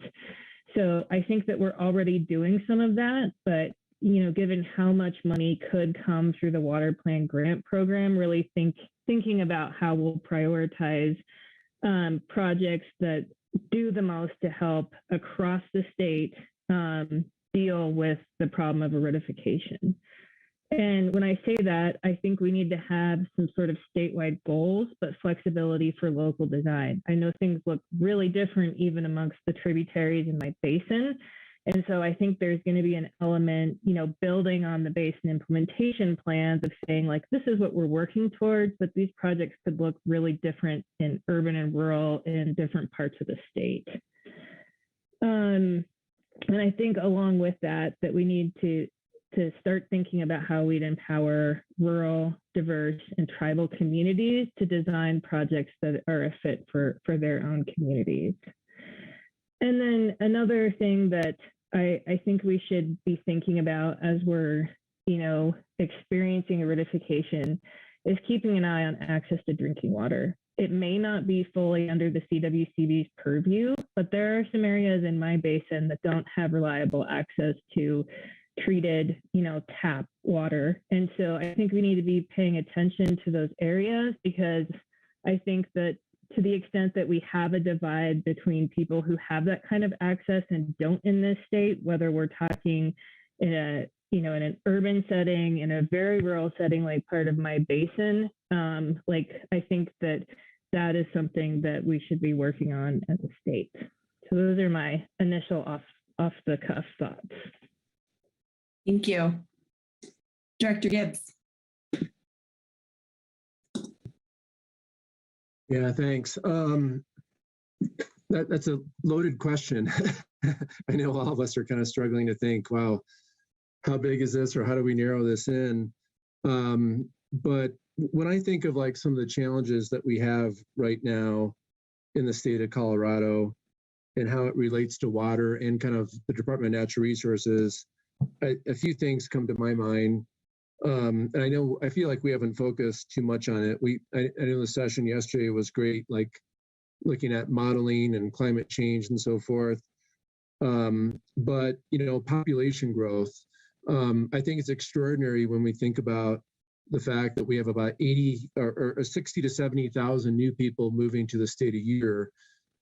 So I think that we're already doing some of that, but, you know, given how much money could come through the Water Plan Grant Program, really thinking about how we'll prioritize projects that do the most to help across the state deal with the problem of aridification. And when I say that, I think we need to have some sort of statewide goals, but flexibility for local design. I know things look really different even amongst the tributaries in my basin. And so I think there's going to be an element, you know, building on the basin implementation plans of saying, like, this is what we're working towards, but these projects could look really different in urban and rural in different parts of the state. And I think along with that, that we need to start thinking about how we'd empower rural, diverse, and tribal communities to design projects that are a fit for their own communities. And then another thing that I think we should be thinking about as we're, you know, experiencing aridification is keeping an eye on access to drinking water. It may not be fully under the CWCB's purview, but there are some areas in my basin that don't have reliable access to treated, you know, tap water. And so I think we need to be paying attention to those areas, because I think that to the extent that we have a divide between people who have that kind of access and don't in this state, whether we're talking in a you know, in an urban setting, in a very rural setting, like part of my basin, like I think that that is something that we should be working on as a state. So those are my initial off the cuff thoughts. Thank you. Director Gibbs. Yeah, thanks. That's a loaded question. I know all of us are kind of struggling to think, wow, how big is this, or how do we narrow this in? But when I think of like some of the challenges that we have right now in the state of Colorado and how it relates to water and kind of the Department of Natural Resources, a few things come to my mind. And I feel like we haven't focused too much on it. I know the session yesterday was great, like looking at modeling and climate change and so forth. But, you know, population growth, I think it's extraordinary when we think about the fact that we have about 80 or 60 to 70,000 new people moving to the state a year,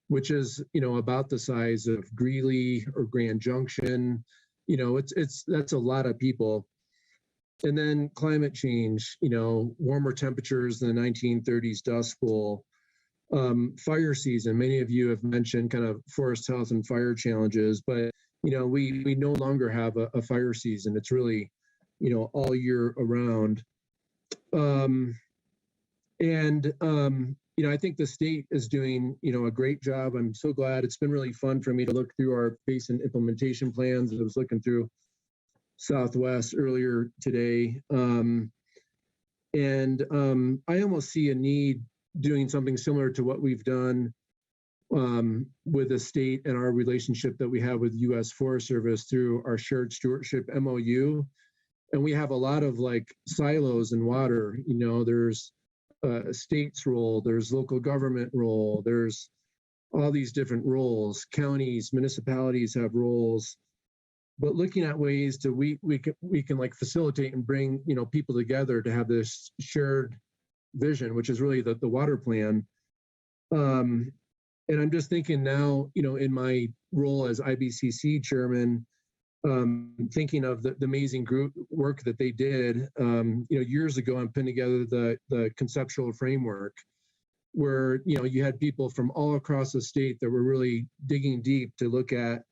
which is, you know, about the size of Greeley or Grand Junction. You know, that's a lot of people. And then climate change, you know, warmer temperatures than the 1930s Dust Bowl, fire season. Many of you have mentioned kind of forest health and fire challenges, but, you know, we no longer have a fire season. It's really, you know, all year around. You know, I think the state is doing, you know, a great job. I'm so glad. It's been really fun for me to look through our basin implementation plans. I was looking through Southwest earlier today. I almost see a need doing something similar to what we've done with the state and our relationship that we have with U.S. Forest Service through our shared stewardship MOU. And we have a lot of like silos in water. You know, there's a state's role, there's local government role, there's all these different roles. Counties, municipalities have roles. But looking at ways to we can like facilitate and bring, you know, people together to have this shared vision, which is really the water plan. And I'm just thinking now, you know, in my role as IBCC chairman, thinking of the amazing group work that they did, you know, years ago on putting together the conceptual framework, where, you know, you had people from all across the state that were really digging deep to look at,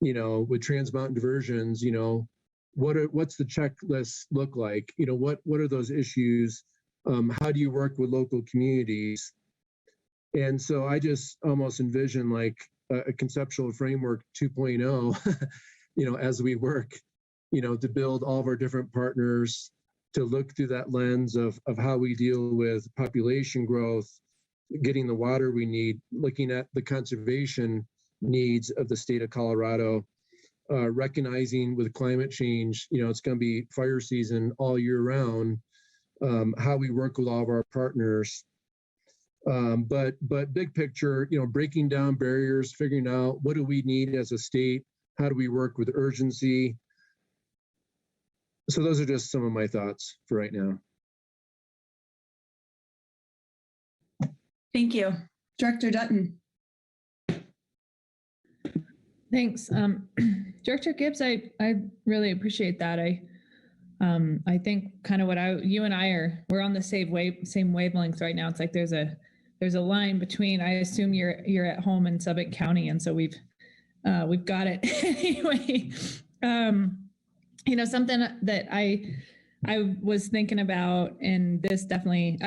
you know, with Trans Mountain diversions, you know, what's the checklist look like? You know, what are those issues? How do you work with local communities? And so I just almost envision like a conceptual framework 2.0, you know, as we work, you know, to build all of our different partners, to look through that lens of how we deal with population growth, getting the water we need, looking at the conservation needs of the state of Colorado, recognizing with climate change, you know, it's going to be fire season all year round, how we work with all of our partners. But big picture, you know, breaking down barriers, figuring out what do we need as a state, how do we work with urgency? So those are just some of my thoughts for right now. Thank you. Director Dutton. Thanks. Director Gibbs, I really appreciate that. I think kind of you and I we're on the same wavelength right now. It's like there's a line between, I assume you're at home in Subic County, and so we've got it anyway. You know, something that I was thinking about, and this definitely,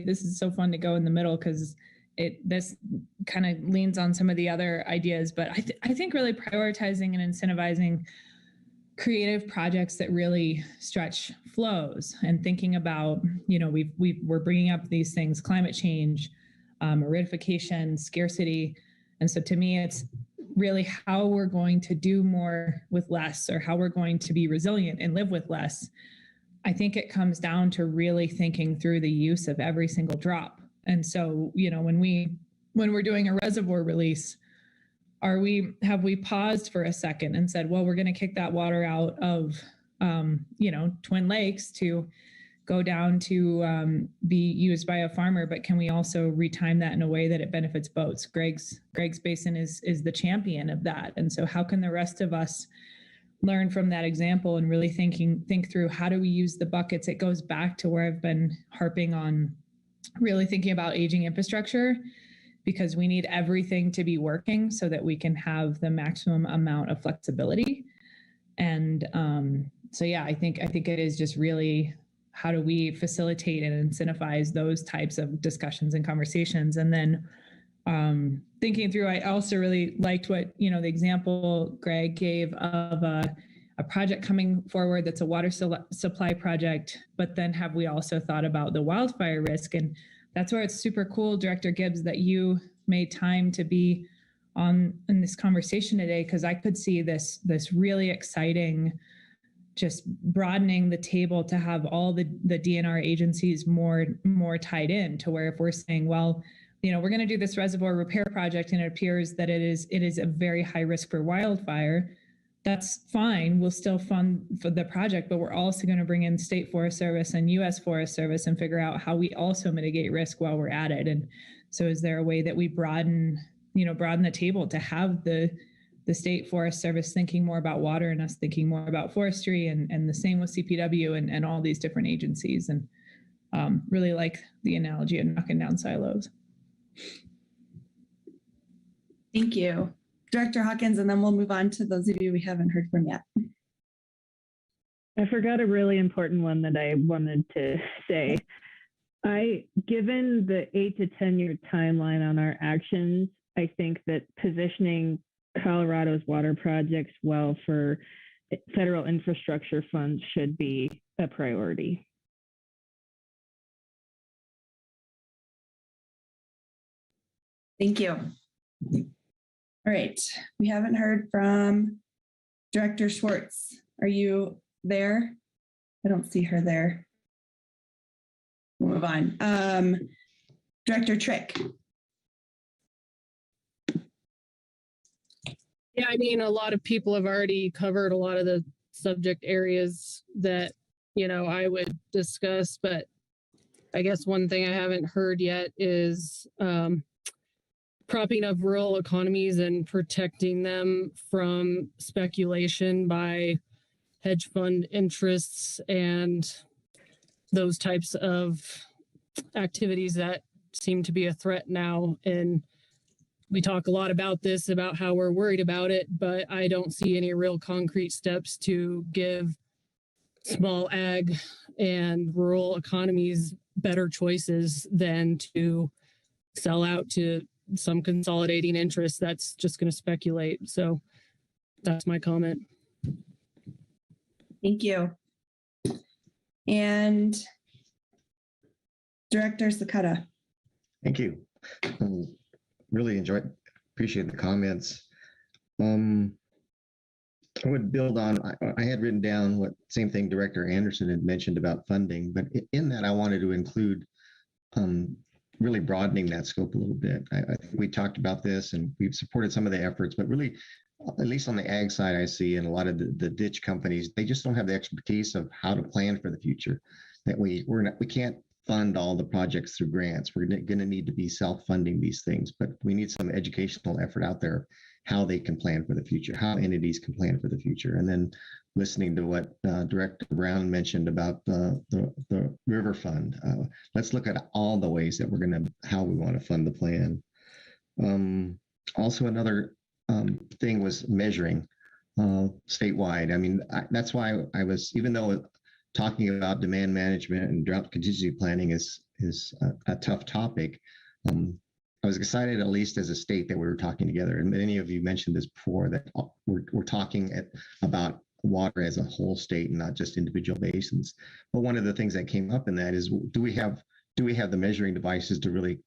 this is so fun to go in the middle because this kind of leans on some of the other ideas, but I think really prioritizing and incentivizing creative projects that really stretch flows, and thinking about, you know, we're bringing up these things, climate change, aridification, scarcity. And so to me, it's really how we're going to do more with less, or how we're going to be resilient and live with less. I think it comes down to really thinking through the use of every single drop. And so, you know, when we're doing a reservoir release, have we paused for a second and said, well, we're going to kick that water out of, you know, Twin Lakes to go down to be used by a farmer, but can we also retime that in a way that it benefits boats? Greg's Basin is the champion of that. And so how can the rest of us learn from that example and really think through how do we use the buckets. It goes back to where I've been harping on really thinking about aging infrastructure, because we need everything to be working so that we can have the maximum amount of flexibility. And so, yeah, I think it is just really how do we facilitate and incentivize those types of discussions and conversations. And then thinking through, I also really liked what, the example Greg gave of a project coming forward that's a water supply project, but then have we also thought about the wildfire risk? And that's where it's super cool, Director Gibbs, that you made time to be in this conversation today, because I could see this really exciting, just broadening the table to have all the DNR agencies more tied in, to where if we're saying, well, we're going to do this reservoir repair project and it appears that it is a very high risk for wildfire, that's fine. We'll still fund for the project, but we're also going to bring in State Forest Service and U.S. Forest Service and figure out how we also mitigate risk while we're at it. And so is there a way that we broaden the table to have the State Forest Service thinking more about water and us thinking more about forestry, and the same with CPW and all these different agencies? And really like the analogy of knocking down silos. Thank you, Director Hawkins, and then we'll move on to those of you we haven't heard from yet. I forgot a really important one that I wanted to say. Given the 8 to 10 year timeline on our actions, I think that positioning Colorado's water projects well for federal infrastructure funds should be a priority. Thank you. All right, we haven't heard from Director Schwartz. Are you there? I don't see her there. We'll move on. Director Trick. Yeah, I mean, a lot of people have already covered a lot of the subject areas that, I would discuss, but I guess one thing I haven't heard yet is propping up rural economies and protecting them from speculation by hedge fund interests and those types of activities that seem to be a threat now. And we talk a lot about this, about how we're worried about it, but I don't see any real concrete steps to give small ag and rural economies better choices than to sell out to some consolidating interest that's just going to speculate. So that's my comment. Thank you. And Director Sakata. Thank you. Really appreciate the comments. I would build on, I had written down same thing Director Anderson had mentioned about funding, but in that I wanted to include really broadening that scope a little bit. I think we talked about this and we've supported some of the efforts, but really, at least on the ag side, I see, and a lot of the ditch companies, they just don't have the expertise of how to plan for the future. That we can't fund all the projects through grants. We're going to need to be self-funding these things, but we need some educational effort out there, how they can plan for the future, how entities can plan for the future. And then listening to what Director Brown mentioned about the river fund. Let's look at all the ways that how we want to fund the plan. Also, another thing was measuring statewide. I mean, that's why I was, even though talking about demand management and drought contingency planning is a tough topic, I was excited, at least as a state, that we were talking together. And many of you mentioned this before, that we're talking about water as a whole state and not just individual basins. But one of the things that came up in that is, do we have the measuring devices to really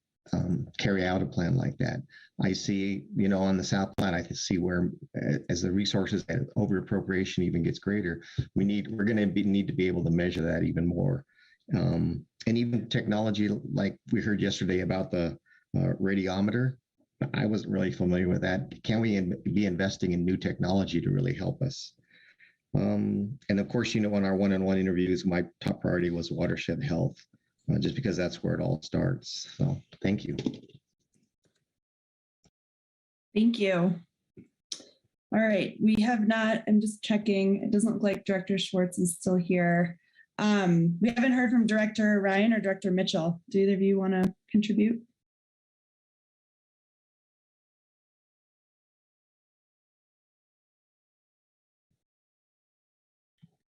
carry out a plan like that? I see, on the South Platte, I can see where, as the resources over appropriation even gets greater, we're going to need to be able to measure that even more. And even technology, like we heard yesterday about the radiometer, I wasn't really familiar with that. Can we be investing in new technology to really help us? And of course, in our one-on-one interviews, my top priority was watershed health, just because that's where it all starts. So thank you. Thank you. All right, we have not, I'm just checking. It doesn't look like Director Schwartz is still here. We haven't heard from Director Ryan or Director Mitchell. Do either of you want to contribute?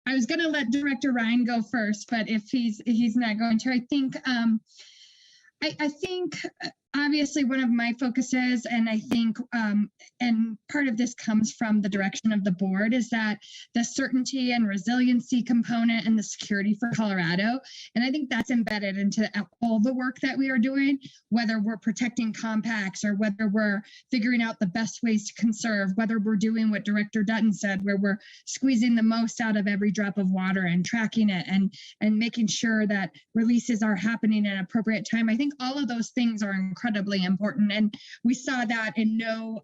I was going to let Director Ryan go first, but if he's not going to, I think obviously one of my focuses, and I think, and part of this comes from the direction of the board, is that the certainty and resiliency component and the security for Colorado. And I think that's embedded into all the work that we are doing, whether we're protecting compacts or whether we're figuring out the best ways to conserve, whether we're doing what Director Dutton said, where we're squeezing the most out of every drop of water and tracking it and making sure that releases are happening at an appropriate time. I think all of those things are incredibly important, and we saw that in no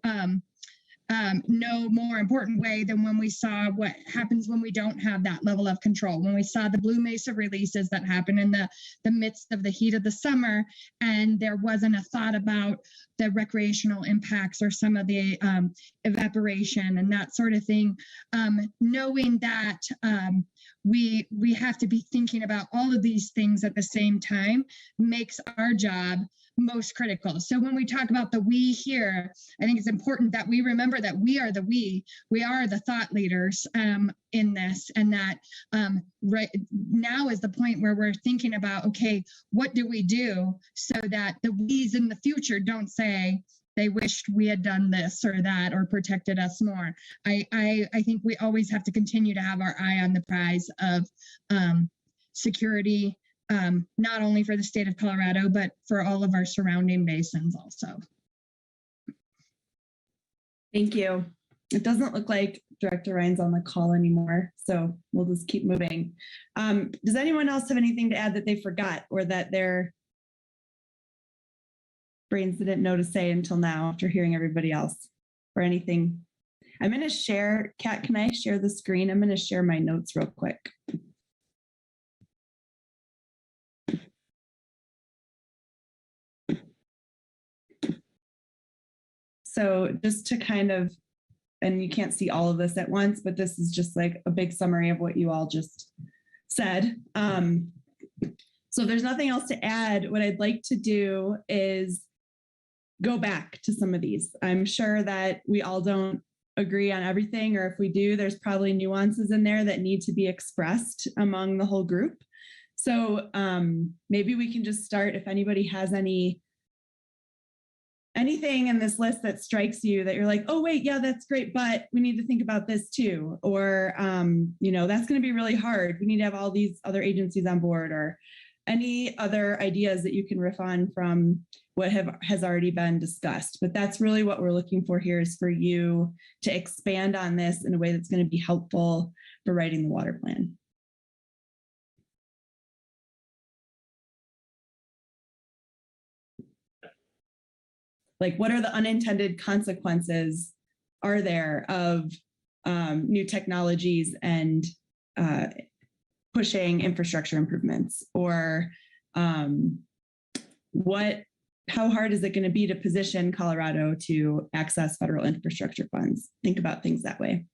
more important way than when we saw what happens when we don't have that level of control. When we saw the Blue Mesa releases that happen in the midst of the heat of the summer, and there wasn't a thought about the recreational impacts or some of the evaporation and that sort of thing. Knowing that we have to be thinking about all of these things at the same time makes our job most critical. So when we talk about the we here, I think it's important that we remember that we are the we are the thought leaders in this, and that right now is the point where we're thinking about, okay, what do we do so that the we's in the future don't say they wished we had done this or that or protected us more. I think we always have to continue to have our eye on the prize of security, not only for the state of Colorado, but for all of our surrounding basins also. Thank you. It doesn't look like Director Ryan's on the call anymore, so we'll just keep moving. Does anyone else have anything to add that they forgot or that their brains didn't know to say until now after hearing everybody else, or anything? I'm going to share, Kat, can I share the screen? I'm going to share my notes real quick. So just to kind of, and you can't see all of this at once, but this is just like a big summary of what you all just said. So if there's nothing else to add, what I'd like to do is go back to some of these. I'm sure that we all don't agree on everything, or if we do, there's probably nuances in there that need to be expressed among the whole group. So maybe we can just start, if anybody has anything in this list that strikes you that you're like, oh wait, yeah, that's great, but we need to think about this too. Or, that's going to be really hard. We need to have all these other agencies on board, or any other ideas that you can riff on from what has already been discussed. But that's really what we're looking for here, is for you to expand on this in a way that's going to be helpful for writing the water plan. Like, what are the unintended consequences are there of new technologies and pushing infrastructure improvements? Or how hard is it going to be to position Colorado to access federal infrastructure funds? Think about things that way.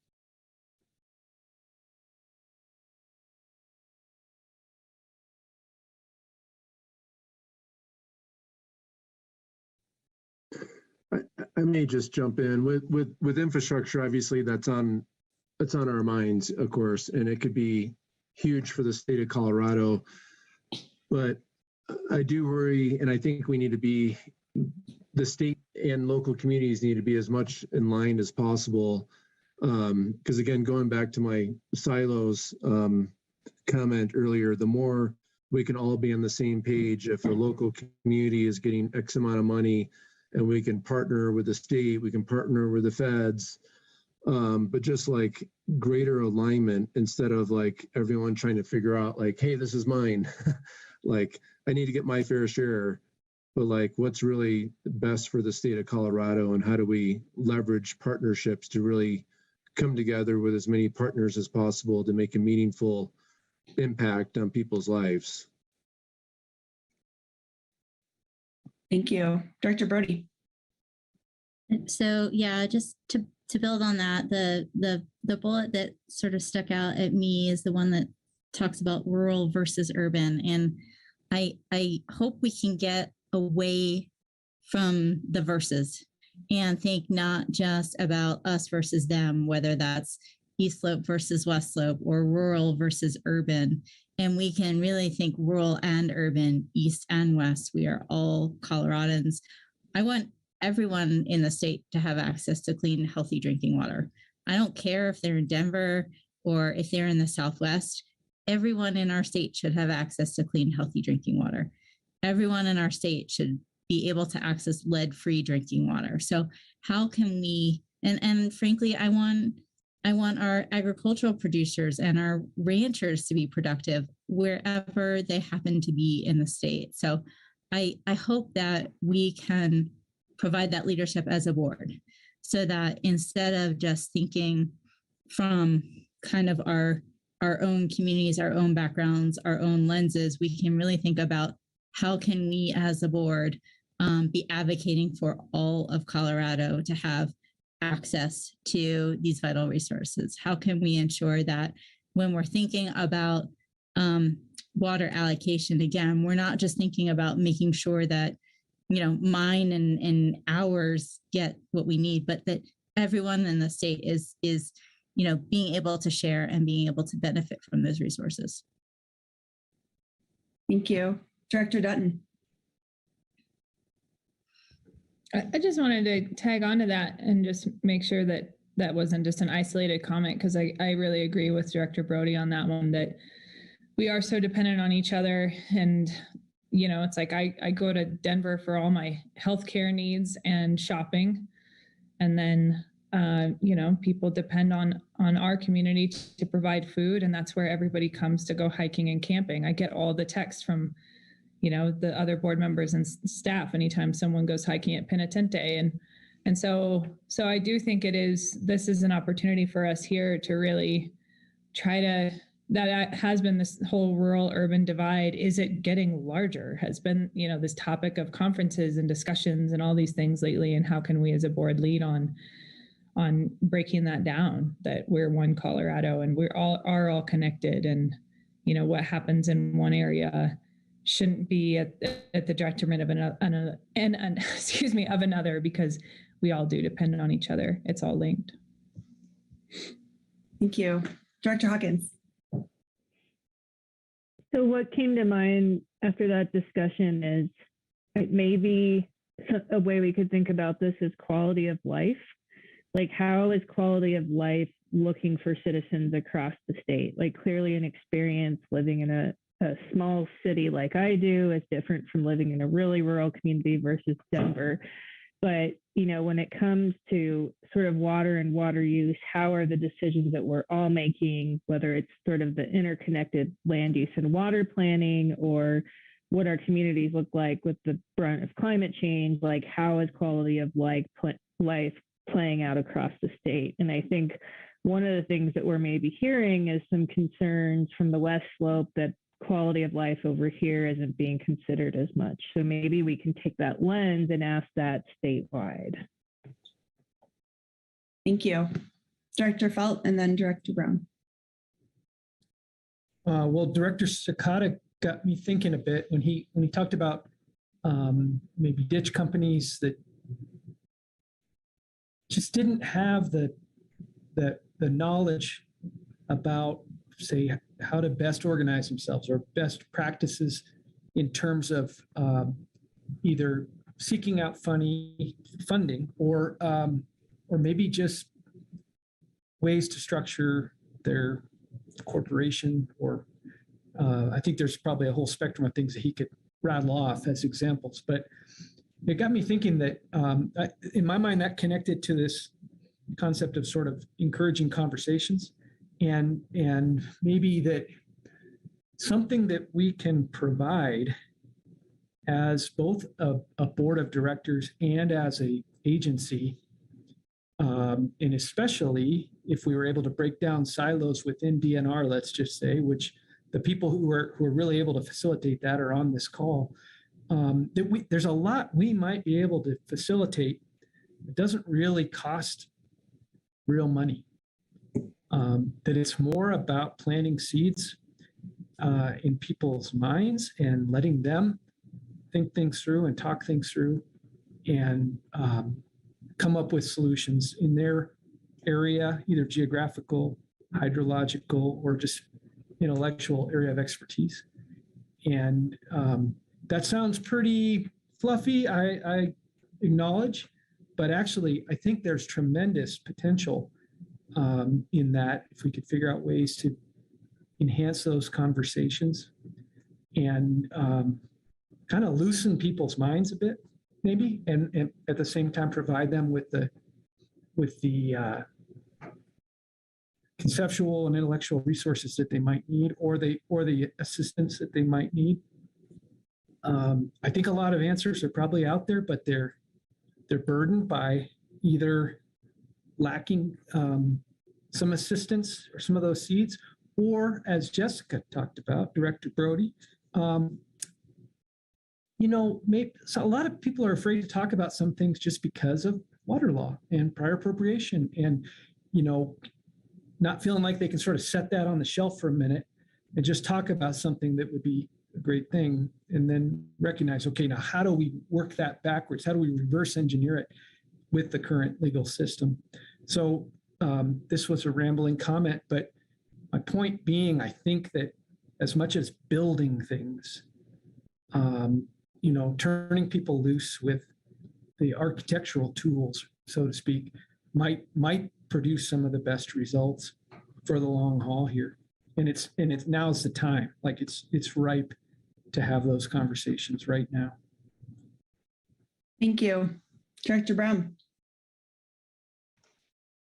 I may just jump in with infrastructure. Obviously, that's on our minds, of course, and it could be huge for the state of Colorado. But I do worry, and I think we need to be, the state and local communities need to be as much in line as possible. Because again, going back to my silos comment earlier, the more we can all be on the same page, if the local community is getting X amount of money, and we can partner with the state, we can partner with the feds, but just like greater alignment, instead of like everyone trying to figure out like, hey, this is mine. Like, I need to get my fair share, but like, what's really best for the state of Colorado, and how do we leverage partnerships to really come together with as many partners as possible to make a meaningful impact on people's lives? Thank you. Director Brody. So yeah, just to to build on that, the bullet that sort of stuck out at me is the one that talks about rural versus urban. And I hope we can get away from the verses and think not just about us versus them, whether that's East Slope versus West Slope or rural versus urban. And we can really think rural and urban, East and West. We are all Coloradans. I want everyone in the state to have access to clean, healthy drinking water. I don't care if they're in Denver or if they're in the Southwest. Everyone in our state should have access to clean, healthy drinking water. Everyone in our state should be able to access lead-free drinking water. So how can we, and frankly, I want our agricultural producers and our ranchers to be productive wherever they happen to be in the state. So I hope that we can provide that leadership as a board so that instead of just thinking from kind of our own communities, our own backgrounds, our own lenses, we can really think about how can we as a board be advocating for all of Colorado to have access to these vital resources? How can we ensure that when we're thinking about water allocation, again, we're not just thinking about making sure that mine and ours get what we need, but that everyone in the state is being able to share and being able to benefit from those resources. Thank you. Director Dutton. I just wanted to tag onto that and just make sure that that wasn't just an isolated comment, because I really agree with Director Brody on that one, that we are so dependent on each other. And it's like I go to Denver for all my healthcare needs and shopping. And then, people depend on our community to provide food. And that's where everybody comes to go hiking and camping. I get all the texts from, the other board members and staff anytime someone goes hiking at Penitente. And so I do think this is an opportunity for us here to really try to, that has been this whole rural urban divide. Is it getting larger? Has been, this topic of conferences and discussions and all these things lately. And how can we as a board lead on breaking that down, that we're one Colorado and we're all connected, and, what happens in one area shouldn't be at the detriment of another, of another, because we all do depend on each other. It's all linked. Thank you. Director Hawkins. So what came to mind after that discussion is maybe a way we could think about this is quality of life. Like, how is quality of life looking for citizens across the state? Like, clearly an experience living in a small city like I do is different from living in a really rural community versus Denver. But, when it comes to sort of water and water use, how are the decisions that we're all making, whether it's sort of the interconnected land use and water planning, or what our communities look like with the brunt of climate change, like how is quality of life playing out across the state? And I think one of the things that we're maybe hearing is some concerns from the West Slope that quality of life over here isn't being considered as much. So maybe we can take that lens and ask that statewide. Thank you. Director Felt and then Director Brown. Well, Director Sakata got me thinking a bit when he talked about maybe ditch companies that just didn't have the knowledge about, say, how to best organize themselves or best practices in terms of either seeking out funding or maybe just ways to structure their corporation. Or I think there's probably a whole spectrum of things that he could rattle off as examples. But it got me thinking that in my mind, that connected to this concept of sort of encouraging conversations. And maybe that something that we can provide as both a board of directors and as an agency, and especially if we were able to break down silos within DNR, let's just say, which the people who are really able to facilitate that are on this call, there's a lot we might be able to facilitate. It doesn't really cost real money. That it's more about planting seeds in people's minds and letting them think things through and talk things through and come up with solutions in their area, either geographical, hydrological, or just intellectual area of expertise. And that sounds pretty fluffy, I acknowledge, but actually I think there's tremendous potential in that if we could figure out ways to enhance those conversations and kind of loosen people's minds a bit, maybe, and at the same time provide them with the conceptual and intellectual resources that they might need, or the assistance that they might need. I think a lot of answers are probably out there, but they're burdened by either lacking some assistance or some of those seeds, or as Jessica talked about, Director Brody, maybe so a lot of people are afraid to talk about some things just because of water law and prior appropriation, and not feeling like they can sort of set that on the shelf for a minute and just talk about something that would be a great thing, and then recognize, okay, now how do we work that backwards? How do we reverse engineer it with the current legal system? So this was a rambling comment, but my point being, I think that as much as building things, turning people loose with the architectural tools, so to speak, might produce some of the best results for the long haul here. And it's now's the time. Like it's ripe to have those conversations right now. Thank you. Director Brown.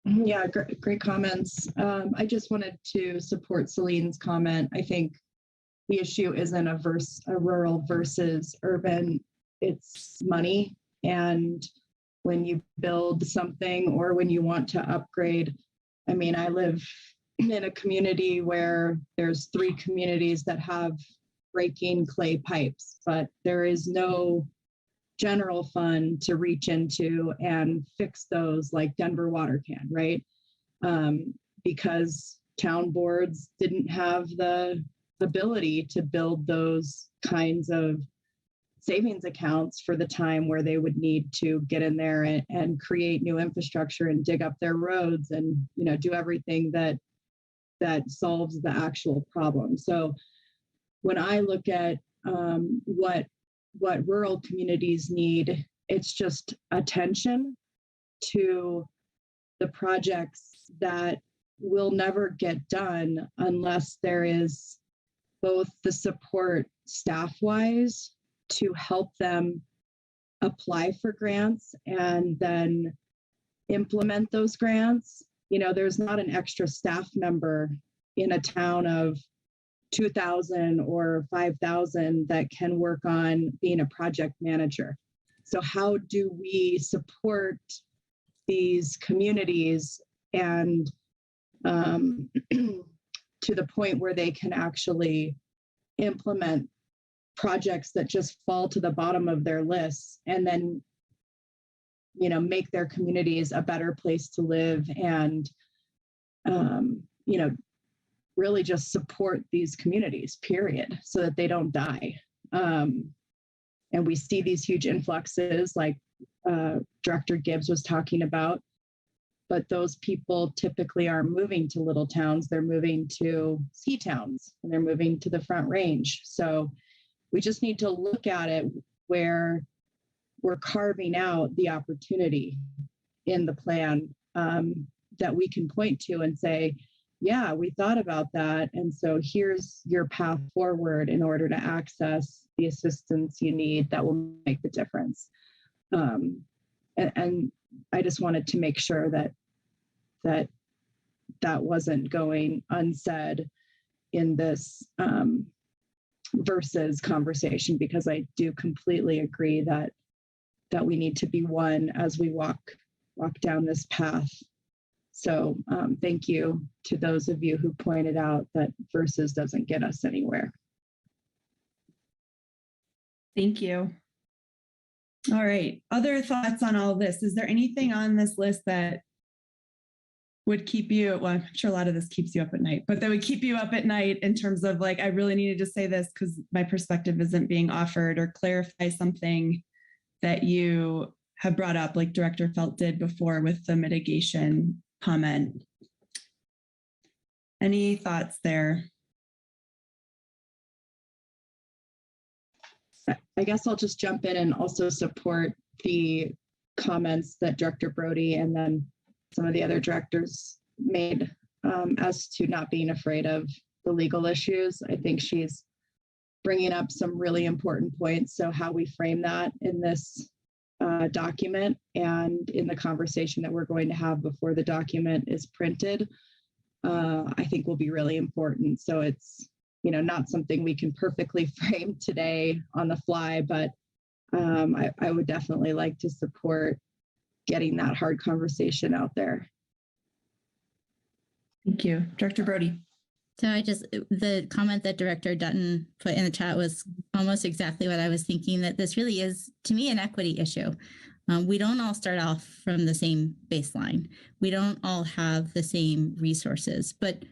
Yeah, great comments. I just wanted to support Celine's comment. I think the issue isn't a rural versus urban, it's money. And when you build something or when you want to upgrade, I mean, I live in a community where there's 3 communities that have breaking clay pipes, but there is no general fund to reach into and fix those like Denver Water can, right? Because town boards didn't have the ability to build those kinds of savings accounts for the time where they would need to get in there and create new infrastructure and dig up their roads and do everything that solves the actual problem. So when I look at what rural communities need, it's just attention to the projects that will never get done unless there is both the support staff-wise to help them apply for grants and then implement those grants. There's not an extra staff member in a town of 2,000 or 5,000 that can work on being a project manager. So how do we support these communities and to the point where they can actually implement projects that just fall to the bottom of their lists and then make their communities a better place to live and really just support these communities, period, so that they don't die. And we see these huge influxes like Director Gibbs was talking about, but those people typically aren't moving to little towns, they're moving to ski towns and they're moving to the Front Range. So we just need to look at it where we're carving out the opportunity in the plan that we can point to and say, yeah, we thought about that. And so here's your path forward in order to access the assistance you need that will make the difference. And I just wanted to make sure that wasn't going unsaid in this versus conversation, because I do completely agree that we need to be one as we walk down this path. So thank you to those of you who pointed out that versus doesn't get us anywhere. Thank you. All right. Other thoughts on all this? Is there anything on this list that would keep you, well, I'm sure a lot of this keeps you up at night, but that would keep you up at night in terms of like, I really needed to say this because my perspective isn't being offered, or clarify something that you have brought up, like Director Felt did before with the mitigation comment. Any thoughts there? I guess I'll just jump in and also support the comments that Director Brody and then some of the other directors made as to not being afraid of the legal issues. I think she's bringing up some really important points. So how we frame that in this document and in the conversation that we're going to have before the document is printed, I think will be really important. So it's, you know, not something we can perfectly frame today on the fly, but I would definitely like to support getting that hard conversation out there. Thank you. Director Brody. So the comment that Director Dutton put in the chat was almost exactly what I was thinking, that this really is, to me, an equity issue. We don't all start off from the same baseline. We don't all have the same resources, but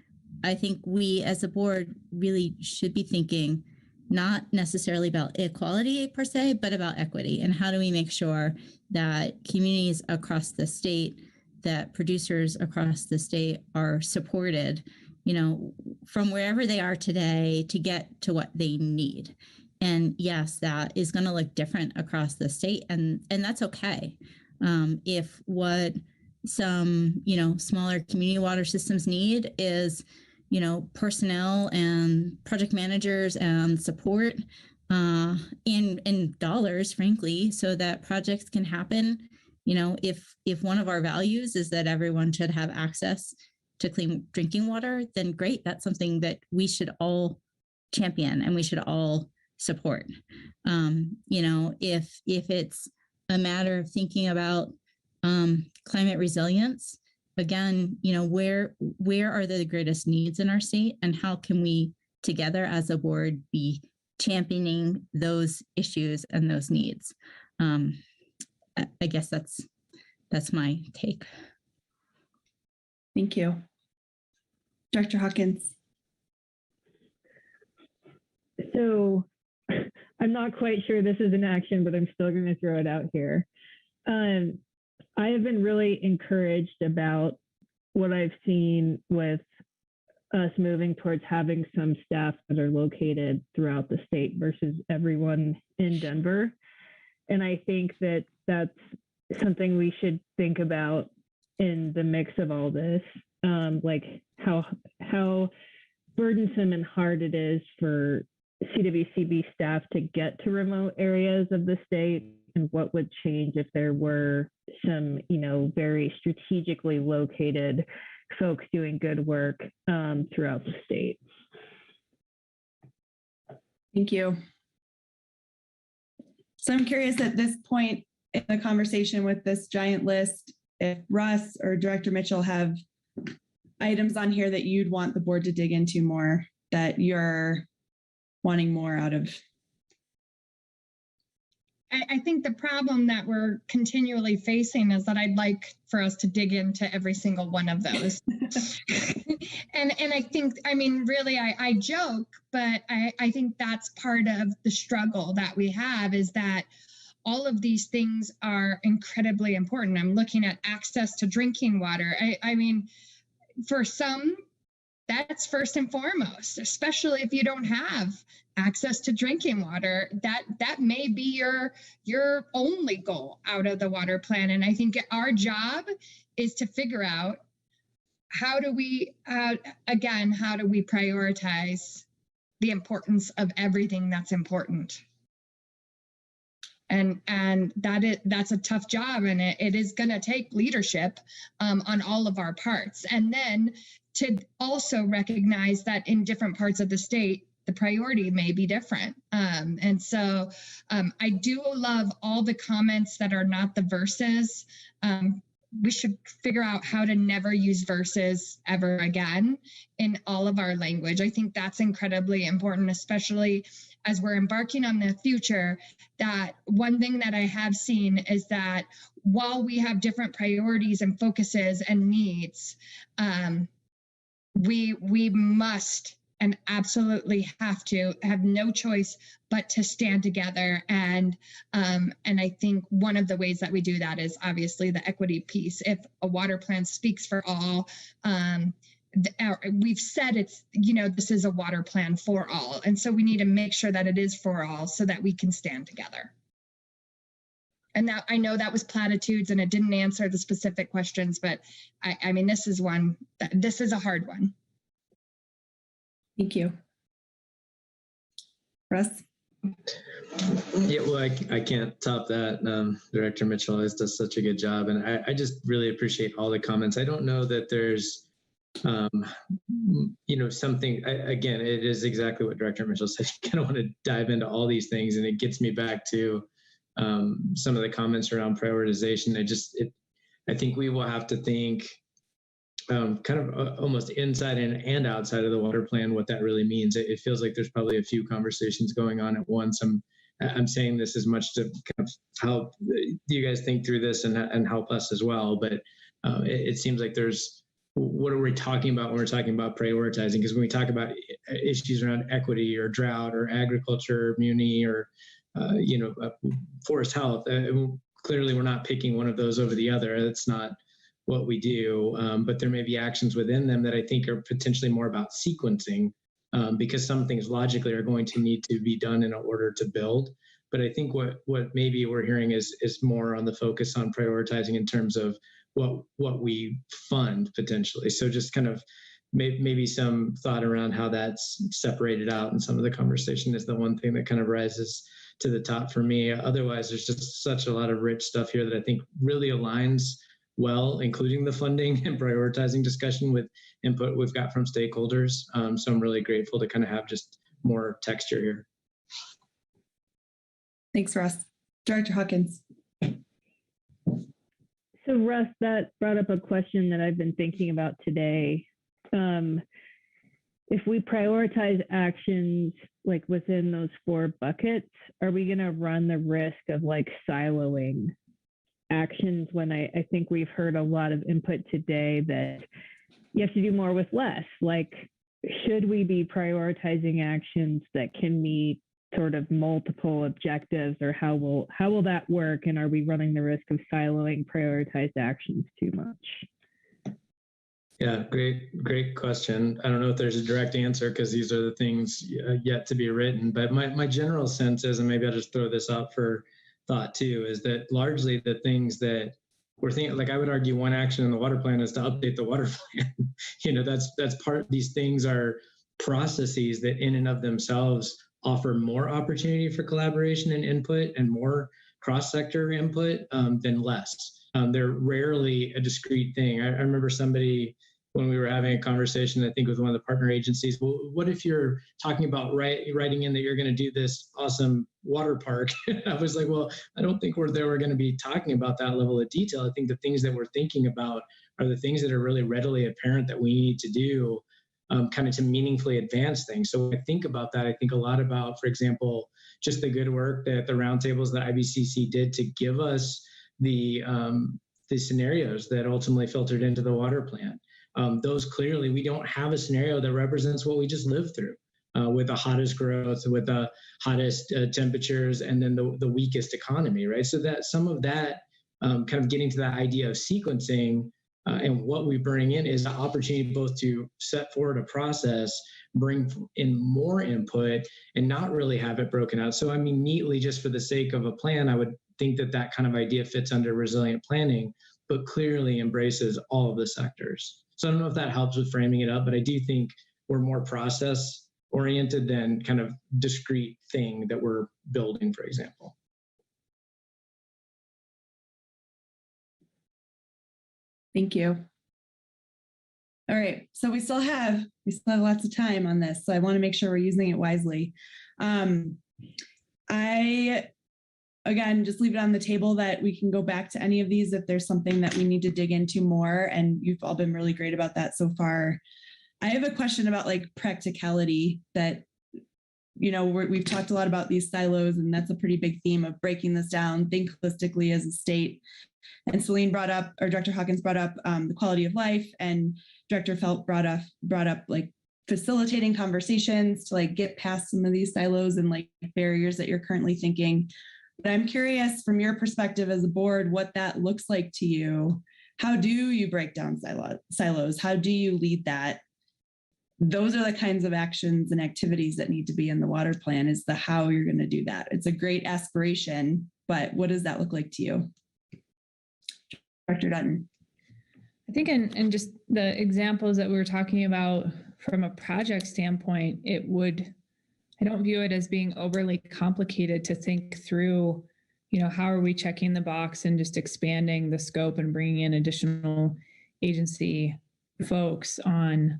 I think we as a board really should be thinking not necessarily about equality per se, but about equity. And how do we make sure that communities across the state, that producers across the state are supported, you know, from wherever they are today to get to what they need. And yes, that is going to look different across the state, and that's okay. If what some, you know, smaller community water systems need is, you know, personnel and project managers and support in dollars, frankly, so that projects can happen. You know, if one of our values is that everyone should have access to clean drinking water, then great. That's something that we should all champion and we should all support. You know, if it's a matter of thinking about climate resilience, again, you know, where are the greatest needs in our state, and how can we together as a board be championing those issues and those needs? I guess that's my take. Thank you. Dr. Hawkins. So I'm not quite sure this is an action, but I'm still going to throw it out here. I have been really encouraged about what I've seen with us moving towards having some staff that are located throughout the state versus everyone in Denver. And I think that that's something we should think about in the mix of all this, like how burdensome and hard it is for CWCB staff to get to remote areas of the state, and what would change if there were some, you know, very strategically located folks doing good work throughout the state. Thank you. So I'm curious at this point in the conversation with this giant list, if Russ or Director Mitchell have items on here that you'd want the board to dig into more, that you're wanting more out of. I think the problem that we're continually facing is that I'd like for us to dig into every single one of those. and I think, I mean, really, I joke, but I think that's part of the struggle that we have, is that all of these things are incredibly important. I'm looking at access to drinking water. I mean, for some, that's first and foremost, especially if you don't have access to drinking water. That may be your only goal out of the water plan. And I think our job is to figure out how do we prioritize the importance of everything that's important. And that's a tough job, and it is going to take leadership on all of our parts. And then to also recognize that in different parts of the state, the priority may be different. And so I do love all the comments that are not the verses. We should figure out how to never use verses ever again in all of our language. I think that's incredibly important, especially as we're embarking on the future, that one thing that I have seen is that while we have different priorities and focuses and needs, we must and absolutely have to have no choice but to stand together. And I think one of the ways that we do that is obviously the equity piece. If a water plan speaks for all, we've said it's, this is a water plan for all. And so we need to make sure that it is for all so that we can stand together. And that, I know that was platitudes and it didn't answer the specific questions, but I mean, this is a hard one. Thank you. Russ? Yeah, well, I can't top that. Director Mitchell always does such a good job. And I just really appreciate all the comments. I don't know that there's, something, again, it is exactly what Director Mitchell said. You kind of want to dive into all these things. And it gets me back to some of the comments around prioritization. I think we will have to think kind of almost inside and outside of the water plan, what that really means. It feels like there's probably a few conversations going on at once. I'm saying this as much to kind of help you guys think through this and help us as well. But it seems like what are we talking about when we're talking about prioritizing? Because when we talk about issues around equity or drought or agriculture, muni, or forest health, clearly we're not picking one of those over the other. That's not what we do, but there may be actions within them that I think are potentially more about sequencing, because some things logically are going to need to be done in order to build. But I think what maybe we're hearing is more on the focus on prioritizing in terms of what we fund potentially. So just kind of maybe some thought around how that's separated out in some of the conversation is the one thing that kind of rises to the top for me. Otherwise, there's just such a lot of rich stuff here that I think really aligns well, including the funding and prioritizing discussion with input we've got from stakeholders. So I'm really grateful to kind of have just more texture here. Thanks, Russ. Director Hawkins. So Russ, that brought up a question that I've been thinking about today. If we prioritize actions like within those 4 buckets, are we going to run the risk of like siloing actions when I think we've heard a lot of input today that you have to do more with less? Like, should we be prioritizing actions that can meet sort of multiple objectives, or how will that work? And are we running the risk of siloing prioritized actions too much? Yeah, great question. I don't know if there's a direct answer because these are the things yet to be written, but my general sense is, and maybe I'll just throw this out for thought too, is that largely the things that we're thinking, like I would argue one action in the water plan is to update the water plan. That's part, these things are processes that in and of themselves offer more opportunity for collaboration and input and more cross-sector input than less. They're rarely a discrete thing. I remember somebody, when we were having a conversation, I think with one of the partner agencies, well, what if you're talking about writing in that you're going to do this awesome water park? I was like, well, I don't think we're going to be talking about that level of detail. I think the things that we're thinking about are the things that are really readily apparent that we need to do kind of to meaningfully advance things. So when I think about that, I think a lot about, for example, just the good work that the roundtables that IBCC did to give us the scenarios that ultimately filtered into the water plan. Those clearly, we don't have a scenario that represents what we just lived through with the hottest growth, with the hottest temperatures, and then the weakest economy, right? So that some of that kind of getting to that idea of sequencing and what we bring in is an opportunity both to set forward a process, bring in more input, and not really have it broken out. So I mean, neatly, just for the sake of a plan, I would think that kind of idea fits under resilient planning, but clearly embraces all of the sectors. So I don't know if that helps with framing it up, but I do think we're more process oriented than kind of discrete thing that we're building, for example. Thank you. All right, so we still have lots of time on this, so I want to make sure we're using it wisely. Again, just leave it on the table that we can go back to any of these if there's something that we need to dig into more, and you've all been really great about that so far. I have a question about like practicality that we've talked a lot about these silos, and that's a pretty big theme of breaking this down, think holistically as a state. And Celine brought up, or Director Hawkins brought up the quality of life, and Director Felt brought up like facilitating conversations to like get past some of these silos and like barriers that you're currently thinking. But I'm curious from your perspective as a board, what that looks like to you. How do you break down silos? How do you lead that? Those are the kinds of actions and activities that need to be in the water plan, is the how you're going to do that. It's a great aspiration, but what does that look like to you? Dr. Dutton. I think in just the examples that we were talking about from a project standpoint, I don't view it as being overly complicated to think through, how are we checking the box and just expanding the scope and bringing in additional agency folks on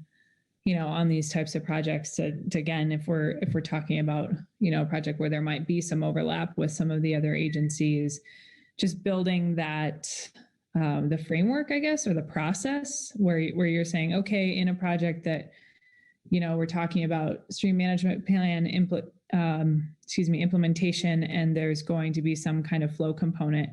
these types of projects to again, if we're talking about, a project where there might be some overlap with some of the other agencies, just building that, the framework, I guess, or the process where you're saying, okay, in a project that, we're talking about stream management plan implementation, and there's going to be some kind of flow component.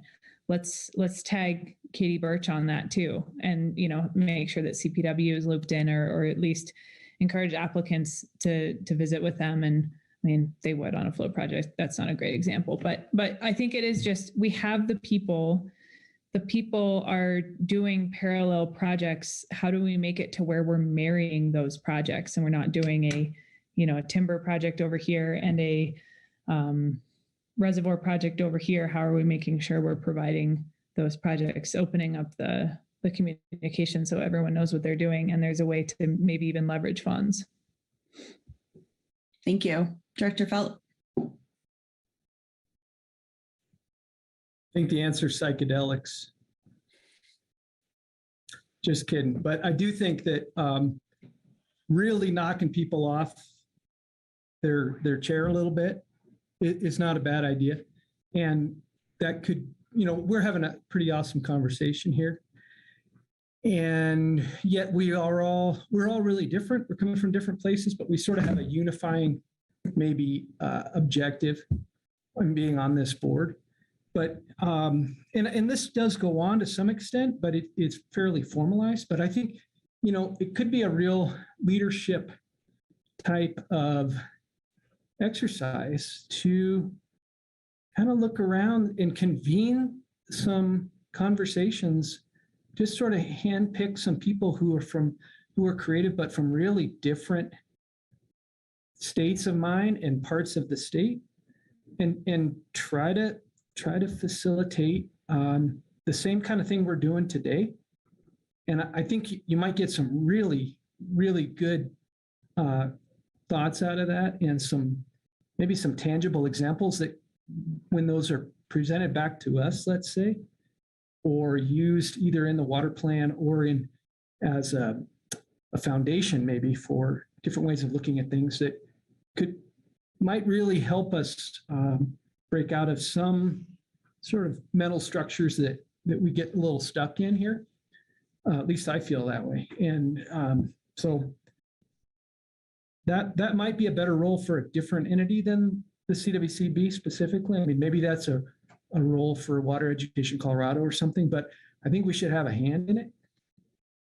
Let's tag Katie Birch on that too, and make sure that CPW is looped in, or at least encourage applicants to visit with them. And I mean, they would on a flow project. That's not a great example, but I think it is just, we have the people are doing parallel projects. How do we make it to where we're marrying those projects and we're not doing a timber project over here and a reservoir project over here? How are we making sure we're providing those projects, opening up the communication so everyone knows what they're doing and there's a way to maybe even leverage funds? Thank you. Director Felt. I think the answer is psychedelics. Just kidding. But I do think that really knocking people off their chair a little bit is not a bad idea. And that could, we're having a pretty awesome conversation here. And yet we're all really different. We're coming from different places, but we sort of have a unifying maybe objective in being on this board. But, and this does go on to some extent, but it's fairly formalized. But I think, it could be a real leadership type of exercise to kind of look around and convene some conversations, just sort of handpick some people who are creative, but from really different states of mind and parts of the state, and try to facilitate the same kind of thing we're doing today. And I think you might get some really, really good thoughts out of that, and maybe some tangible examples that when those are presented back to us, let's say, or used either in the water plan or as a foundation maybe for different ways of looking at things that might really help us break out of some sort of mental structures that we get a little stuck in here. At least I feel that way. And so that might be a better role for a different entity than the CWCB specifically. I mean, maybe that's a role for Water Education Colorado or something, but I think we should have a hand in it.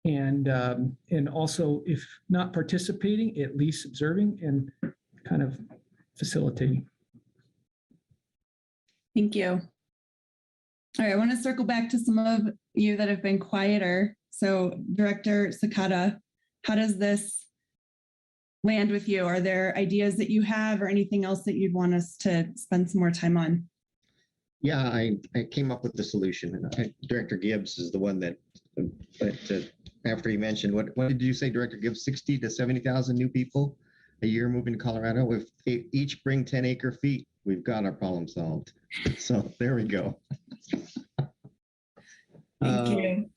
And also, if not participating, at least observing and kind of facilitating. Thank you. All right, I want to circle back to some of you that have been quieter. So Director Sakata, how does this land with you? Are there ideas that you have or anything else that you'd want us to spend some more time on? Yeah, I came up with the solution. Director Gibbs is the one that after he mentioned, what did you say, Director Gibbs, 60 to 70,000 new people a year moving to Colorado? If they each bring 10 acre feet, we've got our problem solved. So there we go. Thank you.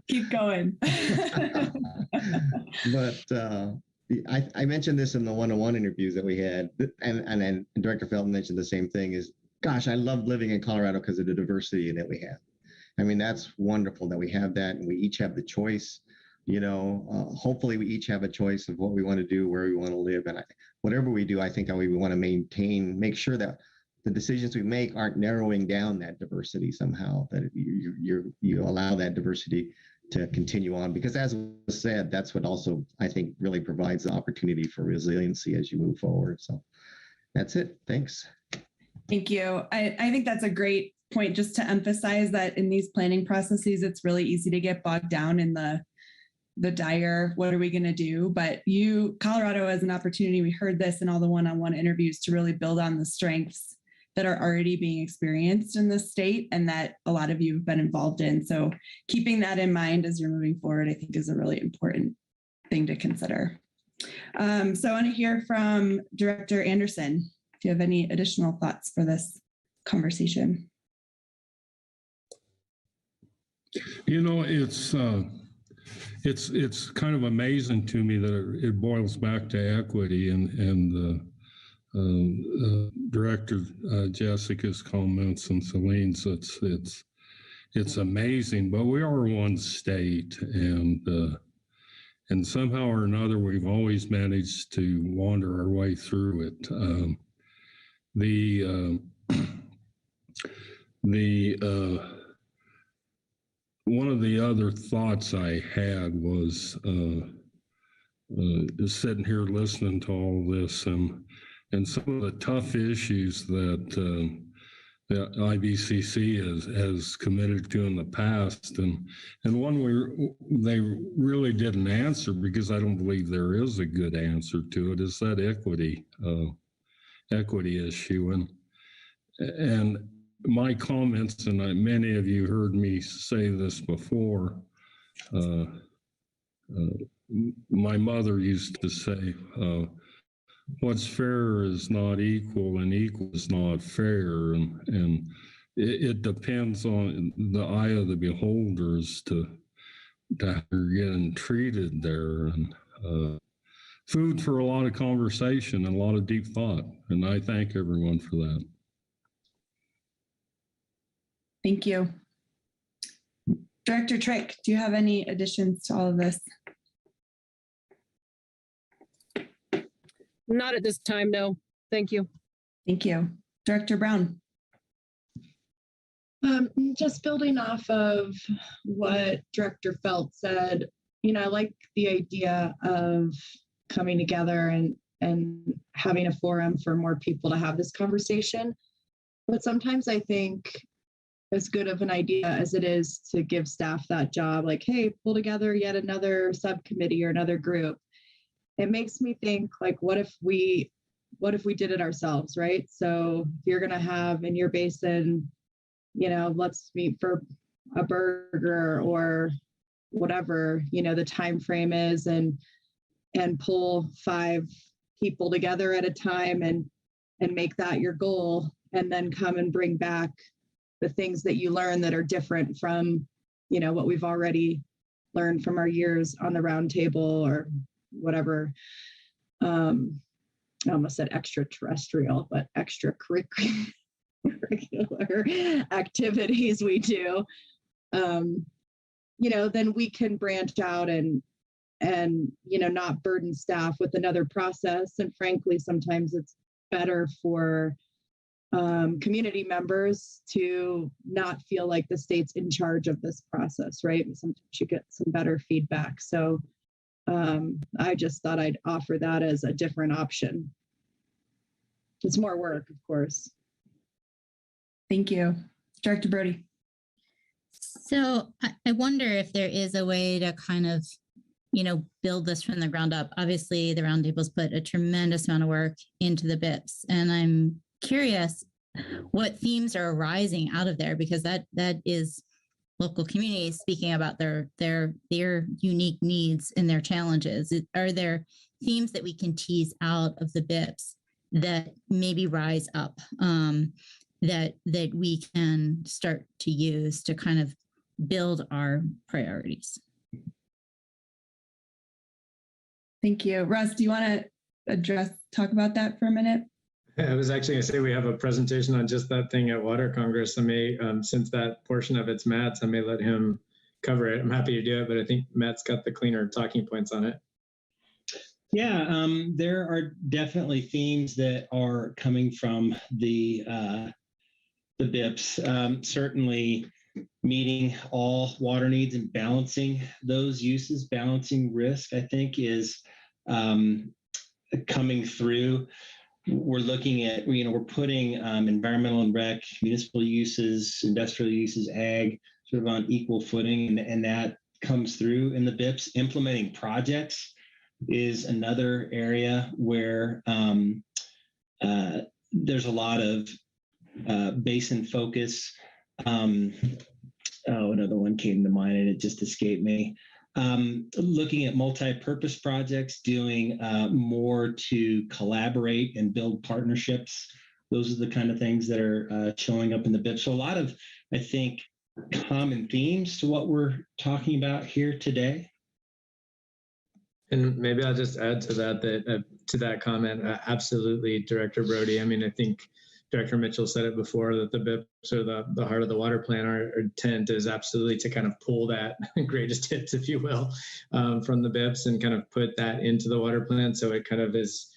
Keep going. But I mentioned this in the one-on-one interviews that we had, and Director Felton mentioned the same thing, is, gosh, I love living in Colorado because of the diversity that we have. I mean, that's wonderful that we have that, and we each have the choice hopefully we each have a choice of what we want to do, where we want to live. And whatever we do, I think we want to make sure that the decisions we make aren't narrowing down that diversity somehow, that you allow that diversity to continue on, because as was said, that's what also I think really provides the opportunity for resiliency as you move forward. So that's it. Thanks. Thank you. I think that's a great point, just to emphasize that in these planning processes, it's really easy to get bogged down in the dire, what are we going to do? But Colorado has an opportunity, we heard this in all the one-on-one interviews, to really build on the strengths that are already being experienced in the state and that a lot of you have been involved in. So keeping that in mind as you're moving forward, I think is a really important thing to consider. So I want to hear from Director Anderson. Do you have any additional thoughts for this conversation? It's kind of amazing to me that it boils back to equity and Director Jessica's comments and Celine's. It's amazing, but we are one state, and somehow or another we've always managed to wander our way through it. One of the other thoughts I had was sitting here listening to all this and some of the tough issues that that IBCC has committed to in the past, and one they really didn't answer, because I don't believe there is a good answer to it, is that equity issue. And my comments, and many of you heard me say this before, my mother used to say, what's fair is not equal, and equal is not fair. And it depends on the eye of the beholders to how you're getting treated there. And food for a lot of conversation and a lot of deep thought. And I thank everyone for that. Thank you. Director Trick, do you have any additions to all of this? Not at this time, no. Thank you. Thank you. Director Brown. Just building off of what Director Felt said, I like the idea of coming together and having a forum for more people to have this conversation. But sometimes I think, as good of an idea as it is to give staff that job, like, hey, pull together yet another subcommittee or another group, it makes me think, like, what if we did it ourselves, right? So if you're going to have in your basin, let's meet for a burger or whatever, the time frame is, and pull 5 people together at a time and make that your goal, and then come and bring back the things that you learn that are different from, what we've already learned from our years on the round table or whatever. I almost said extraterrestrial, but extracurricular activities we do. Then we can branch out and not burden staff with another process. And frankly, sometimes it's better for community members to not feel like the state's in charge of this process, right? And sometimes you get some better feedback. So I just thought I'd offer that as a different option. It's more work, of course. Thank you. Director Brody. So I wonder if there is a way to kind of, build this from the ground up. Obviously, the roundtable's put a tremendous amount of work into the BIPs, and I'm curious what themes are arising out of there, because that is local communities speaking about their unique needs and their challenges. Are there themes that we can tease out of the BIPs that maybe rise up, that we can start to use to kind of build our priorities? Thank you. Russ, do you want to talk about that for a minute? I was actually going to say we have a presentation on just that thing at Water Congress. I may, since that portion of it's Matt's, I may let him cover it. I'm happy to do it, but I think Matt's got the cleaner talking points on it. Yeah, there are definitely themes that are coming from the BIPs. Certainly meeting all water needs and balancing those uses, balancing risk, I think is coming through. We're looking at, we're putting environmental and rec, municipal uses, industrial uses, ag, sort of on equal footing, and that comes through in the BIPs. Implementing projects is another area where there's a lot of basin focus. Another one came to mind and it just escaped me. Looking at multi-purpose projects, doing more to collaborate and build partnerships. Those are the kind of things that are showing up in the BIP. So a lot of, I think, common themes to what we're talking about here today. And maybe I'll just add to that, to that comment, absolutely, Director Brody. I mean, I think Director Mitchell said it before, that the BIPs are the heart of the water plan. Our intent is absolutely to kind of pull that greatest hits, if you will, from the BIPs and kind of put that into the water plan. So it kind of is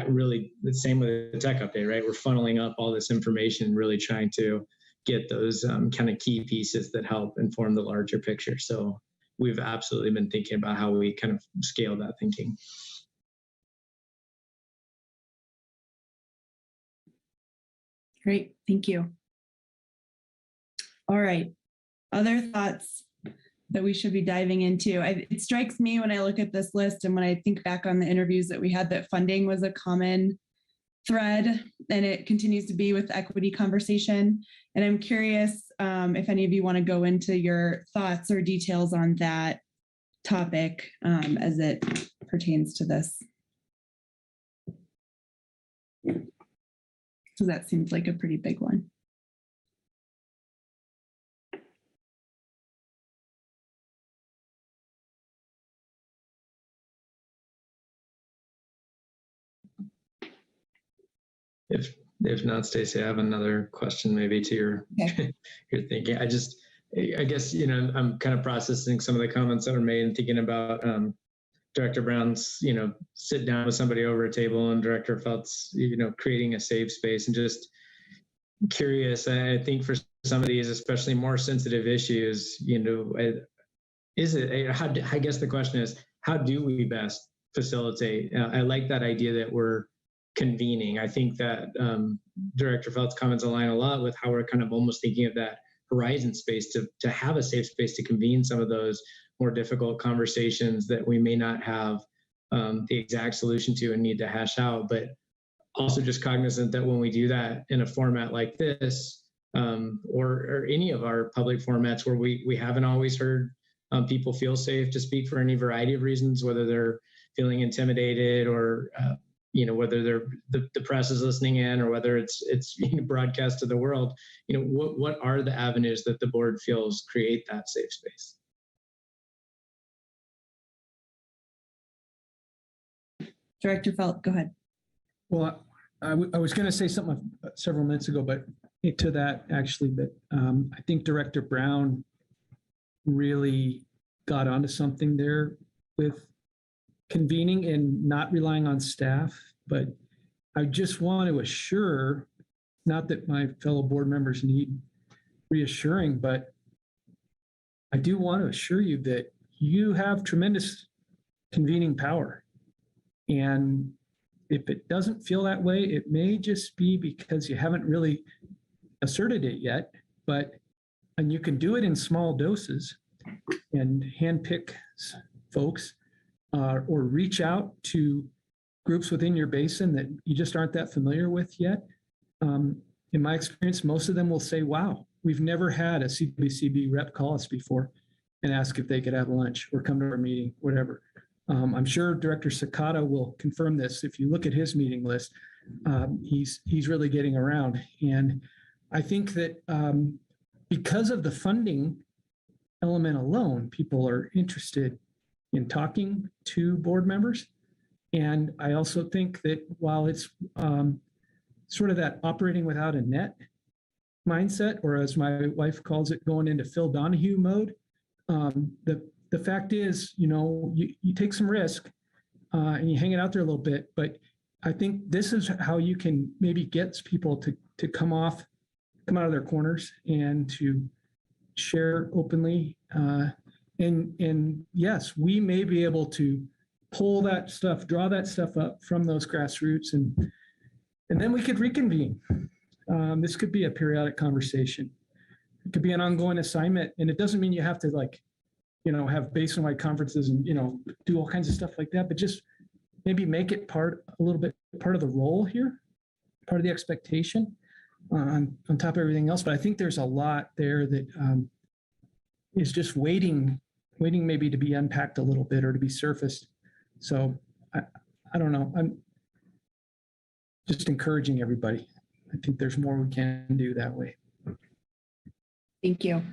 really the same with the tech update, right? We're funneling up all this information, really trying to get those kind of key pieces that help inform the larger picture. So we've absolutely been thinking about how we kind of scale that thinking. Great, thank you. All right, other thoughts that we should be diving into? It strikes me when I look at this list and when I think back on the interviews that we had, that funding was a common thread, and it continues to be with equity conversation. And I'm curious if any of you want to go into your thoughts or details on that topic as it pertains to this. So that seems like a pretty big one. If not, Stacy, I have another question maybe to your your thinking. I guess, I'm kind of processing some of the comments that were made and thinking about Director Brown's, sit down with somebody over a table, and Director Felt's, creating a safe space, and just curious. I think for some of these, especially more sensitive issues, is it, I guess the question is, how do we best facilitate? I like that idea that we're convening. I think that Director Felt's comments align a lot with how we're kind of almost thinking of that horizon space to have a safe space to convene some of those more difficult conversations that we may not have the exact solution to and need to hash out, but also just cognizant that when we do that in a format like this, or any of our public formats where we haven't always heard people feel safe to speak for any variety of reasons, whether they're feeling intimidated or whether the press is listening in, or whether it's broadcast to the world, what are the avenues that the board feels create that safe space? Director Felt, go ahead. Well, I was going to say something several minutes ago, but to that actually, but I think Director Brown really got onto something there with convening and not relying on staff. But I just want to assure, not that my fellow board members need reassuring, but I do want to assure you that you have tremendous convening power. And if it doesn't feel that way, it may just be because you haven't really asserted it yet, and you can do it in small doses and handpick folks or reach out to groups within your basin that you just aren't that familiar with yet. In my experience, most of them will say, wow, we've never had a CWCB rep call us before and ask if they could have lunch or come to our meeting, whatever. I'm sure Director Sakata will confirm this. If you look at his meeting list, he's really getting around. And I think that because of the funding element alone, people are interested in talking to board members. And I also think that while it's sort of that operating without a net mindset, or as my wife calls it, going into Phil Donahue mode, The fact is, you take some risk and you hang it out there a little bit, but I think this is how you can maybe get people to come out of their corners and to share openly. And yes, we may be able to pull that stuff, draw that stuff up from those grassroots, and then we could reconvene. This could be a periodic conversation. It could be an ongoing assignment, and it doesn't mean you have to have basin-wide conferences and do all kinds of stuff like that, but just maybe make it part of the role here, part of the expectation on top of everything else. But I think there's a lot there that is just waiting maybe to be unpacked a little bit or to be surfaced. So I don't know. I'm just encouraging everybody. I think there's more we can do that way. Thank you.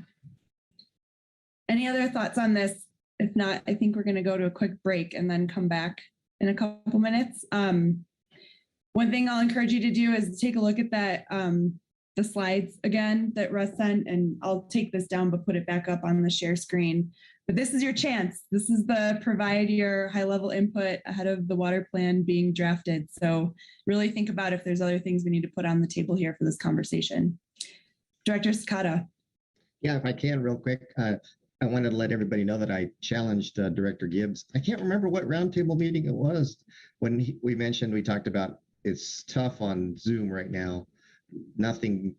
Any other thoughts on this? If not, I think we're going to go to a quick break and then come back in a couple minutes. One thing I'll encourage you to do is take a look at that, the slides again that Russ sent, and I'll take this down but put it back up on the share screen. But this is your chance. This is the provide your high level input ahead of the water plan being drafted. So really think about if there's other things we need to put on the table here for this conversation. Director Sakata. Yeah, if I can real quick, I wanted to let everybody know that I challenged Director Gibbs. I can't remember what roundtable meeting it was when we talked about it's tough on Zoom right now. Nothing,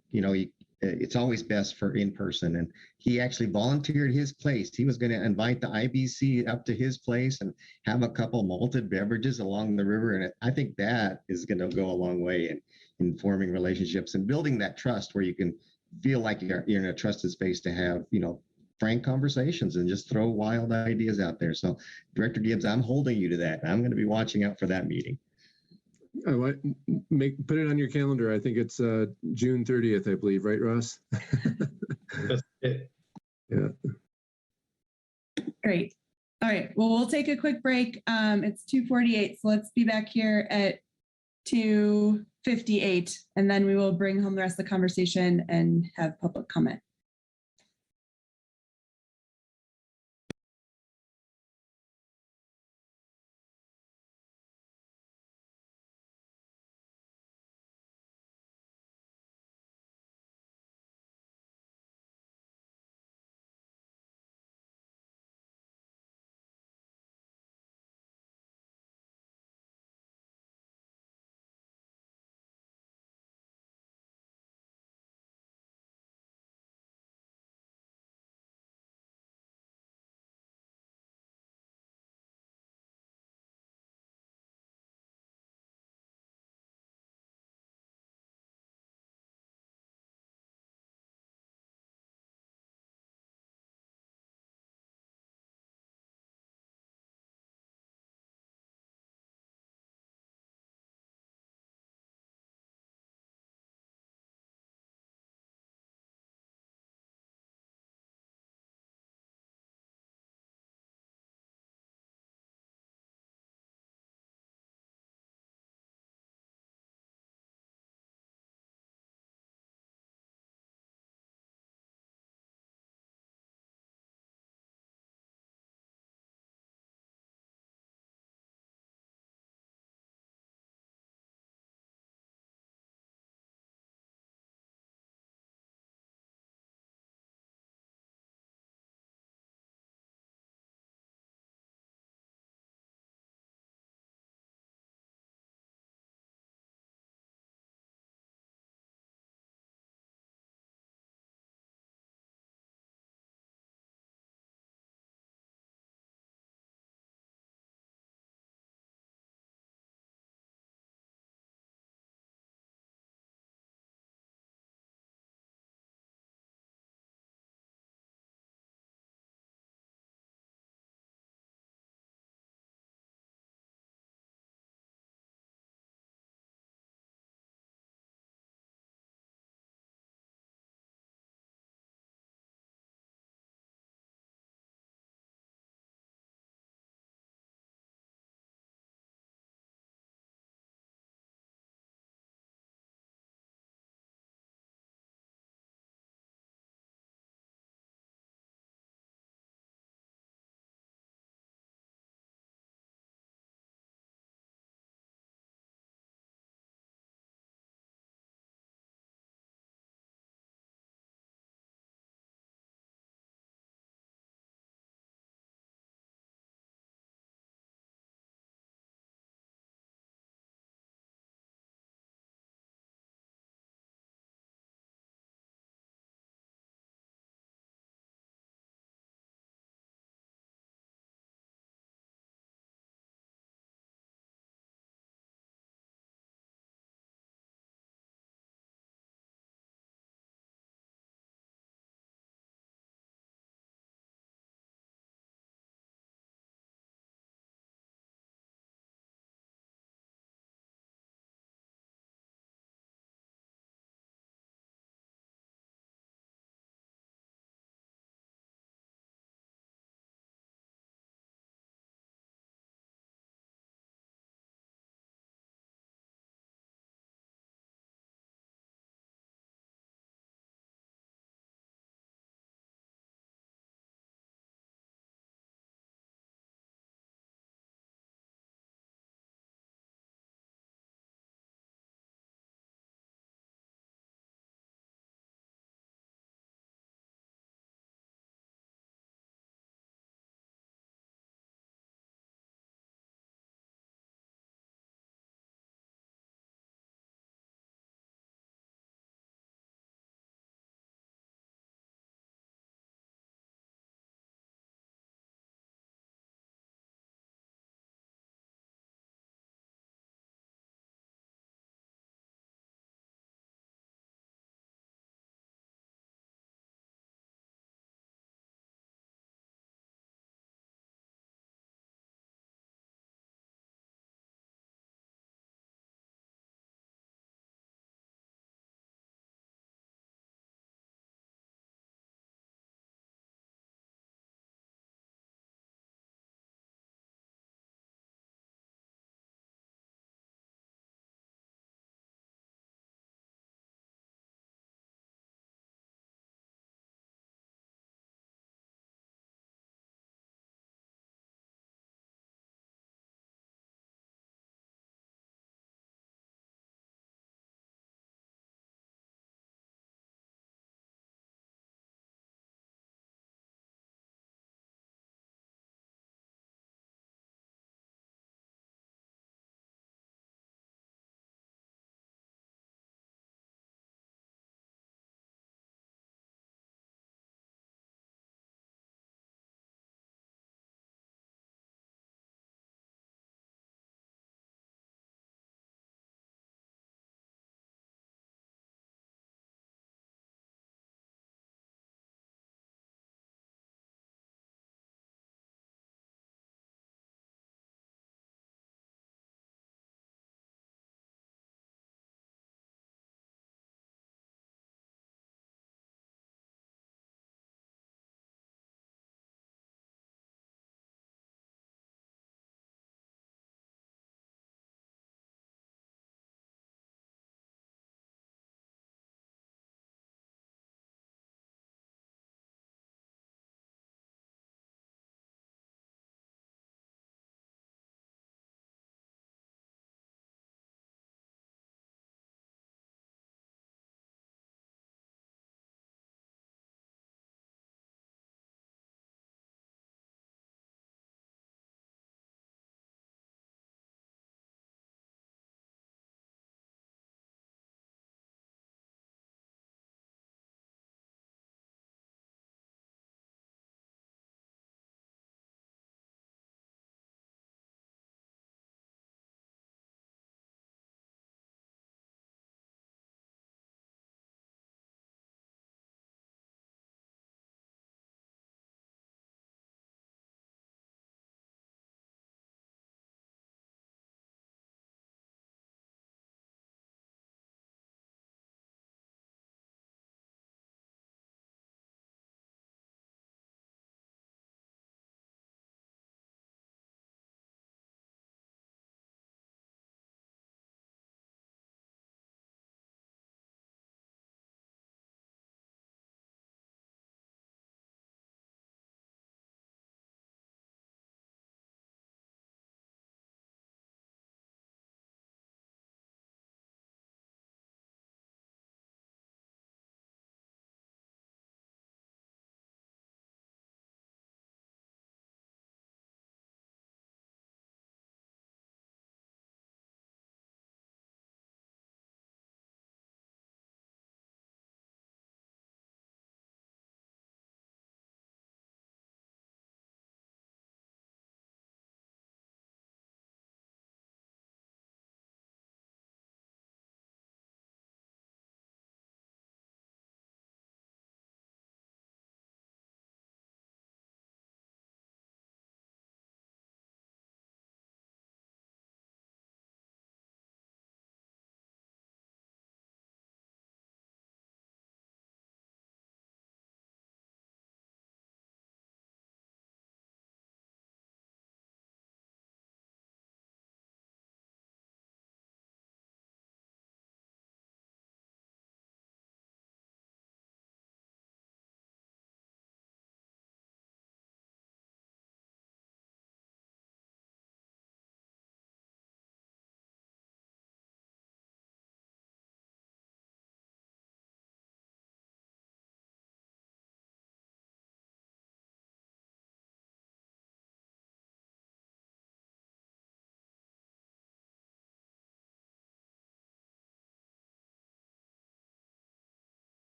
it's always best for in person. And he actually volunteered his place. He was going to invite the IBC up to his place and have a couple malted beverages along the river. And I think that is going to go a long way in forming relationships and building that trust where you can feel like you're in a trusted space to have, frank conversations and just throw wild ideas out there. So Director Gibbs, I'm holding you to that. I'm going to be watching out for that meeting. I want put it on your calendar. I think it's June 30th, I believe, right, Ross? That's it. Yeah. Great. All right. Well, we'll take a quick break. It's 2:48, so let's be back here at 2:58, and then we will bring home the rest of the conversation and have public comment.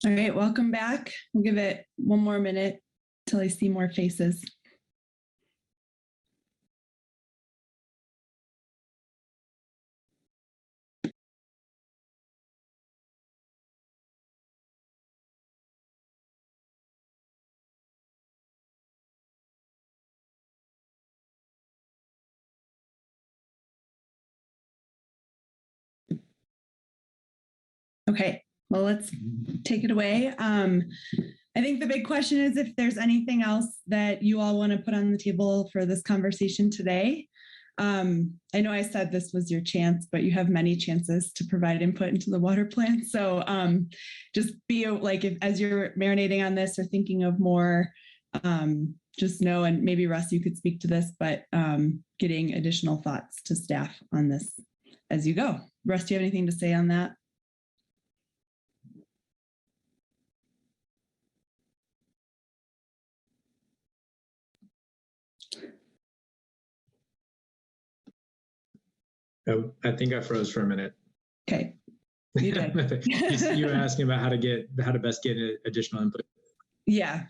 All right, welcome back. We'll give it one more minute till I see more faces. Okay, well, let's take it away. I think the big question is if there's anything else that you all want to put on the table for this conversation today. I know I said this was your chance, but you have many chances to provide input into the water plan. So just be like, if as you're marinating on this or thinking of more, just know, and maybe Russ, you could speak to this, but getting additional thoughts to staff on this as you go. Russ, do you have anything to say on that? Oh, I think I froze for a minute. Okay. You did. You were asking about how to best get additional input. Yeah.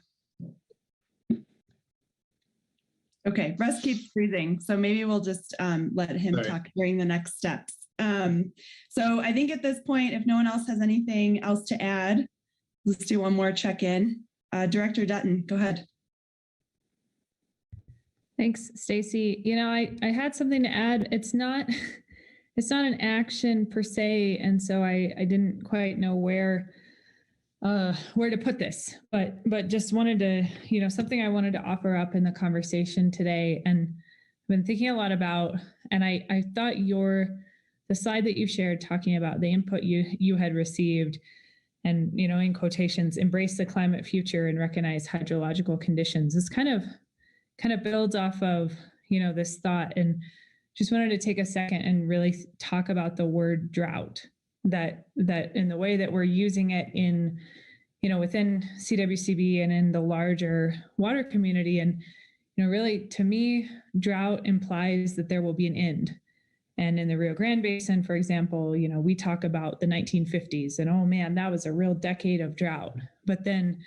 Okay, Russ keeps freezing, so maybe we'll just let him talk during the next steps. So I think at this point, if no one else has anything else to add, let's do one more check-in. Director Dutton, go ahead. Thanks, Stacy. You know, I had something to add. It's not an action per se, and so I didn't quite know where to put this, but just wanted to, you know, something I wanted to offer up in the conversation today. And I've been thinking a lot about, and I thought the slide that you shared talking about the input you had received, and, you know, in quotations, embrace the climate future and recognize hydrological conditions. This kind of builds off of, you know, this thought, and just wanted to take a second and really talk about the word drought, that in the way that we're using it in, you know, within CWCB and in the larger water community. And, you know, really to me, drought implies that there will be an end. And in the Rio Grande Basin, for example, you know, we talk about the 1950s and, oh man, that was a real decade of drought. But then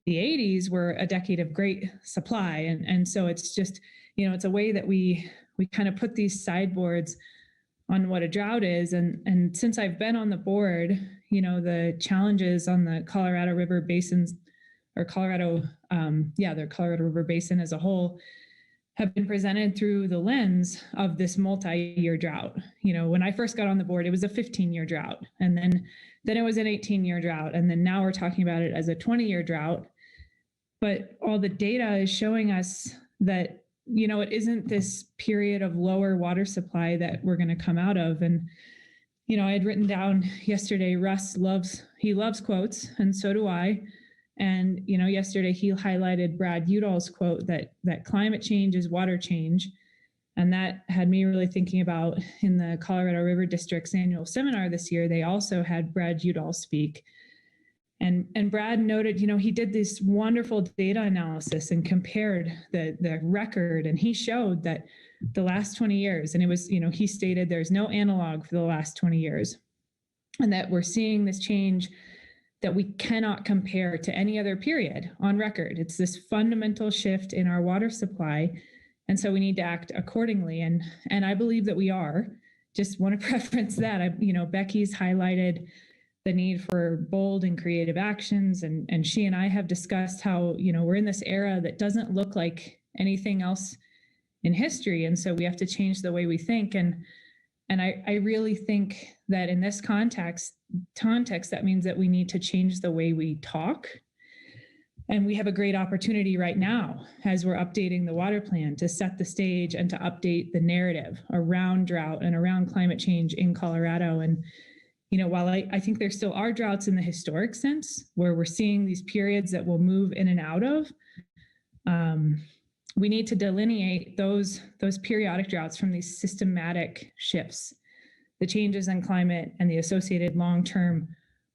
the 80s were a decade of great supply. And so it's just, you know, it's a way that we kind of put these sideboards on what a drought is. And since I've been on the board, you know, the challenges on the Colorado River basins, or Colorado River Basin as a whole, have been presented through the lens of this multi-year drought. You know, when I first got on the board, it was a 15-year drought, and then it was an 18-year drought, and then now we're talking about it as a 20-year drought. But all the data is showing us that, you know, it isn't this period of lower water supply that we're going to come out of. And, you know, I had written down yesterday, Russ loves quotes, and so do I. And, you know, yesterday he highlighted Brad Udall's quote that climate change is water change. And that had me really thinking about, in the Colorado River District's annual seminar this year, they also had Brad Udall speak. And Brad noted, you know, he did this wonderful data analysis and compared the record, and he showed that the last 20 years, and it was, you know, he stated there's no analog for the last 20 years, and that we're seeing this change that we cannot compare to any other period on record. It's this fundamental shift in our water supply. And so we need to act accordingly. And I believe that we are. Just want to preference that. You know, Becky's highlighted the need for bold and creative actions. And she and I have discussed how, you know, we're in this era that doesn't look like anything else in history. And so we have to change the way we think. And I really think that in this context, that means that we need to change the way we talk. And we have a great opportunity right now, as we're updating the water plan, to set the stage and to update the narrative around drought and around climate change in Colorado. And, you know, while I think there still are droughts in the historic sense, where we're seeing these periods that we'll move in and out of, we need to delineate those periodic droughts from these systematic shifts, the changes in climate and the associated long-term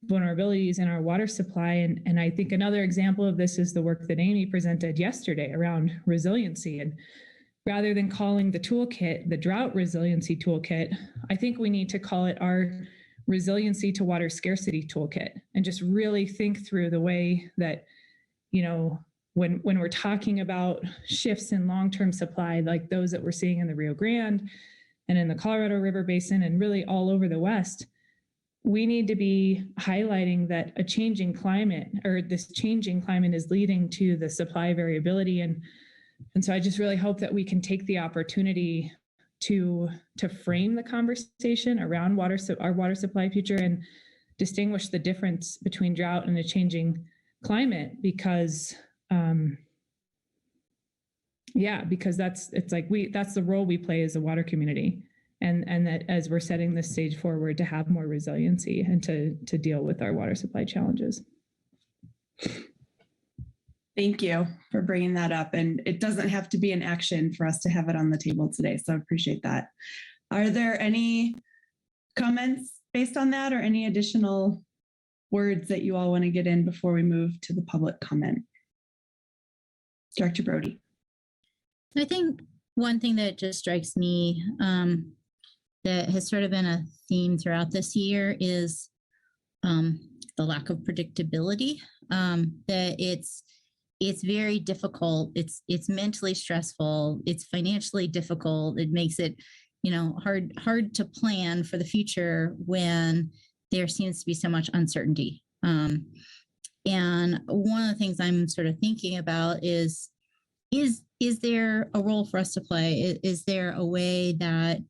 vulnerabilities in our water supply. And I think another example of this is the work that Amy presented yesterday around resiliency. And rather than calling the toolkit the drought resiliency toolkit, I think we need to call it our resiliency to water scarcity toolkit and just really think through the way that, you know, when we're talking about shifts in long-term supply, like those that we're seeing in the Rio Grande and in the Colorado River Basin and really all over the West, we need to be highlighting that a changing climate, or this changing climate, is leading to the supply variability. And so I just really hope that we can take the opportunity to frame the conversation around our water supply future and distinguish the difference between drought and a changing climate, because because that's the role we play as a water community, and that as we're setting this stage forward to have more resiliency and to deal with our water supply challenges. Thank you for bringing that up. And it doesn't have to be an action for us to have it on the table today. So I appreciate that. Are there any comments based on that, or any additional words that you all want to get in before we move to the public comment? Director Brody. I think one thing that just strikes me that has sort of been a theme throughout this year is the lack of predictability. That it's very difficult. It's mentally stressful. It's financially difficult. It makes it, you know, hard to plan for the future when there seems to be so much uncertainty. And one of the things I'm sort of thinking about is there a role for us to play? Is there a way that,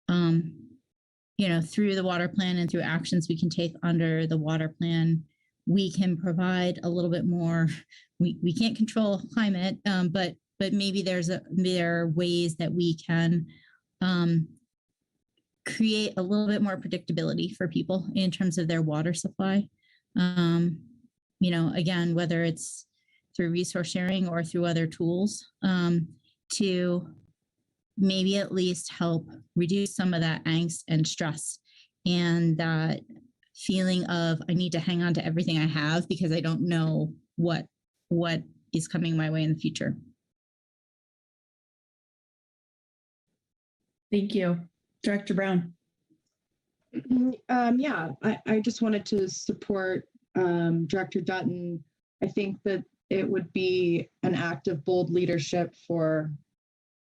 you know, through the water plan and through actions we can take under the water plan, we can provide a little bit more? We can't control climate, but maybe there are ways that we can create a little bit more predictability for people in terms of their water supply. You know, again, whether it's through resource sharing or through other tools, to maybe at least help reduce some of that angst and stress and that feeling of I need to hang on to everything I have because I don't know what is coming my way in the future. Thank you. Director Brown. Yeah, I just wanted to support Director Dutton. I think that it would be an act of bold leadership for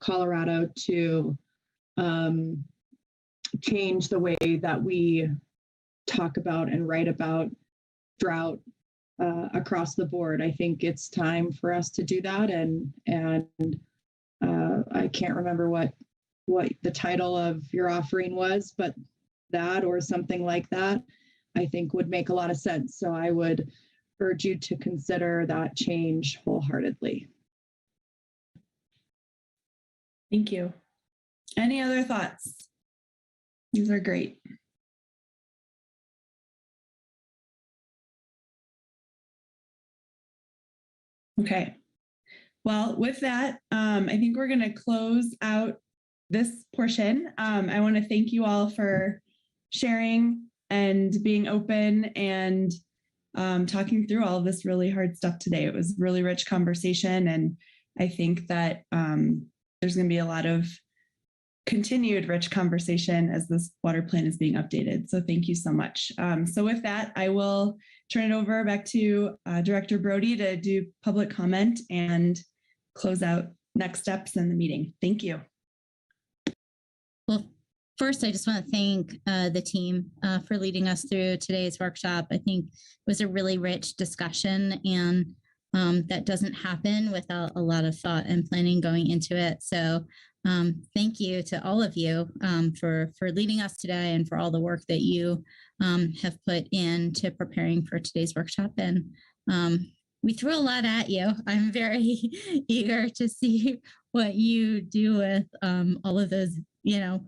Colorado to change the way that we talk about and write about drought across the board. I think it's time for us to do that. And I can't remember what the title of your offering was, but that or something like that, I think would make a lot of sense. So I would urge you to consider that change wholeheartedly. Thank you. Any other thoughts? These are great. Okay. Well, with that, I think we're going to close out this portion. I want to thank you all for sharing and being open and talking through all of this really hard stuff today. It was a really rich conversation, and I think that there's going to be a lot of continued rich conversation as this water plan is being updated. So thank you so much. So with that, I will turn it over back to Director Brody to do public comment and close out next steps in the meeting. Thank you. Well, first, I just want to thank the team for leading us through today's workshop. I think it was a really rich discussion, and that doesn't happen without a lot of thought and planning going into it. So thank you to all of you for leading us today and for all the work that you have put into preparing for today's workshop. And we threw a lot at you. I'm very eager to see what you do with all of those, you know,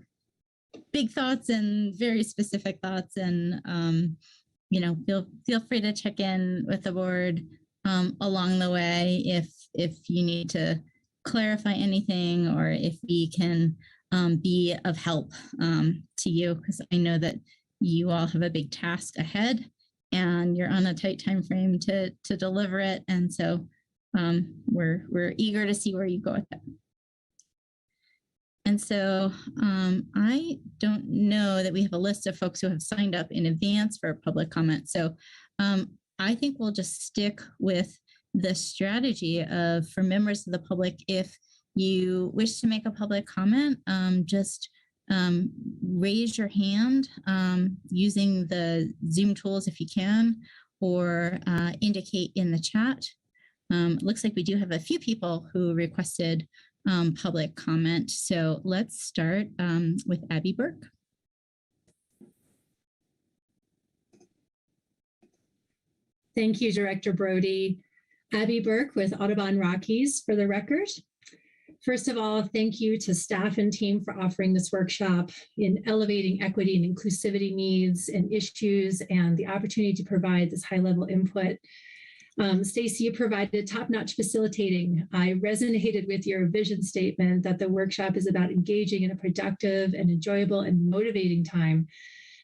big thoughts and very specific thoughts. And, you know, feel free to check in with the board along the way if you need to clarify anything, or if we can be of help to you, because I know that you all have a big task ahead and you're on a tight time frame to deliver it. And so we're eager to see where you go with it. And so I don't know that we have a list of folks who have signed up in advance for public comment. So I think we'll just stick with the strategy of, for members of the public, if you wish to make a public comment, just raise your hand using the Zoom tools if you can, or indicate in the chat. Looks like we do have a few people who requested public comment. So let's start with Abby Burke. Thank you, Director Brody. Abby Burke with Audubon Rockies for the record. First of all, thank you to staff and team for offering this workshop in elevating equity and inclusivity needs and issues, and the opportunity to provide this high-level input. Stacy, you provided top-notch facilitating. I resonated with your vision statement that the workshop is about engaging in a productive and enjoyable and motivating time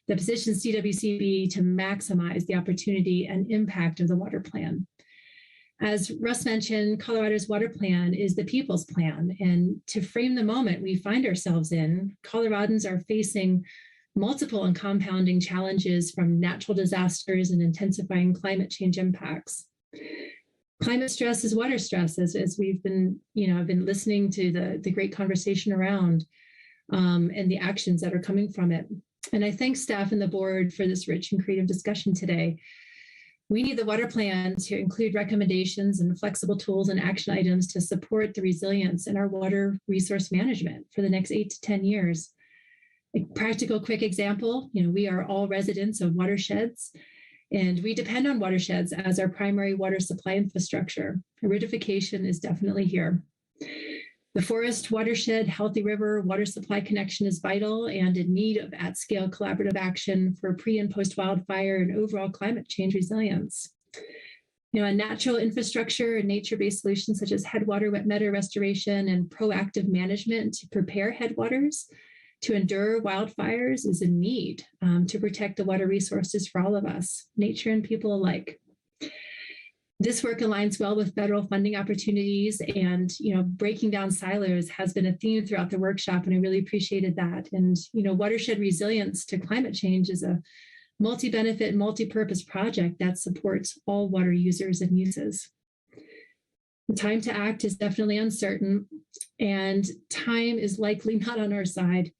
that positions CWCB to maximize the opportunity and impact of the water plan. As Russ mentioned, Colorado's water plan is the people's plan. And to frame the moment we find ourselves in, Coloradans are facing multiple and compounding challenges from natural disasters and intensifying climate change impacts. Climate stress is water stress, as we've been, I've been listening to the great conversation around and the actions that are coming from it. And I thank staff and the board for this rich and creative discussion today. We need the water plan to include recommendations and flexible tools and action items to support the resilience in our water resource management for the next 8 to 10 years. A practical, quick example, we are all residents of watersheds, and we depend on watersheds as our primary water supply infrastructure. Aridification is definitely here. The forest watershed healthy river water supply connection is vital and in need of at-scale collaborative action for pre and post-wildfire and overall climate change resilience. A natural infrastructure and nature-based solutions such as headwater wet meadow restoration and proactive management to prepare headwaters to endure wildfires is a need to protect the water resources for all of us, nature and people alike. This work aligns well with federal funding opportunities, and breaking down silos has been a theme throughout the workshop, and I really appreciated that. And watershed resilience to climate change is a multi-benefit, multi-purpose project that supports all water users and uses. The time to act is definitely uncertain, and time is likely not on our side.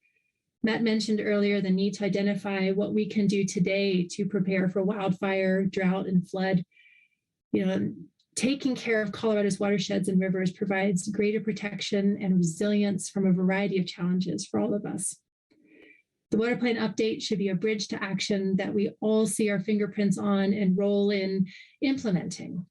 Matt mentioned earlier the need to identify what we can do today to prepare for wildfire, drought, and flood. Taking care of Colorado's watersheds and rivers provides greater protection and resilience from a variety of challenges for all of us. The water plan update should be a bridge to action that we all see our fingerprints on and roll in implementing.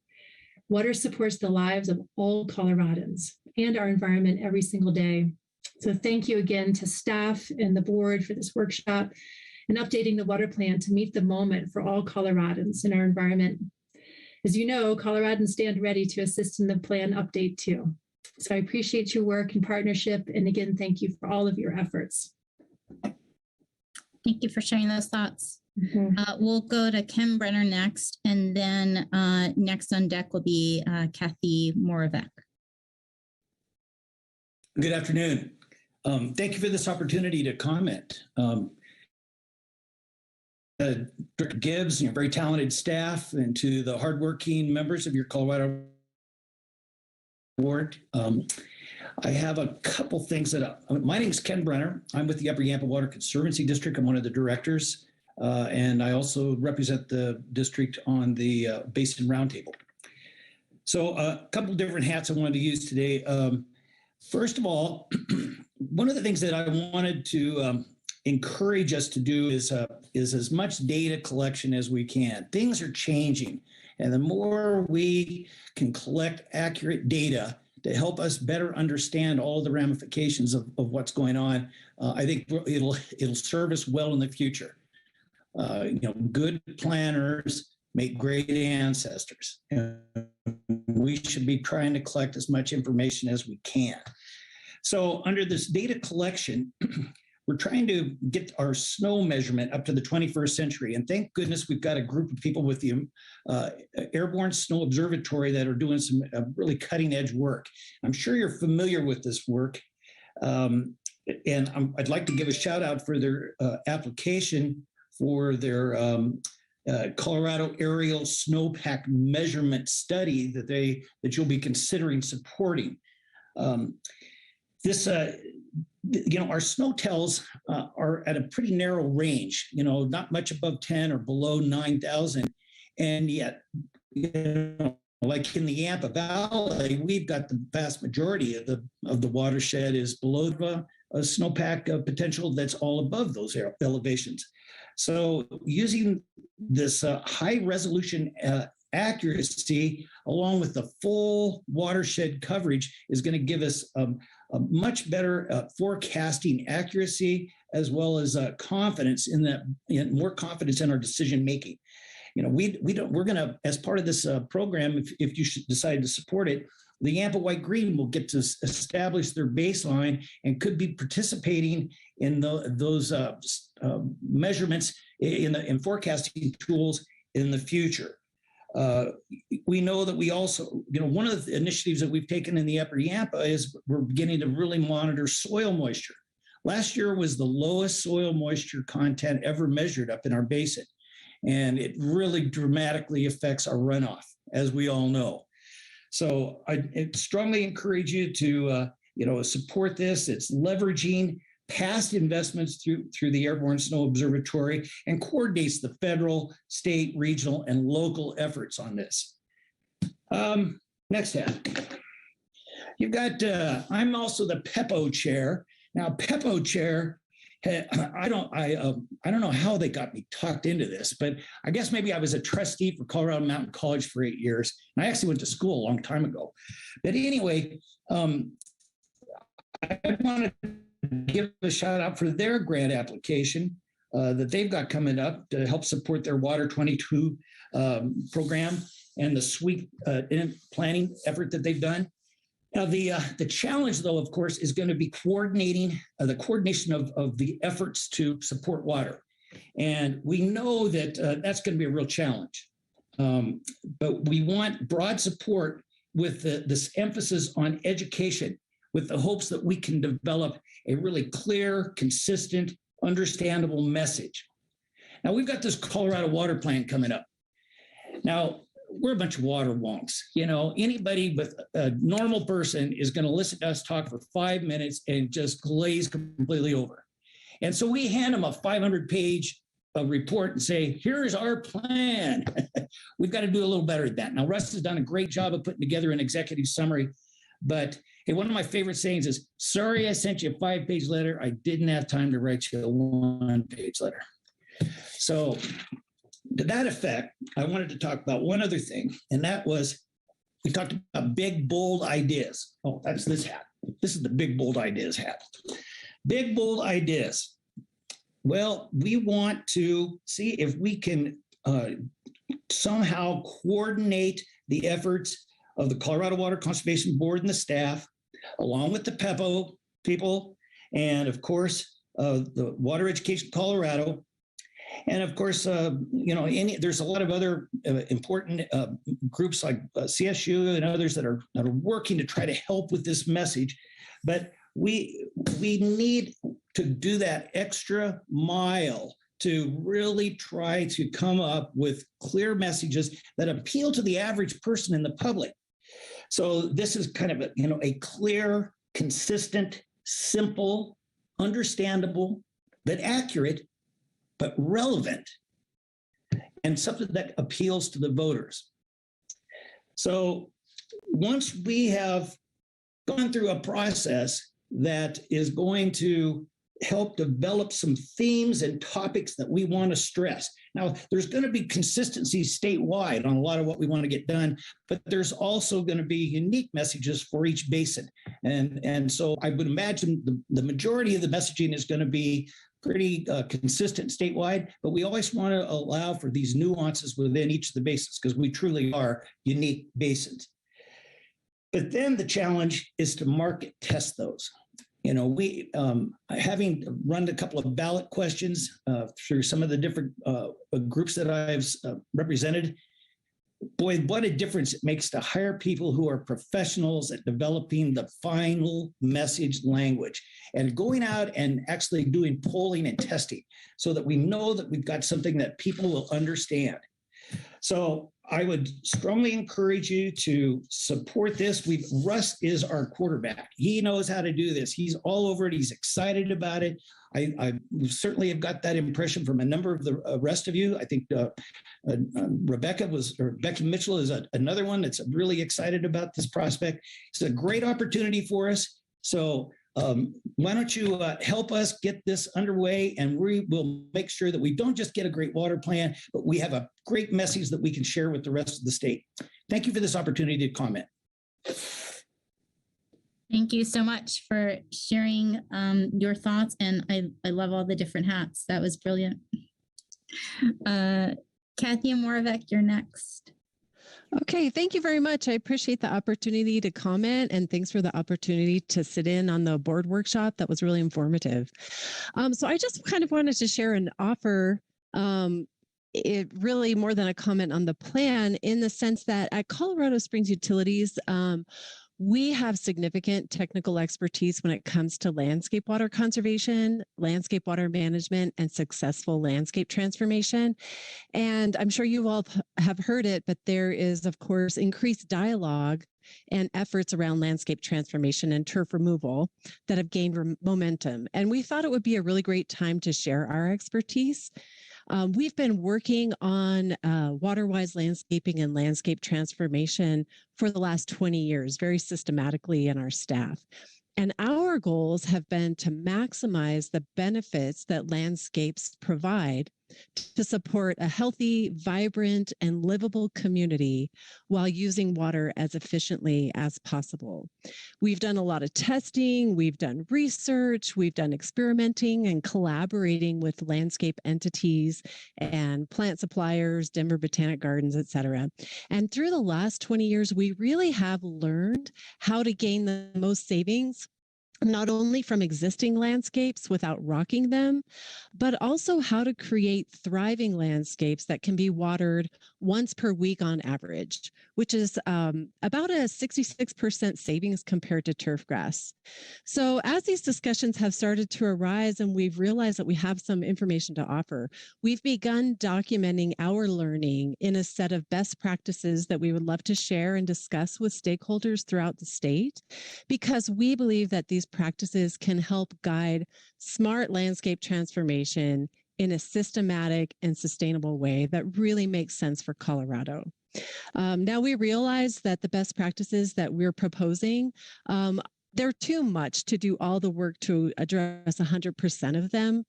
Water supports the lives of all Coloradans and our environment every single day. So thank you again to staff and the board for this workshop and updating the water plan to meet the moment for all Coloradans in our environment. As you know, Coloradans stand ready to assist in the plan update too. So I appreciate your work and partnership. And again, thank you for all of your efforts. Thank you for sharing those thoughts. We'll go to Ken Brenner next, and then next on deck will be Kathy Moravec. Good afternoon. Thank you for this opportunity to comment. Director Gibbs, your very talented staff, and to the hardworking members of your Colorado board. I have a couple things my name is Ken Brenner. I'm with the Upper Yampa Water Conservancy District. I'm one of the directors, and I also represent the district on the Basin Roundtable. So a couple of different hats I wanted to use today. First of all, one of the things that I wanted to encourage us to do is as much data collection as we can. Things are changing, and the more we can collect accurate data to help us better understand all the ramifications of what's going on, I think it'll serve us well in the future. Good planners make great ancestors. And we should be trying to collect as much information as we can. So under this data collection, we're trying to get our snow measurement up to the 21st century. And thank goodness we've got a group of people with the Airborne Snow Observatory that are doing some really cutting edge work. I'm sure you're familiar with this work. and I'd like to give a shout out for their application for their Colorado aerial snowpack measurement study that you'll be considering supporting. This, our snow tells are at a pretty narrow range, not much above 10 or below 9,000. And yet, like in the Yampa Valley, we've got the vast majority of the watershed is below a snowpack potential that's all above those elevations. So using this high resolution accuracy along with the full watershed coverage is going to give us a much better forecasting accuracy, as well as confidence more confidence in our decision making. We're going to, as part of this program, if you should decide to support it, the Yampa White Green will get to establish their baseline and could be participating in those measurements in forecasting tools in the future. We know that we also, one of the initiatives that we've taken in the Upper Yampa is we're beginning to really monitor soil moisture. Last year was the lowest soil moisture content ever measured up in our basin. And it really dramatically affects our runoff, as we all know. So I strongly encourage you to, support this. It's leveraging past investments through the Airborne Snow Observatory and coordinates the federal, state, regional, and local efforts on this. Next tab. You've got, I'm also the PEPO chair. Now, PEPO chair, I don't know how they got me talked into this, but I guess maybe I was a trustee for Colorado Mountain College for 8 years. And I actually went to school a long time ago. But anyway, I want to give a shout out for their grant application that they've got coming up to help support their Water 22 program and the sweep planning effort that they've done. Now, the challenge, though, of course, is going to be coordinating the coordination of the efforts to support water. And we know that that's going to be a real challenge. But we want broad support with this emphasis on education, with the hopes that we can develop a really clear, consistent, understandable message. Now, we've got this Colorado Water Plan coming up. Now, we're a bunch of water wonks. Anybody with a normal person is going to listen to us talk for 5 minutes and just glaze completely over. And so we hand them a 500-page report and say, here's our plan. We've got to do a little better at that. Now, Russ has done a great job of putting together an executive summary, but hey, one of my favorite sayings is, sorry, I sent you a 5-page letter. I didn't have time to write you a 1-page letter. So to that effect, I wanted to talk about one other thing, and that was, we talked about big, bold ideas. Oh, that's this hat. This is the big, bold ideas hat. Big, bold ideas. Well, we want to see if we can somehow coordinate the efforts of the Colorado Water Conservation Board and the staff, along with the PEPO people, and of course, the Water Education Colorado. And of course, there's a lot of other important groups like CSU and others that are working to try to help with this message. But we need to do that extra mile to really try to come up with clear messages that appeal to the average person in the public. So this is kind of a clear, consistent, simple, understandable, but accurate, but relevant, and something that appeals to the voters. So once we have gone through a process that is going to help develop some themes and topics that we want to stress. Now, there's going to be consistency statewide on a lot of what we want to get done, but there's also going to be unique messages for each basin. And so I would imagine the majority of the messaging is going to be pretty consistent statewide, but we always want to allow for these nuances within each of the basins because we truly are unique basins. But then the challenge is to market test those. We having run a couple of ballot questions through some of the different groups that I've represented, boy, what a difference it makes to hire people who are professionals at developing the final message language and going out and actually doing polling and testing so that we know that we've got something that people will understand. So I would strongly encourage you to support this. Russ is our quarterback. He knows how to do this. He's all over it. He's excited about it. I certainly have got that impression from a number of the rest of you. I think Becky Mitchell is another one that's really excited about this prospect. It's a great opportunity for us. So why don't you help us get this underway, and we will make sure that we don't just get a great water plan, but we have a great message that we can share with the rest of the state. Thank you for this opportunity to comment. Thank you so much for sharing your thoughts, and I love all the different hats. That was brilliant. Kathy Moravec, you're next. Okay, thank you very much. I appreciate the opportunity to comment, and thanks for the opportunity to sit in on the board workshop. That was really informative. So I just kind of wanted to share and offer it really more than a comment on the plan, in the sense that at Colorado Springs Utilities, we have significant technical expertise when it comes to landscape water conservation, landscape water management, and successful landscape transformation. And I'm sure you all have heard it, but there is, of course, increased dialogue and efforts around landscape transformation and turf removal that have gained momentum. And we thought it would be a really great time to share our expertise. We've been working on water-wise landscaping and landscape transformation for the last 20 years, very systematically in our staff. And our goals have been to maximize the benefits that landscapes provide to support a healthy, vibrant, and livable community while using water as efficiently as possible. We've done a lot of testing, we've done research, we've done experimenting and collaborating with landscape entities and plant suppliers, Denver Botanic Gardens, et cetera. And through the last 20 years, we really have learned how to gain the most savings, not only from existing landscapes without rocking them, but also how to create thriving landscapes that can be watered once per week on average, which is about a 66% savings compared to turf grass. So as these discussions have started to arise and we've realized that we have some information to offer, we've begun documenting our learning in a set of best practices that we would love to share and discuss with stakeholders throughout the state, because we believe that these practices can help guide smart landscape transformation in a systematic and sustainable way that really makes sense for Colorado. Now we realize that the best practices that we're proposing, they're too much to do all the work to address 100% of them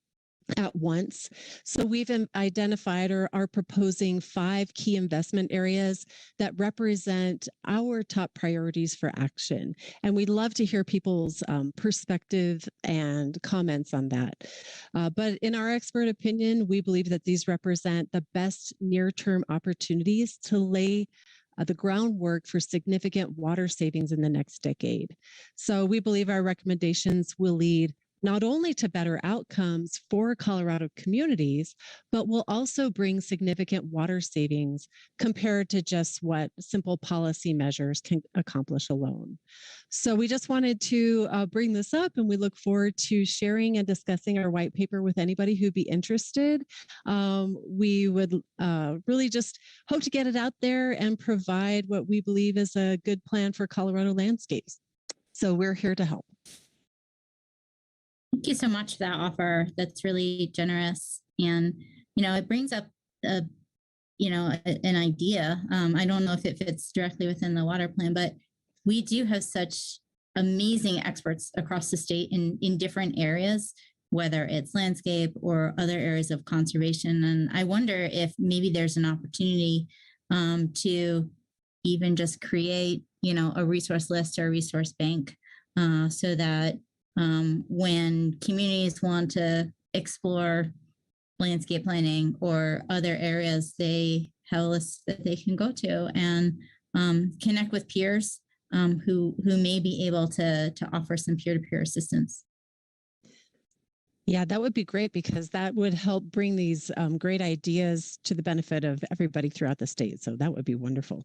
at once. So we've identified or are proposing 5 key investment areas that represent our top priorities for action. And we'd love to hear people's perspective and comments on that. But in our expert opinion, we believe that these represent the best near-term opportunities to lay the groundwork for significant water savings in the next decade. So we believe our recommendations will lead not only to better outcomes for Colorado communities, but will also bring significant water savings compared to just what simple policy measures can accomplish alone. So we just wanted to bring this up, and we look forward to sharing and discussing our white paper with anybody who'd be interested. We would really just hope to get it out there and provide what we believe is a good plan for Colorado landscapes. So we're here to help. Thank you so much for that offer. That's really generous. And, it brings up, an idea. I don't know if it fits directly within the water plan, but we do have such amazing experts across the state in different areas, whether it's landscape or other areas of conservation. And I wonder if maybe there's an opportunity to even just create, a resource list or a resource bank so that when communities want to explore landscape planning or other areas, they have a list that they can go to and connect with peers who may be able to offer some peer-to-peer assistance. Yeah, that would be great because that would help bring these great ideas to the benefit of everybody throughout the state. So that would be wonderful.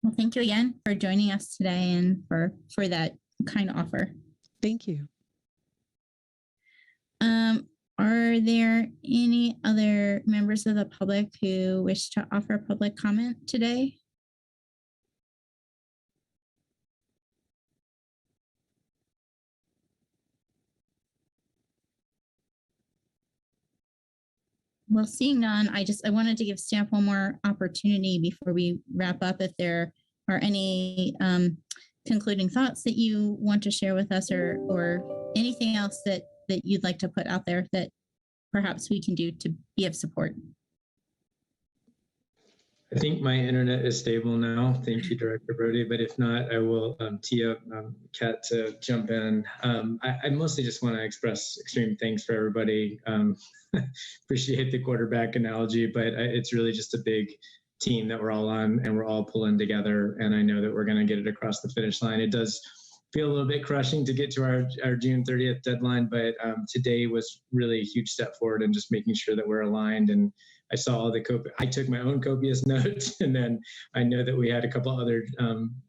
Well, thank you again for joining us today and for that kind offer. Thank you. Are there any other members of the public who wish to offer public comment today? Well, seeing none, I wanted to give staff one more opportunity before we wrap up. If there are any concluding thoughts that you want to share with us, or anything else that you'd like to put out there that perhaps we can do to be of support. I think my internet is stable now. Thank you, Director Brody. But if not, I will tee up Kat to jump in. I mostly just want to express extreme thanks for everybody. Appreciate the quarterback analogy, but it's really just a big team that we're all on and we're all pulling together. And I know that we're going to get it across the finish line. It does feel a little bit crushing to get to our June 30th deadline, but today was really a huge step forward in just making sure that we're aligned. And I saw all I took my own copious notes, and then I know that we had a couple other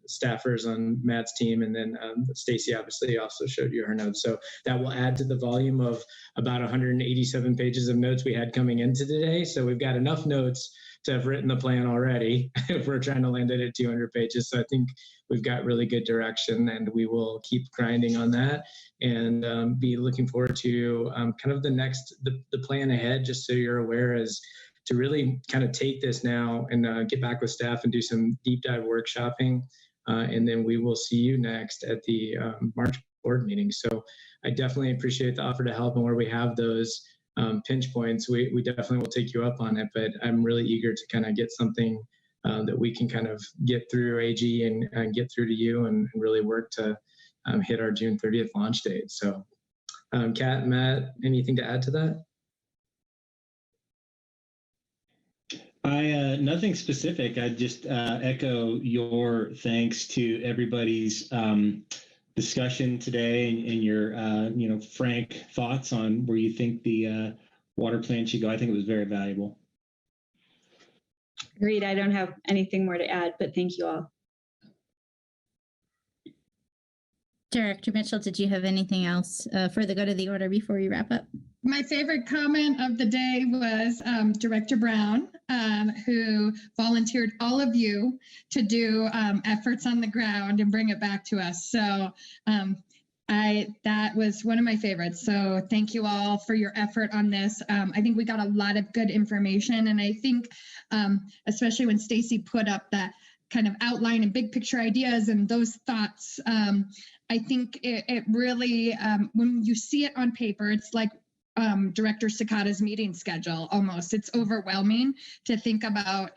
staffers on Matt's team, and then Stacy obviously also showed you her notes. So that will add to the volume of about 187 pages of notes we had coming into today. So we've got enough notes to have written the plan already if we're trying to land it at 200 pages. So I think we've got really good direction, and we will keep grinding on that and be looking forward to kind of the plan ahead, just so you're aware, is to really kind of take this now and get back with staff and do some deep dive workshopping. And then we will see you next at the March board meeting. So I definitely appreciate the offer to help, and where we have those pinch points, we definitely will take you up on it. But I'm really eager to kind of get something that we can kind of get through AG and get through to you and really work to hit our June 30th launch date. So Kat, Matt, anything to add to that? Nothing specific. I just echo your thanks to everybody's discussion today and your frank thoughts on where you think the water plan should go. I think it was very valuable. Agreed. I don't have anything more to add, but thank you all. Director Mitchell, did you have anything else for the good of the order before we wrap up? My favorite comment of the day was Director Brown, who volunteered all of you to do efforts on the ground and bring it back to us. So that was one of my favorites. So thank you all for your effort on this. I think we got a lot of good information, and I think especially when Stacy put up that kind of outline and big picture ideas and those thoughts, I think it really, when you see it on paper, it's like Director Sakata's meeting schedule almost. It's overwhelming to think about,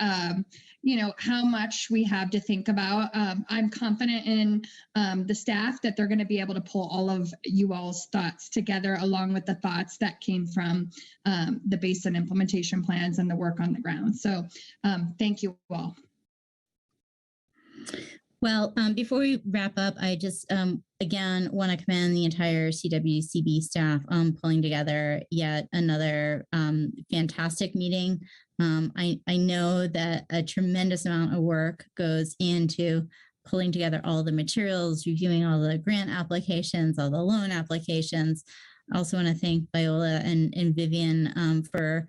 how much we have to think about. I'm confident in the staff that they're going to be able to pull all of you all's thoughts together, along with the thoughts that came from the basin implementation plans and the work on the ground. So thank you all. Well, before we wrap up, I just, again, want to commend the entire CWCB staff pulling together yet another fantastic meeting. I know that a tremendous amount of work goes into pulling together all the materials, reviewing all the grant applications, all the loan applications. I also want to thank Viola and Vivian for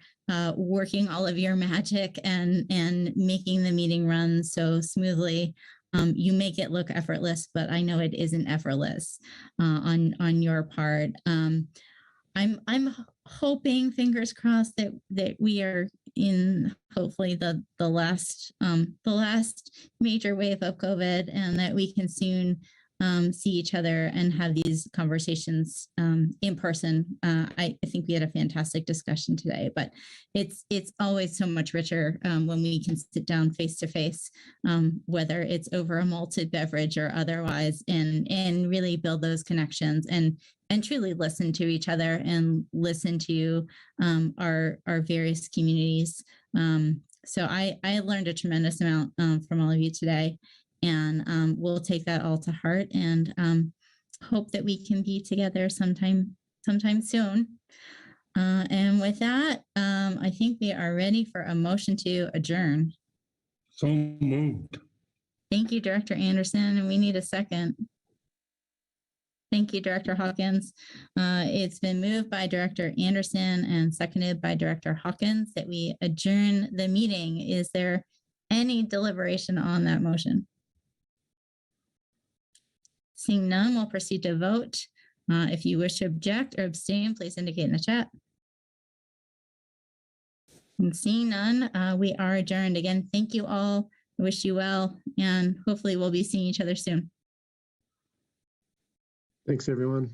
working all of your magic and making the meeting run so smoothly. You make it look effortless, but I know it isn't effortless on your part. I'm hoping, fingers crossed, that we are in hopefully the last major wave of COVID, and that we can soon see each other and have these conversations in person. I think we had a fantastic discussion today, but it's always so much richer when we can sit down face to face, whether it's over a malted beverage or otherwise, and really build those connections and truly listen to each other and listen to our various communities. So I learned a tremendous amount from all of you today. And we'll take that all to heart and hope that we can be together sometime sometime soon. And with that, I think we are ready for a motion to adjourn. So moved. Thank you, Director Anderson, and we need a second. Thank you, Director Hawkins. It's been moved by Director Anderson and seconded by Director Hawkins that we adjourn the meeting. Is there any deliberation on that motion? Seeing none, we'll proceed to vote. If you wish to object or abstain, please indicate in the chat. And seeing none, we are adjourned. Again, thank you all. I wish you well, and hopefully we'll be seeing each other soon. Thanks, everyone.